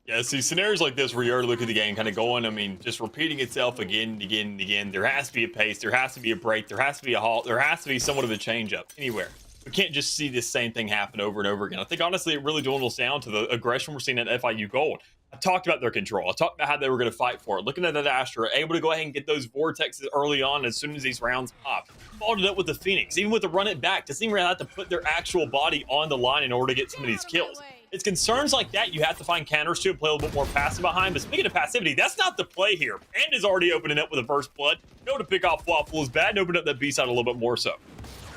S6: Yeah, see, scenarios like this where you already look at the game kind of going, I mean, just repeating itself again and again and again. There has to be a pace. There has to be a break. There has to be a halt. There has to be somewhat of a change up anywhere. We can't just see this same thing happen over and over again. I think, honestly, it really dwindles down to the aggression we're seeing at FIU Gold. I talked about their control. I talked about how they were going to fight for it. Looking at that Astra, able to go ahead and get those vortexes early on as soon as these rounds pop. Followed it up with the Phoenix. Even with the run it back, doesn't even really have to put their actual body on the line in order to get some of these kills. It's concerns like that you have to find counters to and play a little bit more passive behind. But speaking of passivity, that's not the play here. Panda's already opening up with a first blood. No to pick off Waffle is bad and open up that B side a little bit more so.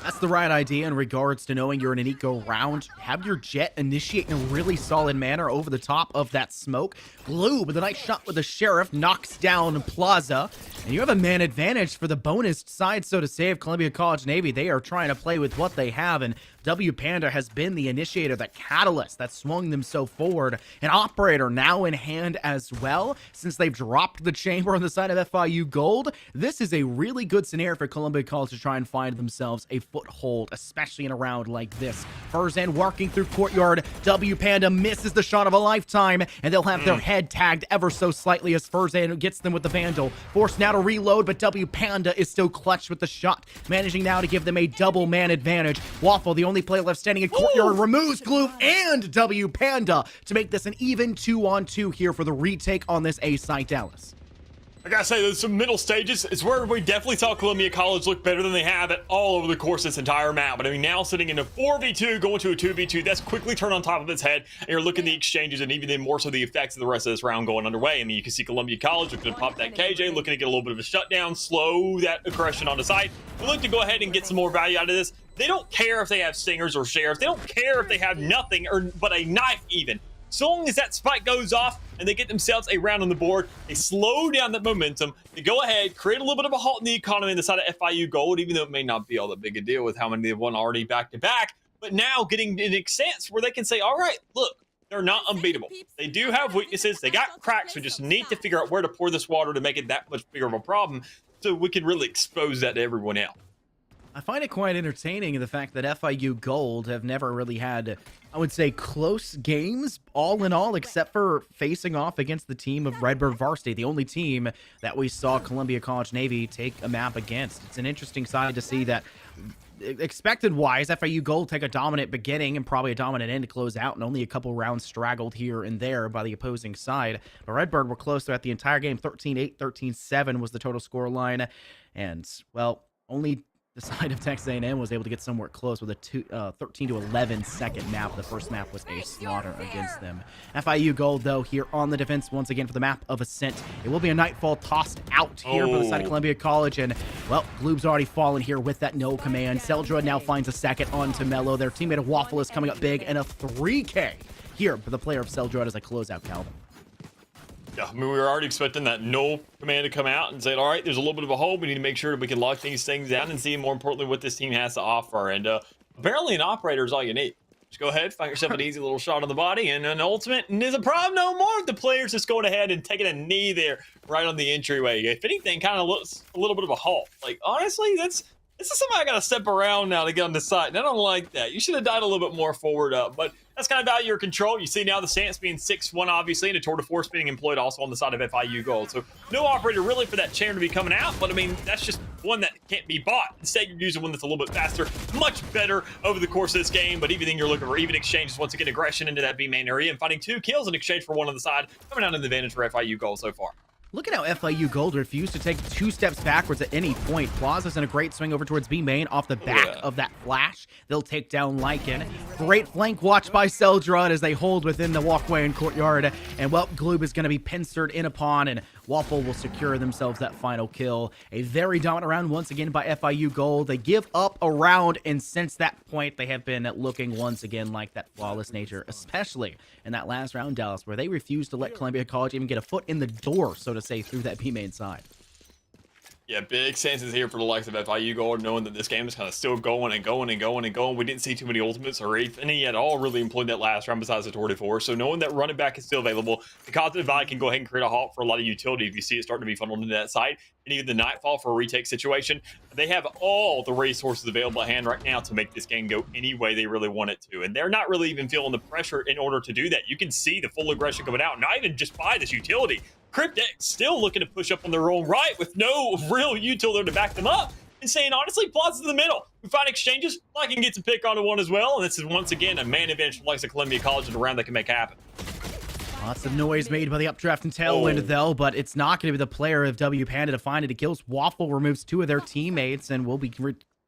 S5: That's the right idea in regards to knowing you're in an eco round. Have your jet initiate in a really solid manner over the top of that smoke. Glue with a nice shot with the Sheriff knocks down Plaza. And you have a man advantage for the bonus side, so to say, of Columbia College Navy. They are trying to play with what they have, and W Panda has been the initiator, the catalyst that swung them so forward. An operator now in hand as well, since they've dropped the chamber on the side of FIU Gold. This is a really good scenario for Columbia College to try and find themselves a foothold, especially in a round like this. Furzan working through courtyard. W Panda misses the shot of a lifetime, and they'll have their head tagged ever so slightly as Furzan gets them with the Vandal. Forced now to reload, but W Panda is still clutch with the shot, managing now to give them a double man advantage. Waffle, the only player left standing in courtyard, removes Glue and W Panda to make this an even 2-on-2 here for the retake on this A site, Dallas.
S6: I gotta say, there's some middle stages. It's where we definitely saw Columbia College look better than they have at all over the course of this entire map. But I mean, now sitting in a 4v2, going to a 2v2, that's quickly turned on top of its head. And you're looking at the exchanges and even then more so the effects of the rest of this round going underway. I mean, you can see Columbia College looking to pop that KJ, looking to get a little bit of a shutdown, slow that aggression on the site. We look to go ahead and get some more value out of this. They don't care if they have stingers or sheriffs. They don't care if they have nothing but a knife even. So long as that spike goes off and they get themselves a round on the board, they slow down that momentum, they go ahead, create a little bit of a halt in the economy on the side of FIU Gold, even though it may not be all that big a deal with how many they've won already back-to-back, but now getting in a sense where they can say, all right, look, they're not unbeatable. They do have weaknesses, they got cracks, we just need to figure out where to pour this water to make it that much bigger of a problem so we can really expose that to everyone else.
S5: I find it quite entertaining the fact that FIU Gold have never really had, I would say, close games, all in all, except for facing off against the team of Redbird Varsity, the only team that we saw Columbia College Navy take a map against. It's an interesting side to see that, expected-wise, FIU Gold take a dominant beginning and probably a dominant end to close out, and only a couple rounds straggled here and there by the opposing side. But Redbird were close throughout the entire game. 13-8, 13-7 was the total score line, and, well, only the side of Texas A&M was able to get somewhere close with a 13-11 second map. The first map was a slaughter against them. FIU Gold, though, here on the defense once again for the map of Ascent. It will be a Nightfall tossed out here for the side of Columbia College. And, well, Gloob's already fallen here with that no command. Seldra now finds a second onto Mello. Their teammate of Waffle is coming up big. And a 3K here for the player of Seldra as a closeout, Calvin.
S6: Yeah, I mean, we were already expecting that no command to come out and say, all right, there's a little bit of a hole. We need to make sure that we can lock these things down and see, more importantly, what this team has to offer. And apparently an operator is all you need. Just go ahead, find yourself an easy little shot on the body, and an ultimate, and there's a problem no more if the player's just going ahead and taking a knee there right on the entryway. If anything, kind of looks a little bit of a halt. Like, honestly, this is something I got to step around now to get on the side, and I don't like that. You should have died a little bit more forward up, but that's kind of out of your control. You see now the stance being 6-1, obviously, and a tour de force being employed also on the side of FIU Gold. So no operator really for that chair to be coming out, but I mean, that's just one that can't be bought. Instead, you're using one that's a little bit faster, much better over the course of this game, but even then you're looking for even exchanges once again, aggression into that B main area and finding 2 kills in exchange for one on the side, coming out in the advantage for FIU Gold so far.
S5: Look at how FIU Gold refused to take 2 steps backwards at any point. Plaza's in a great swing over towards B main off the back of that flash. They'll take down Lycan. Great flank watch by Seldrod as they hold within the walkway and courtyard. And well, Gloob is going to be pincered in upon, and Waffle will secure themselves that final kill. A very dominant round once again by FIU Gold. They give up a round, and since that point, they have been looking once again like that flawless nature, especially in that last round, Dallas, where they refused to let Columbia College even get a foot in the door, so to say, through that B main side.
S6: Yeah, big senses here for the likes of FIU Gold, knowing that this game is kind of still going and going and going and going. We didn't see too many ultimates or any at all really employed that last round besides the 24. So knowing that running back is still available, the Cosmic Divide can go ahead and create a halt for a lot of utility if you see it starting to be funneled into that side. And even the Nightfall for a retake situation. They have all the resources available at hand right now to make this game go any way they really want it to. And they're not really even feeling the pressure in order to do that. You can see the full aggression coming out, not even just by this utility. Cryptic still looking to push up on their own right with no real util there to back them up. And saying, honestly, Plaza's in the middle. We find exchanges. Lycan gets a pick onto one as well. And this is once again a man advantage for the likes of Columbia College in a round that can make happen.
S5: Lots of noise made by the updraft and tailwind, though, but it's not going to be the player of W Panda to find it. It kills Waffle, removes 2 of their teammates, and will be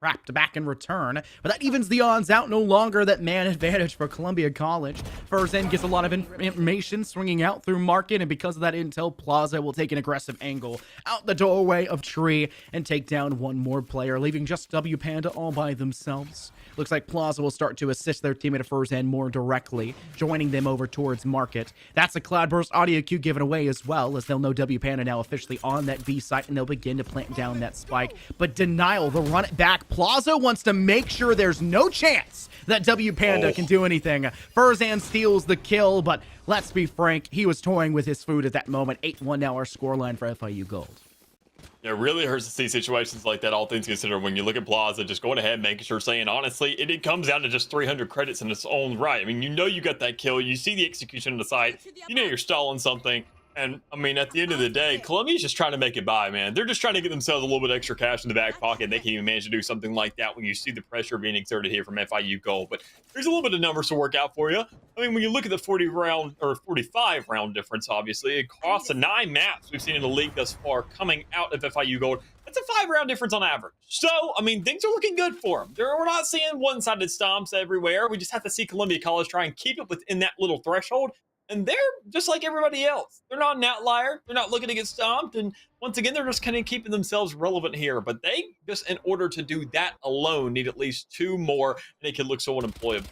S5: wrapped back in return. But that evens the odds out. No longer that man advantage for Columbia College. Firzen gets a lot of information swinging out through market, and because of that intel, Plaza will take an aggressive angle out the doorway of Tree and take down one more player, leaving just W Panda all by themselves. Looks like Plaza will start to assist their teammate of Firzen more directly, joining them over towards market. That's a Cloudburst audio cue given away as well, as they'll know W Panda now officially on that B site, and they'll begin to plant down that spike. But denial, the run it back. Plaza wants to make sure there's no chance that W Panda can do anything. Firzen steals the kill, but let's be frank, he was toying with his food at that moment. 8-1 now our scoreline for FIU Gold.
S6: It really hurts to see situations like that, all things considered, when you look at Plaza just going ahead, making sure, saying, honestly, it comes down to just 300 credits in its own right. I mean, you know you got that kill. You see the execution on the side. You know you're stalling something. And, I mean, at the end of the day, Columbia's just trying to make it by, man. They're just trying to get themselves a little bit extra cash in the back pocket. They can even manage to do something like that when you see the pressure being exerted here from FIU Gold. But there's a little bit of numbers to work out for you. I mean, when you look at the 45 round difference, obviously, across the 9 maps we've seen in the league thus far coming out of FIU Gold, that's a 5-round difference on average. So, I mean, things are looking good for them. We're not seeing one-sided stomps everywhere. We just have to see Columbia College try and keep it within that little threshold. And they're just like everybody else. They're not an outlier. They're not looking to get stomped. And once again, they're just kind of keeping themselves relevant here. But they, just in order to do that alone, need at least 2 more, and they can look somewhat employable.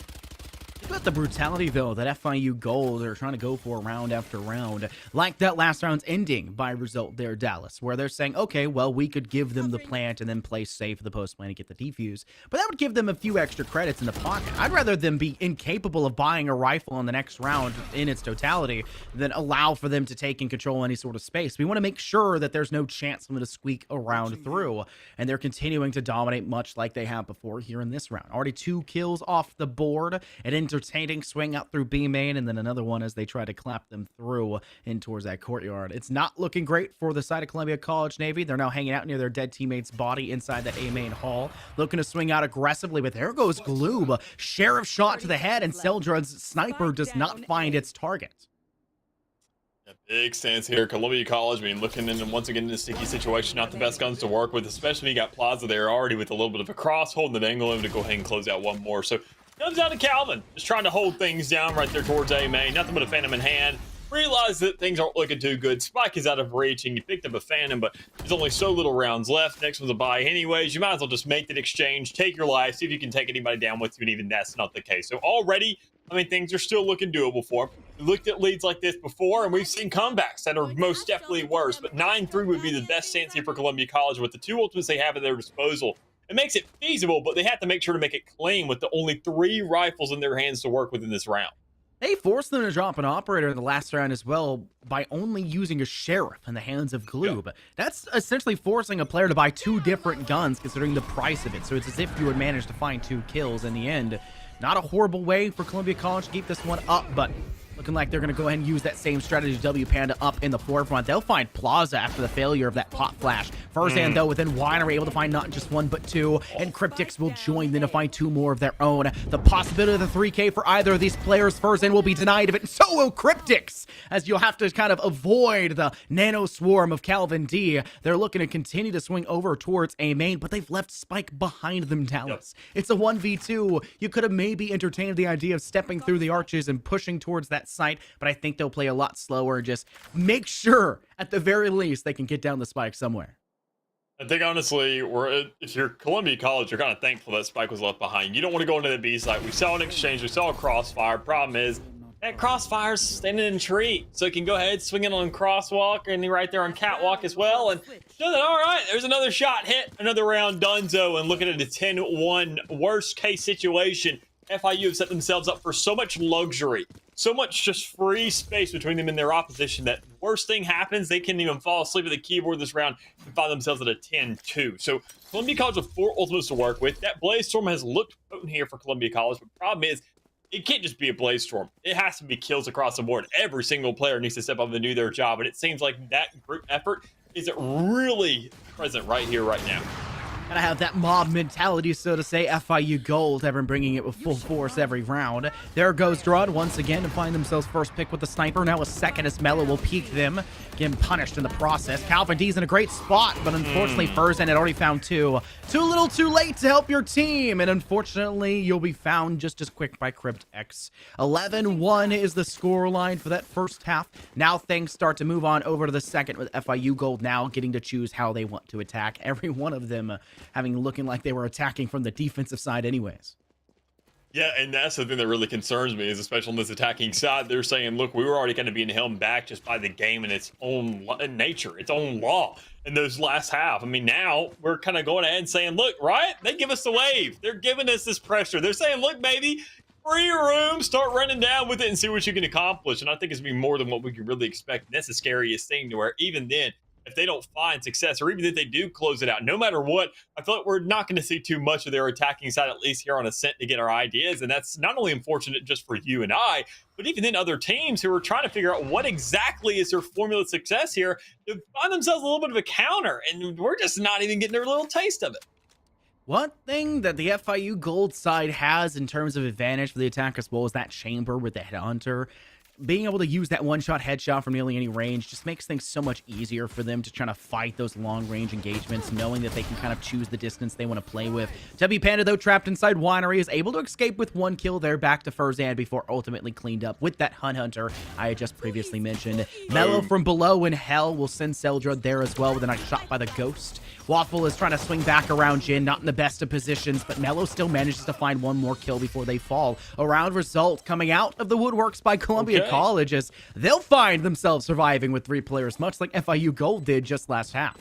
S5: Think about the brutality, though, that FIU Gold are trying to go for round after round. Like that last round's ending by result there, Dallas, where they're saying, okay, well, we could give them the plant and then play safe for the post plant and get the defuse. But that would give them a few extra credits in the pocket. I'd rather them be incapable of buying a rifle in the next round in its totality than allow for them to take and control any sort of space. We want to make sure that there's no chance for them to squeak around through. And they're continuing to dominate much like they have before here in this round. Already 2 kills off the board. An entertaining swing out through B main, and then another one as they try to clap them through in towards that courtyard. It's not looking great for the side of Columbia College Navy. They're now hanging out near their dead teammate's body inside that A main hall, looking to swing out aggressively, but there goes Gloob. Sheriff shot to the head, and Seldrod's sniper does not find its target.
S6: A big stance here. Columbia College, I mean, looking into once again in a sticky situation, not the best guns to work with, especially when you got Plaza there already with a little bit of a cross, holding the angle to go ahead and close out one more. So comes down to Calvin, just trying to hold things down right there towards A main. Nothing but a Phantom in hand. Realize that things aren't looking too good. Spike is out of reach, and you picked up a Phantom, but there's only so little rounds left. Next one's a buy anyways. You might as well just make that exchange, take your life, see if you can take anybody down with you, and even that's not the case. So already, I mean, things are still looking doable for them. We looked at leads like this before, and we've seen comebacks that are most definitely worse, but 9-3 would be the best stance here for Columbia College with the 2 ultimates they have at their disposal. It makes it feasible, but they have to make sure to make it clean with the only 3 rifles in their hands to work with in this round.
S5: They forced them to drop an operator in the last round as well by only using a sheriff in the hands of Gloob. That's essentially forcing a player to buy 2 different guns considering the price of it. So it's as if you would manage to find 2 kills in the end. Not a horrible way for Columbia College to keep this one up, but looking like they're going to go ahead and use that same strategy. W Panda up in the forefront. They'll find Plaza after the failure of that pop flash. Firsthand, though, within Winery, able to find not just one, but two. And Cryptics will join them to find two more of their own. The possibility of the 3K for either of these players, Firsthand will be denied of it, and so will Cryptics, as you'll have to kind of avoid the nano swarm of Calvin D. They're looking to continue to swing over towards A main, but they've left Spike behind them, Dallas. It's a 1v2. You could have maybe entertained the idea of stepping through the arches and pushing towards that site, but I think they'll play a lot slower and just make sure, at the very least, they can get down the Spike somewhere.
S6: I think honestly, if you're Columbia College, you're kind of thankful that Spike was left behind. You don't want to go into the B site. We saw an exchange, we saw a crossfire. Problem is, that crossfire's standing in a tree, so you can go ahead, swing it on crosswalk, and right there on catwalk as well. And show that, all right, there's another shot hit, another round donezo, and looking at a 10-1 worst case situation. FIU have set themselves up for so much luxury, so much just free space between them and their opposition that worst thing happens, they can't even fall asleep at the keyboard this round and find themselves at a 10-2. So Columbia College with 4 ultimates to work with. That Blaze Storm has looked potent here for Columbia College, but the problem is, it can't just be a Blaze Storm. It has to be kills across the board. Every single player needs to step up and do their job, and it seems like that group effort isn't really present right here, right now.
S5: Gotta have that mob mentality, so to say. FIU Gold have been bringing it with full force every round. There goes Drud once again to find themselves first pick with the sniper. Now a second as Mello will peek them, getting punished in the process. Calvin D's in a great spot, but unfortunately Firsthand had already found two. Too little too late to help your team, and unfortunately you'll be found just as quick by Crypt X. 11-1 is the score line for that first half. Now things start to move on over to the second, with FIU Gold now getting to choose how they want to attack. Every one of them looking like they were attacking from the defensive side anyways.
S6: Yeah, and that's the thing that really concerns me is, especially on this attacking side, they're saying, look, we were already going to be held back just by the game and its own nature, its own law in those last half. I mean, now we're kind of going ahead and saying, look, right? They give us the wave. They're giving us this pressure. They're saying, look, baby, free room, start running down with it and see what you can accomplish. And I think it's going to be more than what we could really expect. And that's the scariest thing, to where even then, if they don't find success, or even if they do close it out, no matter what, I feel like we're not going to see too much of their attacking side, at least here on Ascent, to get our ideas. And that's not only unfortunate just for you and I, but even then other teams who are trying to figure out what exactly is their formula of success here to find themselves a little bit of a counter. And we're just not even getting their little taste of it.
S5: One thing that the FIU Gold side has in terms of advantage for the attack as well is that chamber with the headhunter. Being able to use that one-shot headshot from nearly any range just makes things so much easier for them to try to fight those long-range engagements, knowing that they can kind of choose the distance they want to play with. W Panda, though, trapped inside Winery, is able to escape with one kill there back to Firsthand before ultimately cleaned up with that Hunt Hunter I had just previously mentioned. Mello from below in Hell will send Seldra there as well with a nice shot by the Ghost. Waffle is trying to swing back around Jin, not in the best of positions, but Mello still manages to find one more kill before they fall. A round result coming out of the woodworks by Columbia College, as they'll find themselves surviving with 3 players, much like FIU Gold did just last half.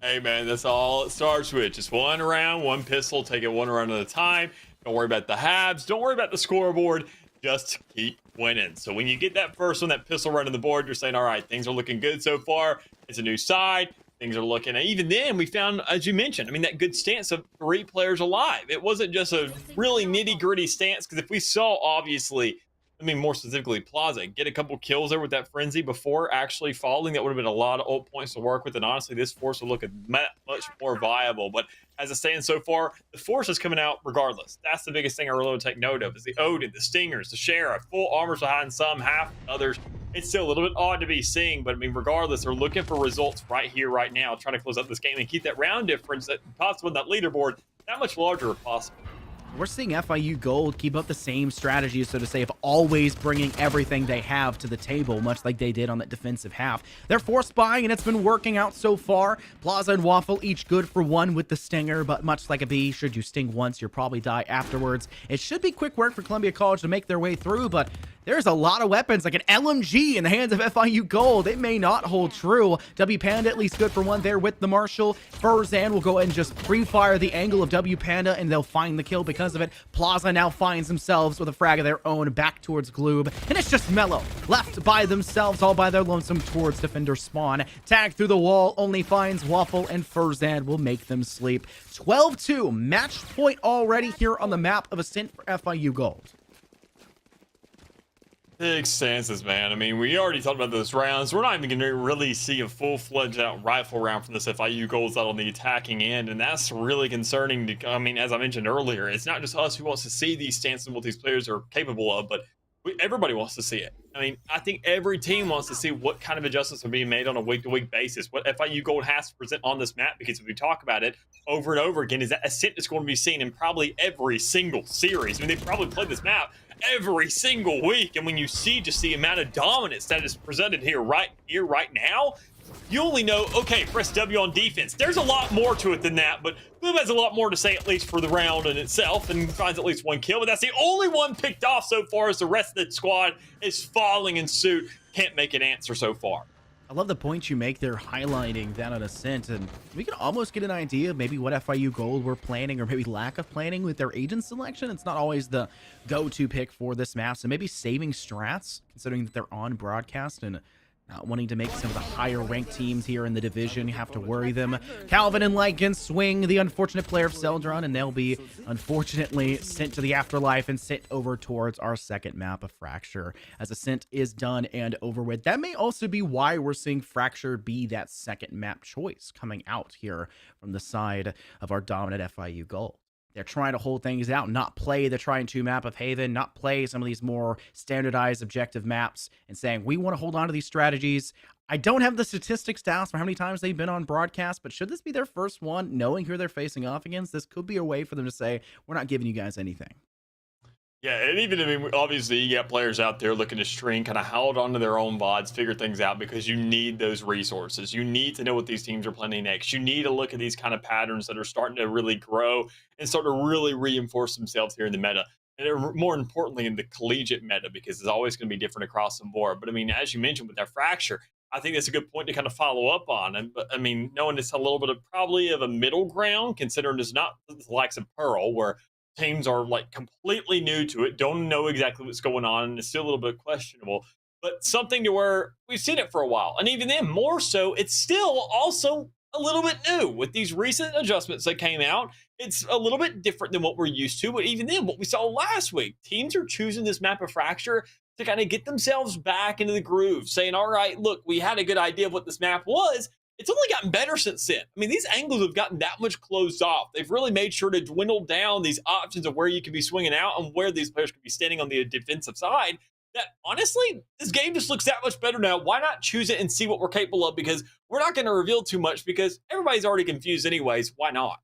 S6: Hey, man, that's all it starts with. Just one round, one pistol, take it one round at a time. Don't worry about the halves. Don't worry about the scoreboard. Just keep winning. So when you get that first one, that pistol right on the board, you're saying, all right, things are looking good so far. It's a new side. Things are looking, and even then we found, as you mentioned, I mean, that good stance of 3 players alive. It wasn't just a really nitty gritty stance, because if we saw, obviously, I mean, more specifically Plaza, get a couple kills there with that frenzy before actually falling, that would have been a lot of ult points to work with, and honestly, this force would look much more viable. But as it stands so far, the force is coming out regardless. That's the biggest thing I really want to take note of, is the Odin, the Stingers, the Sheriff, full armors behind some, half others. It's still a little bit odd to be seeing, but I mean, regardless, they're looking for results right here, right now, trying to close out this game and keep that round difference, that possible on that leaderboard, that much larger if possible.
S5: We're seeing FIU Gold keep up the same strategy, so to say, of always bringing everything they have to the table, much like they did on that defensive half. They're force buying, and it's been working out so far. Plaza and Waffle each good for 1 with the Stinger, but much like a bee, should you sting once, you'll probably die afterwards. It should be quick work for Columbia College to make their way through, but there's a lot of weapons, like an LMG in the hands of FIU Gold. It may not hold true. W Panda at least good for 1 there with the Marshall. Firsthand will go ahead and just pre-fire the angle of W Panda, and they'll find the kill because of it. Plaza now finds themselves with a frag of their own back towards Gloob, and it's just Mello left by themselves, all by their lonesome towards defender spawn. Tag through the wall only finds Waffle, and Firsthand will make them sleep. 12-2, match point already here on the map of Ascent for FIU Gold.
S6: Big stances, man. I mean, we already talked about those rounds. We're not even going to really see a full-fledged out rifle round from this FIU goals out on the attacking end, and that's really concerning. I mean, as I mentioned earlier, it's not just us who wants to see these stances and what these players are capable of, but everybody wants to see it. I mean, I think every team wants to see what kind of adjustments are being made on a week-to-week basis, what FIU Gold has to present on this map, because if we talk about it over and over again, is that ascent is going to be seen in probably every single series. I mean, they probably played this map every single week, and when you see just the amount of dominance that is presented right now, you only know, okay, press W on defense. There's a lot more to it than that, but Boom has a lot more to say, at least for the round in itself, and finds at least one kill, but that's the only one picked off so far, as the rest of the squad is falling in suit. Can't make an answer so far.
S5: I love the point you make there, highlighting that on Ascent, and we can almost get an idea of maybe what FIU Gold were planning, or maybe lack of planning with their agent selection. It's not always the go-to pick for this map, so maybe saving strats, considering that they're on broadcast, and not wanting to make some of the higher ranked teams here in the division. You have to worry them. Calvin and Lycan swing the unfortunate player of Celdron, and they'll be unfortunately sent to the afterlife and sent over towards our second map of Fracture, as Ascent is done and over with. That may also be why we're seeing Fracture be that second map choice coming out here from the side of our dominant FIU Gold. They're trying to hold things out, not play the try and two map of Haven, not play some of these more standardized objective maps, and saying, we want to hold on to these strategies. I don't have the statistics to ask for how many times they've been on broadcast, but should this be their first one, knowing who they're facing off against, this could be a way for them to say, we're not giving you guys anything.
S6: Yeah, and even, I mean, obviously you got players out there looking to string, kind of hold onto their own VODs, figure things out, because you need those resources. You need to know what these teams are planning next. You need to look at these kind of patterns that are starting to really grow and start to really reinforce themselves here in the meta. And more importantly, in the collegiate meta, because it's always going to be different across the board. But I mean, as you mentioned with that Fracture, I think that's a good point to kind of follow up on. And but I mean, knowing it's a little bit of probably of a middle ground, considering it's not the likes of Pearl, where teams are like completely new to it, don't know exactly what's going on, and it's still a little bit questionable, but something to where we've seen it for a while. And even then, more so, it's still also a little bit new with these recent adjustments that came out. It's a little bit different than what we're used to, but even then, what we saw last week, teams are choosing this map of Fracture to kind of get themselves back into the groove, saying, all right, look, we had a good idea of what this map was. It's only gotten better since then. I mean, these angles have gotten that much closed off. They've really made sure to dwindle down these options of where you can be swinging out and where these players could be standing on the defensive side. That, honestly, this game just looks that much better now. Why not choose it and see what we're capable of? Because we're not going to reveal too much, because everybody's already confused anyways. Why not?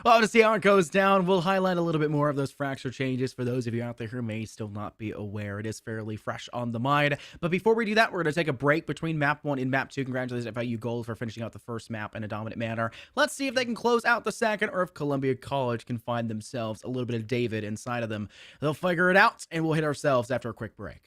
S5: Well, to see how it goes down, we'll highlight a little bit more of those Fracture changes for those of you out there who may still not be aware. It is fairly fresh on the mind. But before we do that, we're going to take a break between Map 1 and Map 2. Congratulations to FIU Gold for finishing out the first map in a dominant manner. Let's see if they can close out the second, or if Columbia College can find themselves a little bit of David inside of them. They'll figure it out, and we'll hit ourselves after a quick break.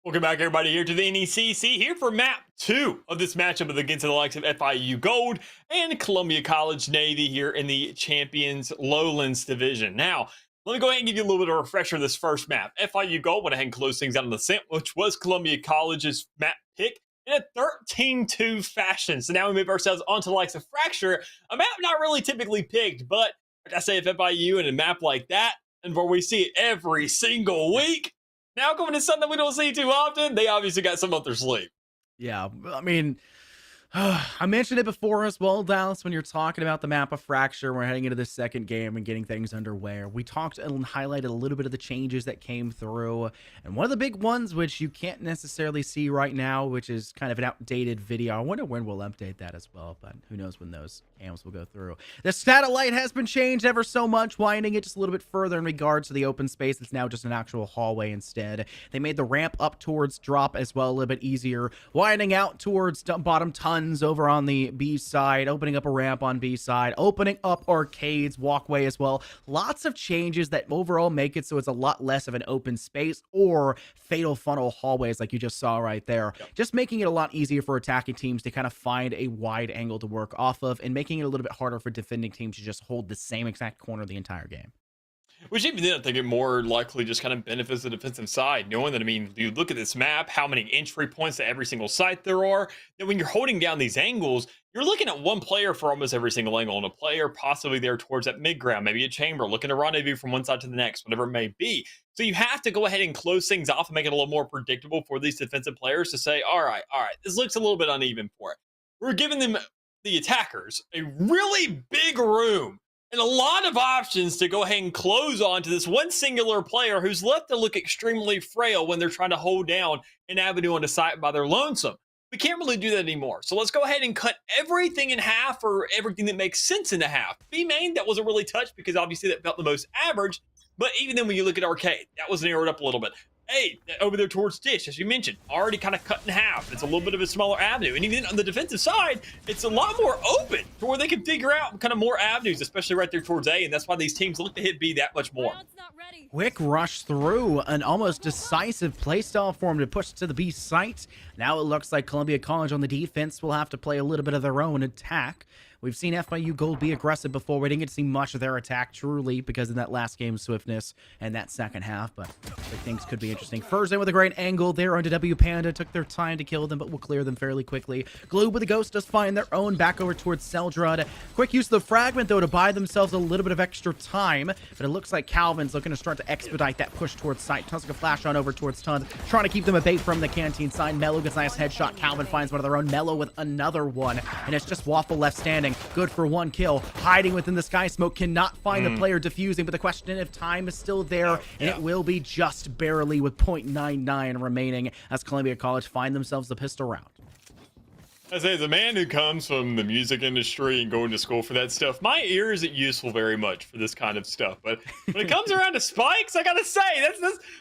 S6: Welcome back, everybody, here to the NECC, here for map 2 of this matchup against the likes of FIU Gold and Columbia College Navy here in the Champions Lowlands Division. Now, let me go ahead and give you a little bit of a refresher of this first map. FIU Gold went ahead and closed things out on the scent, which was Columbia College's map pick in a 13-2 fashion. So now we move ourselves onto the likes of Fracture, a map not really typically picked, but like I say, if FIU in a map like that, and where we see it every single week, now going to something we don't see too often, they obviously got some up their sleeve.
S5: Yeah, I mean, I mentioned it before as well, Dallas, when you're talking about the map of Fracture. We're heading into the second game and getting things underway. We talked and highlighted a little bit of the changes that came through. And one of the big ones, which you can't necessarily see right now, which is kind of an outdated video. I wonder when we'll update that as well, but who knows when those cams will go through. The satellite has been changed ever so much, winding it just a little bit further in regards to the open space. It's now just an actual hallway instead. They made the ramp up towards drop as well a little bit easier, winding out towards bottom tons over on the B side, opening up a ramp on B side, opening up arcades, walkway as well. Lots of changes that overall make it so it's a lot less of an open space or fatal funnel hallways like you just saw right there. Yep. Just making it a lot easier for attacking teams to kind of find a wide angle to work off of, and making it a little bit harder for defending teams to just hold the same exact corner the entire game.
S6: Which even then, I think it more likely just kind of benefits the defensive side, knowing that, I mean, you look at this map, how many entry points to every single site there are, that when you're holding down these angles, you're looking at one player for almost every single angle, and a player possibly there towards that mid-ground, maybe a chamber, looking to rendezvous from one side to the next, whatever it may be. So you have to go ahead and close things off and make it a little more predictable for these defensive players to say, all right, this looks a little bit uneven for it. We're giving them, the attackers, a really big room and a lot of options to go ahead and close on to this one singular player who's left to look extremely frail when they're trying to hold down an avenue on the site by their lonesome. We can't really do that anymore. So let's go ahead and cut everything in half, or everything that makes sense in half. B main, that wasn't really touched because obviously that felt the most average. But even then when you look at arcade, that was narrowed up a little bit. Hey, over there towards Dish, as you mentioned, already kind of cut in half. It's a little bit of a smaller avenue. And even on the defensive side, it's a lot more open to where they can figure out kind of more avenues, especially right there towards A. And that's why these teams look to hit B that much more.
S5: Quick rush through an almost decisive playstyle for him to push to the B site. Now it looks like Columbia College on the defense will have to play a little bit of their own attack. We've seen FIU Gold be aggressive before. We didn't get to see much of their attack truly because of that last game's swiftness and that second half, but I think things could be interesting. First in with a great angle there onto W Panda. Took their time to kill them, but will clear them fairly quickly. Gloob with the Ghost does find their own back over towards Seldrud. Quick use of the fragment, though, to buy themselves a little bit of extra time, but it looks like Calvin's looking to start to expedite that push towards site. Tuska flash on over towards Tons, trying to keep them at bay from the canteen side. Mello gets a nice headshot. Calvin finds one of their own. Mello with another one, and it's just Waffle left standing. Good for one kill. Hiding within the sky smoke, cannot find the player defusing, but the question if time is still there, and it will be just barely with 0.99 remaining as Columbia College find themselves a pistol round.
S6: I say, as a man who comes from the music industry and going to school for that stuff, my ear isn't useful very much for this kind of stuff. But when it comes around to spikes, I gotta say,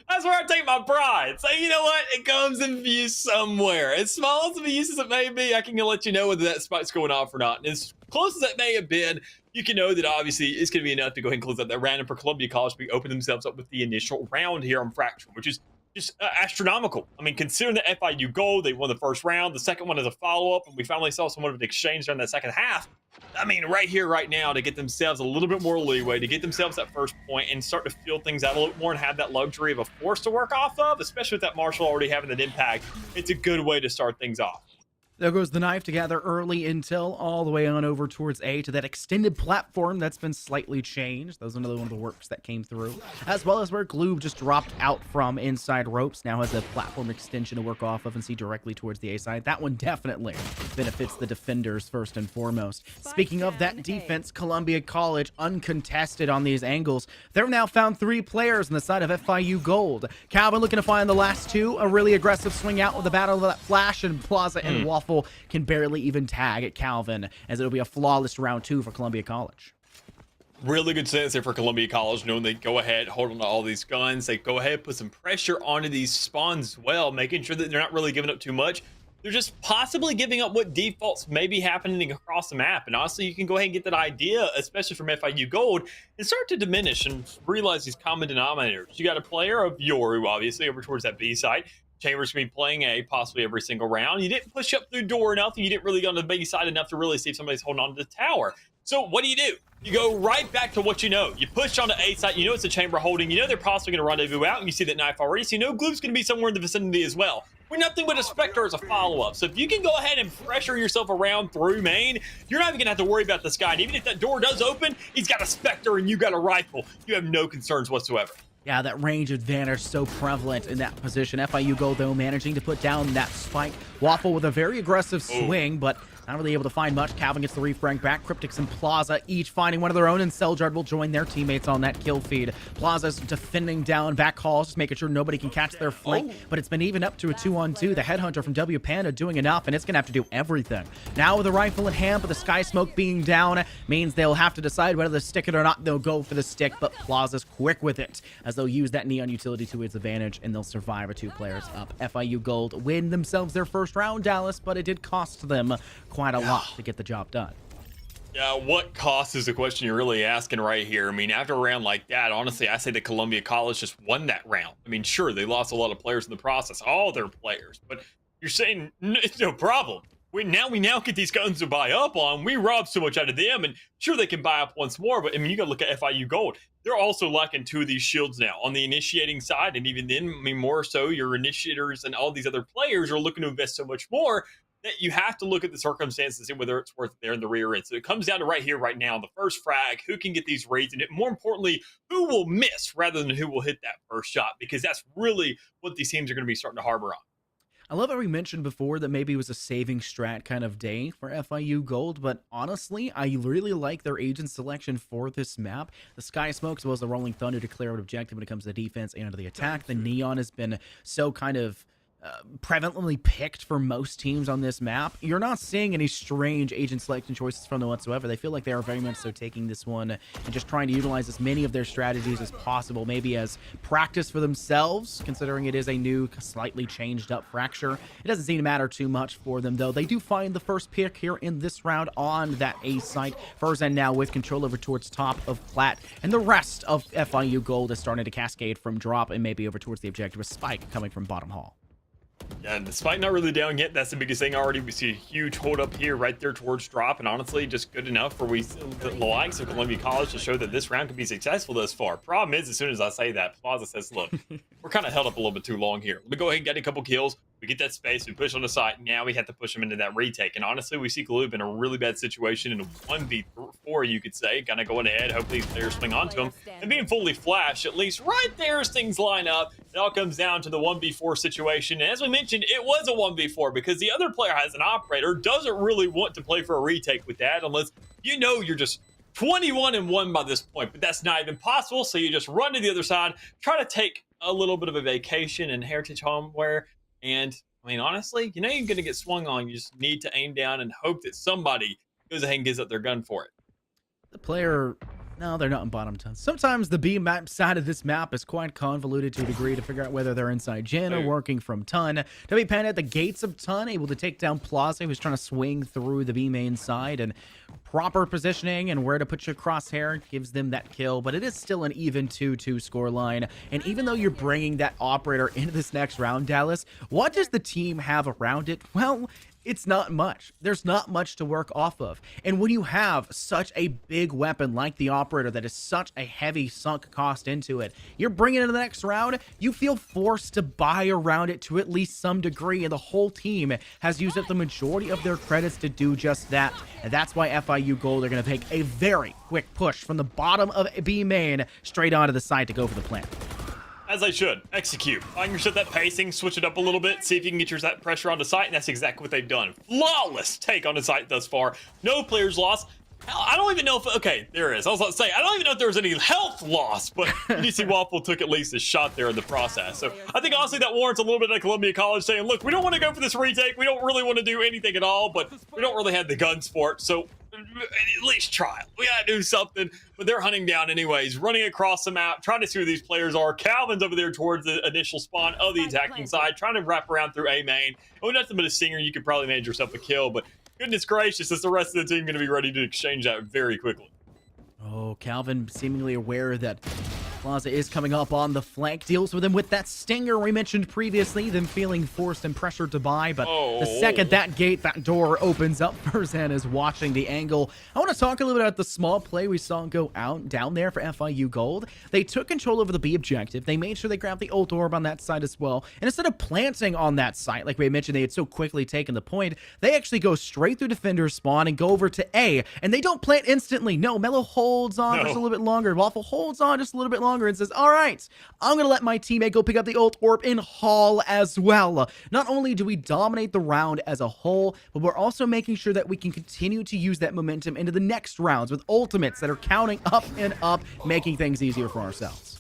S6: that's where I take my pride. So you know what? It comes in view somewhere. As small as the use as it may be, I can let you know whether that spike's going off or not. And as close as that may have been, you can know that obviously it's going to be enough to go ahead and close out that round. And for Columbia College, we open themselves up with the initial round here on Fracture, which is just astronomical. I mean, considering the FIU Gold, they won the first round. The second one is a follow-up, and we finally saw somewhat of an exchange during that second half. I mean, right here, right now, to get themselves a little bit more leeway, to get themselves that first point and start to feel things out a little more and have that luxury of a force to work off of, especially with that Marshall already having that impact, it's a good way to start things off.
S5: There goes the knife to gather early intel all the way on over towards A to that extended platform that's been slightly changed. That was another one of the works that came through. As well as where Gloob just dropped out from inside ropes. Now has a platform extension to work off of and see directly towards the A side. That one definitely benefits the defenders first and foremost. Speaking of that defense, Columbia College uncontested on these angles. They've now found 3 players on the side of FIU Gold. Calvin looking to find the last 2. A really aggressive swing out with the battle of that flash, and Plaza and Waffle can barely even tag at Calvin, as it'll be a flawless round 2 for Columbia College.
S6: Really good sense there for Columbia College, knowing they go ahead, hold on to all these guns. They go ahead, put some pressure onto these spawns as well, making sure that they're not really giving up too much. They're just possibly giving up what defaults may be happening across the map. And honestly, you can go ahead and get that idea, especially from FIU Gold, and start to diminish and realize these common denominators. You got a player of Yoru, obviously, over towards that B side. Chambers can be playing A possibly every single round. You didn't push up through door enough, and you didn't really go on the B side enough to really see if somebody's holding on to the tower. So what do? You go right back to what you know. You push on the A side, you know it's a chamber holding, you know they're possibly going to rendezvous out, and you see that knife already, so you know Gloop's going to be somewhere in the vicinity as well. We're nothing but a Spectre as a follow-up. So if you can go ahead and pressure yourself around through main, you're not even going to have to worry about this guy. And even if that door does open, he's got a Spectre and you got a rifle. You have no concerns whatsoever.
S5: Yeah, that range advantage so prevalent in that position. FIU Gold, though, managing to put down that spike. Waffle with a very aggressive swing, but not really able to find much. Calvin gets the refrank back. Cryptix and Plaza each finding one of their own, and Seljard will join their teammates on that kill feed. Plaza's defending down back calls, just making sure nobody can catch their flank, but it's been even up to a 2-on-2. The Headhunter from W Panda doing enough, and it's going to have to do everything. Now with a rifle in hand, but the Sky Smoke being down means they'll have to decide whether to stick it or not. They'll go for the stick, but Plaza's quick with it, as they'll use that Neon utility to its advantage, and they'll survive with 2 players up. FIU Gold win themselves their first round, Dallas, but it did cost them quite a lot to get the job done.
S6: Yeah, what cost is the question you're really asking right here. I mean, after a round like that, honestly, I say that Columbia College just won that round. I mean, sure, they lost a lot of players in the process, all their players, but you're saying it's no problem. We now get these guns to buy up on. We robbed so much out of them, and sure, they can buy up once more, but I mean, you got to look at FIU Gold. They're also lacking 2 of these shields now on the initiating side, and even then, I mean, more so, your initiators and all these other players are looking to invest so much more that you have to look at the circumstances and see whether it's worth it there in the rear end. So it comes down to right here, right now, the first frag, who can get these raids, and more importantly, who will miss rather than who will hit that first shot, because that's really what these teams are going to be starting to harbor on.
S5: I love how we mentioned before that maybe it was a saving strat kind of day for FIU Gold, but honestly, I really like their agent selection for this map. The Sky Smoke, as well as the Rolling Thunder, declare an objective when it comes to the defense and to the attack. The Neon has been so kind of prevalently picked for most teams on this map. You're not seeing any strange agent selection choices from them whatsoever. They feel like they are very much so taking this one and just trying to utilize as many of their strategies as possible, maybe as practice for themselves, considering it is a new, slightly changed up fracture. It doesn't seem to matter too much for them, though. They do find the first pick here in this round on that A site. Firzen now with control over towards top of Plat, and the rest of FIU Gold is starting to cascade from drop and maybe over towards the objective with Spike coming from bottom hall.
S6: Yeah, and despite not really down yet, that's the biggest thing already. We see a huge hold up here right there towards drop, and honestly, just good enough for the likes of Columbia College to show that this round could be successful thus far. Problem is, as soon as I say that, Plaza says, look, we're kind of held up a little bit too long here. Let me go ahead and get a couple kills. We get that space, we push on the side. Now we have to push them into that retake. And honestly, we see Gloob in a really bad situation in a 1v4, you could say. Kind of going ahead, hope these players swing onto him. And being fully flashed, at least right there as things line up, it all comes down to the 1v4 situation. And as we mentioned, it was a 1v4 because the other player has an operator, doesn't really want to play for a retake with that unless you know you're just 21-1 by this point. But that's not even possible, so you just run to the other side, try to take a little bit of a vacation in Heritage Homeware. And I mean, honestly, you know you're going to get swung on. You just need to aim down and hope that somebody goes ahead and gives up their gun for it.
S5: The player... No, they're not in bottom ton. Sometimes the B map side of this map is quite convoluted to a degree to figure out whether they're inside Jin or working from Ton. W Pan at the gates of Ton, able to take down Plaza, who's trying to swing through the B main side, and proper positioning and where to put your crosshair gives them that kill, but it is still an even 2-2 scoreline. And even though you're bringing that operator into this next round, Dallas, what does the team have around it? Well, it's not much. There's not much to work off of. And when you have such a big weapon like the operator that is such a heavy sunk cost into it, you're bringing it to the next round, you feel forced to buy around it to at least some degree, and the whole team has used up the majority of their credits to do just that. And that's why FIU Gold are going to take a very quick push from the bottom of B main straight onto the side to go for the plant.
S6: As I should. Execute. Find yourself that pacing, switch it up a little bit, see if you can get your pressure on the site, and that's exactly what they've done. Flawless take on the site thus far. No players lost. Hell, I don't even know if... Okay, there is. I was about to say, I don't even know if there was any health loss, but DC Waffle took at least a shot there in the process. So I think honestly that warrants a little bit of Columbia College saying, look, we don't want to go for this retake. We don't really want to do anything at all, but we don't really have the guns for it. So at least try it. We gotta do something, but they're hunting down anyways, running across the map, trying to see who these players are. Calvin's over there towards the initial spawn of the attacking side, trying to wrap around through A main. Oh, nothing but a singer, you could probably manage yourself a kill, but goodness gracious, is the rest of the team going to be ready to exchange that very quickly?
S5: Oh, Calvin seemingly aware that Plaza is coming up on the flank, deals with him with that stinger we mentioned previously, them feeling forced and pressured to buy, but the second that gate, that door opens up, Farzan is watching the angle. I want to talk a little bit about the small play we saw go out down there for FIU Gold. They took control over the B objective, they made sure they grabbed the ult orb on that side as well, and instead of planting on that site, like we mentioned, they had so quickly taken the point, they actually go straight through defender's spawn and go over to A, and they don't plant instantly. No, Mello holds on just a little bit longer, Waffle holds on just a little bit longer and says, all right, I'm going to let my teammate go pick up the ult orb in Hall as well. Not only do we dominate the round as a whole, but we're also making sure that we can continue to use that momentum into the next rounds with ultimates that are counting up and up, making things easier for ourselves.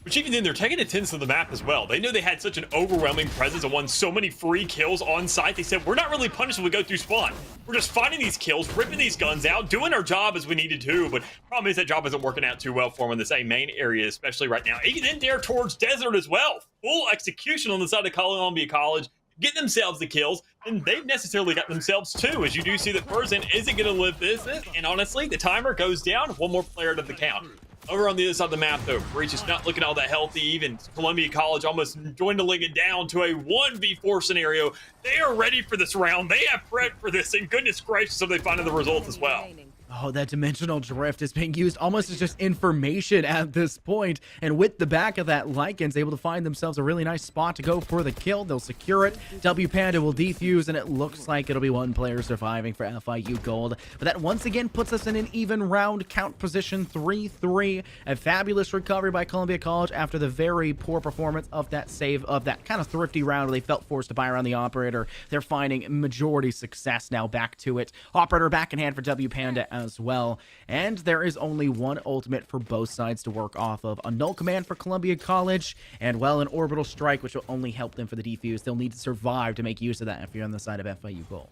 S6: Which even then, they're taking attendance to the map as well. They know they had such an overwhelming presence and won so many free kills on site. They said, we're not really punished when we go through spawn. We're just finding these kills, ripping these guns out, doing our job as we needed to. But problem is that job isn't working out too well for them in this A main area, especially right now. Even in there towards Desert as well. Full execution on the side of Columbia College. Get themselves the kills, and they've necessarily got themselves two, as you do see that Farzan isn't going to live this. And honestly, the timer goes down. One more player to the count. Over on the other side of the map, though, Breach is not looking all that healthy. Even Columbia College almost dwindling it down to a 1v4 scenario. They are ready for this round. They have prepped for this, and goodness gracious, if they find the results as well.
S5: Oh, that dimensional drift is being used almost as just information at this point. And with the back of that, Lycan's able to find themselves a really nice spot to go for the kill. They'll secure it. W Panda will defuse, and it looks like it'll be one player surviving for FIU Gold. But that once again puts us in an even round count position, 3-3. A fabulous recovery by Columbia College after the very poor performance of that save of that kind of thrifty round where they felt forced to buy around the Operator. They're finding majority success now back to it. Operator back in hand for W Panda as well, and there is only one ultimate for both sides to work off of. A null command for Columbia College, and well, an orbital strike, which will only help them for the defuse. They'll need to survive to make use of that if you're on the side of FIU Gold.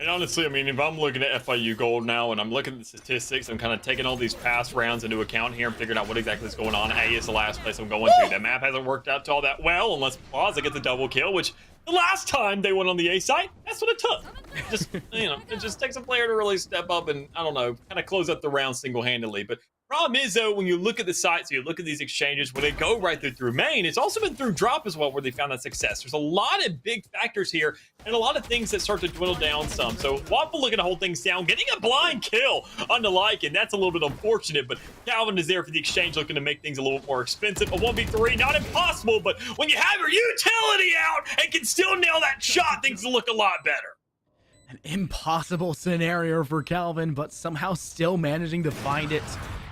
S6: And honestly, I mean, if I'm looking at FIU Gold now and I'm looking at the statistics, I'm kind of taking all these past rounds into account here and figuring out what exactly is going on. A is the last place I'm going to. That map hasn't worked out all that well unless Plaza gets a double kill, which the last time they went on the A site, that's what it took. Just, you know, it just takes a player to really step up and, I don't know, kind of close up the round single-handedly. But problem is, though, when you look at the sites, you look at these exchanges, when they go right through main, it's also been through drop as well where they found that success. There's a lot of big factors here and a lot of things that start to dwindle down some. So Waffle looking to hold things down, getting a blind kill on the Lycan. That's a little bit unfortunate, but Calvin is there for the exchange, looking to make things a little bit more expensive. A 1v3, not impossible, but when you have your utility out and can still nail that shot, things look a lot better.
S5: An impossible scenario for Calvin, but somehow still managing to find it.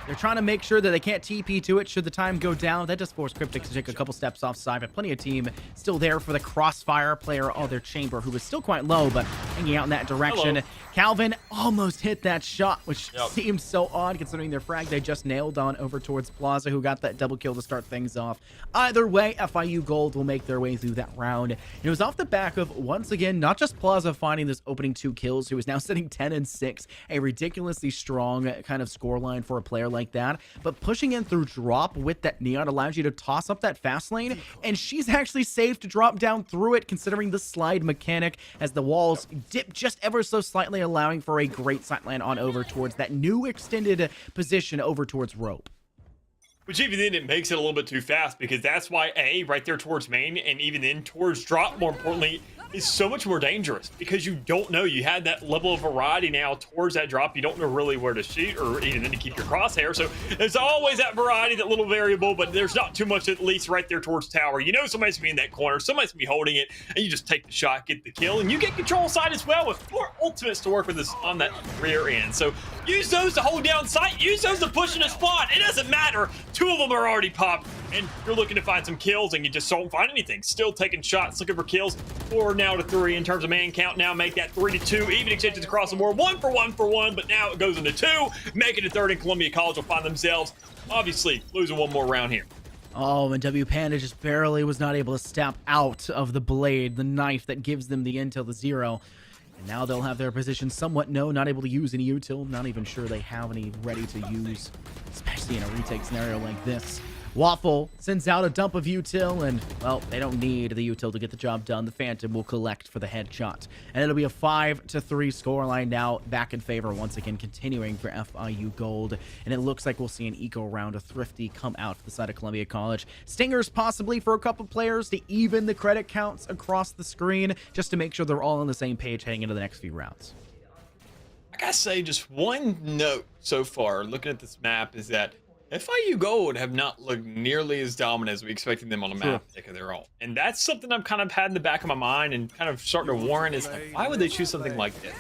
S5: They're trying to make sure that they can't TP to it should the time go down. That does force Cryptic to take a couple steps offside, but plenty of team still there for the crossfire player of their chamber, who was still quite low, but hanging out in that direction.
S6: Hello.
S5: Calvin almost hit that shot, which seemed so odd considering their frag they just nailed on over towards Plaza, who got that double kill to start things off. Either way, FIU Gold will make their way through that round. And it was off the back of, once again, not just Plaza finding this opening 2 kills, who is now sitting 10-6, a ridiculously strong kind of scoreline for a player like that, but pushing in through drop with that neon allows you to toss up that fast lane, and she's actually safe to drop down through it considering the slide mechanic as the walls dip just ever so slightly, allowing for a great sight land on over towards that new extended position over towards rope.
S6: Which even then, it makes it a little bit too fast, because that's why A, right there towards main, and even then towards drop, more importantly, is so much more dangerous, because you don't know. You had that level of variety now towards that drop. You don't know really where to shoot or even then to keep your crosshair. So there's always that variety, that little variable, but there's not too much, at least right there towards tower. You know somebody's going to be in that corner. Somebody's going to be holding it, and you just take the shot, get the kill, and you get control side as well with 4 ultimates to work with this on that rear end. So use those to hold down sight. Use those to push in a spot. It doesn't matter. 2 of them are already popped, and you're looking to find some kills, and you just don't find anything. Still taking shots, looking for kills. 4 now to 3 in terms of man count. Now make that 3-2. Even exchanges across the board. 1 for 1 for 1, but now it goes into 2. Making it 3rd, and Columbia College will find themselves, obviously, losing 1 more round here.
S5: Oh, and W Panda just barely was not able to step out of the blade, the knife that gives them the intel, the 0. And now they'll have their position somewhat known, not able to use any util, not even sure they have any ready to use, especially in a retake scenario like this. Waffle sends out a dump of util, and, well, they don't need the util to get the job done. The Phantom will collect for the headshot. And it'll be a 5-3 scoreline now, back in favor once again, continuing for FIU Gold. And it looks like we'll see an eco round of Thrifty come out for the side of Columbia College. Stingers possibly for a couple players to even the credit counts across the screen, just to make sure they're all on the same page heading into the next few rounds.
S6: I gotta say, just one note so far, looking at this map, is that FIU Gold have not looked nearly as dominant as we expected them on a map of their own. And that's something I'm kind of had in the back of my mind and kind of starting to warn is, like, why would they choose something like this?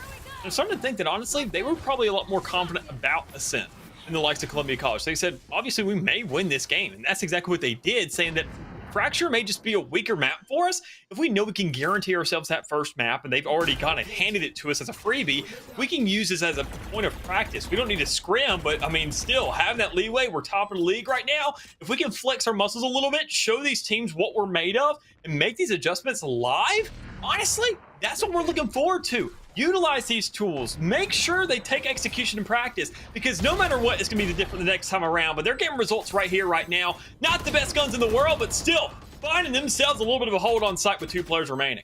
S6: I'm starting to think that, honestly, they were probably a lot more confident about Ascent than the likes of Columbia College. They said, obviously, we may win this game. And that's exactly what they did, saying that Fracture may just be a weaker map for us. If we know we can guarantee ourselves that first map and they've already kind of handed it to us as a freebie, we can use this as a point of practice. We don't need to scrim, but I mean, still have that leeway. We're top of the league right now. If we can flex our muscles a little bit, show these teams what we're made of, and make these adjustments live, honestly, that's what we're looking forward to. Utilize these tools. Make sure they take execution and practice, because no matter what, it's going to be different the next time around. But they're getting results right here, right now. Not the best guns in the world, but still finding themselves a little bit of a hold on site with 2 players remaining.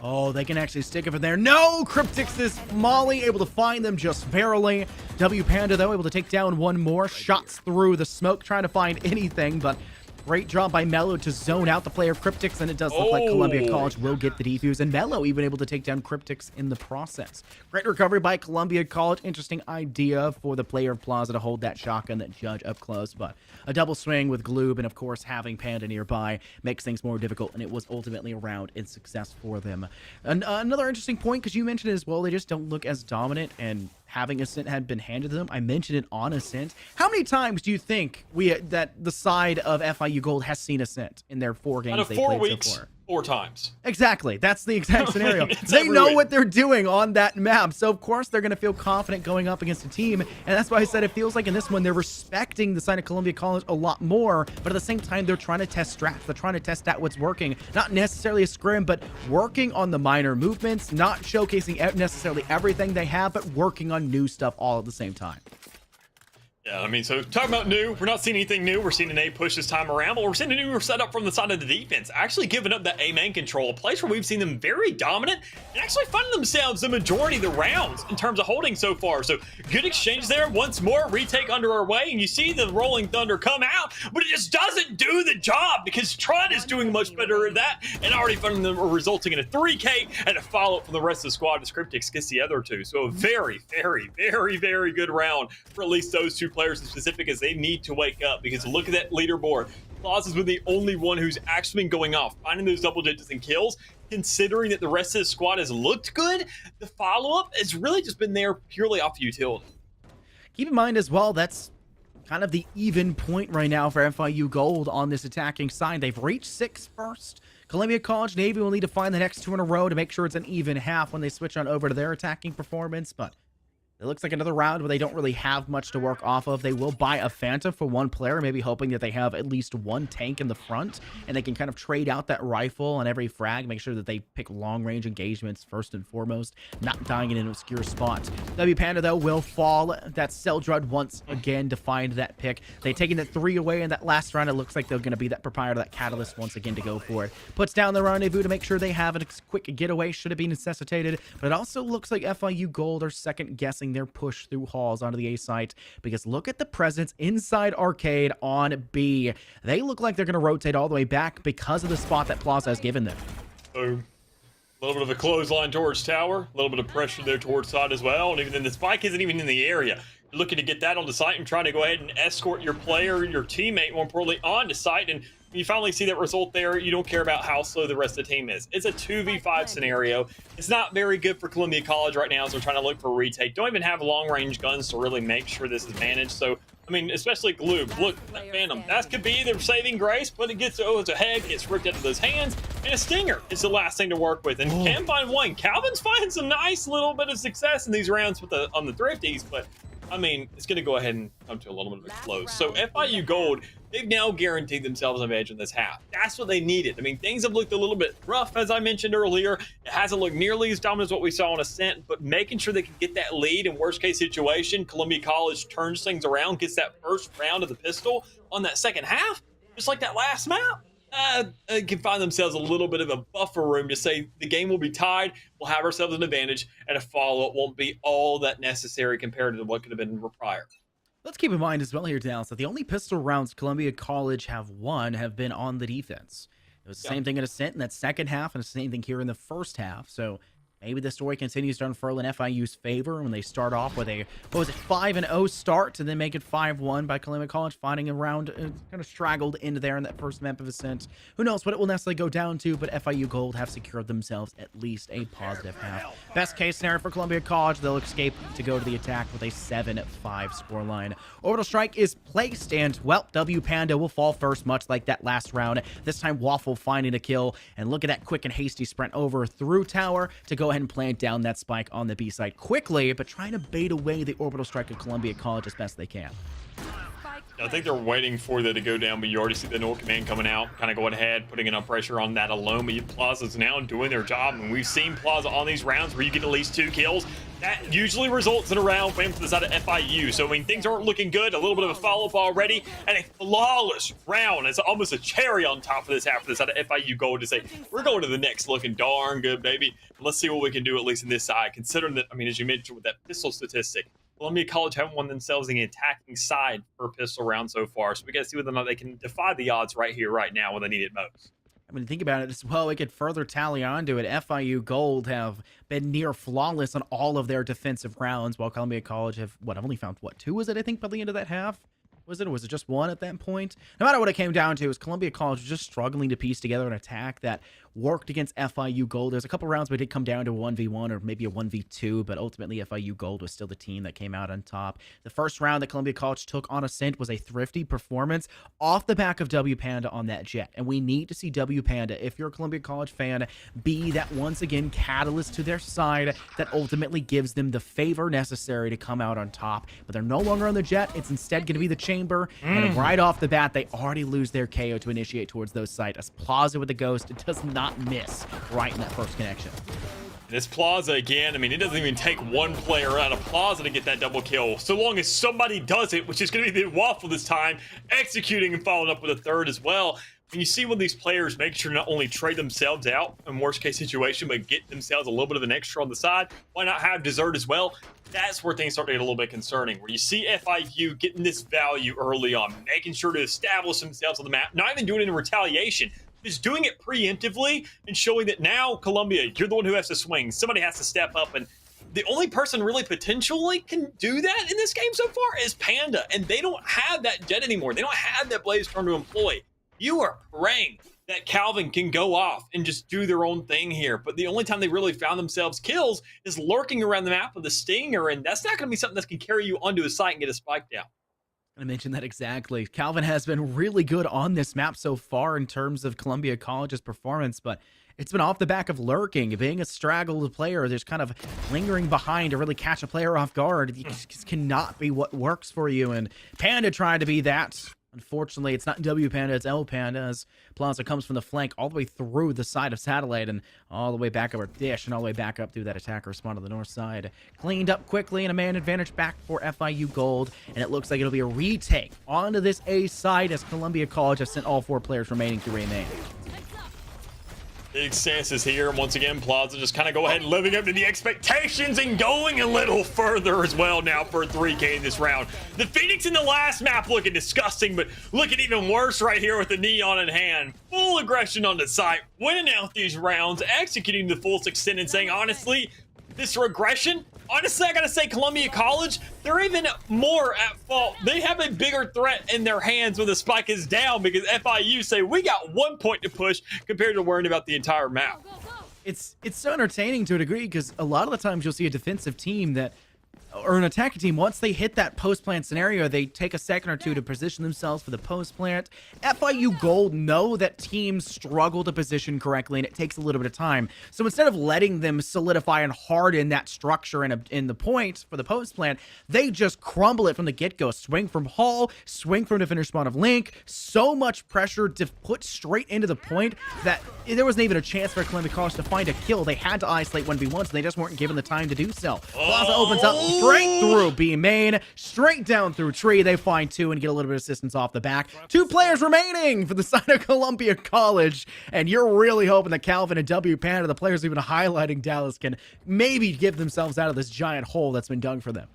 S5: Oh, they can actually stick it from there. No! Cryptix is Molly able to find them just barely. W Panda, though, able to take down one more. Shots through the smoke, trying to find anything, but great job by Mello to zone out the player Cryptix, and it does look like Columbia College will get the defuse, and Mello even able to take down Cryptix in the process. Great recovery by Columbia College. Interesting idea for the player of Plaza to hold that shotgun, that Judge up close, but a double swing with Gloob, and of course having Panda nearby makes things more difficult, and it was ultimately a round in success for them. And another interesting point, because you mentioned it as well, they just don't look as dominant, and having Ascent had been handed to them. I mentioned it on Ascent. How many times do you think that the side of FIU Gold has seen Ascent in their 4 games
S6: Out of
S5: they
S6: 4
S5: played
S6: weeks,
S5: so far?
S6: 4 times.
S5: Exactly. That's the exact scenario.
S6: It's
S5: They know
S6: every
S5: what they're doing on that map, so of course they're going to feel confident going up against a team, and that's why I said it feels like in this one they're respecting the side of Columbia College a lot more, but at the same time they're trying to test strats. They're trying to test out what's working. Not necessarily a scrim, but working on the minor movements, not showcasing necessarily everything they have, but working on new stuff all at the same time.
S6: Yeah, I mean, so talking about new, we're not seeing anything new. We're seeing an A push this time around, but we're seeing a new setup from the side of the defense, actually giving up that A main control, a place where we've seen them very dominant and actually finding themselves the majority of the rounds in terms of holding so far. So good exchange there. Once more, retake under our way, and you see the Rolling Thunder come out, but it just doesn't do the job because Trud is doing much better at that and already finding them resulting in a 3K and a follow-up from the rest of the squad as Cryptix gets the other 2. So a very, very, very, very good round for at least those 2 players in specific, as they need to wake up, because look at that leaderboard. Plaza's been the only one who's actually been going off, finding those double digits in kills. Considering that the rest of the squad has looked good, the follow-up has really just been there purely off utility.
S5: Keep in mind as well, that's kind of the even point right now for FIU Gold on this attacking side. They've reached 6 first. Columbia College Navy will need to find the next 2 in a row to make sure it's an even half when they switch on over to their attacking performance, but it looks like another round where they don't really have much to work off of. They will buy a Phantom for 1 player, maybe hoping that they have at least 1 tank in the front, and they can kind of trade out that rifle on every frag, make sure that they pick long-range engagements first and foremost, not dying in an obscure spot. W Panda, though, will fall. That's Seldrud once again to find that pick. They've taken that 3 away in that last round. It looks like they're going to be that proprietor, that catalyst once again to go for it. Puts down the rendezvous to make sure they have a quick getaway should it be necessitated, but it also looks like FIU Gold are second-guessing their push through halls onto the A site, because look at the presence inside Arcade on B. They look like they're going to rotate all the way back because of the spot that Plaza has given them.
S6: Boom. A little bit of a clothesline towards tower, a little bit of pressure there towards side as well, and even then the spike isn't even in the area. You're looking to get that on the site and trying to go ahead and escort your player, your teammate, more importantly, on the site, and you finally see that result there. You don't care about how slow the rest of the team is. It's a 2v5 scenario. It's not very good for Columbia College right now, so they're trying to look for a retake. Don't even have long-range guns to really make sure this is managed. So, I mean, especially Gloob. Look, that Phantom. That could be their saving grace, but it gets, it's a head, gets ripped out of those hands, and a Stinger is the last thing to work with. And can find 1. Calvin's finding some nice little bit of success in these rounds with on the Thrifties, but I mean, it's going to go ahead and come to a little bit of a close. So FIU Gold, they've now guaranteed themselves an edge in this half. That's what they needed. I mean, things have looked a little bit rough, as I mentioned earlier. It hasn't looked nearly as dominant as what we saw on Ascent, but making sure they can get that lead in worst case situation, Columbia College turns things around, gets that first round of the pistol on that second half. just like that last map, can find themselves a little bit of a buffer room to say the game will be tied, we'll have ourselves an advantage, and a follow-up won't be all that necessary compared to what could have been prior.
S5: Let's keep in mind as well here, Dallas, that the only pistol rounds Columbia College have won have been on the defense. It was the same thing in Ascent in that second half, and the same thing here in the first half. So maybe the story continues to unfurl in FIU's favor when they start off with a, 5-0 start, and then make it 5-1 by Columbia College, finding a round kind of straggled into there in that first map of Ascent. Who knows what it will necessarily go down to, but FIU Gold have secured themselves at least a positive half. Best case scenario for Columbia College, they'll escape to go to the attack with a 7-5 scoreline. Orbital Strike is placed, and, well, W Panda will fall first, much like that last round. This time, Waffle finding a kill, and look at that quick and hasty sprint over through tower to go ahead and plant down that spike on the B side quickly, but trying to bait away the Orbital Strike of Columbia College as best they can.
S6: I think they're waiting for that to go down, but you already see the North Command coming out, kind of going ahead, putting enough pressure on that alone. But Plaza's now doing their job, and we've seen Plaza on these rounds where you get at least 2 kills. That usually results in a round win for the side of FIU. So, I mean, things aren't looking good. A little bit of a follow-up already, and a flawless round. It's almost a cherry on top of this half for the side of FIU Gold to say, we're going to the next looking darn good, baby. Let's see what we can do, at least in this side, considering that, I mean, as you mentioned with that pistol statistic, Columbia College haven't won themselves in the attacking side per pistol round so far. So we got to see whether or not they can defy the odds right here, right now, when they need it most.
S5: I mean, think about it as well. We could further tally onto it. FIU Gold have been near flawless on all of their defensive rounds, while Columbia College have, I've only found, 2 was it, I think, by the end of that half? Was it, or was it just 1 at that point? No matter what it came down to, is Columbia College just struggling to piece together an attack that worked against FIU Gold. There's a couple rounds where it did come down to a 1v1 or maybe a 1v2, but ultimately FIU Gold was still the team that came out on top. The first round that Columbia College took on Ascent was a thrifty performance off the back of W Panda on that jet. And we need to see W Panda, if you're a Columbia College fan, be that once again catalyst to their side that ultimately gives them the favor necessary to come out on top. But they're no longer on the jet. It's instead going to be the chamber. And right off the bat, they already lose their KO to initiate towards those sites. As Plaza with the Ghost, it does not miss right in that first connection.
S6: This Plaza again, I mean, it doesn't even take one player out of Plaza to get that double kill. So long as somebody does it, which is going to be the Waffle this time, executing and following up with a third as well. When you see when these players make sure to not only trade themselves out in worst case situation, but get themselves a little bit of an extra on the side, why not have dessert as well? That's where things start to get a little bit concerning, where you see FIU getting this value early on, making sure to establish themselves on the map, not even doing it in retaliation, just doing it preemptively and showing that now, Columbia, you're the one who has to swing. Somebody has to step up, and the only person really potentially can do that in this game so far is Panda, and they don't have that jet anymore. They don't have that Blaze Storm to employ. You are praying that Calvin can go off and just do their own thing here. But the only time they really found themselves kills is lurking around the map with a Stinger, and that's not going to be something that can carry you onto a site and get a spike down.
S5: I mentioned that exactly. Calvin has been really good on this map so far in terms of Columbia College's performance, but it's been off the back of lurking, being a straggled player, there's kind of lingering behind to really catch a player off guard. It just cannot be what works for you, and Panda tried to be that. Unfortunately, it's not W Panda, it's L Panda, as Plaza comes from the flank all the way through the side of Satellite and all the way back over Dish and all the way back up through that attacker spawn on the north side. Cleaned up quickly and a man advantage back for FIU Gold, and it looks like it'll be a retake onto this A side as Columbia College has sent all 4 players remaining to remain.
S6: Big chances here. Once again, Plaza just kind of go ahead and living up to the expectations and going a little further as well now for a 3K in this round. The Phoenix in the last map looking disgusting, but looking even worse right here with the Neon in hand. Full aggression on the site, winning out these rounds, executing the full extent, and saying, honestly, this regression, honestly, I gotta say, Columbia College, they're even more at fault. They have a bigger threat in their hands when the spike is down because FIU say, we got 1 point to push compared to worrying about the entire map.
S5: It's so entertaining to a degree because a lot of the times you'll see a defensive team that, or an attacking team, once they hit that post-plant scenario, they take a second or two to position themselves for the post-plant. FIU Gold know that teams struggle to position correctly, and it takes a little bit of time. So instead of letting them solidify and harden that structure in the point for the post-plant, they just crumble it from the get-go. Swing from Hall, swing from the finish spawn of Link. So much pressure to put straight into the point that there wasn't even a chance for Columbia College to find a kill. They had to isolate 1v1, so they just weren't given the time to do so. Plaza opens up straight through B main, straight down through tree. They find 2 and get a little bit of assistance off the back. 2 players remaining for the side of Columbia College, and you're really hoping that Calvin and W Panda, the players even highlighting Dallas, can maybe give themselves out of this giant hole that's been dug for them.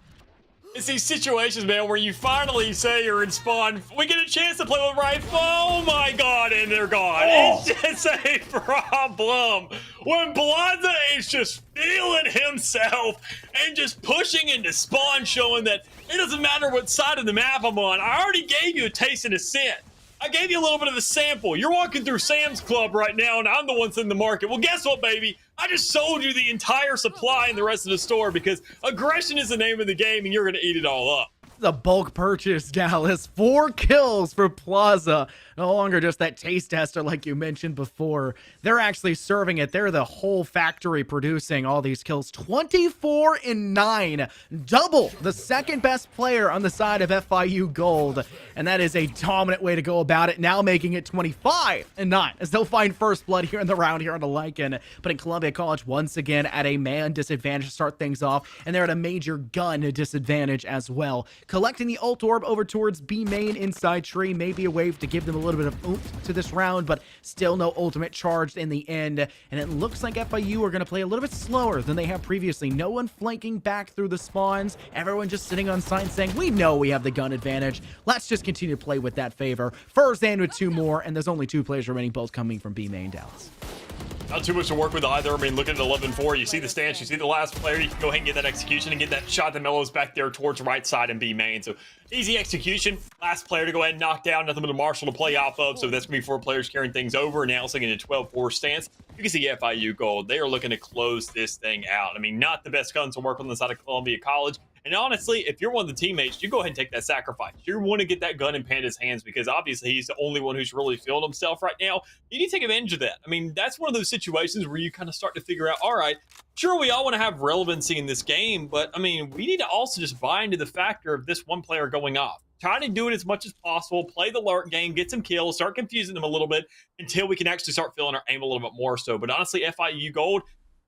S6: It's these situations, man, where you finally say you're in spawn. We get a chance to play with rifle. Oh my god, and they're gone. Oh. It's just a problem. When Plaza is just feeling himself and just pushing into spawn, showing that it doesn't matter what side of the map I'm on. I already gave you a taste and a scent. I gave you a little bit of a sample. You're walking through Sam's Club right now, and I'm the one in the market. Well, guess what, baby? I just sold you the entire supply in the rest of the store because aggression is the name of the game, and you're going to eat it all up.
S5: The bulk purchase, Dallas. 4 kills for Plaza. No longer just that taste tester like you mentioned before. They're actually serving it. They're the whole factory producing all these kills. 24-9. Double the second best player on the side of FIU Gold. And that is a dominant way to go about it. Now making it 25-9 as they'll find first blood here in the round here on the Lycan. But in Columbia College once again at a man disadvantage to start things off. And they're at a major gun disadvantage as well. Collecting the ult orb over towards B main inside tree may be a way to give them a little bit of oomph to this round, but still no ultimate charged in the end. And it looks like FIU are going to play a little bit slower than they have previously. No one flanking back through the spawns. Everyone just sitting on site saying, we know we have the gun advantage. Let's just continue to play with that favor. First and with 2 more, and there's only 2 players remaining, both coming from B main Dallas.
S6: Not too much to work with either. I mean, look at 11-4. You see the stance. You see the last player. You can go ahead and get that execution and get that shot that mellows back there towards right side and B main. So easy execution. Last player to go ahead and knock down. Nothing but a Marshall to play off of. So that's going to be 4 players carrying things over. Now it's looking at a 12-4 stance. You can see FIU Gold. They are looking to close this thing out. I mean, not the best guns to work on the side of Columbia College. And honestly, if you're one of the teammates, you go ahead and take that sacrifice. You want to get that gun in Panda's hands because obviously he's the only one who's really feeling himself right now. You need to take advantage of that. I mean, that's one of those situations where you kind of start to figure out, all right, sure, we all want to have relevancy in this game, but I mean, we need to also just buy into the factor of this one player going off. Try to do it as much as possible, play the lurk game, get some kills, start confusing them a little bit until we can actually start feeling our aim a little bit more so. But honestly, FIU Gold,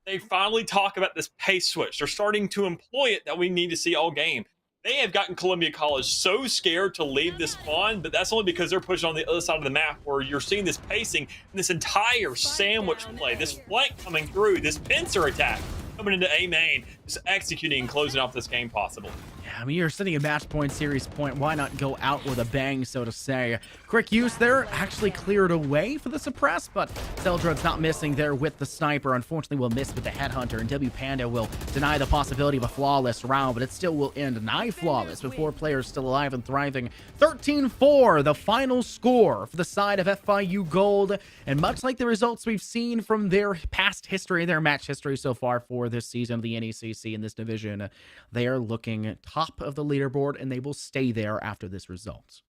S6: they finally talk about this pace switch. They're starting to employ it that we need to see all game. They have gotten Columbia College so scared to leave this spawn, but that's only because they're pushing on the other side of the map where you're seeing this pacing and this entire sandwich play, this flank coming through, this pincer attack coming into A main, just executing and closing off this game possible.
S5: Yeah, I mean, you're sitting at match point, series point. Why not go out with a bang, so to say? Quick use there, actually cleared away for the suppress, but Zeldred's not missing there with the sniper. Unfortunately, will miss with the headhunter, and W Panda will deny the possibility of a flawless round, but it still will end nigh flawless with 4 players still alive and thriving. 13-4, the final score for the side of FIU Gold, and much like the results we've seen from their past history, their match history so far for this season of the NECC in this division, they are looking top of the leaderboard, and they will stay there after this result.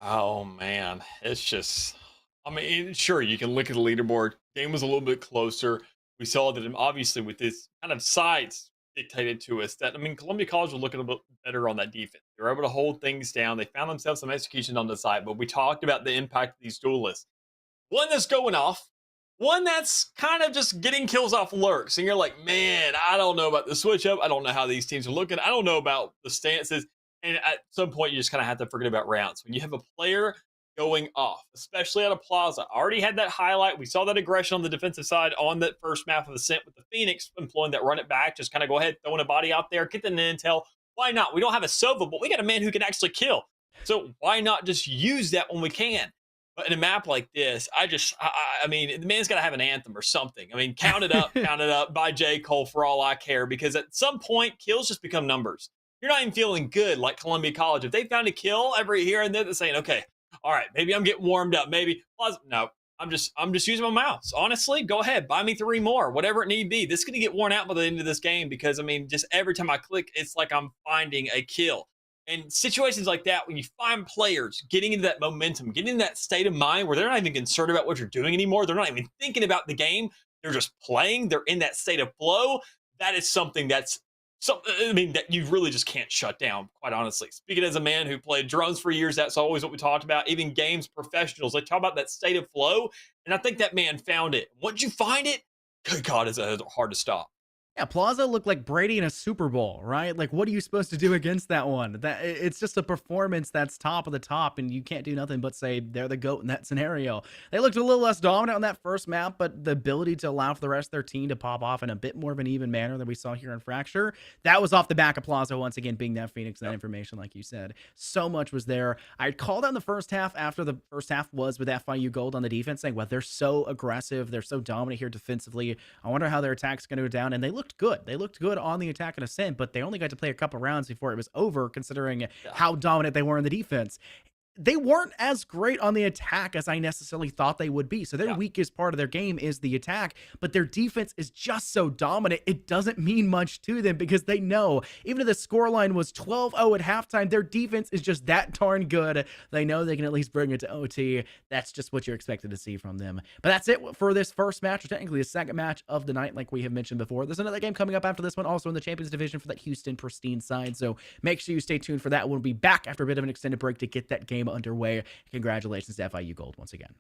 S6: Oh man, it's just, I mean, sure, you can look at the leaderboard. Game was a little bit closer. We saw that obviously with this kind of sides dictated to us that, I mean, Columbia College was looking a bit better on that defense. They were able to hold things down. They found themselves some execution on the side, but we talked about the impact of these duelists. One that's going off, one that's kind of just getting kills off lurks. And you're like, man, I don't know about the switch up. I don't know how these teams are looking. I don't know about the stances. And at some point, you just kind of have to forget about rounds. When you have a player going off, especially at a plaza, already had that highlight. We saw that aggression on the defensive side on that first map of Ascent with the Phoenix employing that run it back. Just kind of go ahead, throwing a body out there, get the intel. Why not? We don't have a Sova, but we got a man who can actually kill. So why not just use that when we can? But in a map like this, I mean, the man's got to have an anthem or something. I mean, count it up by J. Cole for all I care, because at some point, kills just become numbers. You're not even feeling good like Columbia College. If they found a kill every here and there, they're saying, okay, all right, maybe I'm getting warmed up. Maybe, no, I'm just using my mouse. Honestly, go ahead, buy me 3 more, whatever it need be. This is going to get worn out by the end of this game because, I mean, just every time I click, it's like I'm finding a kill. And situations like that, when you find players getting into that momentum, getting in that state of mind where they're not even concerned about what you're doing anymore, they're not even thinking about the game, they're just playing, they're in that state of flow, that is something that you really just can't shut down, quite honestly. Speaking as a man who played drones for years, that's always what we talked about. Even games professionals, they talk about that state of flow, and I think that man found it. Once you find it, good God, it's hard to stop.
S5: Yeah, Plaza looked like Brady in a Super Bowl, right? Like, what are you supposed to do against that one? That it's just a performance that's top of the top, and you can't do nothing but say they're the GOAT in that scenario. They looked a little less dominant on that first map, but the ability to allow for the rest of their team to pop off in a bit more of an even manner than we saw here in Fracture, that was off the back of Plaza once again being that Phoenix and that information, like you said. So much was there. I called out in the first half after the first half was with FIU Gold on the defense, saying, well, they're so aggressive, they're so dominant here defensively. I wonder how their attack's going to go down, and they looked good. They looked good on the attack and ascent, but they only got to play a couple rounds before it was over, considering how dominant they were in the defense. They weren't as great on the attack as I necessarily thought they would be. So their weakest part of their game is the attack, but their defense is just so dominant. It doesn't mean much to them because they know, even if the scoreline was 12-0 at halftime, their defense is just that darn good. They know they can at least bring it to OT. That's just what you're expected to see from them. But that's it for this first match, or technically the second match of the night, like we have mentioned before. There's another game coming up after this one, also in the Champions Division for that Houston Pristine side. So make sure you stay tuned for that. We'll be back after a bit of an extended break to get that game underway. Congratulations to FIU Gold once again.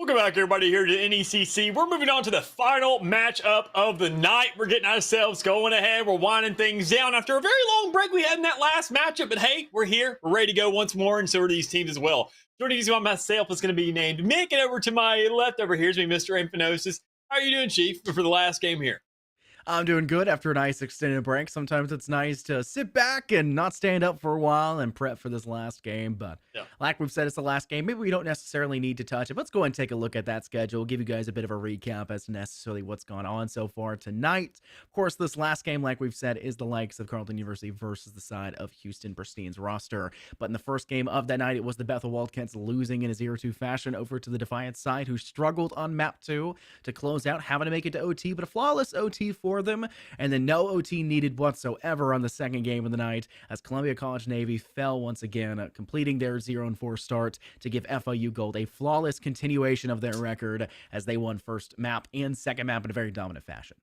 S6: Welcome back, everybody, here to NECC. We're moving on to the final matchup of the night. We're getting ourselves going ahead. We're winding things down after a very long break we had in that last matchup. But hey, we're here. We're ready to go once more, and so are these teams as well. Joining you on myself is going to be named Mick, and over to my left over here is me, Mr. Infonosis. How are you doing, Chief, for the last game here?
S5: I'm doing good after a nice extended break. Sometimes it's nice to sit back and not stand up for a while and prep for this last game. But like we've said, it's the last game. Maybe we don't necessarily need to touch it. Let's go ahead and take a look at that schedule. Give you guys a bit of a recap as to necessarily what's gone on so far tonight. Of course, this last game, like we've said, is the likes of Carleton University versus the side of Houston Pristine's roster. But in the first game of that night, it was the Bethel Wildcats losing in a 0-2 fashion over to the Defiance side, who struggled on map 2 to close out, having to make it to OT, but a flawless OT for them, and then no OT needed whatsoever on the second game of the night as Columbia College Navy fell once again, completing their 0-4 start to give FIU Gold a flawless continuation of their record as they won first map and second map in a very dominant fashion.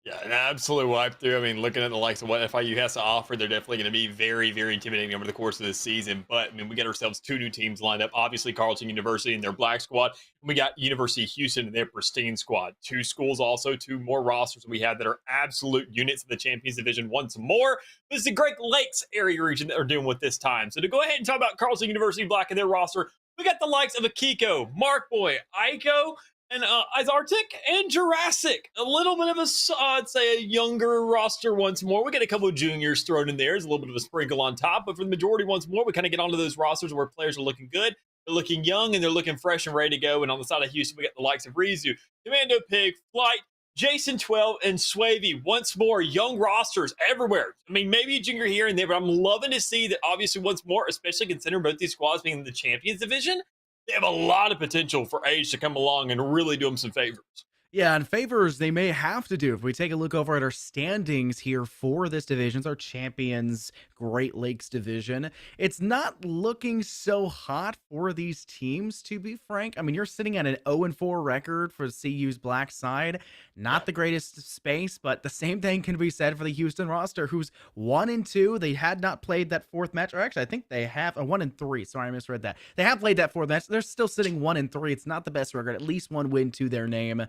S6: Yeah, an absolute wipe through. I mean, looking at the likes of what FIU has to offer, they're definitely going to be very, very intimidating over the course of this season. But, I mean, we got ourselves two new teams lined up. Obviously, Carleton University and their Black squad. And we got University of Houston and their Pristine squad. Two schools also, two more rosters we have that are absolute units in the Champions Division once more. This is the Great Lakes area region that we're dealing with this time. So to go ahead and talk about Carleton University Black and their roster, we got the likes of Akiko, Mark Boy, Aiko, and Izartic and Jurassic. A little bit of a, I'd say, a younger roster once more. We get a couple of juniors thrown in there. There's a little bit of a sprinkle on top. But for the majority once more, we kind of get onto those rosters where players are looking good. They're looking young, and they're looking fresh and ready to go. And on the side of Houston, we got the likes of Rizu, Commando Pig, Flight, Jason 12, and Swavey. Once more, young rosters everywhere. I mean, maybe a junior here and there, but I'm loving to see that obviously once more, especially considering both these squads being in the Champions Division, they have a lot of potential for age to come along and really do them some favors.
S5: Yeah, and favors they may have to do. If we take a look over at our standings here for this division, our Champions Great Lakes division, it's not looking so hot for these teams, to be frank. I mean, you're sitting at an 0-4 record for CU's Black side. Not the greatest space, but the same thing can be said for the Houston roster, who's 1-2. They had not played that fourth match, or actually, I think they have a 1-3. Sorry, I misread that. They have played that fourth match. They're still sitting 1-3. It's not the best record. At least one win to their name.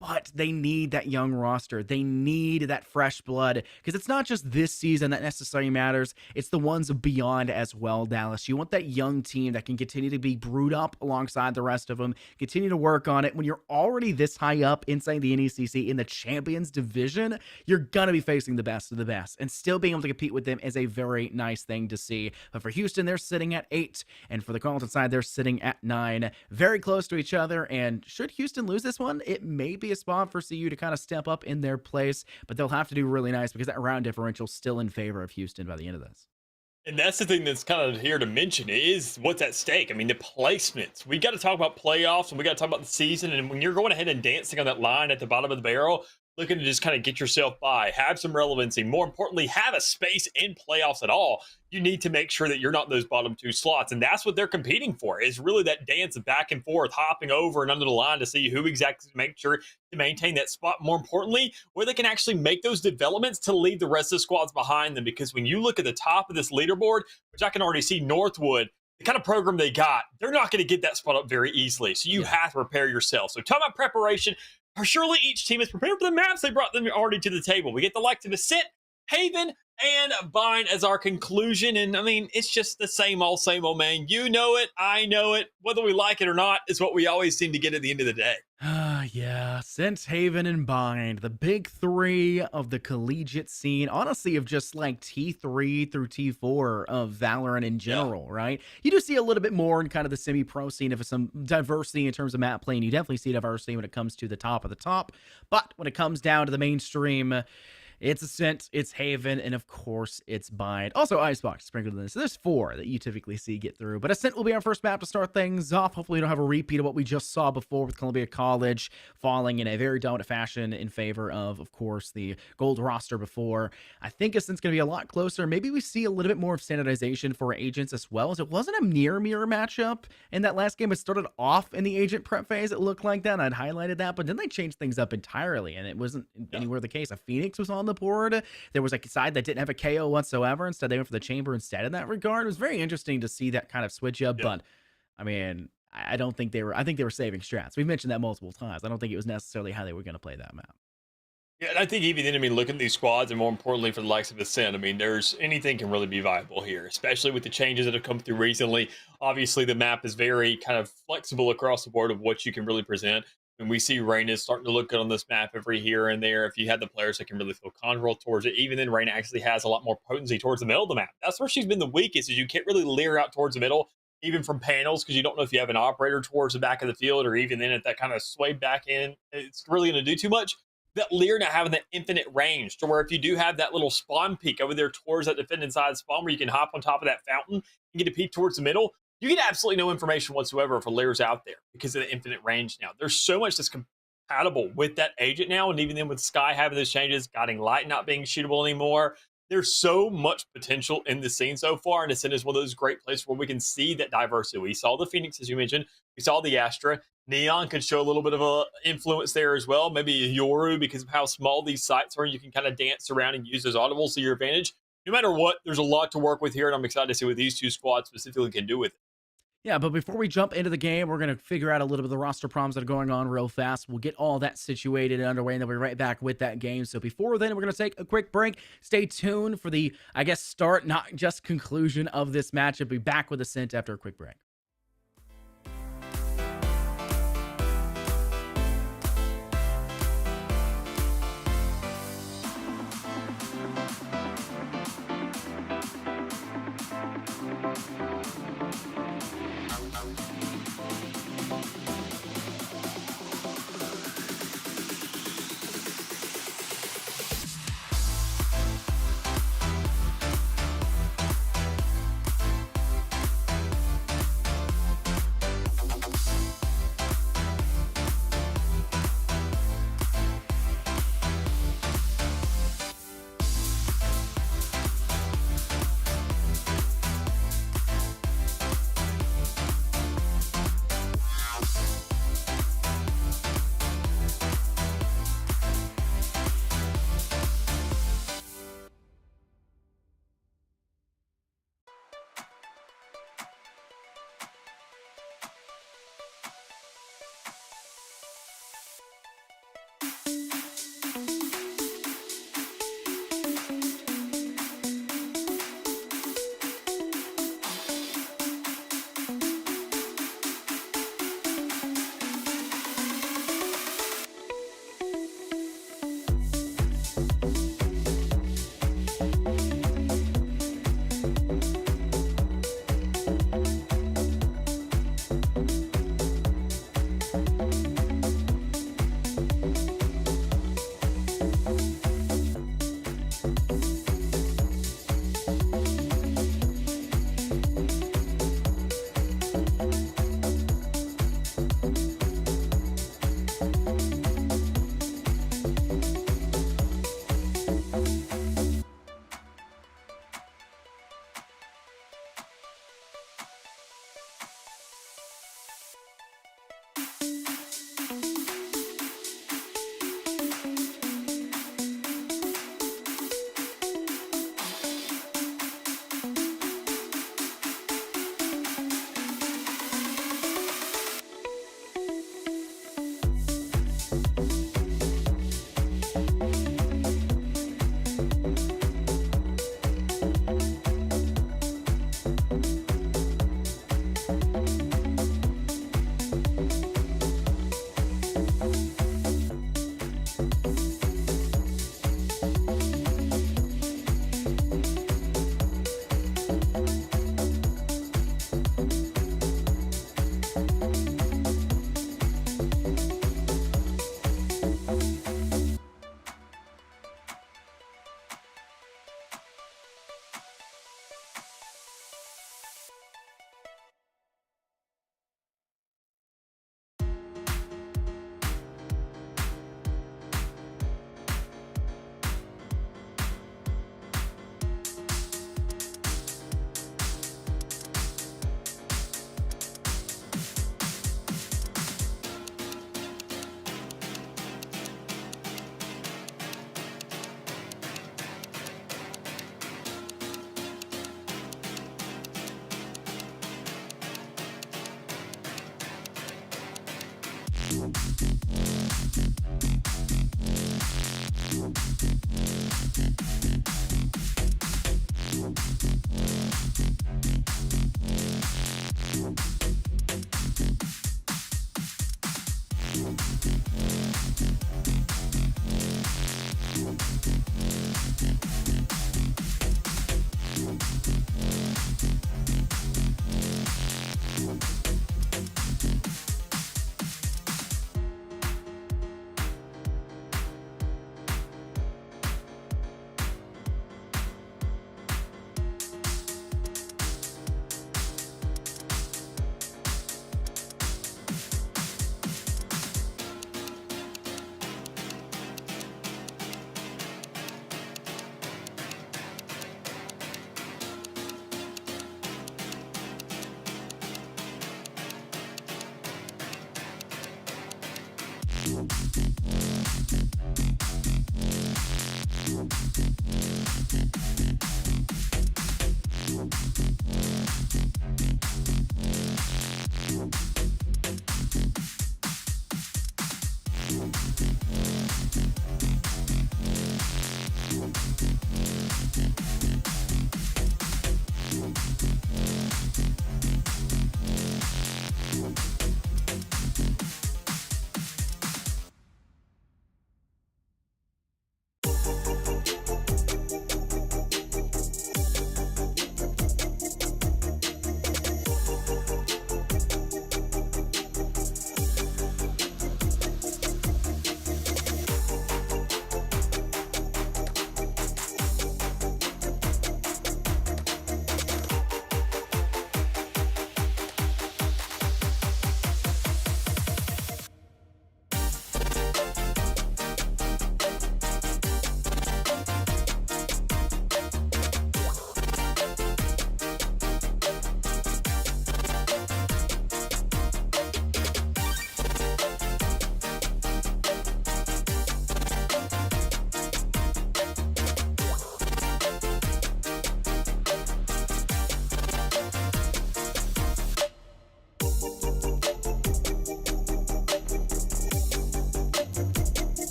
S5: But they need that young roster. They need that fresh blood, because it's not just this season that necessarily matters. It's the ones beyond as well, Dallas. You want that young team that can continue to be brewed up alongside the rest of them, continue to work on it. When you're already this high up inside the NECC in the Champions Division, you're going to be facing the best of the best. And still being able to compete with them is a very nice thing to see. But for Houston, they're sitting at 8. And for the Carleton side, they're sitting at 9. Very close to each other. And should Houston lose this one, it may be a spot for CU to kind of step up in their place, but they'll have to do really nice because that round differential is still in favor of Houston by the end of this.
S6: And that's the thing that's kind of here to mention is what's at stake. I mean, the placements. We got to talk about playoffs, and we got to talk about the season. And when you're going ahead and dancing on that line at the bottom of the barrel, looking to just kind of get yourself by, have some relevancy, more importantly, have a space in playoffs at all, you need to make sure that you're not in those bottom two slots. And that's what they're competing for, is really that dance of back and forth, hopping over and under the line to see who exactly to make sure to maintain that spot. More importantly, where they can actually make those developments to leave the rest of the squads behind them. Because when you look at the top of this leaderboard, which I can already see Northwood, the kind of program they got, they're not going to get that spot up very easily. So you have to prepare yourself. So talk about preparation. Surely each team is prepared for the maps they brought them already to the table. We get the likes of Ascent, Haven, and Bind as our conclusion. And I mean, it's just the same old, man. You know it. I know it. Whether we like it or not is what we always seem to get at the end of the day.
S5: Yeah, Ascent, Haven, and Bind, the big three of the collegiate scene, honestly, of just like T3 through T4 of Valorant in general, right? You do see a little bit more in kind of the semi-pro scene of some diversity in terms of map play, and you definitely see diversity when it comes to the top of the top. But when it comes down to the mainstream, it's Ascent, it's Haven, and of course, it's Bind. Also, Icebox sprinkled in this. So there's 4 that you typically see get through. But Ascent will be our first map to start things off. Hopefully, we don't have a repeat of what we just saw before with Columbia College falling in a very dominant fashion in favor of course, the gold roster before. I think Ascent's going to be a lot closer. Maybe we see a little bit more of standardization for agents as well, as it wasn't a mirror matchup in that last game. It started off in the agent prep phase. It looked like that, and I'd highlighted that, but then they changed things up entirely, and it wasn't anywhere the case. A Phoenix was on the board. There was a side that didn't have a KO whatsoever. Instead, they went for the chamber instead in that regard. It was very interesting to see that kind of switch up, but I mean, I don't think they were. I think they were saving strats. We've mentioned that multiple times. I don't think it was necessarily how they were going to play that map.
S6: Yeah, and I think even then, I mean, looking at these squads, and more importantly for the likes of Ascent, I mean, there's anything can really be viable here, especially with the changes that have come through recently. Obviously, the map is very kind of flexible across the board of what you can really present. And we see Reyna starting to look good on this map every here and there. If you had the players that can really feel comfortable towards it, even then, Reyna actually has a lot more potency towards the middle of the map. That's where she's been the weakest, is you can't really leer out towards the middle, even from panels, because you don't know if you have an operator towards the back of the field, or even then at that kind of sway back in, it's really going to do too much. That Lear now having that infinite range to where if you do have that little spawn peak over there towards that defending side spawn where you can hop on top of that fountain and get a peek towards the middle, you get absolutely no information whatsoever if a Lear's out there because of the infinite range now. There's so much that's compatible with that agent now, and even then with Sky having those changes, Guiding Light not being shootable anymore, there's so much potential in the scene so far, and Ascent is one of those great places where we can see that diversity. We saw the Phoenix, as you mentioned. We saw the Astra. Neon could show a little bit of a influence there as well. Maybe a Yoru, because of how small these sites are. You can kind of dance around and use those audibles to your advantage. No matter what, there's a lot to work with here, and I'm excited to see what these two squads specifically can do with it.
S5: Yeah, but before we jump into the game, we're going to figure out a little bit of the roster problems that are going on real fast. We'll get all that situated and underway, and then we'll be right back with that game. So before then, we're going to take a quick break. Stay tuned for the, I guess, start, not just conclusion of this matchup. Be back with Ascent after a quick break.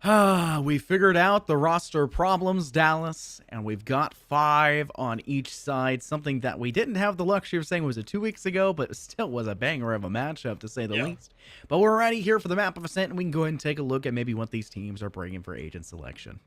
S5: We figured out the roster problems, Dallas, and we've got 5 on each side. Something that we didn't have the luxury of saying was 2 weeks ago, but still was a banger of a matchup, to say the least. But we're already here for the map of ascent, and we can go ahead and take a look at maybe what these teams are bringing for agent selection.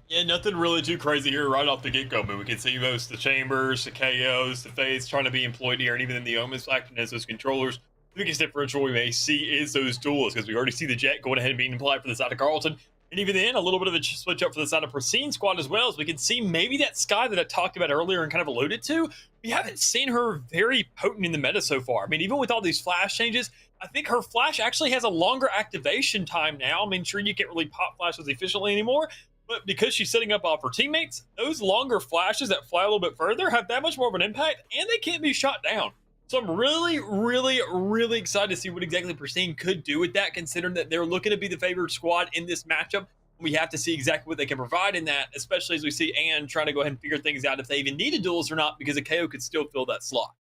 S6: Yeah, nothing really too crazy here right off the get-go, but we can see most of the Chambers, the KOs, the Fates trying to be employed here, and even in the Omens acting as those controllers. The biggest differential we may see is those duelists, because we already see the Jet going ahead and being applied for the side of Carlton. And even then, a little bit of a switch up for the side of Pristine Squad as well, as we can see maybe that Sky that I talked about earlier and kind of alluded to. We haven't seen her very potent in the meta so far. I mean, even with all these flash changes, I think her flash actually has a longer activation time now. I mean, sure, you can't really pop flashes efficiently anymore, but because she's setting up off her teammates, those longer flashes that fly a little bit further have that much more of an impact, and they can't be shot down. So I'm really excited to see what exactly Pristine could do with that, considering that they're looking to be the favored squad in this matchup. We have to see exactly what they can provide in that, especially as we see Anne trying to go ahead and figure things out if they even need a duelist or not, because a KO could still fill that slot.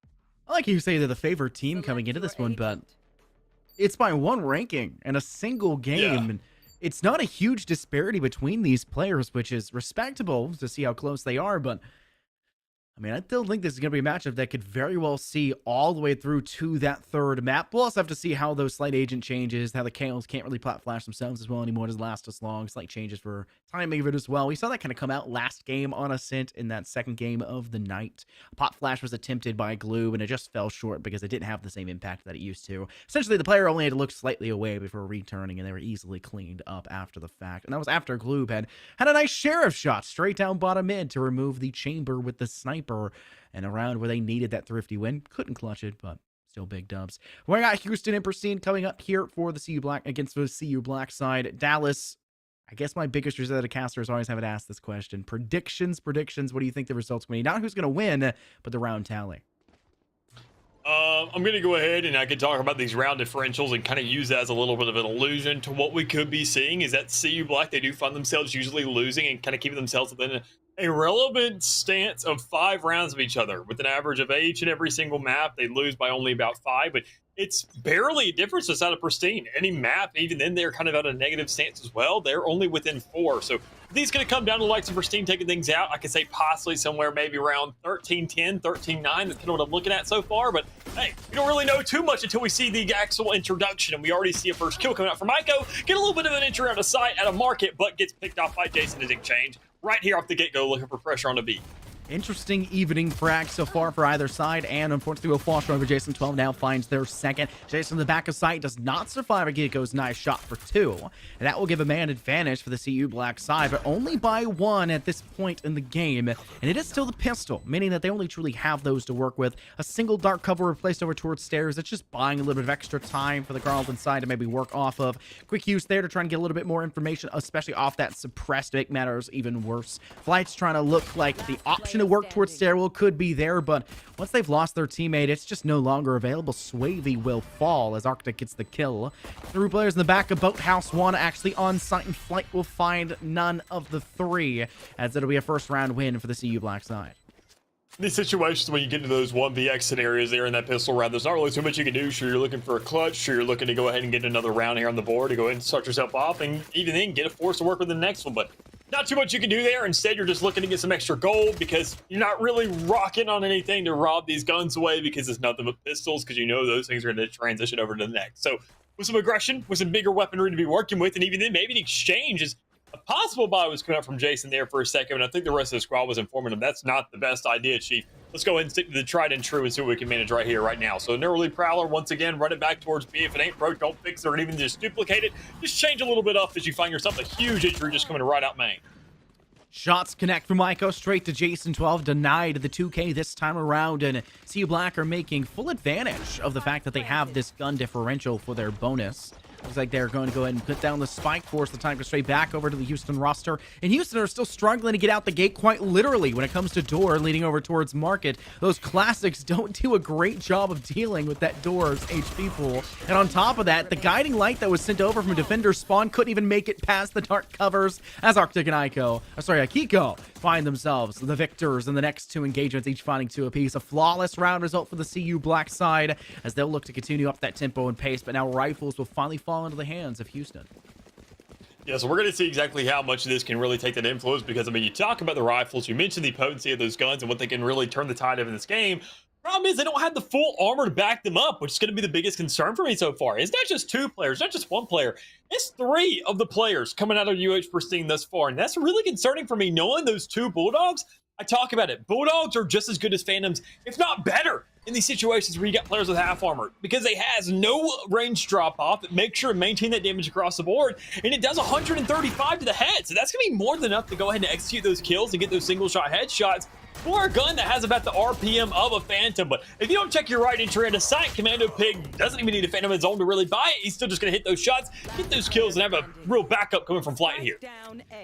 S5: I like you say they're the favored team coming into this one, but it's by 1 ranking and a single game. And it's not a huge disparity between these players, which is respectable to see how close they are, but I mean, I still think this is going to be a matchup that could very well see all the way through to that 3rd map. We'll also have to see how those slight agent changes, how the KOs can't really plat flash themselves as well anymore, doesn't last as long. Slight changes for timing of it as well. We saw that kind of come out last game on Ascent in that 2nd game of the night. A pot flash was attempted by Glue, and it just fell short because it didn't have the same impact that it used to. Essentially, the player only had to look slightly away before returning, and they were easily cleaned up after the fact. And that was after Glue had a nice sheriff shot straight down bottom mid to remove the chamber with the sniper. And a round where they needed that thrifty win. Couldn't clutch it, but still big dubs. We got Houston and Pristine coming up here for the CU Black against the CU Black side. Dallas, I guess my biggest Rosetta casters always have to ask this question. Predictions. What do you think the results will be? Not who's going to win, but the round tally.
S6: I'm going to go ahead and I can talk about these round differentials and kind of use that as a little bit of an allusion to what we could be seeing is that CU Black, they do find themselves usually losing and kind of keeping themselves within a relevant stance of 5 rounds of each other. With an average of each and every single map, they lose by only about 5, but it's barely a difference outside of Pristine. Any map, even then, they're kind of at a negative stance as well. They're only within 4. So these going to come down to the likes of Pristine taking things out. I could say possibly somewhere maybe around 13-10, 13-9. That's kind of what I'm looking at so far. But hey, we don't really know too much until we see the actual introduction. And we already see a first kill coming out from Maiko. Get a little bit of an entry out of sight at a market, but gets picked off by Jason as exchange. Right here off the get-go, looking for pressure on the B.
S5: Interesting evening frag so far for either side, and unfortunately, a flash over Jason 12 now finds their 2nd. Jason in the back of sight does not survive a Gecko's nice shot for 2, and that will give a man advantage for the CU Black side, but only by 1 at this point in the game, and it is still the pistol, meaning that they only truly have those to work with. A single dark cover replaced over towards stairs. It's just buying a little bit of extra time for the Carlton side to maybe work off of. Quick use there to try and get a little bit more information, especially off that suppressed, to make matters even worse. Flight's trying to look like the option to work towards stairwell could be there, but once they've lost their teammate, it's just no longer available. Swavey will fall as Arctic gets the kill. 3 players in the back of Boathouse 1 actually on site, and Flight will find none of the 3, as it'll be a first round win for the CU Black side.
S6: These situations when you get into those 1vx scenarios there in that pistol round, there's not really too much you can do. Sure, you're looking for a clutch. Sure, you're looking to go ahead and get another round here on the board to go ahead and start yourself off, and even then get a force to work with the next one. But not too much you can do there. Instead, you're just looking to get some extra gold because you're not really rocking on anything to rob these guns away because it's nothing but pistols, because you know those things are going to transition over to the next. So with some aggression, with some bigger weaponry to be working with, and even then maybe an exchange is a possible buy was coming up from Jason there for a second, and I think the rest of the squad was informing him that's not the best idea, Chief. Let's go ahead and stick to the tried and true and see what we can manage right here, right now. So Neurally Prowler, once again, run it back towards B. If it ain't broke, don't fix it, or even just duplicate it. Just change a little bit up as you find yourself a huge injury just coming right out main.
S5: Shots connect from Maiko straight to Jason 12, denied the 2K this time around, and CU Black are making full advantage of the fact that they have this gun differential for their bonus. Looks like they're going to go ahead and put down the spike, force the time to straight back over to the Houston roster. And Houston are still struggling to get out the gate quite literally when it comes to door leading over towards market. Those classics don't do a great job of dealing with that door's HP pool. And on top of that, the guiding light that was sent over from defender spawn couldn't even make it past the dark covers as Arctic and Akiko find themselves the victors in the next 2 engagements, each finding 2 apiece. A flawless round result for the CU Black side as they'll look to continue up that tempo and pace, but now rifles will finally fall into the hands of Houston.
S6: Yeah, so we're going to see exactly how much of this can really take that influence because, I mean, you talk about the rifles, you mentioned the potency of those guns and what they can really turn the tide of in this game. Problem is, they don't have the full armor to back them up, which is going to be the biggest concern for me so far. It's not just 2 players, not just 1 player. It's 3 of the players coming out of Pristine thus far, and that's really concerning for me, knowing those 2 Bulldogs. I talk about it. Bulldogs are just as good as Phantoms, if not better, in these situations where you got players with half armor, because they has no range drop off. It makes sure to maintain that damage across the board, and it does 135 to the head. So that's going to be more than enough to go ahead and execute those kills and get those single shot headshots for a gun that has about the RPM of a Phantom. But if you don't check your right entry at a sight, Commando Pig doesn't even need a Phantom of his own to really buy it. He's still just going to hit those shots, get those kills, and have a real backup coming from flight here.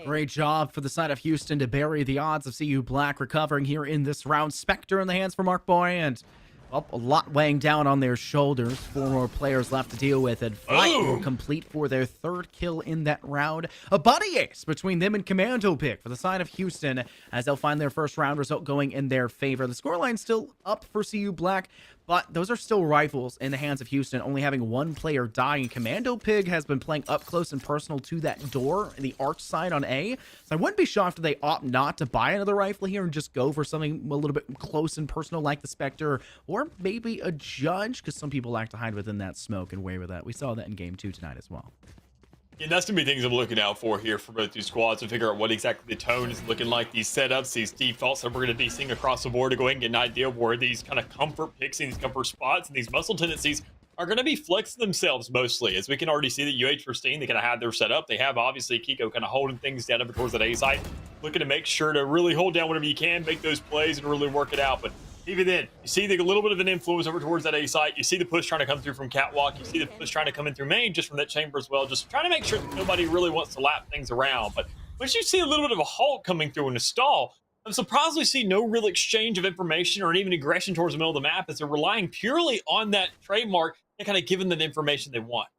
S5: Great job for the side of Houston to bury the odds of CU Black recovering here in this round. Spectre in the hands for Mark Boy, and well, a lot weighing down on their shoulders. 4 more players left to deal with, and Flight will complete for their 3rd kill in that round. A buddy ace between them and Commando Pig for the side of Houston, as they'll find their first round result going in their favor. The scoreline's still up for CU Black, but those are still rifles in the hands of Houston, only having 1 player dying. Commando Pig has been playing up close and personal to that door, the arch side on A. So I wouldn't be shocked if they opt not to buy another rifle here and just go for something a little bit close and personal like the Spectre, or maybe a Judge, because some people like to hide within that smoke and way with that. We saw that in Game 2 tonight as well.
S6: And that's going to be things I'm looking out for here for both these squads to figure out what exactly the tone is looking like, these setups, these defaults that we're going to be seeing across the board to go ahead and get an idea of where these kind of comfort picks and these comfort spots and these muscle tendencies are going to be flexing themselves mostly. As we can already see that Pristine, they kind of have their setup. They have obviously Kiko kind of holding things down over towards that A side, looking to make sure to really hold down whatever you can, make those plays and really work it out. But even then, you see a little bit of an influence over towards that A site. You see the push trying to come through from Catwalk. You see the push trying to come in through main just from that chamber as well. Just trying to make sure that nobody really wants to lap things around. But once you see a little bit of a halt coming through in a stall, I'm surprised we see no real exchange of information or even aggression towards the middle of the map, as they're relying purely on that trademark and kind of giving them the information they want.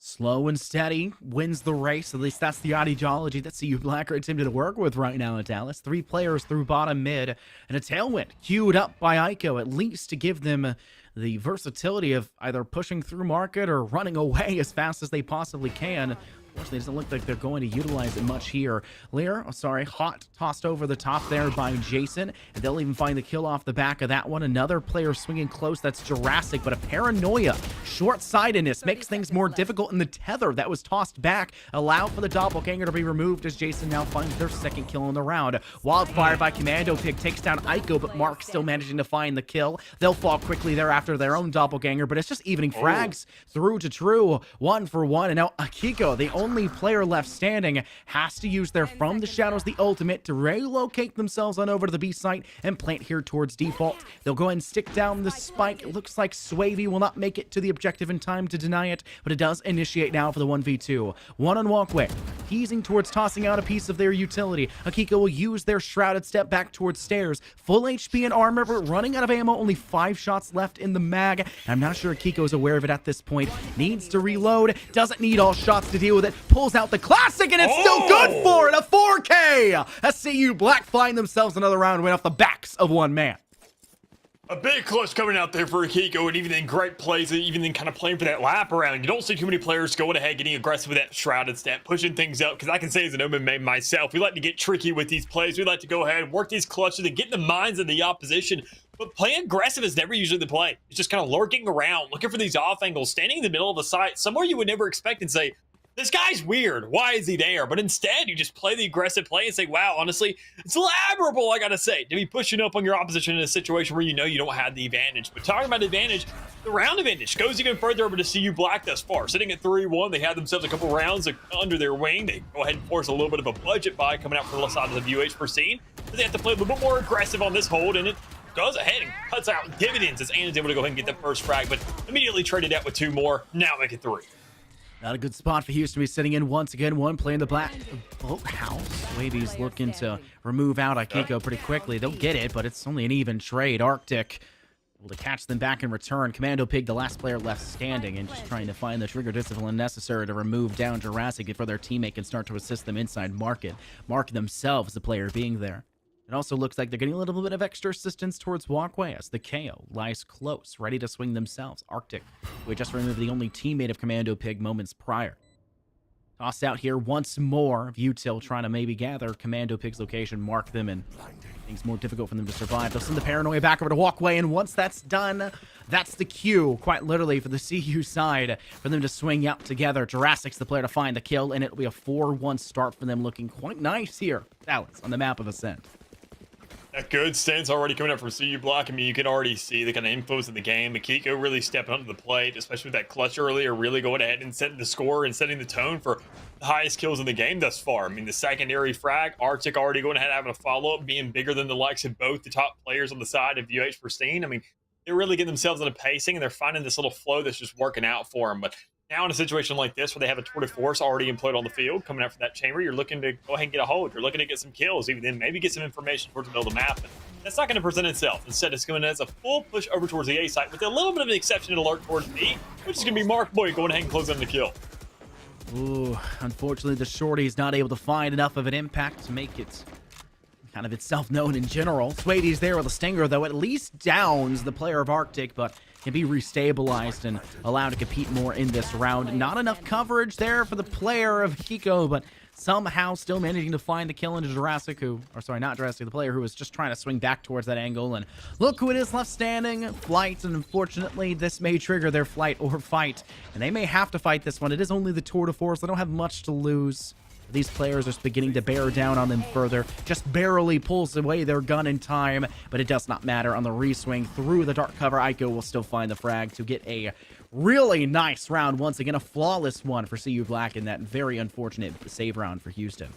S5: Slow and steady wins the race. At least that's the ideology that CU Black are attempting to work with right now in Dallas. 3 players through bottom mid, and a tailwind queued up by Aiko, at least to give them the versatility of either pushing through market or running away as fast as they possibly can. Unfortunately, it doesn't look like they're going to utilize it much here. Hot tossed over the top there by Jason, and they'll even find the kill off the back of that one. Another player swinging close, that's Jurassic, but a paranoia, short-sightedness makes things more difficult, and the tether that was tossed back allowed for the doppelganger to be removed as Jason now finds their 2nd kill in the round. Wildfire by Commando Pig takes down Aiko, but Mark still managing to find the kill. They'll fall quickly thereafter their own doppelganger, but it's just evening frags through to true, 1 for 1, and now Akiko, the only player left standing, has to use their From the Shadows the ultimate to relocate themselves on over to the B site and plant here towards default. They'll go ahead and stick down the spike. It looks like Swavey will not make it to the objective in time to deny it, but it does initiate now for the 1v2. 1 on walkway, teasing towards tossing out a piece of their utility. Akiko will use their shrouded step back towards stairs. Full HP and armor, but running out of ammo, only 5 shots left in the mag. And I'm not sure Akiko is aware of it at this point. Needs to reload, doesn't need all shots to deal with it. Pulls out the classic, and it's still good for it. A 4K. SCU Black find themselves another round win off the backs of 1 man.
S6: A big clutch coming out there for Akiko, and even then great plays, even then kind of playing for that lap around. You don't see too many players going ahead, getting aggressive with that shrouded step, pushing things up, because I can say as an open man myself, we like to get tricky with these plays. We like to go ahead and work these clutches and get in the minds of the opposition. But playing aggressive is never usually the play. It's just kind of lurking around, looking for these off angles, standing in the middle of the site, somewhere you would never expect, and say, this guy's weird. Why is he there? But instead, you just play the aggressive play and say, wow, honestly, it's admirable, I gotta say, to be pushing up on your opposition in a situation where you know you don't have the advantage. But talking about advantage, the round advantage goes even further over to CU Black thus far. Sitting at 3-1, they had themselves a couple rounds under their wing. They go ahead and force a little bit of a budget buy coming out from the side of the Pristine. They have to play a little bit more aggressive on this hold, and it goes ahead and cuts out dividends as Anna's able to go ahead and get the first frag, but immediately traded out with 2 more. Now make it 3.
S5: Not a good spot for Houston to be sitting in once again. 1 playing the black boathouse. Wavy's looking to remove out Akiko pretty quickly. They'll get it, but it's only an even trade. Arctic able to catch them back in return. Commando Pig, the last player left standing, and just trying to find the trigger discipline necessary to remove down Jurassic before their teammate can start to assist them inside market. Mark themselves, the player being there. It also looks like they're getting a little bit of extra assistance towards walkway as the KO lies close, ready to swing themselves. Arctic, who had just removed the only teammate of Commando Pig moments prior. Toss out here once more. Util trying to maybe gather Commando Pig's location, mark them, and things more difficult for them to survive. They'll send the Paranoia back over to Walkway, and once that's done, that's the cue, quite literally, for the CU side, for them to swing up together. Jurassic's the player to find the kill, and it'll be a 4-1 start for them, looking quite nice here. Dallas on the map of Ascent.
S6: A good stance already coming up from CU Block. I mean, you can already see the kind of influence in the game. Akiko really stepping up to the plate, especially with that clutch earlier, really going ahead and setting the score and setting the tone for the highest kills in the game thus far. I mean, the secondary frag, Arctic already going ahead and having a follow-up, being bigger than the likes of both the top players on the side of UH Pristine. I mean, they're really getting themselves in a pacing, and they're finding this little flow that's just working out for them. But now in a situation like this where they have a tour de force already employed on the field coming out from that chamber, you're looking to go ahead and get a hold. You're looking to get some kills, even then maybe get some information towards the middle of the map. But that's not going to present itself. Instead, it's going as a full push over towards the A site with a little bit of an exception and alert towards B, which is going to be Mark Boyd going ahead and closing the kill.
S5: Ooh, unfortunately, the shorty is not able to find enough of an impact to make it kind of itself known in general. Swady's there with a stinger, though, at least downs the player of Arctic, but can be restabilized and allowed to compete more in this round. Not enough coverage there for the player of Kiko, but somehow still managing to find the kill into Jurassic, not Jurassic, the player who was just trying to swing back towards that angle. And look who it is left standing, Flight, and unfortunately this may trigger their flight or fight, and they may have to fight this one. It is only the tour de force. They don't have much to lose. These players are beginning to bear down on them further. Just barely pulls away their gun in time, but it does not matter. On the reswing through the dark cover, Aiko will still find the frag to get a really nice round. Once again, a flawless one for CU Black in that very unfortunate save round for Houston.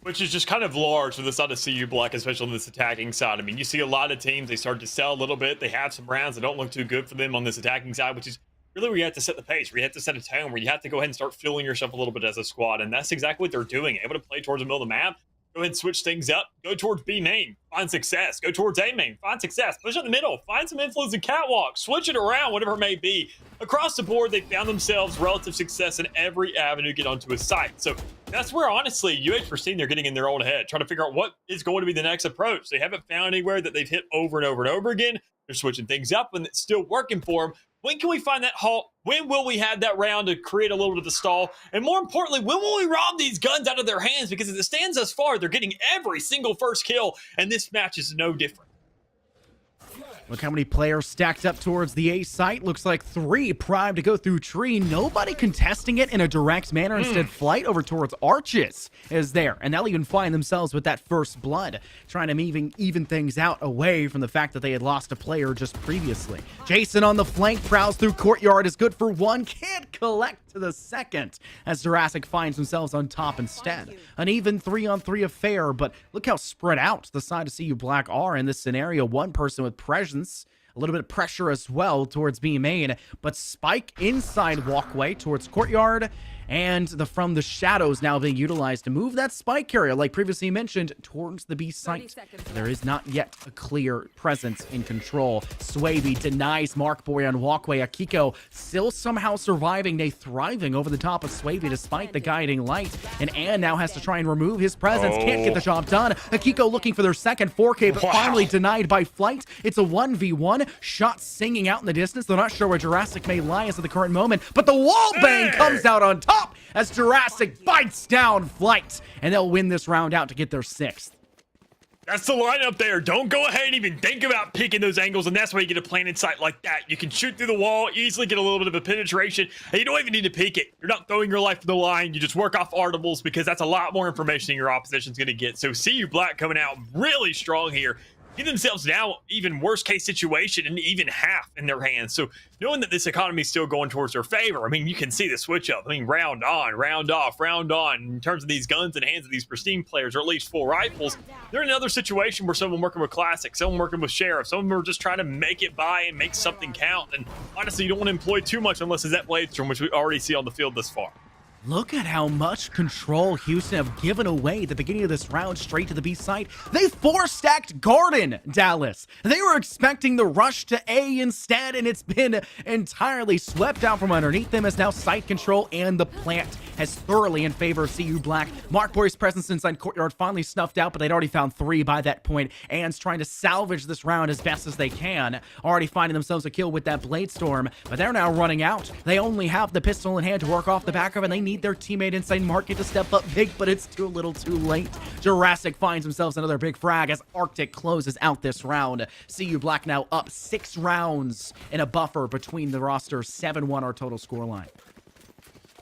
S6: Which is just kind of large for the side of CU Black, especially on this attacking side. I mean, you see a lot of teams, they start to sell a little bit. They have some rounds that don't look too good for them on this attacking side, which is really where you have to set the pace, where you have to set a tone, where you have to go ahead and start fueling yourself a little bit as a squad. And that's exactly what they're doing. Able to play towards the middle of the map, go ahead and switch things up, go towards B main, find success, go towards A main, find success, push in the middle, find some influence in catwalk, switch it around, whatever it may be. Across the board, they found themselves relative success in every avenue to get onto a site. So that's where, honestly, UH Pristine, they're getting in their own head, trying to figure out what is going to be the next approach. They haven't found anywhere that they've hit over and over and over again. They're switching things up, and it's still working for them. When can we find that halt? When will we have that round to create a little bit of the stall? And more importantly, when will we rob these guns out of their hands? Because as it stands thus far, they're getting every single first kill, and this match is no different.
S5: Look how many players stacked up towards the A site. Looks like 3 primed to go through tree. Nobody contesting it in a direct manner. Instead, Flight over towards Arches is there. And they'll even find themselves with that first blood, trying to even things out away from the fact that they had lost a player just previously. Jason on the flank, prowls through courtyard, is good for 1. Can't collect to the second as Jurassic finds themselves on top instead. An even 3-on-3 affair, but look how spread out the side of CU Black are in this scenario. One person with presence, a little bit of pressure as well towards B main, but Spike inside walkway towards courtyard, and from the shadows now being utilized to move that spike carrier, like previously mentioned, towards the B site. There is not yet a clear presence in control. Swaby denies Mark Boy on walkway. Akiko still somehow surviving. They thriving over the top of Swaby despite the guiding light. And Ann now has to try and remove his presence. Can't get the job done. Akiko looking for their second 4K, but finally denied by Flight. It's a 1v1. Shots singing out in the distance. They're not sure where Jurassic may lie as of the current moment, but the wall bang comes out on top as Jurassic bites down Flight, and they'll win this round out to get their 6th.
S6: That's the lineup there. Don't go ahead and even think about picking those angles, and that's why you get a planted sight like that. You can shoot through the wall, easily get a little bit of a penetration, and you don't even need to peek it. You're not throwing your life to the line. You just work off audibles because that's a lot more information than your opposition's going to get. So CU Black coming out really strong here. Give themselves now even worst case situation and even half in their hands. So knowing that this economy is still going towards their favor, I mean, you can see the switch up. I mean, round on, round off, round on. In terms of these guns in the hands of these Pristine players, or at least full rifles, they're in another situation where someone working with Classic, someone working with Sheriff, some of them are just trying to make it by and make something count. And honestly, you don't want to employ too much unless it's at Bladestrom, which we already see on the field thus far.
S5: Look at how much control Houston have given away at the beginning of this round straight to the B site. They 4-stacked Garden, Dallas. They were expecting the rush to A instead, and it's been entirely swept out from underneath them as now site control and the plant has thoroughly in favor of CU Black. Mark Boy's presence inside courtyard finally snuffed out, but they'd already found 3 by that point. Ann's trying to salvage this round as best as they can, already finding themselves a kill with that Blade Storm, but they're now running out. They only have the pistol in hand to work off the back of, and they need need their teammate inside market to step up big, but it's too little too late. Jurassic finds themselves another big frag as Arctic closes out this round. CU Black now up 6 rounds in a buffer between the rosters. 7-1 our total scoreline.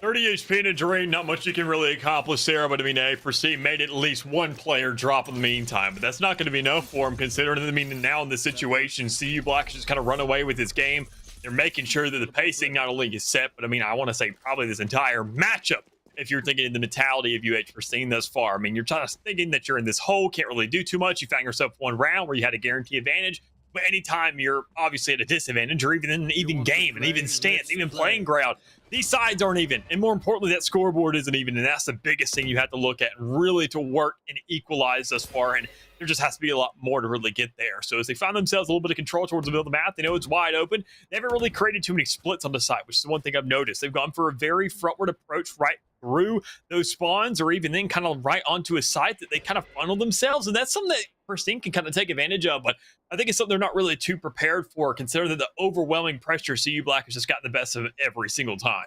S6: 30 HP in a drain, not much you can really accomplish there, but I mean, Prestige made at least one player drop in the meantime, but that's not going to be enough for him, considering, I mean, now in this situation, CU Black has just kind of run away with his game. They're making sure that the pacing not only is set, but I mean, I want to say probably this entire matchup, if you're thinking in the mentality of UH Prestige thus far. I mean, you're just thinking that you're in this hole, can't really do too much. You found yourself one round where you had a guarantee advantage. But anytime you're obviously at a disadvantage, or even in an even game, an even stance, even playing ground, these sides aren't even. And more importantly, that scoreboard isn't even. And that's the biggest thing you have to look at and really to work and equalize thus far. And there just has to be a lot more to really get there. So as they find themselves a little bit of control towards the middle of the map, they know it's wide open. They haven't really created too many splits on the side, which is the one thing I've noticed. They've gone for a very frontward approach right through those spawns, or even then kind of right onto a site that they kind of funnel themselves. And that's something that Prestige can kind of take advantage of. But I think it's something they're not really too prepared for, considering that the overwhelming pressure CU Black has just gotten the best of it every single time.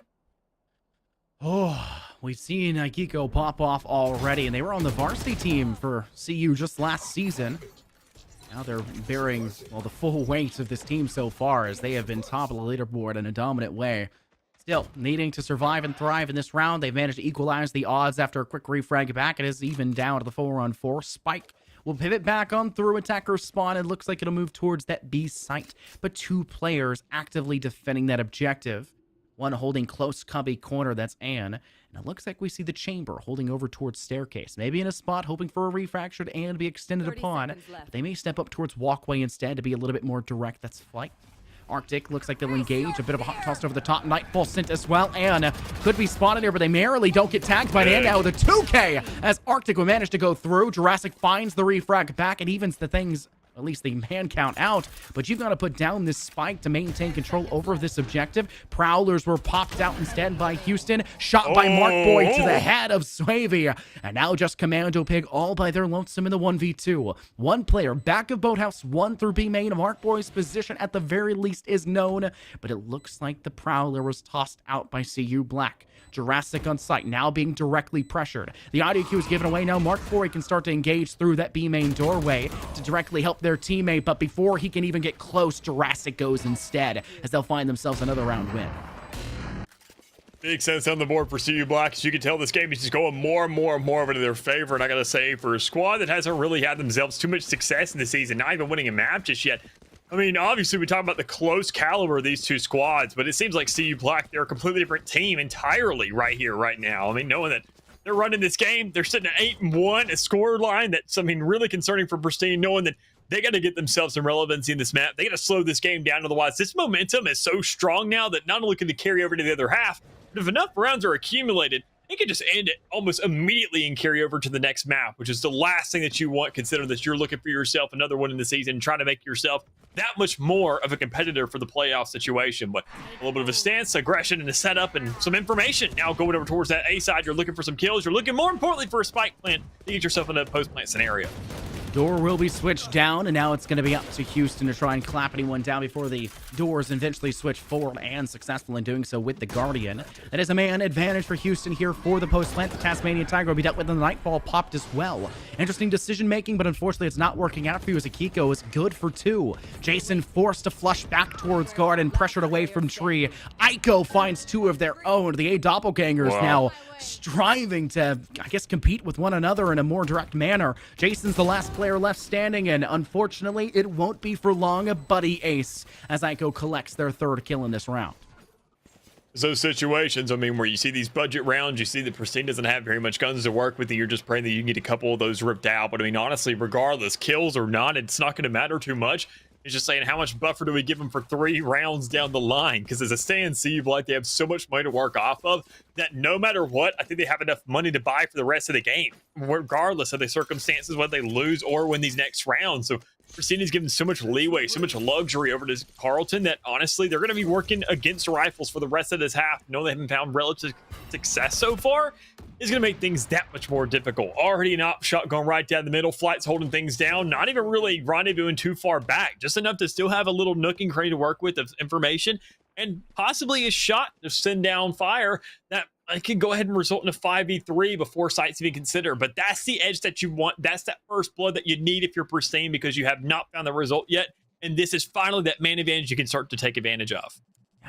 S5: Oh, we've seen Geeko pop off already, and they were on the varsity team for CU just last season. Now they're bearing, well, the full weight of this team so far, as they have been top of the leaderboard in a dominant way. Still, needing to survive and thrive in this round, they've managed to equalize the odds after a quick refrag back. It is even down to the 4-on-4. Spike will pivot back on through attacker spawn. It looks like it'll move towards that B site, but 2 players actively defending that objective. One holding close cubby corner, that's Anne. And it looks like we see the chamber holding over towards staircase. Maybe in a spot hoping for a refractured and be extended upon. But they may step up towards walkway instead to be a little bit more direct. That's Flight. Arctic looks like they'll engage. A bit of a hot toss over the top. Nightfall sent as well. And could be spotted here, but they merrily don't get tagged by the end now with a 2K. As Arctic will manage to go through. Jurassic finds the refrag back and evens the things, at least the man count out, but you've got to put down this spike to maintain control over this objective. Prowlers were popped out instead by Houston, shot by Mark Boyd to the head of Swavey, and now just Commando Pig all by their lonesome in the 1v2. One player back of Boathouse, 1 through B main. Mark Boyd's position at the very least is known, but it looks like the Prowler was tossed out by CU Black. Jurassic on site, now being directly pressured. The audio cue is given away now. Mark Boyd can start to engage through that B main doorway to directly help their teammate, but before he can even get close, Jurassic goes instead, as they'll find themselves another round win.
S6: Big sense on the board for CU Black. As you can tell, this game is just going more and more and more over to their favor. And I got to say, for a squad that hasn't really had themselves too much success in the season, not even winning a map just yet. I mean, obviously, we talk about the close caliber of these two squads, but it seems like CU Black, they're a completely different team entirely right here, right now. I mean, knowing that they're running this game, they're sitting at 8-1, a score line that's, I mean, really concerning for Prestige, knowing that they got to get themselves some relevancy in this map. They got to slow this game down. Otherwise, this momentum is so strong now that not only can they carry over to the other half, but if enough rounds are accumulated, you can just end it almost immediately and carry over to the next map, which is the last thing that you want, considering that you're looking for yourself another one in the season, trying to make yourself that much more of a competitor for the playoff situation. But a little bit of a stance, aggression, and a setup, and some information. Now going over towards that A side, you're looking for some kills. You're looking, more importantly, for a spike plant to get yourself in a post-plant scenario.
S5: Door will be switched down, and now it's going to be up to Houston to try and clap anyone down before the doors eventually switch forward, and successful in doing so with the Guardian. That is a man advantage for Houston here for the post plant. The Tasmanian Tiger will be dealt with, and the Nightfall popped as well. Interesting decision making, but unfortunately it's not working out for you, as Akiko is good for 2. Jason forced to flush back towards guard and pressured away from tree. Aiko finds 2 of their own. The A doppelgangers now striving to, I guess, compete with one another in a more direct manner. Jason's the last player left standing, and unfortunately it won't be for long. A buddy ace as Aiko collects their 3rd kill in this round.
S6: Those situations, I mean, where you see these budget rounds, you see that Prestige doesn't have very much guns to work with, and you're just praying that you can get a couple of those ripped out. But I mean, honestly, regardless, kills or not, it's not going to matter too much. It's just saying, how much buffer do we give them for 3 rounds down the line? Because as a stand, CU Black, they have so much money to work off of that no matter what, I think they have enough money to buy for the rest of the game, regardless of the circumstances, whether they lose or win these next rounds. So Prestige is given so much leeway, so much luxury over to Carlton that honestly, they're going to be working against rifles for the rest of this half. No, they haven't found relative success so far. Is going to make things that much more difficult. Already an op shot going right down the middle. Flight's holding things down. Not even really rendezvousing too far back. Just enough to still have a little nook and cranny to work with of information. And possibly a shot to send down fire that it could go ahead and result in a 5v3 before sites even consider. But that's the edge that you want. That's that first blood that you need if you're pristine, because you have not found the result yet. And this is finally that man advantage you can start to take advantage of.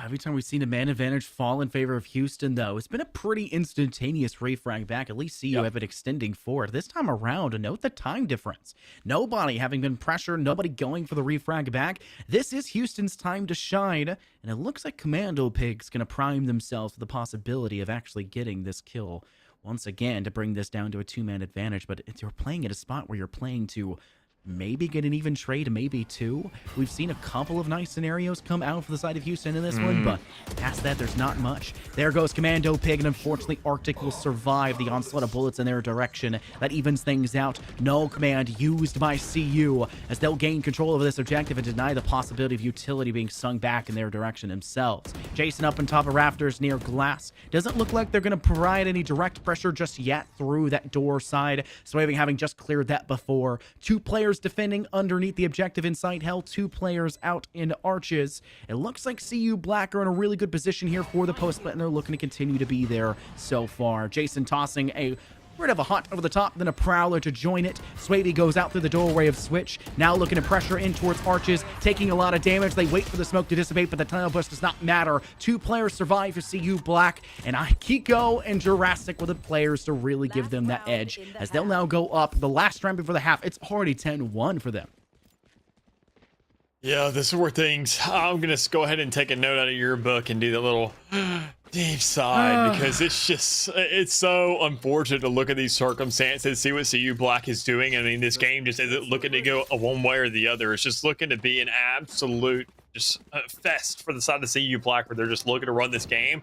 S5: Every time we've seen a man advantage fall in favor of Houston, though, it's been a pretty instantaneous refrag back. At least CU have been extending forward. This time around, note the time difference. Nobody having been pressured, nobody going for the refrag back. This is Houston's time to shine, and it looks like Commando Pig's going to prime themselves for the possibility of actually getting this kill once again to bring this down to a two-man advantage. But if you're playing at a spot where you're playing to maybe get an even trade, maybe two. We've seen a couple of nice scenarios come out for the side of Houston in this one, but past that, there's not much. There goes Commando Pig, and unfortunately, Arctic will survive the onslaught of bullets in their direction. That evens things out. No command used by CU, as they'll gain control over this objective and deny the possibility of utility being sung back in their direction themselves. Jason up on top of rafters near glass. Doesn't look like they're going to provide any direct pressure just yet through that door side. Swaving having just cleared that before. Two players defending underneath the objective inside hell, two players out in arches. It looks like CU Black are in a really good position here for the post split, and they're looking to continue to be there so far. Jason tossing a rid of a hot over the top, then a prowler to join it. Swavey goes out through the doorway of switch, now looking to pressure in towards arches, taking a lot of damage. They wait for the smoke to dissipate, but the tunnel push does not matter. Two players survive for CU Black, and Kiko and Jurassic were the players to really give them that edge, as they'll now go up the last round before the half. It's already 10-1 for them.
S6: Yeah, this is where things, I'm going to go ahead and take a note out of your book and do the little deep sigh, because it's so unfortunate to look at these circumstances, see what CU Black is doing. I mean, this game just isn't looking to go one way or the other. It's just looking to be an absolute fest for the side of CU Black, where they're just looking to run this game.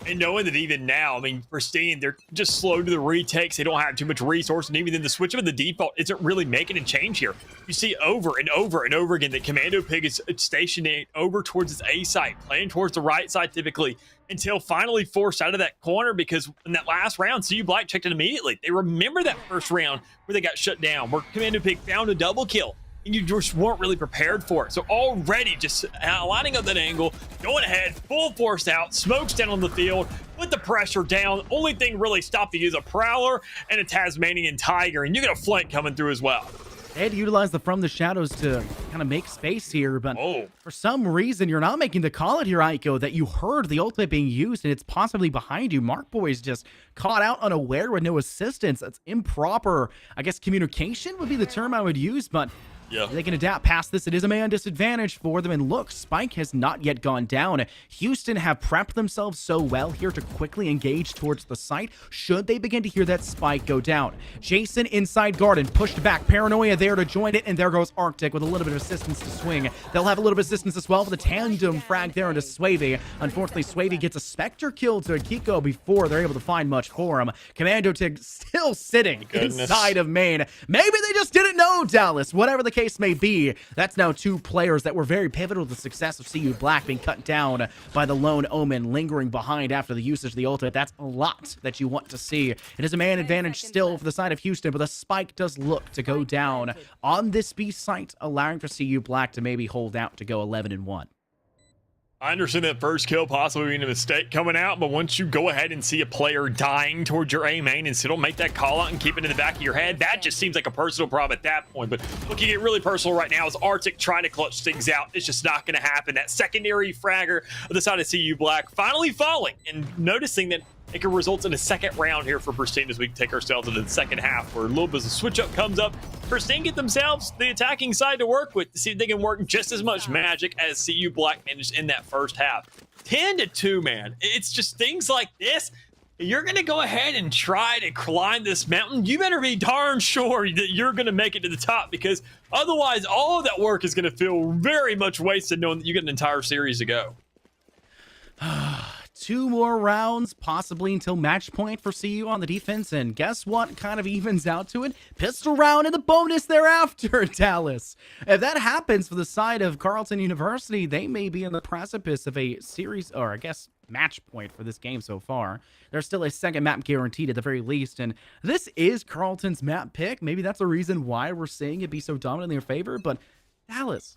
S6: And knowing that even now, I mean, Pristine, they're just slow to the retakes. They don't have too much resource. And even then, the switch of the default isn't really making a change here. You see over and over and over again that Commando Pig is stationing over towards its A site, playing towards the right side typically, until finally forced out of that corner, because in that last round, CU Black checked it immediately. They remember that first round where they got shut down, where Commando Pig found a double kill, and you just weren't really prepared for it. So already just lining up that angle, going ahead, full force out, smokes down on the field, put the pressure down. Only thing really stopped you is a Prowler and a Tasmanian Tiger, and you got a flank coming through as well.
S5: They had to utilize the From the Shadows to kind of make space here, but for some reason, you're not making the call it here, Aiko, that you heard the ultimate being used, and it's possibly behind you. Mark Boy's just caught out unaware with no assistance. That's improper, I guess communication would be the term I would use, but they can adapt past this. It is a man disadvantage for them, and look, Spike has not yet gone down. Houston have prepped themselves so well here to quickly engage towards the site should they begin to hear that Spike go down. Jason inside garden, pushed back, Paranoia there to join it, and there goes Arctic with a little bit of assistance to swing. They'll have a little bit of assistance as well for the tandem frag there into Swavey. Unfortunately, Swavey gets a Spectre kill to Kiko before they're able to find much for him. Commando Tig still sitting inside of main. Maybe they just didn't know, Dallas. Whatever the case may be, that's now two players that were very pivotal to the success of CU Black being cut down by the lone Omen lingering behind after the usage of the ultimate. That's a lot that you want to see. It is a man advantage still for the side of Houston, but the Spike does look to go down on this B site, allowing for CU Black to maybe hold out to go 11-1.
S6: I understand that first kill possibly being a mistake coming out, but once you go ahead and see a player dying towards your A main and still don't make that call out and keep it in the back of your head, that just seems like a personal problem at that point. But looking at really personal right now is Arctic trying to clutch things out. It's just not going to happen. That secondary fragger of the side of CU Black finally falling and noticing that it could result in a second round here for Pristine as we take ourselves into the second half, where a little bit of a switch up comes up. Pristine get themselves the attacking side to work with to see if they can work just as much magic as CU Black managed in that first half. 10-2, man. It's just things like this. You're going to go ahead and try to climb this mountain. You better be darn sure that you're going to make it to the top, because otherwise all of that work is going to feel very much wasted knowing that you get an entire series to go.
S5: 2 more rounds, possibly until match point for CU on the defense, and guess what kind of evens out to it? Pistol round and the bonus thereafter, Dallas. If that happens for the side of Carleton University, they may be in the precipice of a series, or I guess match point for this game so far. There's still a second map guaranteed at the very least, and this is Carleton's map pick. Maybe that's the reason why we're seeing it be so dominant in their favor, but Dallas,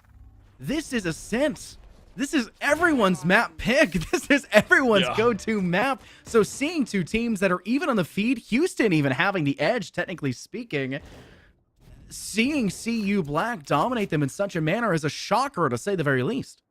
S5: this is Ascent. This is everyone's map pick. This is everyone's go-to map. So seeing two teams that are even on the feed, Houston even having the edge, technically speaking, seeing CU Black dominate them in such a manner is a shocker, to say the very least.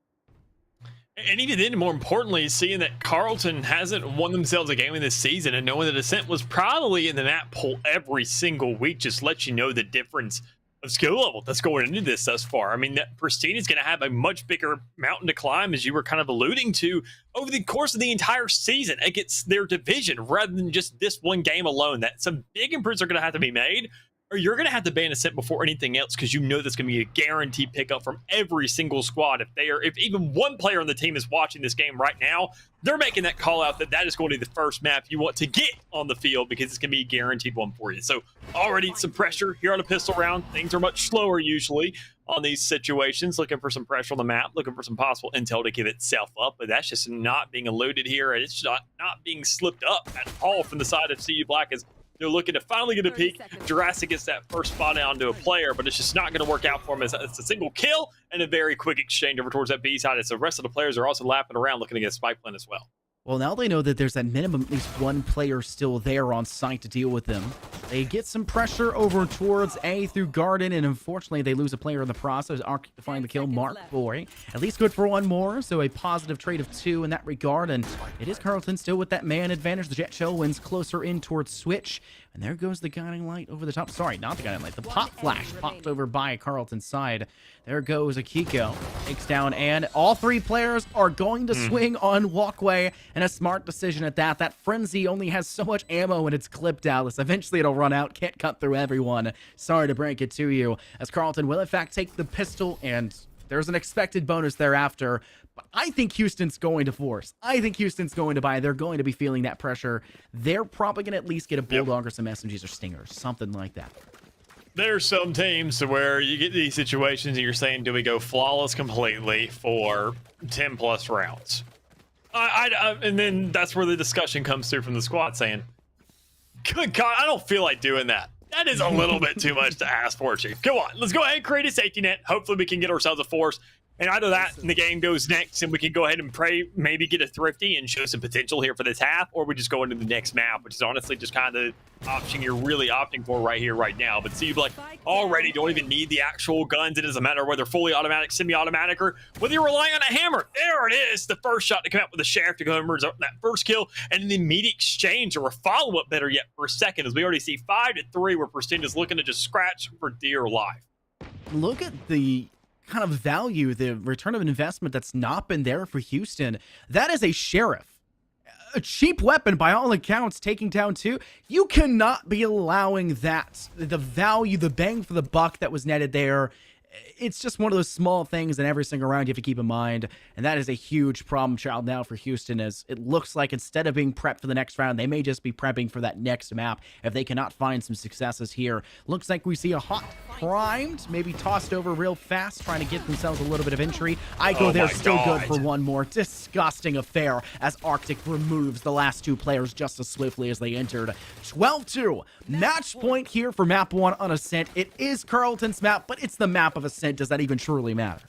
S6: And even then, more importantly, seeing that Carleton hasn't won themselves a game in this season and knowing that Ascent was probably in the map pool every single week just lets you know the difference of skill level that's going into this thus far. I mean, that Pristine is going to have a much bigger mountain to climb, as you were kind of alluding to, over the course of the entire season against their division, rather than just this one game alone. That some big improvements are going to have to be made, or you're going to have to ban Ascent before anything else, because you know that's going to be a guaranteed pickup from every single squad. If even one player on the team is watching this game right now, they're making that call out that is going to be the first map you want to get on the field, because it's going to be a guaranteed one for you. So already some pressure here on a pistol round. Things are much slower usually on these situations, looking for some pressure on the map, looking for some possible intel to give itself up, but that's just not being eluded here, and it's not being slipped up at all from the side of CU Black, as they're looking to finally get a peek. Jurassic gets that first spot down to a player, but it's just not going to work out for him. It's a single kill and a very quick exchange over towards that B side. As the rest of the players are also lapping around looking to get a spike plan as well.
S5: Well, now they know that there's at minimum at least one player still there on site to deal with them. They get some pressure over towards A through Garden, and unfortunately they lose a player in the process. Arctic to find the kill, Mark Boy. At least good for one more, so a positive trade of 2 in that regard, and it is Carleton still with that man advantage. The Jet Shell wins closer in towards Switch, and there goes the guiding light over the top. Sorry, not the guiding light. The pop flash popped over by Carleton's side. There goes Akiko. Takes down, and all 3 players are going to swing on Walkway, and a smart decision at that. That Frenzy only has so much ammo when it's clipped, Dallas. Eventually it'll run out. Can't cut through everyone. Sorry to break it to you, as Carleton will in fact take the pistol, and there's an expected bonus thereafter. But I think Houston's going to force. I think Houston's going to buy. They're going to be feeling that pressure. They're probably going to at least get a Bulldog or some SMGs or Stingers, something like that.
S6: There's some teams to where you get these situations and you're saying, do we go flawless completely for 10 plus rounds? And then that's where the discussion comes through from the squad saying, good God, I don't feel like doing that. That is a little bit too much to ask for, Chief. Come on, let's go ahead and create a safety net. Hopefully we can get ourselves a force. And either that and the game goes next and we can go ahead and pray, maybe get a thrifty and show some potential here for this half, or we just go into the next map, which is honestly just kind of the option you're really opting for right here, right now. But see, you like already don't even need the actual guns. It doesn't matter whether fully automatic, semi-automatic, or whether you're relying on a hammer. There it is, the first shot to come out with the Sheriff to go and result in that first kill, and an immediate exchange or a follow-up, better yet, for a second, as we already see 5-3 where Pristine is looking to just scratch for dear life.
S5: Look at the kind of value, the return of investment that's not been there for Houston. That is a Sheriff. A cheap weapon by all accounts, taking down 2. You cannot be allowing that. The value, the bang for the buck that was netted there. It's just one of those small things in every single round you have to keep in mind, and that is a huge problem child now for Houston, as it looks like instead of being prepped for the next round, they may just be prepping for that next map if they cannot find some successes here. Looks like we see a hot primed, maybe tossed over real fast, trying to get themselves a little bit of entry. Ico there still good for one more. Disgusting affair as Arctic removes the last 2 players just as swiftly as they entered. 12-2. Match point here for map 1 on Ascent. It is Carleton's map, but it's the map of Ascent. Does that even truly matter?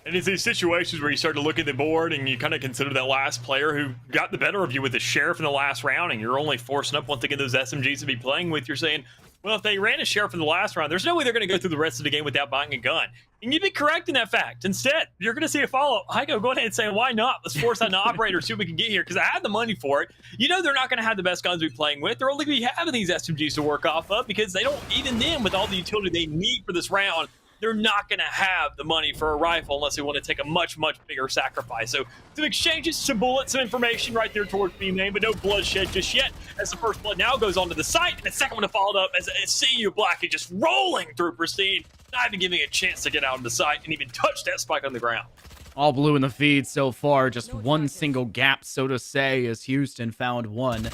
S6: And it's these situations where you start to look at the board and you kind of consider that last player who got the better of you with the Sheriff in the last round, and you're only forcing up once again those SMGs to be playing with. You're saying, well, if they ran a Sheriff in the last round, there's no way they're going to go through the rest of the game without buying a gun. And you'd be correct in that fact. Instead, you're going to see a follow-up. I go ahead and say, why not? Let's force out an operator, see what we can get here, because I have the money for it. You know they're not going to have the best guns to be playing with. They're only going to be having these SMGs to work off of, because they don't, even then, with all the utility they need for this round, they're not going to have the money for a rifle unless they want to take a much, much bigger sacrifice. So some exchanges, some bullets, some information right there towards being named, but no bloodshed just yet, as the first blood now goes onto the site, and the second one to followed up as CU Black is just rolling through Pristine, not even giving a chance to get out of the site and even touch that spike on the ground.
S5: All blue in the feed so far, just one single gap, so to say, as Houston found one.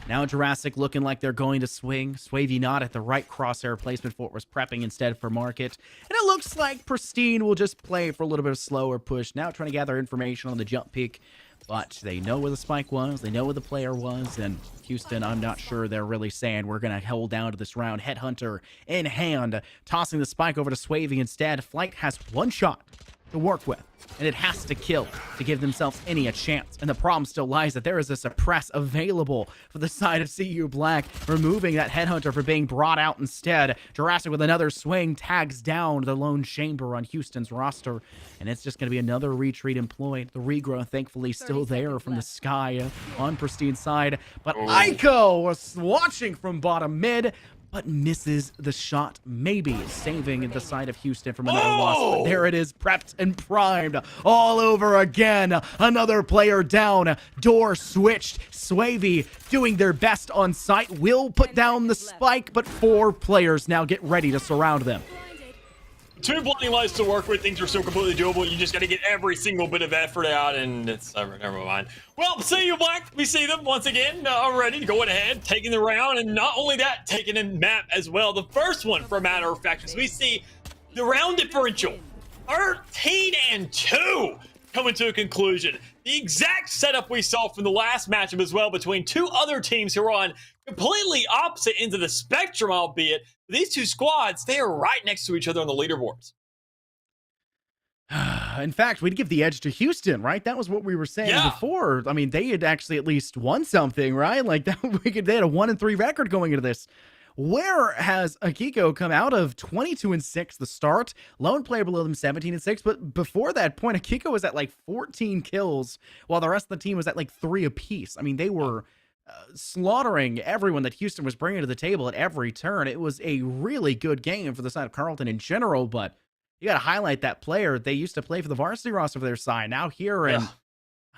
S5: Now Jurassic looking like they're going to swing. Swavey not at the right crosshair placement for what was prepping instead for Market. And it looks like Pristine will just play for a little bit of slower push. Now trying to gather information on the jump peak. But they know where the spike was. They know where the player was. And Houston, I'm not sure they're really saying we're going to hold down to this round. Headhunter in hand. Tossing the spike over to Swavey instead. Flight has one shot to work with, and it has to kill to give themselves any a chance. And the problem still lies that there is a suppress available for the side of CU Black, removing that headhunter for being brought out instead. Jurassic with another swing tags down the lone chamber on Houston's roster, and it's just going to be another retreat employed. The regrow thankfully still there from the sky on Pristine side, but Aiko was watching from bottom mid, but misses the shot, maybe saving the side of Houston from another loss. But there it is, prepped and primed all over again. Another player down, door switched. Swavey doing their best on site, will put down the spike, but 4 players now get ready to surround them.
S6: 2 blinding lights to work with. Things are still completely doable. You just got to get every single bit of effort out, and it's never mind. Well, see you, Black. We see them once again already going ahead, taking the round, and not only that, taking a map as well. The first one, for a matter of fact, as we see the round differential 13-2 coming to a conclusion. The exact setup we saw from the last matchup as well between 2 other teams who are on completely opposite ends of the spectrum, albeit these 2 squads, they are right next to each other on the leaderboards.
S5: In fact, we'd give the edge to Houston, right? That was what we were saying before. I mean, they had actually at least won something, right? Like that, they had a 1-3 record going into this. Where has Akiko come out of 22-6 the start? Lone player below them 17-6, but before that point, Akiko was at like 14 kills, while the rest of the team was at like 3 apiece. I mean, they were slaughtering everyone that Houston was bringing to the table at every turn. It was a really good game for the side of Carleton in general, but you got to highlight that player. They used to play for the varsity roster for their side. Now here, and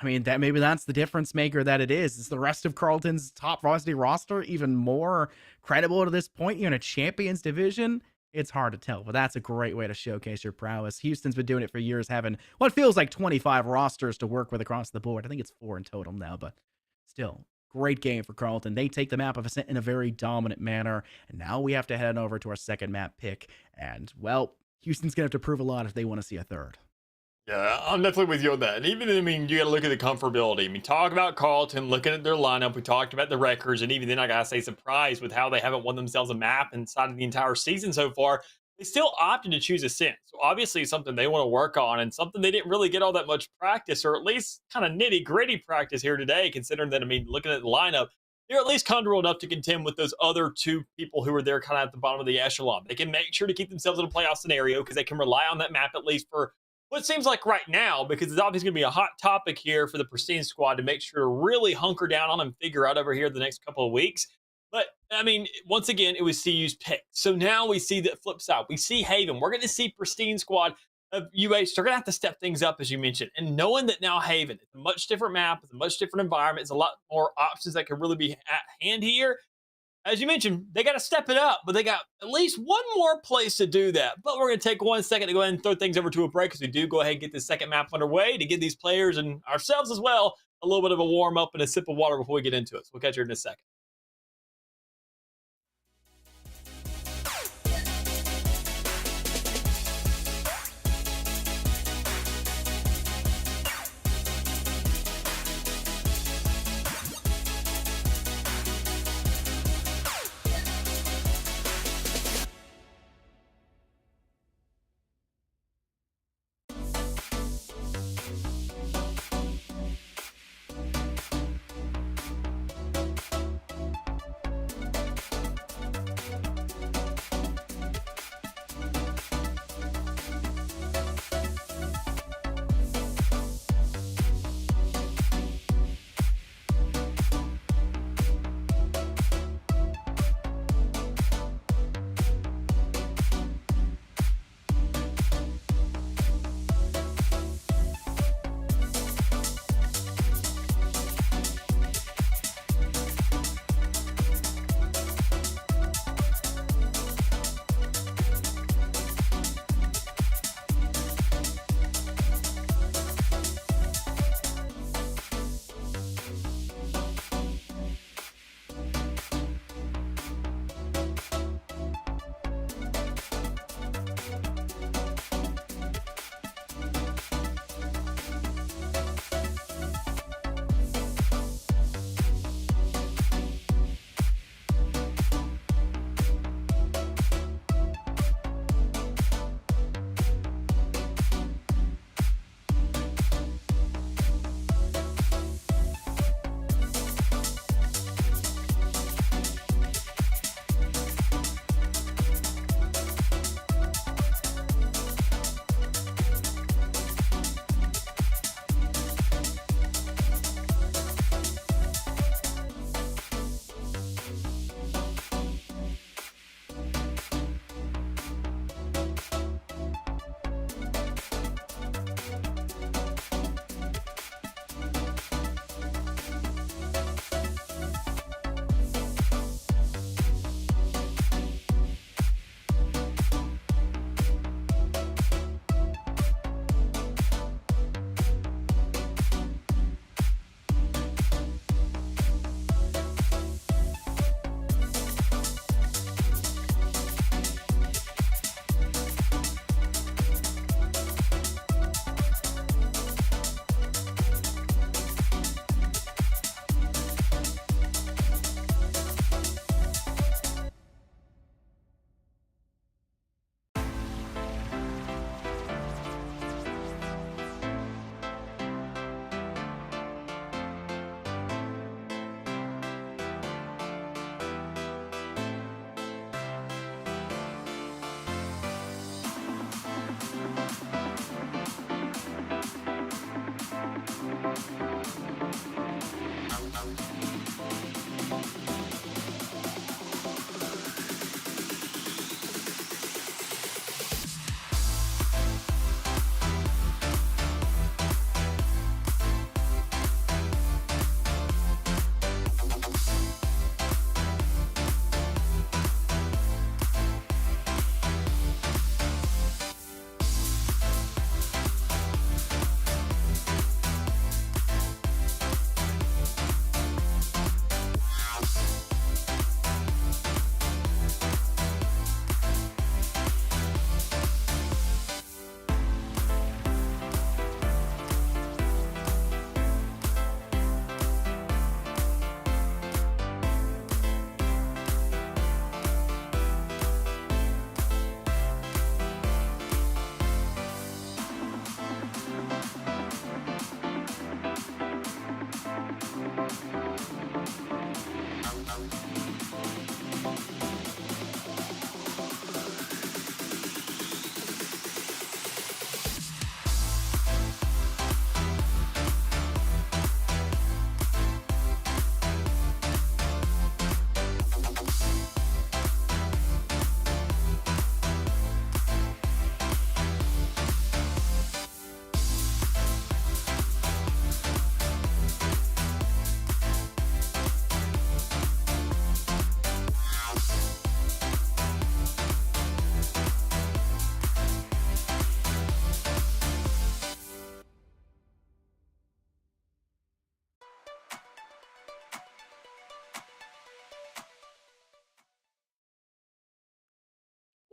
S5: I mean, that maybe that's the difference maker that it is. Is the rest of Carleton's top varsity roster even more credible to this point? You're in a champions division. It's hard to tell, but that's a great way to showcase your prowess. Houston's been doing it for years, having what feels like 25 rosters to work with across the board. I think it's 4 in total now, but still, great game for Carleton. They take the map of Ascent in a very dominant manner, and now we have to head over to our second map pick. And, well, Houston's going to have to prove a lot if they want to see a third.
S6: Yeah, I'm definitely with you on that. And even, I mean, you got to look at the comfortability. I mean, talk about Carleton, looking at their lineup. We talked about the records, and even then, I got to say, surprised with how they haven't won themselves a map inside of the entire season so far. They still opted to choose Ascent. So obviously, it's something they want to work on, and something they didn't really get all that much practice, or at least kind of nitty-gritty practice here today, considering that, I mean, looking at the lineup, they're at least comfortable enough to contend with those other 2 people who are there kind of at the bottom of the echelon. They can make sure to keep themselves in a playoff scenario because they can rely on that map at least for what seems like right now, because it's obviously going to be a hot topic here for the Pristine squad to make sure to really hunker down on and figure out over here the next couple of weeks. But, I mean, once again, it was CU's pick. So now we see the flip side. We see Haven. We're going to see Pristine squad of UH. They're going to have to step things up, as you mentioned. And knowing that now Haven, it's a much different map, it's a much different environment, it's a lot more options that can really be at hand here. As you mentioned, they got to step it up, but they got at least one more place to do that. But we're going to take 1 second to go ahead and throw things over to a break as we do go ahead and get this second map underway to give these players and ourselves as well a little bit of a warm up and a sip of water before we get into it. So we'll catch you in a second.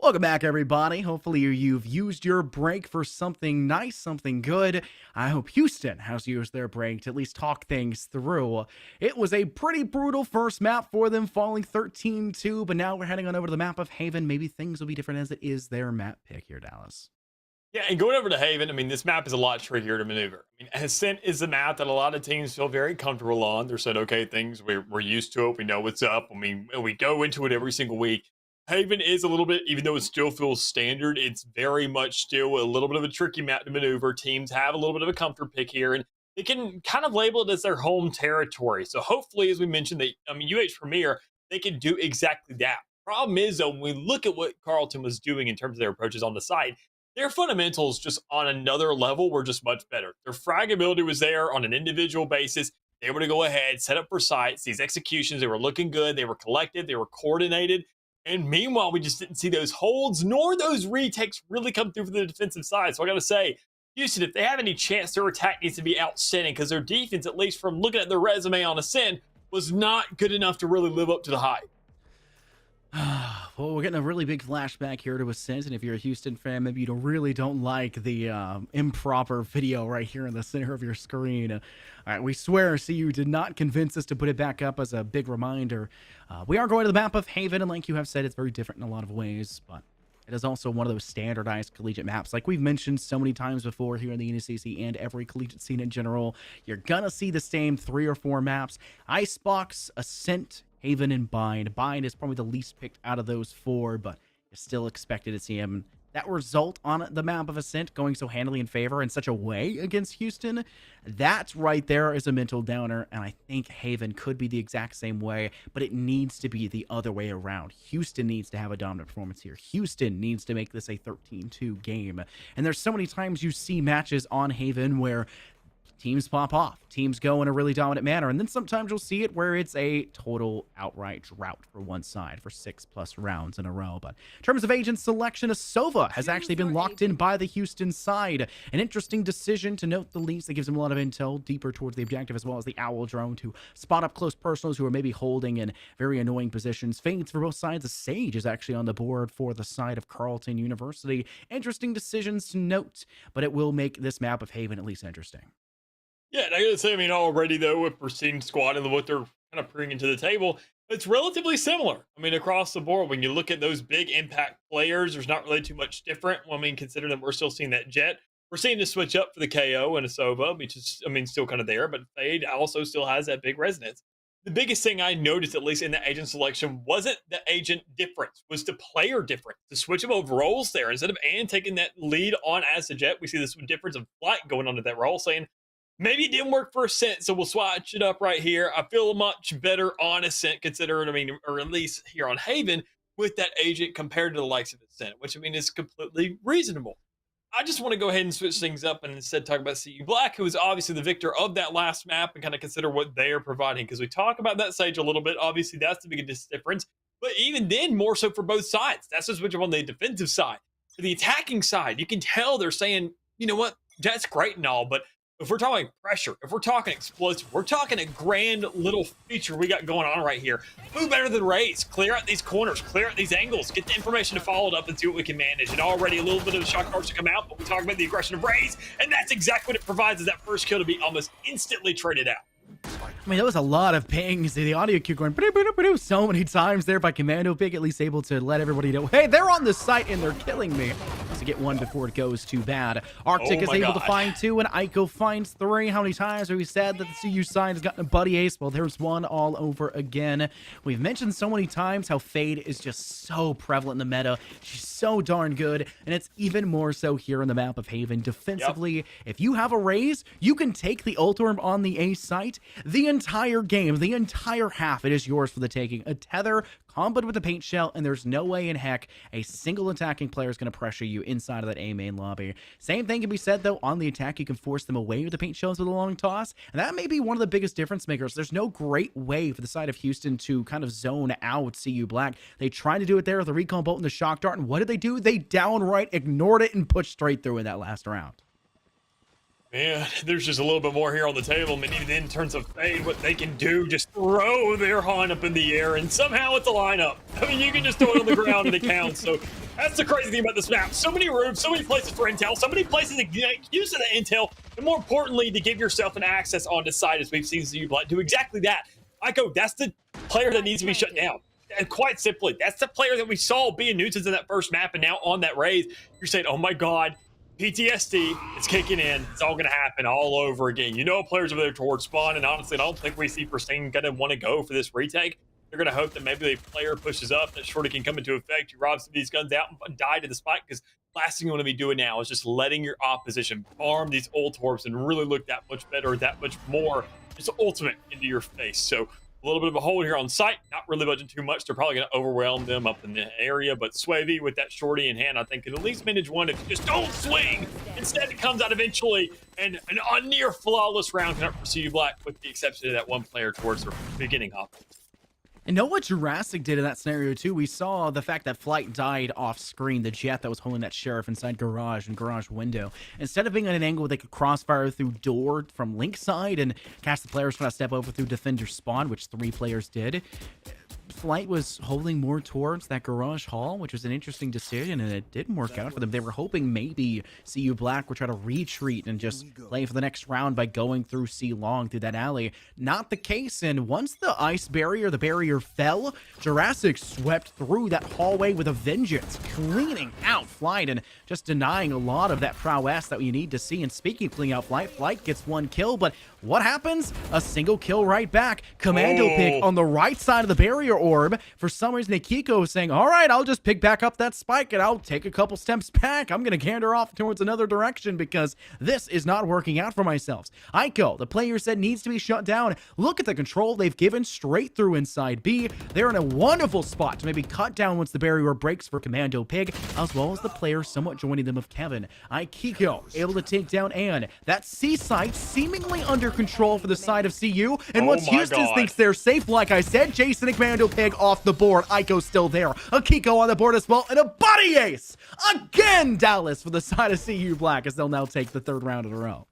S5: Welcome back, everybody. Hopefully you've used your break for something nice, something good. I hope Houston has used their break to at least talk things through. It was a pretty brutal first map for them, falling 13-2, but now we're heading on over to the map of Haven. Maybe things will be different as it is their map pick here, Dallas.
S6: Yeah, and going over to Haven, I mean, this map is a lot trickier to maneuver. I mean, Ascent is a map that a lot of teams feel very comfortable on. They're saying, okay, we're used to it. We know what's up. I mean, we go into it every single week. Haven is a little bit, even though it still feels standard, it's very much still a little bit of a tricky map to maneuver. Teams have a little bit of a comfort pick here, and they can kind of label it as their home territory. So hopefully, as we mentioned, UH Premier, they can do exactly that. Problem is, though, when we look at what Carleton was doing in terms of their approaches on the side, their fundamentals just on another level were just much better. Their frag ability was there on an individual basis. They were to go ahead, set up for sites. These executions, they were looking good. They were collected. They were coordinated. And meanwhile, we just didn't see those holds nor those retakes really come through for the defensive side. So I got to say, Houston, if they have any chance, their attack needs to be outstanding because their defense, at least from looking at their resume on Ascent, was not good enough to really live up to the hype.
S5: Well, we're getting a really big flashback here to Ascent, and if you're a Houston fan, maybe you really don't like the improper video right here in the center of your screen. All right, we swear CU did not convince us to put it back up as a big reminder. We are going to the map of Haven, and like you have said, it's very different in a lot of ways, but it is also one of those standardized collegiate maps. Like we've mentioned so many times before here in the NECC and every collegiate scene in general, you're going to see the same 3 or 4 maps. Icebox, Ascent, Haven, and Bind. Bind is probably the least picked out of those 4, but you're still expected to see him. That result on the map of Ascent going so handily in favor in such a way against Houston, that right there is a mental downer, and I think Haven could be the exact same way, but it needs to be the other way around. Houston needs to have a dominant performance here. Houston needs to make this a 13-2 game, and there's so many times you see matches on Haven where teams pop off, teams go in a really dominant manner, and then sometimes you'll see it where it's a total outright drought for one side for 6+ rounds in a row. But in terms of agent selection, Sova has actually been locked in by the Houston side. An interesting decision to note the least that gives him a lot of intel deeper towards the objective, as well as the Owl drone to spot up close personals who are maybe holding in very annoying positions. Fades for both sides. A Sage is actually on the board for the side of Carleton University. Interesting decisions to note, but it will make this map of Haven at least interesting.
S6: Yeah, and I gotta say, I mean, already though, with Pristine Squad and what they're kind of bringing to the table, it's relatively similar. I mean, across the board, when you look at those big impact players, there's not really too much different. Well, I mean, consider that we're still seeing that Jet. We're seeing the switch up for the KO and Asova, which is, I mean, still kind of there, but Fade also still has that big resonance. The biggest thing I noticed, at least in the agent selection, wasn't the agent difference, was the player difference. The switch of roles there. Instead of Ann taking that lead on as the Jet, we see this difference of Flight going onto that role, saying, maybe it didn't work for Ascent, so we'll swatch it up right here. I feel much better on Ascent, considering, I mean, or at least here on Haven, with that agent compared to the likes of Ascent, which, I mean, is completely reasonable. I just want to go ahead and switch things up and instead talk about CU Black, who is obviously the victor of that last map, and kind of consider what they are providing. Because we talk about that Sage a little bit. Obviously, that's the biggest difference. But even then, more so for both sides. That's the switch up on the defensive side. For the attacking side, you can tell they're saying, you know what, that's great and all, but if we're talking pressure, if we're talking explosive, we're talking a grand little feature we got going on right here. Who better than Raze? Clear out these corners, clear out these angles, get the information to follow it up and see what we can manage. And already a little bit of the shock darts to come out, but we talk about the aggression of Raze, and that's exactly what it provides, is that first kill to be almost instantly traded out.
S5: I mean, there was a lot of pings. The audio cue going so many times there by Commando Pig, at least able to let everybody know, hey, they're on the site and they're killing me. To get one before it goes too bad. Arctic is able to find 2 and Aiko finds 3. How many times have we said that the CU side has gotten a buddy ace? Well, there's one all over again. We've mentioned so many times how Fade is just so prevalent in the meta. She's so darn good, and it's even more so here in the map of Haven. Defensively, if you have a Raze, you can take the ult orb on the A site. The entire game, the entire half, it is yours for the taking. A tether comboed with the paint shell, and there's no way in heck a single attacking player is going to pressure you inside of that A main lobby. Same thing can be said, though, on the attack. You can force them away with the paint shells with a long toss, and that may be one of the biggest difference makers. There's no great way for the side of Houston to kind of zone out CU Black. They tried to do it there with the recon bolt and the shock dart, and what did they do? They downright ignored it and pushed straight through in that last round.
S6: Man, there's just a little bit more here on the table. I mean, even in terms of Fade, what they can do, just throw their Han up in the air, and somehow it's a lineup. I mean, you can just throw it on the ground and it counts. So That's the crazy thing about this map. So many rooms, so many places for intel, so many places to get use of the intel, and more importantly, to give yourself an access on the side, as we've seen you do exactly that. Ico, that's the player that needs to be shut down. And quite simply, that's the player that we saw be a nuisance in that first map, and now on that raid, you're saying, oh my god, PTSD, it's kicking in. It's all going to happen all over again. You know, players over there towards spawn, and honestly, I don't think we see Pristine going to want to go for this retake. They're going to hope that maybe the player pushes up, that shorty can come into effect. You rob some of these guns out and die to the spike, because last thing you want to be doing now is just letting your opposition farm these ult orbs and really look that much better, that much more just ultimate into your face. So a little bit of a hold here on site, not really budging too much. They're probably going to overwhelm them up in the area, but Swavey with that shorty in hand, I think can at least manage one if you just don't swing. Instead, it comes out eventually, and a near flawless round cannot pursue Black, with the exception of that one player towards the beginning of it.
S5: And know what Jurassic did in that scenario too? We saw the fact that Flight died off screen, the jet that was holding that sheriff inside garage and garage window. Instead of being at an angle where they could crossfire through door from link side and catch the players trying to step over through defender spawn, which 3 players did, Flight was holding more towards that garage hall, which was an interesting decision, and it didn't work out for them. They were hoping maybe CU Black would try to retreat and just play for the next round by going through C long through that alley. Not the case, and once the ice barrier, the barrier fell, Jurassic swept through that hallway with a vengeance, cleaning out Flight and just denying a lot of that prowess that you need to see. And speaking of cleaning out Flight, Flight gets 1 kill, but what happens? A single kill right back. Commando pick on the right side of the barrier orb. For some reason, Akiko is saying, all right, I'll just pick back up that spike and I'll take a couple steps back. I'm going to gander off towards another direction because this is not working out for myself. Ico, the player said, needs to be shut down. Look at the control they've given straight through inside B. They're in a wonderful spot to maybe cut down once the barrier breaks for Commando Pig, as well as the player somewhat joining them of Kevin. Ikiko able to take down Ann. That C site seemingly under control for the side of CU. And once Houston thinks they're safe, like I said, Jason and Commando Pig off the board. Ico's still there. Akiko on the board as well. And a body ace! Again, Dallas for the side of CU Black, as they'll now take the 3rd round in a row.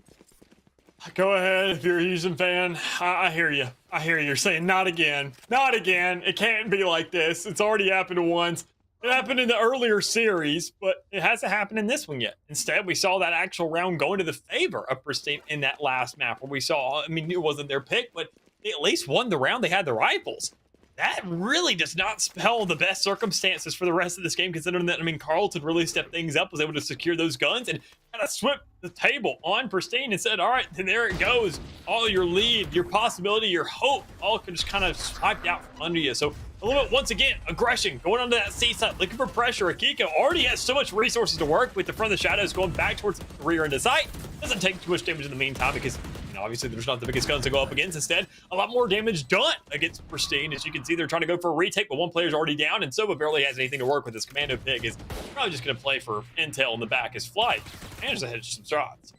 S6: Go ahead if you're a Houston fan. I hear you. I hear you. You're saying not again. Not again. It can't be like this. It's already happened once. It happened in the earlier series, but it hasn't happened in this one yet. Instead, we saw that actual round going to the favor of Pristine in that last map where we saw, I mean, it wasn't their pick, but they at least won the round. They had the rifles. That really does not spell the best circumstances for the rest of this game, considering that, I mean, Carlton really stepped things up, was able to secure those guns and kind of swept the table on Pristine and said, all right, then there it goes. All your lead, your possibility, your hope, all just kind of swiped out from under you. So a little bit, once again, aggression, going onto that C side, looking for pressure. Akiko already has so much resources to work with. The front of the shadows going back towards the rear end of sight. Doesn't take too much damage in the meantime because, you know, obviously there's not the biggest guns to go up against. Instead, a lot more damage done against Pristine. As you can see, they're trying to go for a retake, but one player's already down, and Sova barely has anything to work with. His Commando Pig is probably just going to play for intel in the back as Flight manages to hit some shots.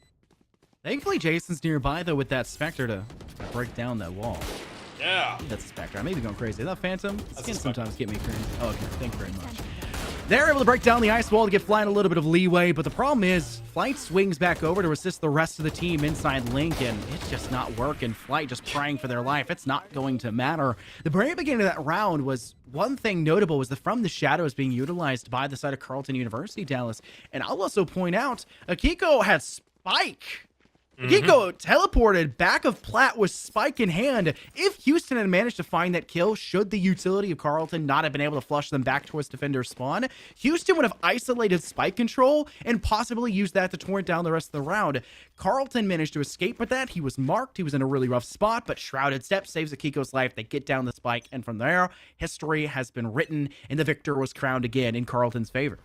S5: Thankfully, Jason's nearby, though, with that Spectre to break down that wall.
S6: Yeah.
S5: That's a Spectre. I may be going crazy. Is that Phantom? This can sometimes get me crazy. Oh, okay. Thank you very much. They're able to break down the ice wall to give Flight a little bit of leeway, but the problem is Flight swings back over to assist the rest of the team inside Link, and it's just not working. Flight just praying for their life. It's not going to matter. The very beginning of that round was one thing notable was the From the Shadows being utilized by the side of Carleton University, Dallas. And I'll also point out, Akiko had Spike. Akiko teleported back of Platt with Spike in hand. If Houston had managed to find that kill, should the utility of Carleton not have been able to flush them back towards defender spawn, Houston would have isolated Spike control and possibly used that to torrent down the rest of the round. Carleton managed to escape with that. He was marked. He was in a really rough spot, but Shrouded Step saves Akiko's life. They get down the Spike, and from there, history has been written, and the victor was crowned again in Carleton's favor.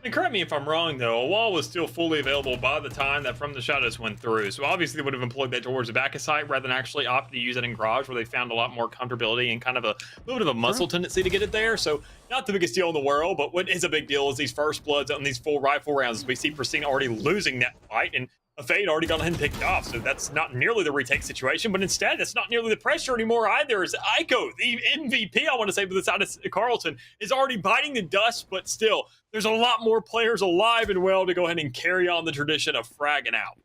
S6: And correct me if I'm wrong, though. A wall was still fully available by the time that From the Shadows went through. So obviously they would have employed that towards the back of site rather than actually opt to use it in garage, where they found a lot more comfortability and kind of a little bit of a muscle tendency to get it there. So not the biggest deal in the world, but what is a big deal is these first bloods on these full rifle rounds. We see Pristine already losing that fight, and a fade already gone ahead and picked off. So that's not nearly the retake situation, but instead that's not nearly the pressure anymore either. As Ico, the MVP, I want to say, for the side of Carleton, is already biting the dust, but still, there's a lot more players alive and well to go ahead and carry on the tradition of fragging out.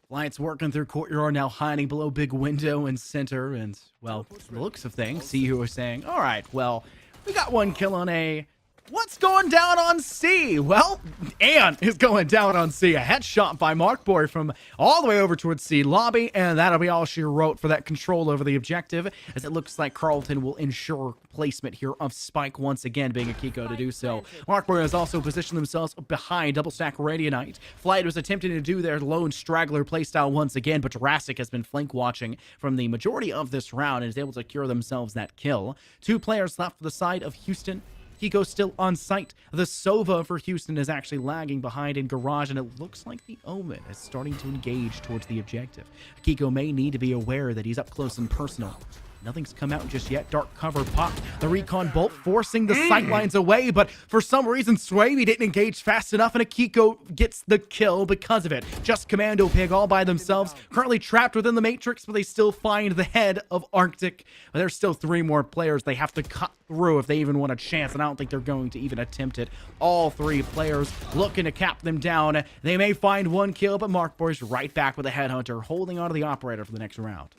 S5: Flight's working through courtyard, now hiding below big window and center, and, well, the looks of things, see who was saying, all right, well, we got 1 kill on A. What's going down on C? Well, Ann is going down on C. A headshot by Markboy from all the way over towards C lobby, and that'll be all she wrote for that control over the objective, as it looks like Carlton will ensure placement here of Spike once again, being a Kiko to do so. Markboy has also positioned themselves behind double stack Radianite. Flight was attempting to do their lone straggler playstyle once again, but Jurassic has been flank watching from the majority of this round and is able to secure themselves that kill. 2 players left for the side of Houston. Kiko still on site. The Sova for Houston is actually lagging behind in garage, and it looks like the Omen is starting to engage towards the objective. Kiko may need to be aware that he's up close and personal. Nothing's come out just yet. Dark cover popped. The recon bolt forcing the sightlines away, but for some reason, Swavey didn't engage fast enough, and Akiko gets the kill because of it. Just Commando Pig all by themselves, currently trapped within the Matrix, but they still find the head of Arctic. But there's still 3 more players they have to cut through if they even want a chance, and I don't think they're going to even attempt it. All 3 players looking to cap them down. They may find 1 kill, but Markboy's right back with a headhunter, holding on to the operator for the next round.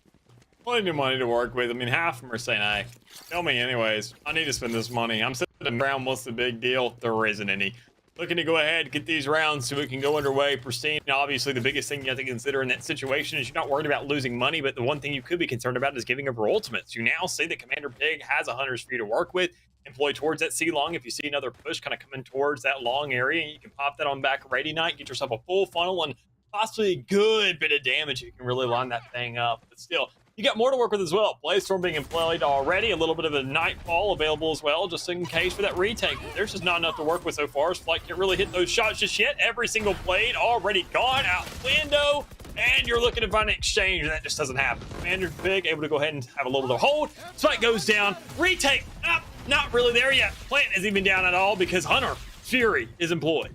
S6: Plenty of money to work with. I mean, half of them are saying, hey, tell me anyways. I need to spend this money. I'm sitting around. What's the big deal? There isn't any. Looking to go ahead, get these rounds so we can go underway pristine. Now, obviously, the biggest thing you have to consider in that situation is you're not worried about losing money, but the one thing you could be concerned about is giving up your ultimates. You now see that Commander Pig has 100s for you to work with. Employ towards that C long. If you see another push kind of coming towards that long area, you can pop that on back Ready Night, get yourself a full funnel and possibly a good bit of damage. You can really line that thing up. But still, you got more to work with as well. Blaze being employed already. A little bit of a Nightfall available as well, just in case for that retake. There's just not enough to work with so far. Flight can't really hit those shots just yet. Every single blade already gone out the window. And you're looking to find an exchange, and that just doesn't happen. Commander Big able to go ahead and have a little bit of hold. Spike goes down. Retake. Not really there yet. Plant isn't even down at all because Hunter Fury is employed.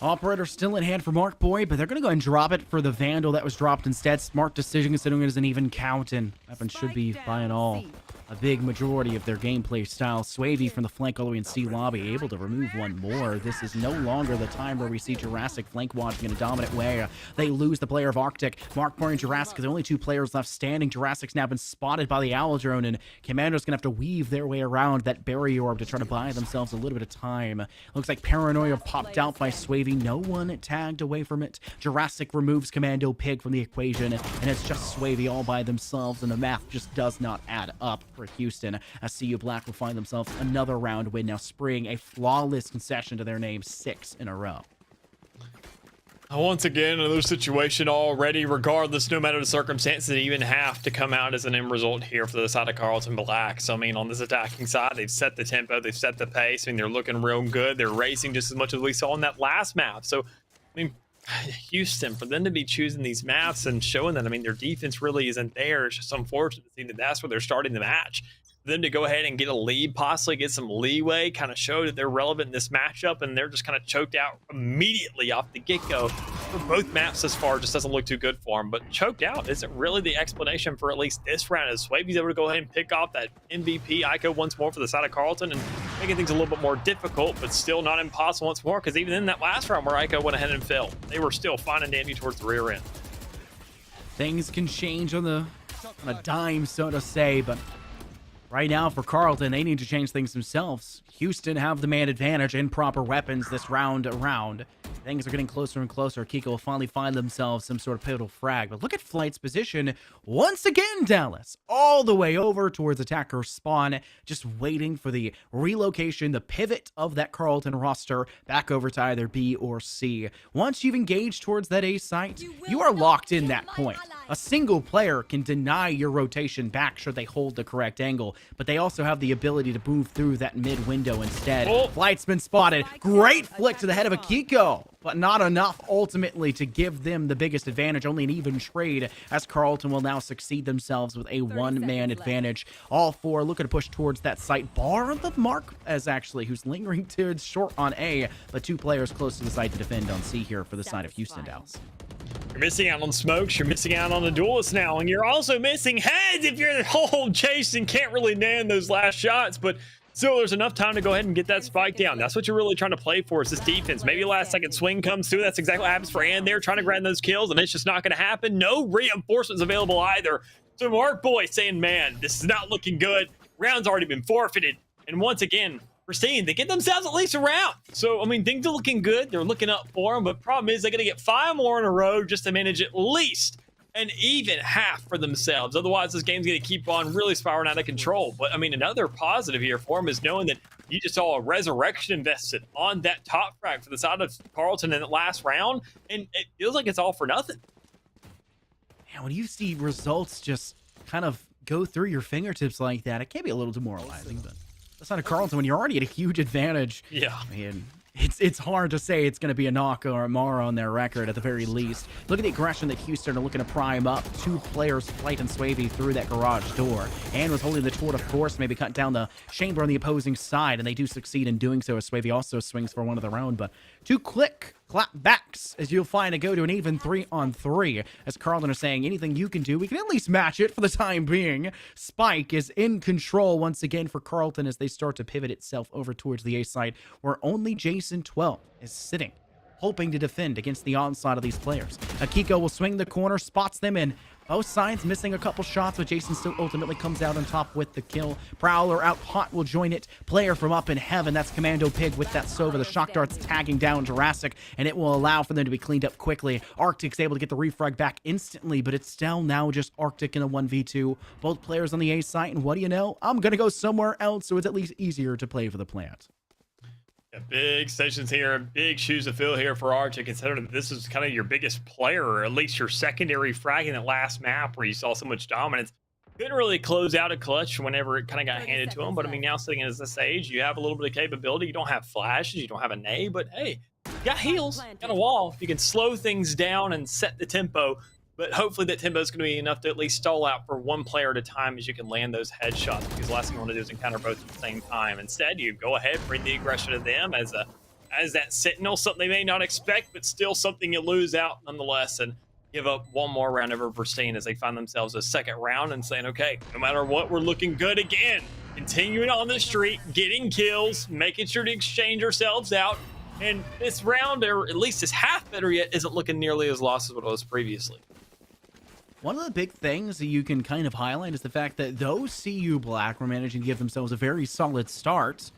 S5: Operator still in hand for Markboy, but they're going to go and drop it for the Vandal that was dropped instead. Smart decision considering it doesn't even count, and weapon should be, by and all, a big majority of their gameplay style. Swavey from the flank all the way in C lobby, able to remove 1 more. This is no longer the time where we see Jurassic flank watching in a dominant way. They lose the player of Arctic. Markboy and Jurassic are the only 2 players left standing. Jurassic's now been spotted by the Owl Drone, and Commando's going to have to weave their way around that barrier orb to try to buy themselves a little bit of time. Looks like Paranoia popped out by Swavey. No one tagged away from it. Jurassic removes Commando Pig from the equation, and it's just Swavey all by themselves, and the math just does not add up for Houston, as CU Black will find themselves another round win, now spring a flawless concession to their name 6 in a row.
S6: Once again, another situation already, regardless, no matter the circumstances, they even have to come out as an end result here for the side of Carlton Black. So, I mean, on this attacking side, they've set the tempo, they've set the pace. I mean, they're looking real good. They're racing just as much as we saw in that last map. So, I mean, Houston, for them to be choosing these maps and showing that, I mean, their defense really isn't there. It's just unfortunate to see that that's where they're starting the match. For them to go ahead and get a lead, possibly get some leeway, kind of show that they're relevant in this matchup, and they're just kind of choked out immediately off the get-go. For both maps this far, just doesn't look too good for them, but choked out isn't really the explanation for at least this round, as Swavey's able to go ahead and pick off that MVP Ico once more for the side of Carlton, and making things a little bit more difficult, but still not impossible once more, because even in that last round where Ico went ahead and fell, they were still fine and dandy towards the rear end.
S5: Things can change on a dime, so to say, but right now for Carlton, they need to change things themselves. Houston have the man advantage and proper weapons this round around. Things are getting closer and closer. Kiko will finally find themselves some sort of pivotal frag. But look at Flight's position once again, Dallas. All the way over towards attacker spawn. Just waiting for the relocation, the pivot of that Carlton roster back over to either B or C. Once you've engaged towards that A site, you are locked in that point. A single player can deny your rotation back should they hold the correct angle, but they also have the ability to move through that mid window instead. Flight's been spotted. Great flick to the head of Akiko, but not enough ultimately to give them the biggest advantage. Only an even trade, as Carlton will now succeed themselves with a 1-man advantage. All 4 looking to push towards that site. Bar the Mark as actually, who's lingering towards short on A, but 2 players close to the site to defend on C here for the side of Houston, Dallas.
S6: You're missing out on smokes, you're missing out on the duelist now, and you're also missing heads if you're the whole chase and can't really land those last shots, but still there's enough time to go ahead and get that spike down. That's what you're really trying to play for, is this defense. Maybe a last second swing comes through. That's exactly what happens for Ann there, trying to grab those kills, and it's just not going to happen. No reinforcements available either. So Markboy saying, man, this is not looking good. Round's already been forfeited. And once again, Pristine, they get themselves at least a round. So, I mean, things are looking good. They're looking up for them, but problem is they're going to get 5 more in a row just to manage at least an even half for themselves. Otherwise, this game's going to keep on really spiraling out of control. But, I mean, another positive here for them is knowing that you just saw a resurrection invested on that top frag for the side of Carlton in that last round, and it feels like it's all for nothing.
S5: Man, when you see results just kind of go through your fingertips like that, it can be a little demoralizing, but that's not a Carlton when you're already at a huge advantage.
S6: Yeah.
S5: Man, it's hard to say it's going to be a knock or a mar on their record at the very least. Look at the aggression that Houston are looking to prime up. 2 players, Flight and Swavey, through that garage door. And was holding the tort, of course, maybe cut down the chamber on the opposing side, and they do succeed in doing so as Swavey also swings for one of their own. But 2 quick clap backs as you'll find to go to an even 3-on-3. As Carlton are saying, anything you can do, we can at least match it for the time being. Spike is in control once again for Carlton as they start to pivot itself over towards the A side, where only Jason 12 is sitting, hoping to defend against the onside of these players. Akiko will swing the corner, spots them in both sides, missing a couple shots, but Jason still ultimately comes out on top with the kill. Prowler out hot will join it. Player from up in heaven, that's Commando Pig with that Sova. The shock darts tagging down Jurassic, and it will allow for them to be cleaned up quickly. Arctic's able to get the refrag back instantly, but it's still now just Arctic in a 1v2. Both players on the A site, and what do you know? I'm going to go somewhere else, so it's at least easier to play for the plant.
S6: Yeah, big stations here, big shoes to fill here for Arctic, considering that this is kind of your biggest player, or at least your secondary frag in that last map where you saw so much dominance. Couldn't really close out a clutch whenever it kind of got handed to him, but I mean, now sitting as this age, you have a little bit of capability. You don't have flashes, you don't have a nay, but hey, you got heals, you got a wall. You can slow things down and set the tempo, but hopefully that tempo is going to be enough to at least stall out for one player at a time as you can land those headshots, because the last thing you want to do is encounter both at the same time. Instead, you go ahead, bring the aggression to them as that sentinel, something they may not expect, but still something you lose out nonetheless, and give up one more round over Pristine as they find themselves a second round and saying, okay, no matter what, we're looking good again. Continuing on the street, getting kills, making sure to exchange ourselves out, and this round, or at least this half better yet, isn't looking nearly as lost as what it was previously.
S5: One of the big things that you can kind of highlight is the fact that though CU Black were managing to give themselves a very solid start,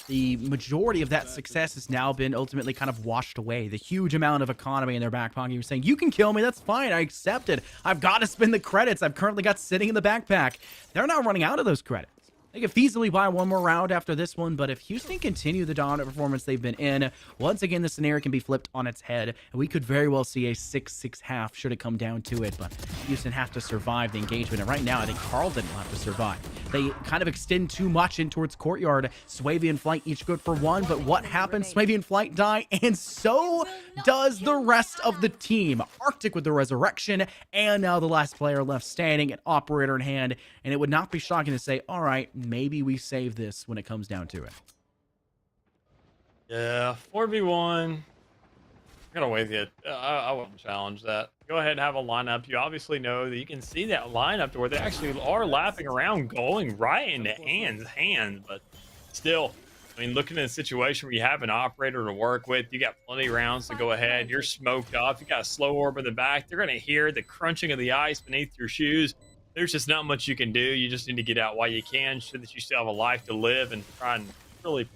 S5: the majority of that success has now been ultimately kind of washed away. The huge amount of economy in their back pocket. You're saying, you can kill me, that's fine, I accept it. I've got to spend the credits I've currently got sitting in the backpack. They're now running out of those credits. They could feasibly buy one more round after this one, but if Houston continue the dominant performance they've been in, once again, the scenario can be flipped on its head, and we could very well see a 6-6 half should it come down to it, but Houston have to survive the engagement, and right now, I think Carlton will have to survive. They kind of extend too much in towards Courtyard. Swavey and Flight each good for 1, but what happens? Swavey and Flight die, and so does the rest of the team. Arctic with the resurrection, and now the last player left standing, an operator in hand, and it would not be shocking to say, all right, maybe we save this when it comes down to it.
S6: Yeah, 4v1. I gotta wait yet. I wouldn't challenge that. Go ahead and have a lineup. You obviously know that you can see that lineup to where they actually are lapping around, going right into hands, but still, I mean, looking at a situation where you have an operator to work with, you got plenty of rounds to go ahead. You're smoked off. You got a slow orb in the back. They're gonna hear the crunching of the ice beneath your shoes. There's just not much you can do. You just need to get out while you can, so that you still have a life to live, and try and really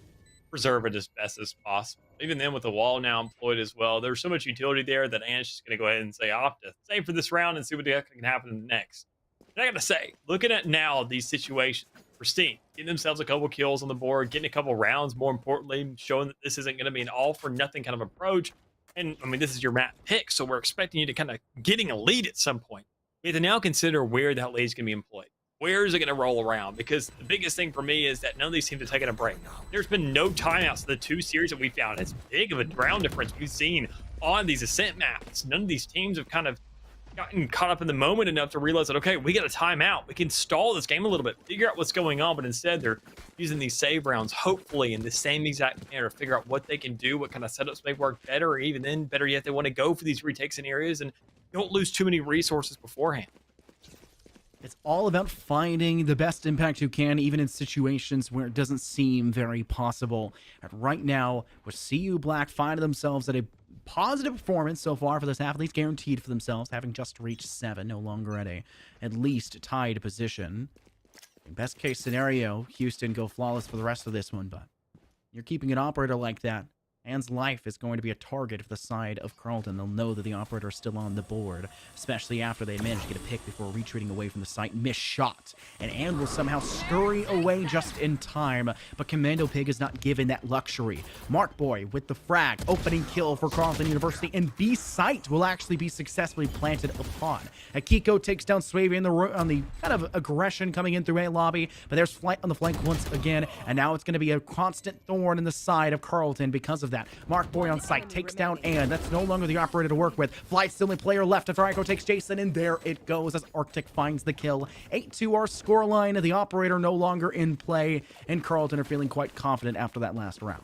S6: preserve it as best as possible. Even then, with the wall now employed as well, there's so much utility there that Ant's just going to go ahead and say, I'll have to save for this round and see what the heck can happen next. And I got to say, looking at now these situations, Pristine, getting themselves a couple kills on the board, getting a couple rounds, more importantly, showing that this isn't going to be an all-for-nothing kind of approach. And, I mean, this is your map pick, so we're expecting you to kind of getting a lead at some point. We have to now consider where that lead is going to be employed. Where is it going to roll around? Because the biggest thing for me is that none of these teams have taken a break. There's been no timeouts in the 2 series that we found. It's big of a round difference we've seen on these ascent maps. None of these teams have kind of gotten caught up in the moment enough to realize that, okay, we got a timeout. We can stall this game a little bit, figure out what's going on, but instead they're using these save rounds, hopefully in the same exact manner, to figure out what they can do, what kind of setups may work better, or even then, better yet, they want to go for these retakes in areas and don't lose too many resources beforehand.
S5: It's all about finding the best impact you can, even in situations where it doesn't seem very possible. And right now, with CU Black finding themselves at a positive performance so far for this half, at least guaranteed for themselves, having just reached 7, no longer at a at least tied position. In best case scenario, Houston go flawless for the rest of this one, but You're keeping an operator like that. Anne's life is going to be a target for the side of Carleton. They'll know that the operator is still on the board, especially after they manage to get a pick before retreating away from the site. Missed shot, and Anne will somehow scurry away just in time, but Commando Pig is not given that luxury. Mark Boy with the frag, opening kill for Carleton University, and B site will actually be successfully planted upon. Akiko takes down Swavey on the kind of aggression coming in through A lobby, but there's flight on the flank once again, and now it's going to be a constant thorn in the side of Carleton because of that. Mark Boy on site takes down Anne. That's no longer the operator to work with. Flight's the only player left after Ico takes Jason, and there it goes as Arctic finds the kill. 8-2 our scoreline. The operator no longer in play, and Carleton are feeling quite confident after that last round.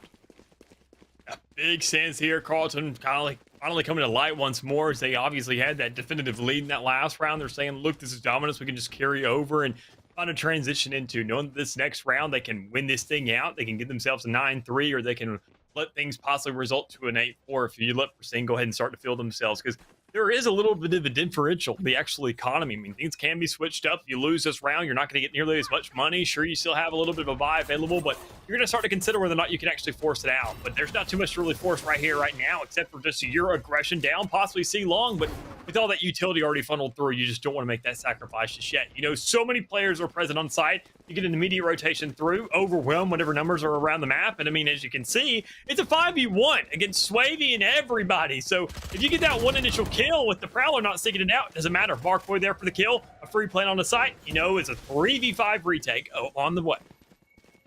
S6: Big sense here. Carleton finally coming to light once more, as they obviously had that definitive lead in that last round. They're saying, look, this is dominance. We can just carry over and find a transition into knowing that this next round they can win this thing out. They can give themselves a 9-3, or they can let things possibly result to an 8-4 if you let Persing go ahead and start to feel themselves, because there is a little bit of a differential in the actual economy. I mean, things can be switched up. If you lose this round, you're not going to get nearly as much money. Sure, you still have a little bit of a buy available, but you're going to start to consider whether or not you can actually force it out. But there's not too much to really force right here, right now, except for just your aggression down, possibly C long. But with all that utility already funneled through, you just don't want to make that sacrifice just yet. You know, so many players are present on site. You get an immediate rotation through, overwhelm whatever numbers are around the map. And I mean, as you can see, it's a 5v1 against Swavey and everybody. So if you get that one initial kill with the Prowler not sticking it out, doesn't matter. Mark Boy there for the kill. A free plant on the site. You know, it's a 3v5 retake on the way.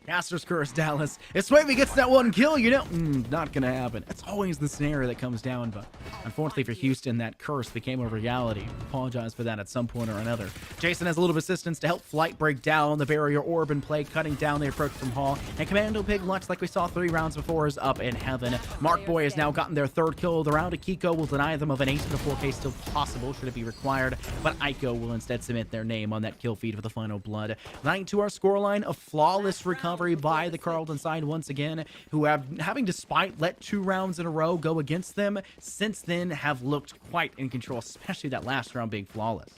S5: Caster's Curse, Dallas. If Swavey gets that one kill, you know, not going to happen. It's always the scenario that comes down, but unfortunately for Houston, that curse became a reality. Apologize for that at some point or another. Jason has a little bit of assistance to help Flight break down the barrier orb and play, cutting down the approach from Hall. And Commando Pig, much like we saw 3 rounds before, is up in heaven. Mark Boy has now gotten their 3rd kill of the round. Akiko will deny them of an ace, but a 4K still possible should it be required. But Ico will instead submit their name on that kill feed for the final blood. 9-2 our scoreline, a flawless recovery by the Carleton side once again, who having despite let 2 rounds in a row go against them, since then have looked quite in control, especially that last round being flawless.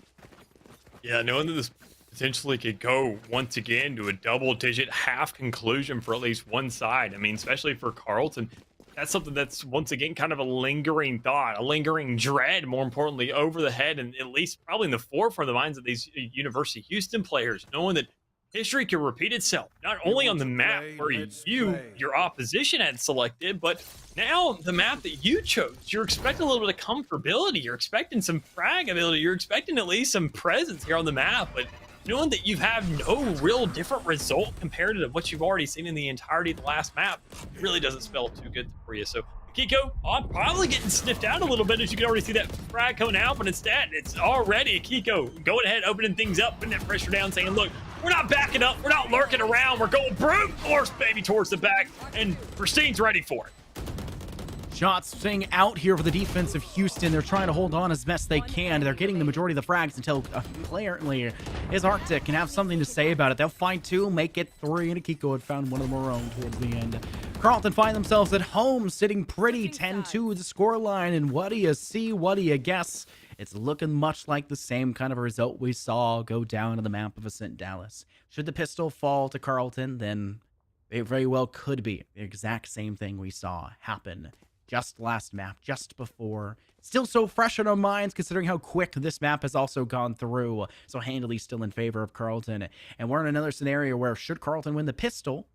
S6: Yeah, knowing that this potentially could go once again to a double-digit half conclusion for at least one side. I mean, especially for Carleton, that's something that's once again kind of a lingering thought, a lingering dread, more importantly, over the head, and at least probably in the forefront of the minds of these University of Houston players, knowing that history can repeat itself, not only on the map where your opposition had selected, but now the map that you chose. You're expecting a little bit of comfortability. You're expecting some frag ability. You're expecting at least some presence here on the map, but knowing that you have no real different result compared to what you've already seen in the entirety of the last map really doesn't spell too good for you. So Kiko, probably getting sniffed out a little bit, as you can already see that frag coming out, but instead, it's already Kiko going ahead, opening things up, putting that pressure down, saying, look, we're not backing up, we're not lurking around, we're going brute force, baby, towards the back, and Pristine's ready for it.
S5: Shots staying out here for the defense of Houston. They're trying to hold on as best they can. They're getting the majority of the frags until apparently is Arctic can have something to say about it. They'll find 2, make it 3, and Akiko had found one of their own towards the end. Carleton find themselves at home, sitting pretty 10-2 the scoreline, and what do you see? What do you guess? It's looking much like the same kind of a result we saw go down on the map of Ascent Dallas. Should the pistol fall to Carleton, then it very well could be the exact same thing we saw happen just last map, just before. Still so fresh in our minds, considering how quick this map has also gone through. So handily still in favor of Carleton. And we're in another scenario where, should Carleton win the pistol,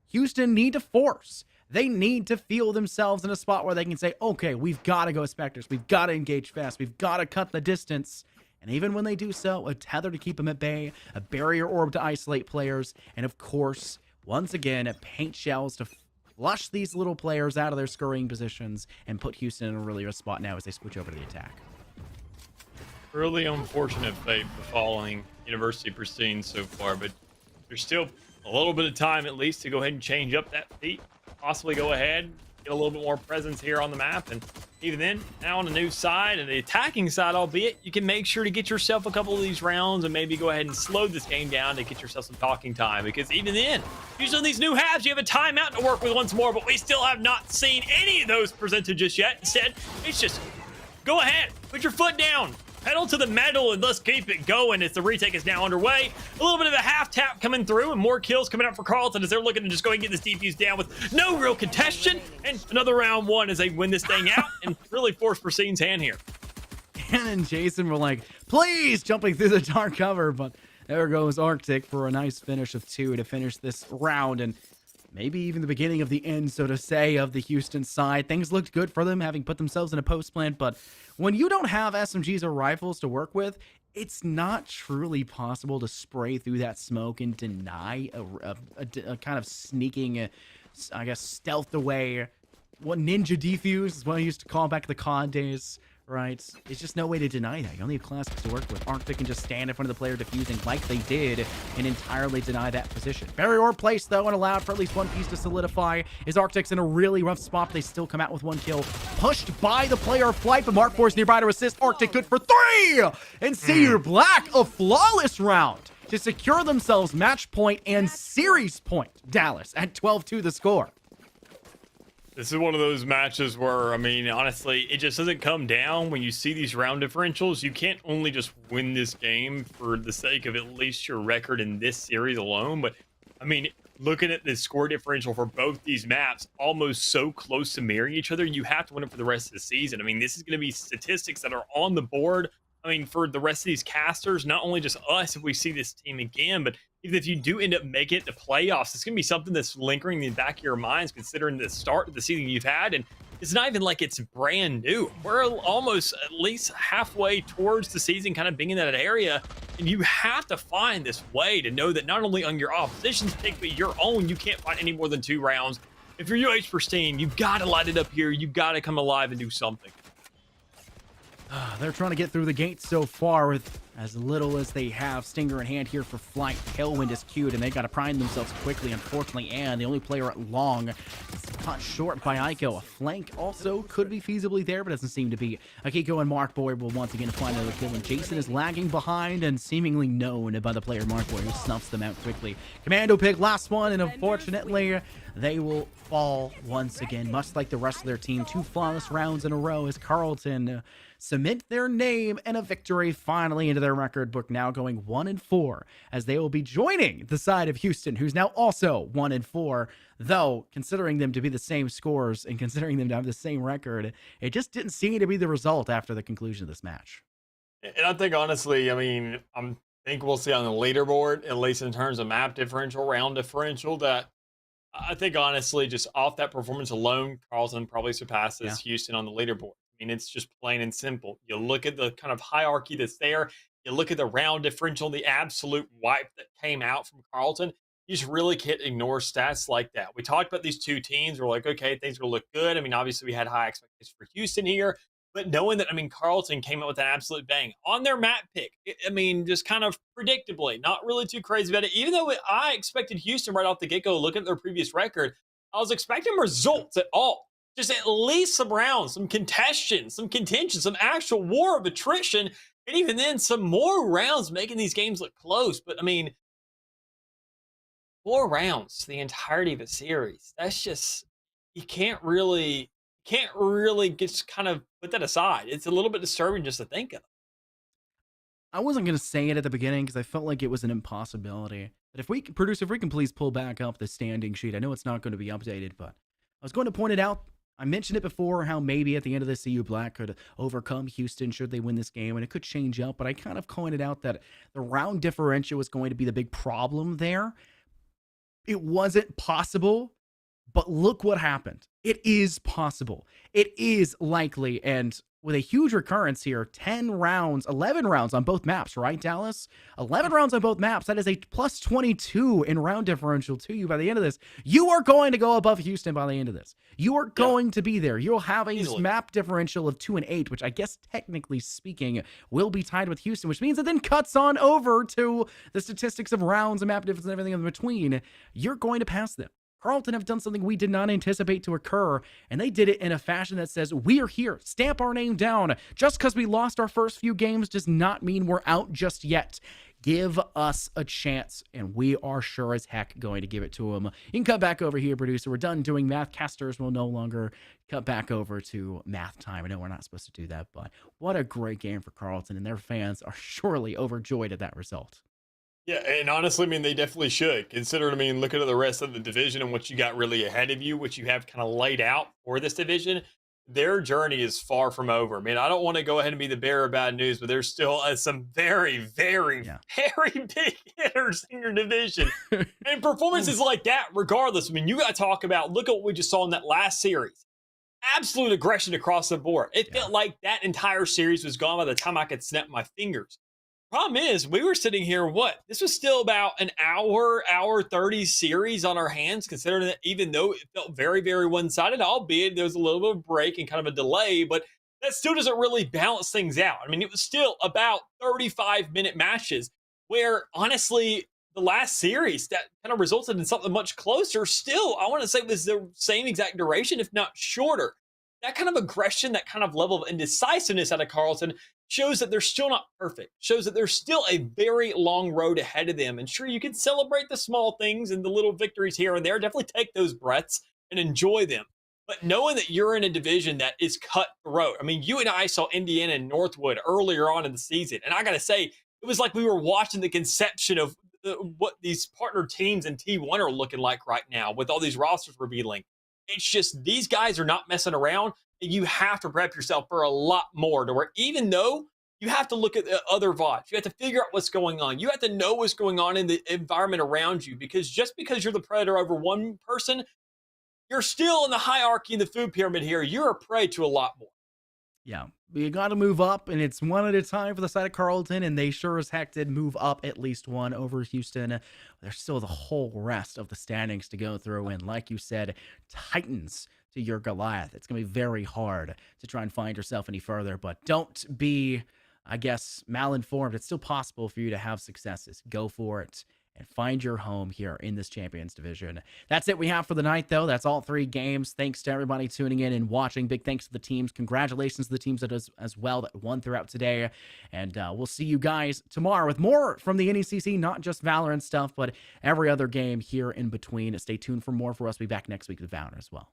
S5: Houston need to force. They need to feel themselves in a spot where they can say, okay, we've got to go Spectres. We've got to engage fast. We've got to cut the distance. And even when they do so, a tether to keep them at bay, a barrier orb to isolate players, and of course, once again, paint shells to flush these little players out of their scurrying positions and put Houston in a really good spot now as they switch over to the attack.
S6: Really unfortunate fate befalling University of Pristine so far, but there's still a little bit of time at least to go ahead and change up that feat, possibly go ahead, get a little bit more presence here on the map, and even then, now on the new side and the attacking side, albeit, you can make sure to get yourself a couple of these rounds and maybe go ahead and slow this game down to get yourself some talking time, because even then, usually on these new halves, you have a timeout to work with once more, but we still have not seen any of those presented just yet. Instead, it's just go ahead, put your foot down, pedal to the metal and let's keep it going as the retake is now underway. A little bit of a half tap coming through and more kills coming out for Carlton as they're looking to just go and get this defuse down with no real contention. And another round one as they win this thing out and really force Prasin's hand here.
S5: Ken and Jason were like, please, jumping through the dark cover, but there goes Arctic for a nice finish of 2 to finish this round, and maybe even the beginning of the end, so to say, of the Houston side. Things looked good for them, having put themselves in a post plant, but when you don't have SMGs or rifles to work with, it's not truly possible to spray through that smoke and deny a kind of sneaking, I guess, stealth away. What ninja defuse is what I used to call back the COD days. Right, it's just no way to deny that. You only have classics to work with. Arctic can just stand in front of the player defusing like they did and entirely deny that position. Barrier placed, though, and allowed for at least one piece to solidify. Is Arctic's in a really rough spot. They still come out with 1 kill. Pushed by the player of Flight, but Mark Force nearby to assist. Arctic good for 3! And Senior Black, a flawless round to secure themselves match point and series point. Dallas at 12-2 the score.
S6: This is one of those matches where, I mean, honestly, it just doesn't come down when you see these round differentials. You can't only just win this game for the sake of at least your record in this series alone. But, I mean, looking at the score differential for both these maps, almost so close to mirroring each other, you have to win it for the rest of the season. I mean, this is going to be statistics that are on the board. I mean, for the rest of these casters, not only just us if we see this team again, but even if you do end up making it to playoffs, it's going to be something that's lingering in the back of your minds considering the start of the season you've had. And it's not even like it's brand new. We're almost at least halfway towards the season kind of being in that area. And you have to find this way to know that not only on your opposition's pick, but your own, you can't find any more than 2 rounds. If you're UH Pristine, you've got to light it up here. You've got to come alive and do something.
S5: They're trying to get through the gate so far with as little as they have. Stinger in hand here for Flight. Tailwind is queued, and they got to prime themselves quickly, unfortunately. And the only player at long is caught short by Aiko. A flank also could be feasibly there, but doesn't seem to be. Akiko and Mark Boy will once again find another kill, and Jason is lagging behind and seemingly known by the player Mark Boy, who snuffs them out quickly. Commando pick, last one, and unfortunately, they will fall once again, much like the rest of their team. 2 flawless rounds in a row as Carlton cement their name and a victory finally into their record book, now going 1-4 as they will be joining the side of Houston, who's now also 1-4, though considering them to be the same scores and considering them to have the same record, it just didn't seem to be the result after the conclusion of this match.
S6: And I think honestly, I mean, I think we'll see on the leaderboard, at least in terms of map differential, round differential, that I think honestly, just off that performance alone, Carlton probably surpasses Houston on the leaderboard. I mean, it's just plain and simple. You look at the kind of hierarchy that's there. You look at the round differential, the absolute wipe that came out from Carlton. You just really can't ignore stats like that. We talked about these 2 teams. We're like, okay, things will look good. I mean, obviously we had high expectations for Houston here, but knowing that, I mean, Carlton came out with an absolute bang on their map pick. I mean, just kind of predictably, not really too crazy about it. Even though I expected Houston right off the get-go, looking at their previous record, I was expecting results at all. Just at least some rounds, some contention, some contention, some actual war of attrition, and even then some more rounds making these games look close. But I mean, 4 rounds the entirety of a series. That's just, you can't really just kind of put that aside. It's a little bit disturbing just to think of.
S5: I wasn't going to say it at the beginning because I felt like it was an impossibility. But if we can please pull back up the standing sheet. I know it's not going to be updated, but I was going to point it out. I mentioned it before, how maybe at the end of this, CU Black could overcome Houston should they win this game, and it could change up, but I kind of pointed out that the round differential was going to be the big problem there. It wasn't possible, but look what happened. It is possible. It is likely, and with a huge recurrence here, 10 rounds, 11 rounds on both maps, right, Dallas? 11 rounds on both maps. That is a plus 22 in round differential to you by the end of this. You are going to go above Houston by the end of this. You are going to be there. You'll have a map differential of 2 and 8, which I guess technically speaking will be tied with Houston, which means it then cuts on over to the statistics of rounds and map difference and everything in between. You're going to pass them. Carlton have done something we did not anticipate to occur, and they did it in a fashion that says, we are here, stamp our name down. Just because we lost our first few games does not mean we're out just yet. Give us a chance, and we are sure as heck going to give it to them. You can cut back over here, producer. We're done doing math. Casters will no longer cut back over to math time. I know we're not supposed to do that, but what a great game for Carleton, and their fans are surely overjoyed at that result.
S6: Yeah, and honestly, I mean, they definitely should. Consider, I mean, looking at the rest of the division and what you got really ahead of you, what you have kind of laid out for this division, their journey is far from over. I mean, I don't want to go ahead and be the bearer of bad news, but there's still some very, very, very big hitters in your division. And performances like that, regardless, I mean, you got to talk about, look at what we just saw in that last series. Absolute aggression across the board. It felt like that entire series was gone by the time I could snap my fingers. Problem is, we were sitting here, this was still about an hour 30 series on our hands, considering that even though it felt very, very one-sided, albeit there was a little bit of a break and kind of a delay, but that still doesn't really balance things out. I mean, it was still about 35-minute matches where, honestly, the last series that kind of resulted in something much closer still, I want to say it was the same exact duration, if not shorter. That kind of aggression, that kind of level of indecisiveness out of Carleton shows that they're still not perfect, shows that there's still a very long road ahead of them. And sure, you can celebrate the small things and the little victories here and there. Definitely take those breaths and enjoy them. But knowing that you're in a division that is cutthroat. I mean, you and I saw Indiana and Northwood earlier on in the season. And I got to say, it was like we were watching the conception of what these partner teams in T1 are looking like right now with all these rosters revealing. It's just these guys are not messing around, and you have to prep yourself for a lot more to where even though you have to look at the other VODs, you have to figure out what's going on. You have to know what's going on in the environment around you, because just because you're the predator over one person, you're still in the hierarchy in the food pyramid here. You're a prey to a lot more.
S5: Yeah, you got to move up, and it's one at a time for the side of Carleton, and they sure as heck did move up at least one over Houston. There's still the whole rest of the standings to go through, and like you said, Titans to your Goliath. It's going to be very hard to try and find yourself any further, but don't be, I guess, malinformed. It's still possible for you to have successes. Go for it and find your home here in this Champions Division. That's it we have for the night, though. That's all 3 games. Thanks to everybody tuning in and watching. Big thanks to the teams. Congratulations to the teams that as well that won throughout today. And we'll see you guys tomorrow with more from the NECC, not just Valorant stuff, but every other game here in between. Stay tuned for more for us. We'll be back next week with Valorant as well.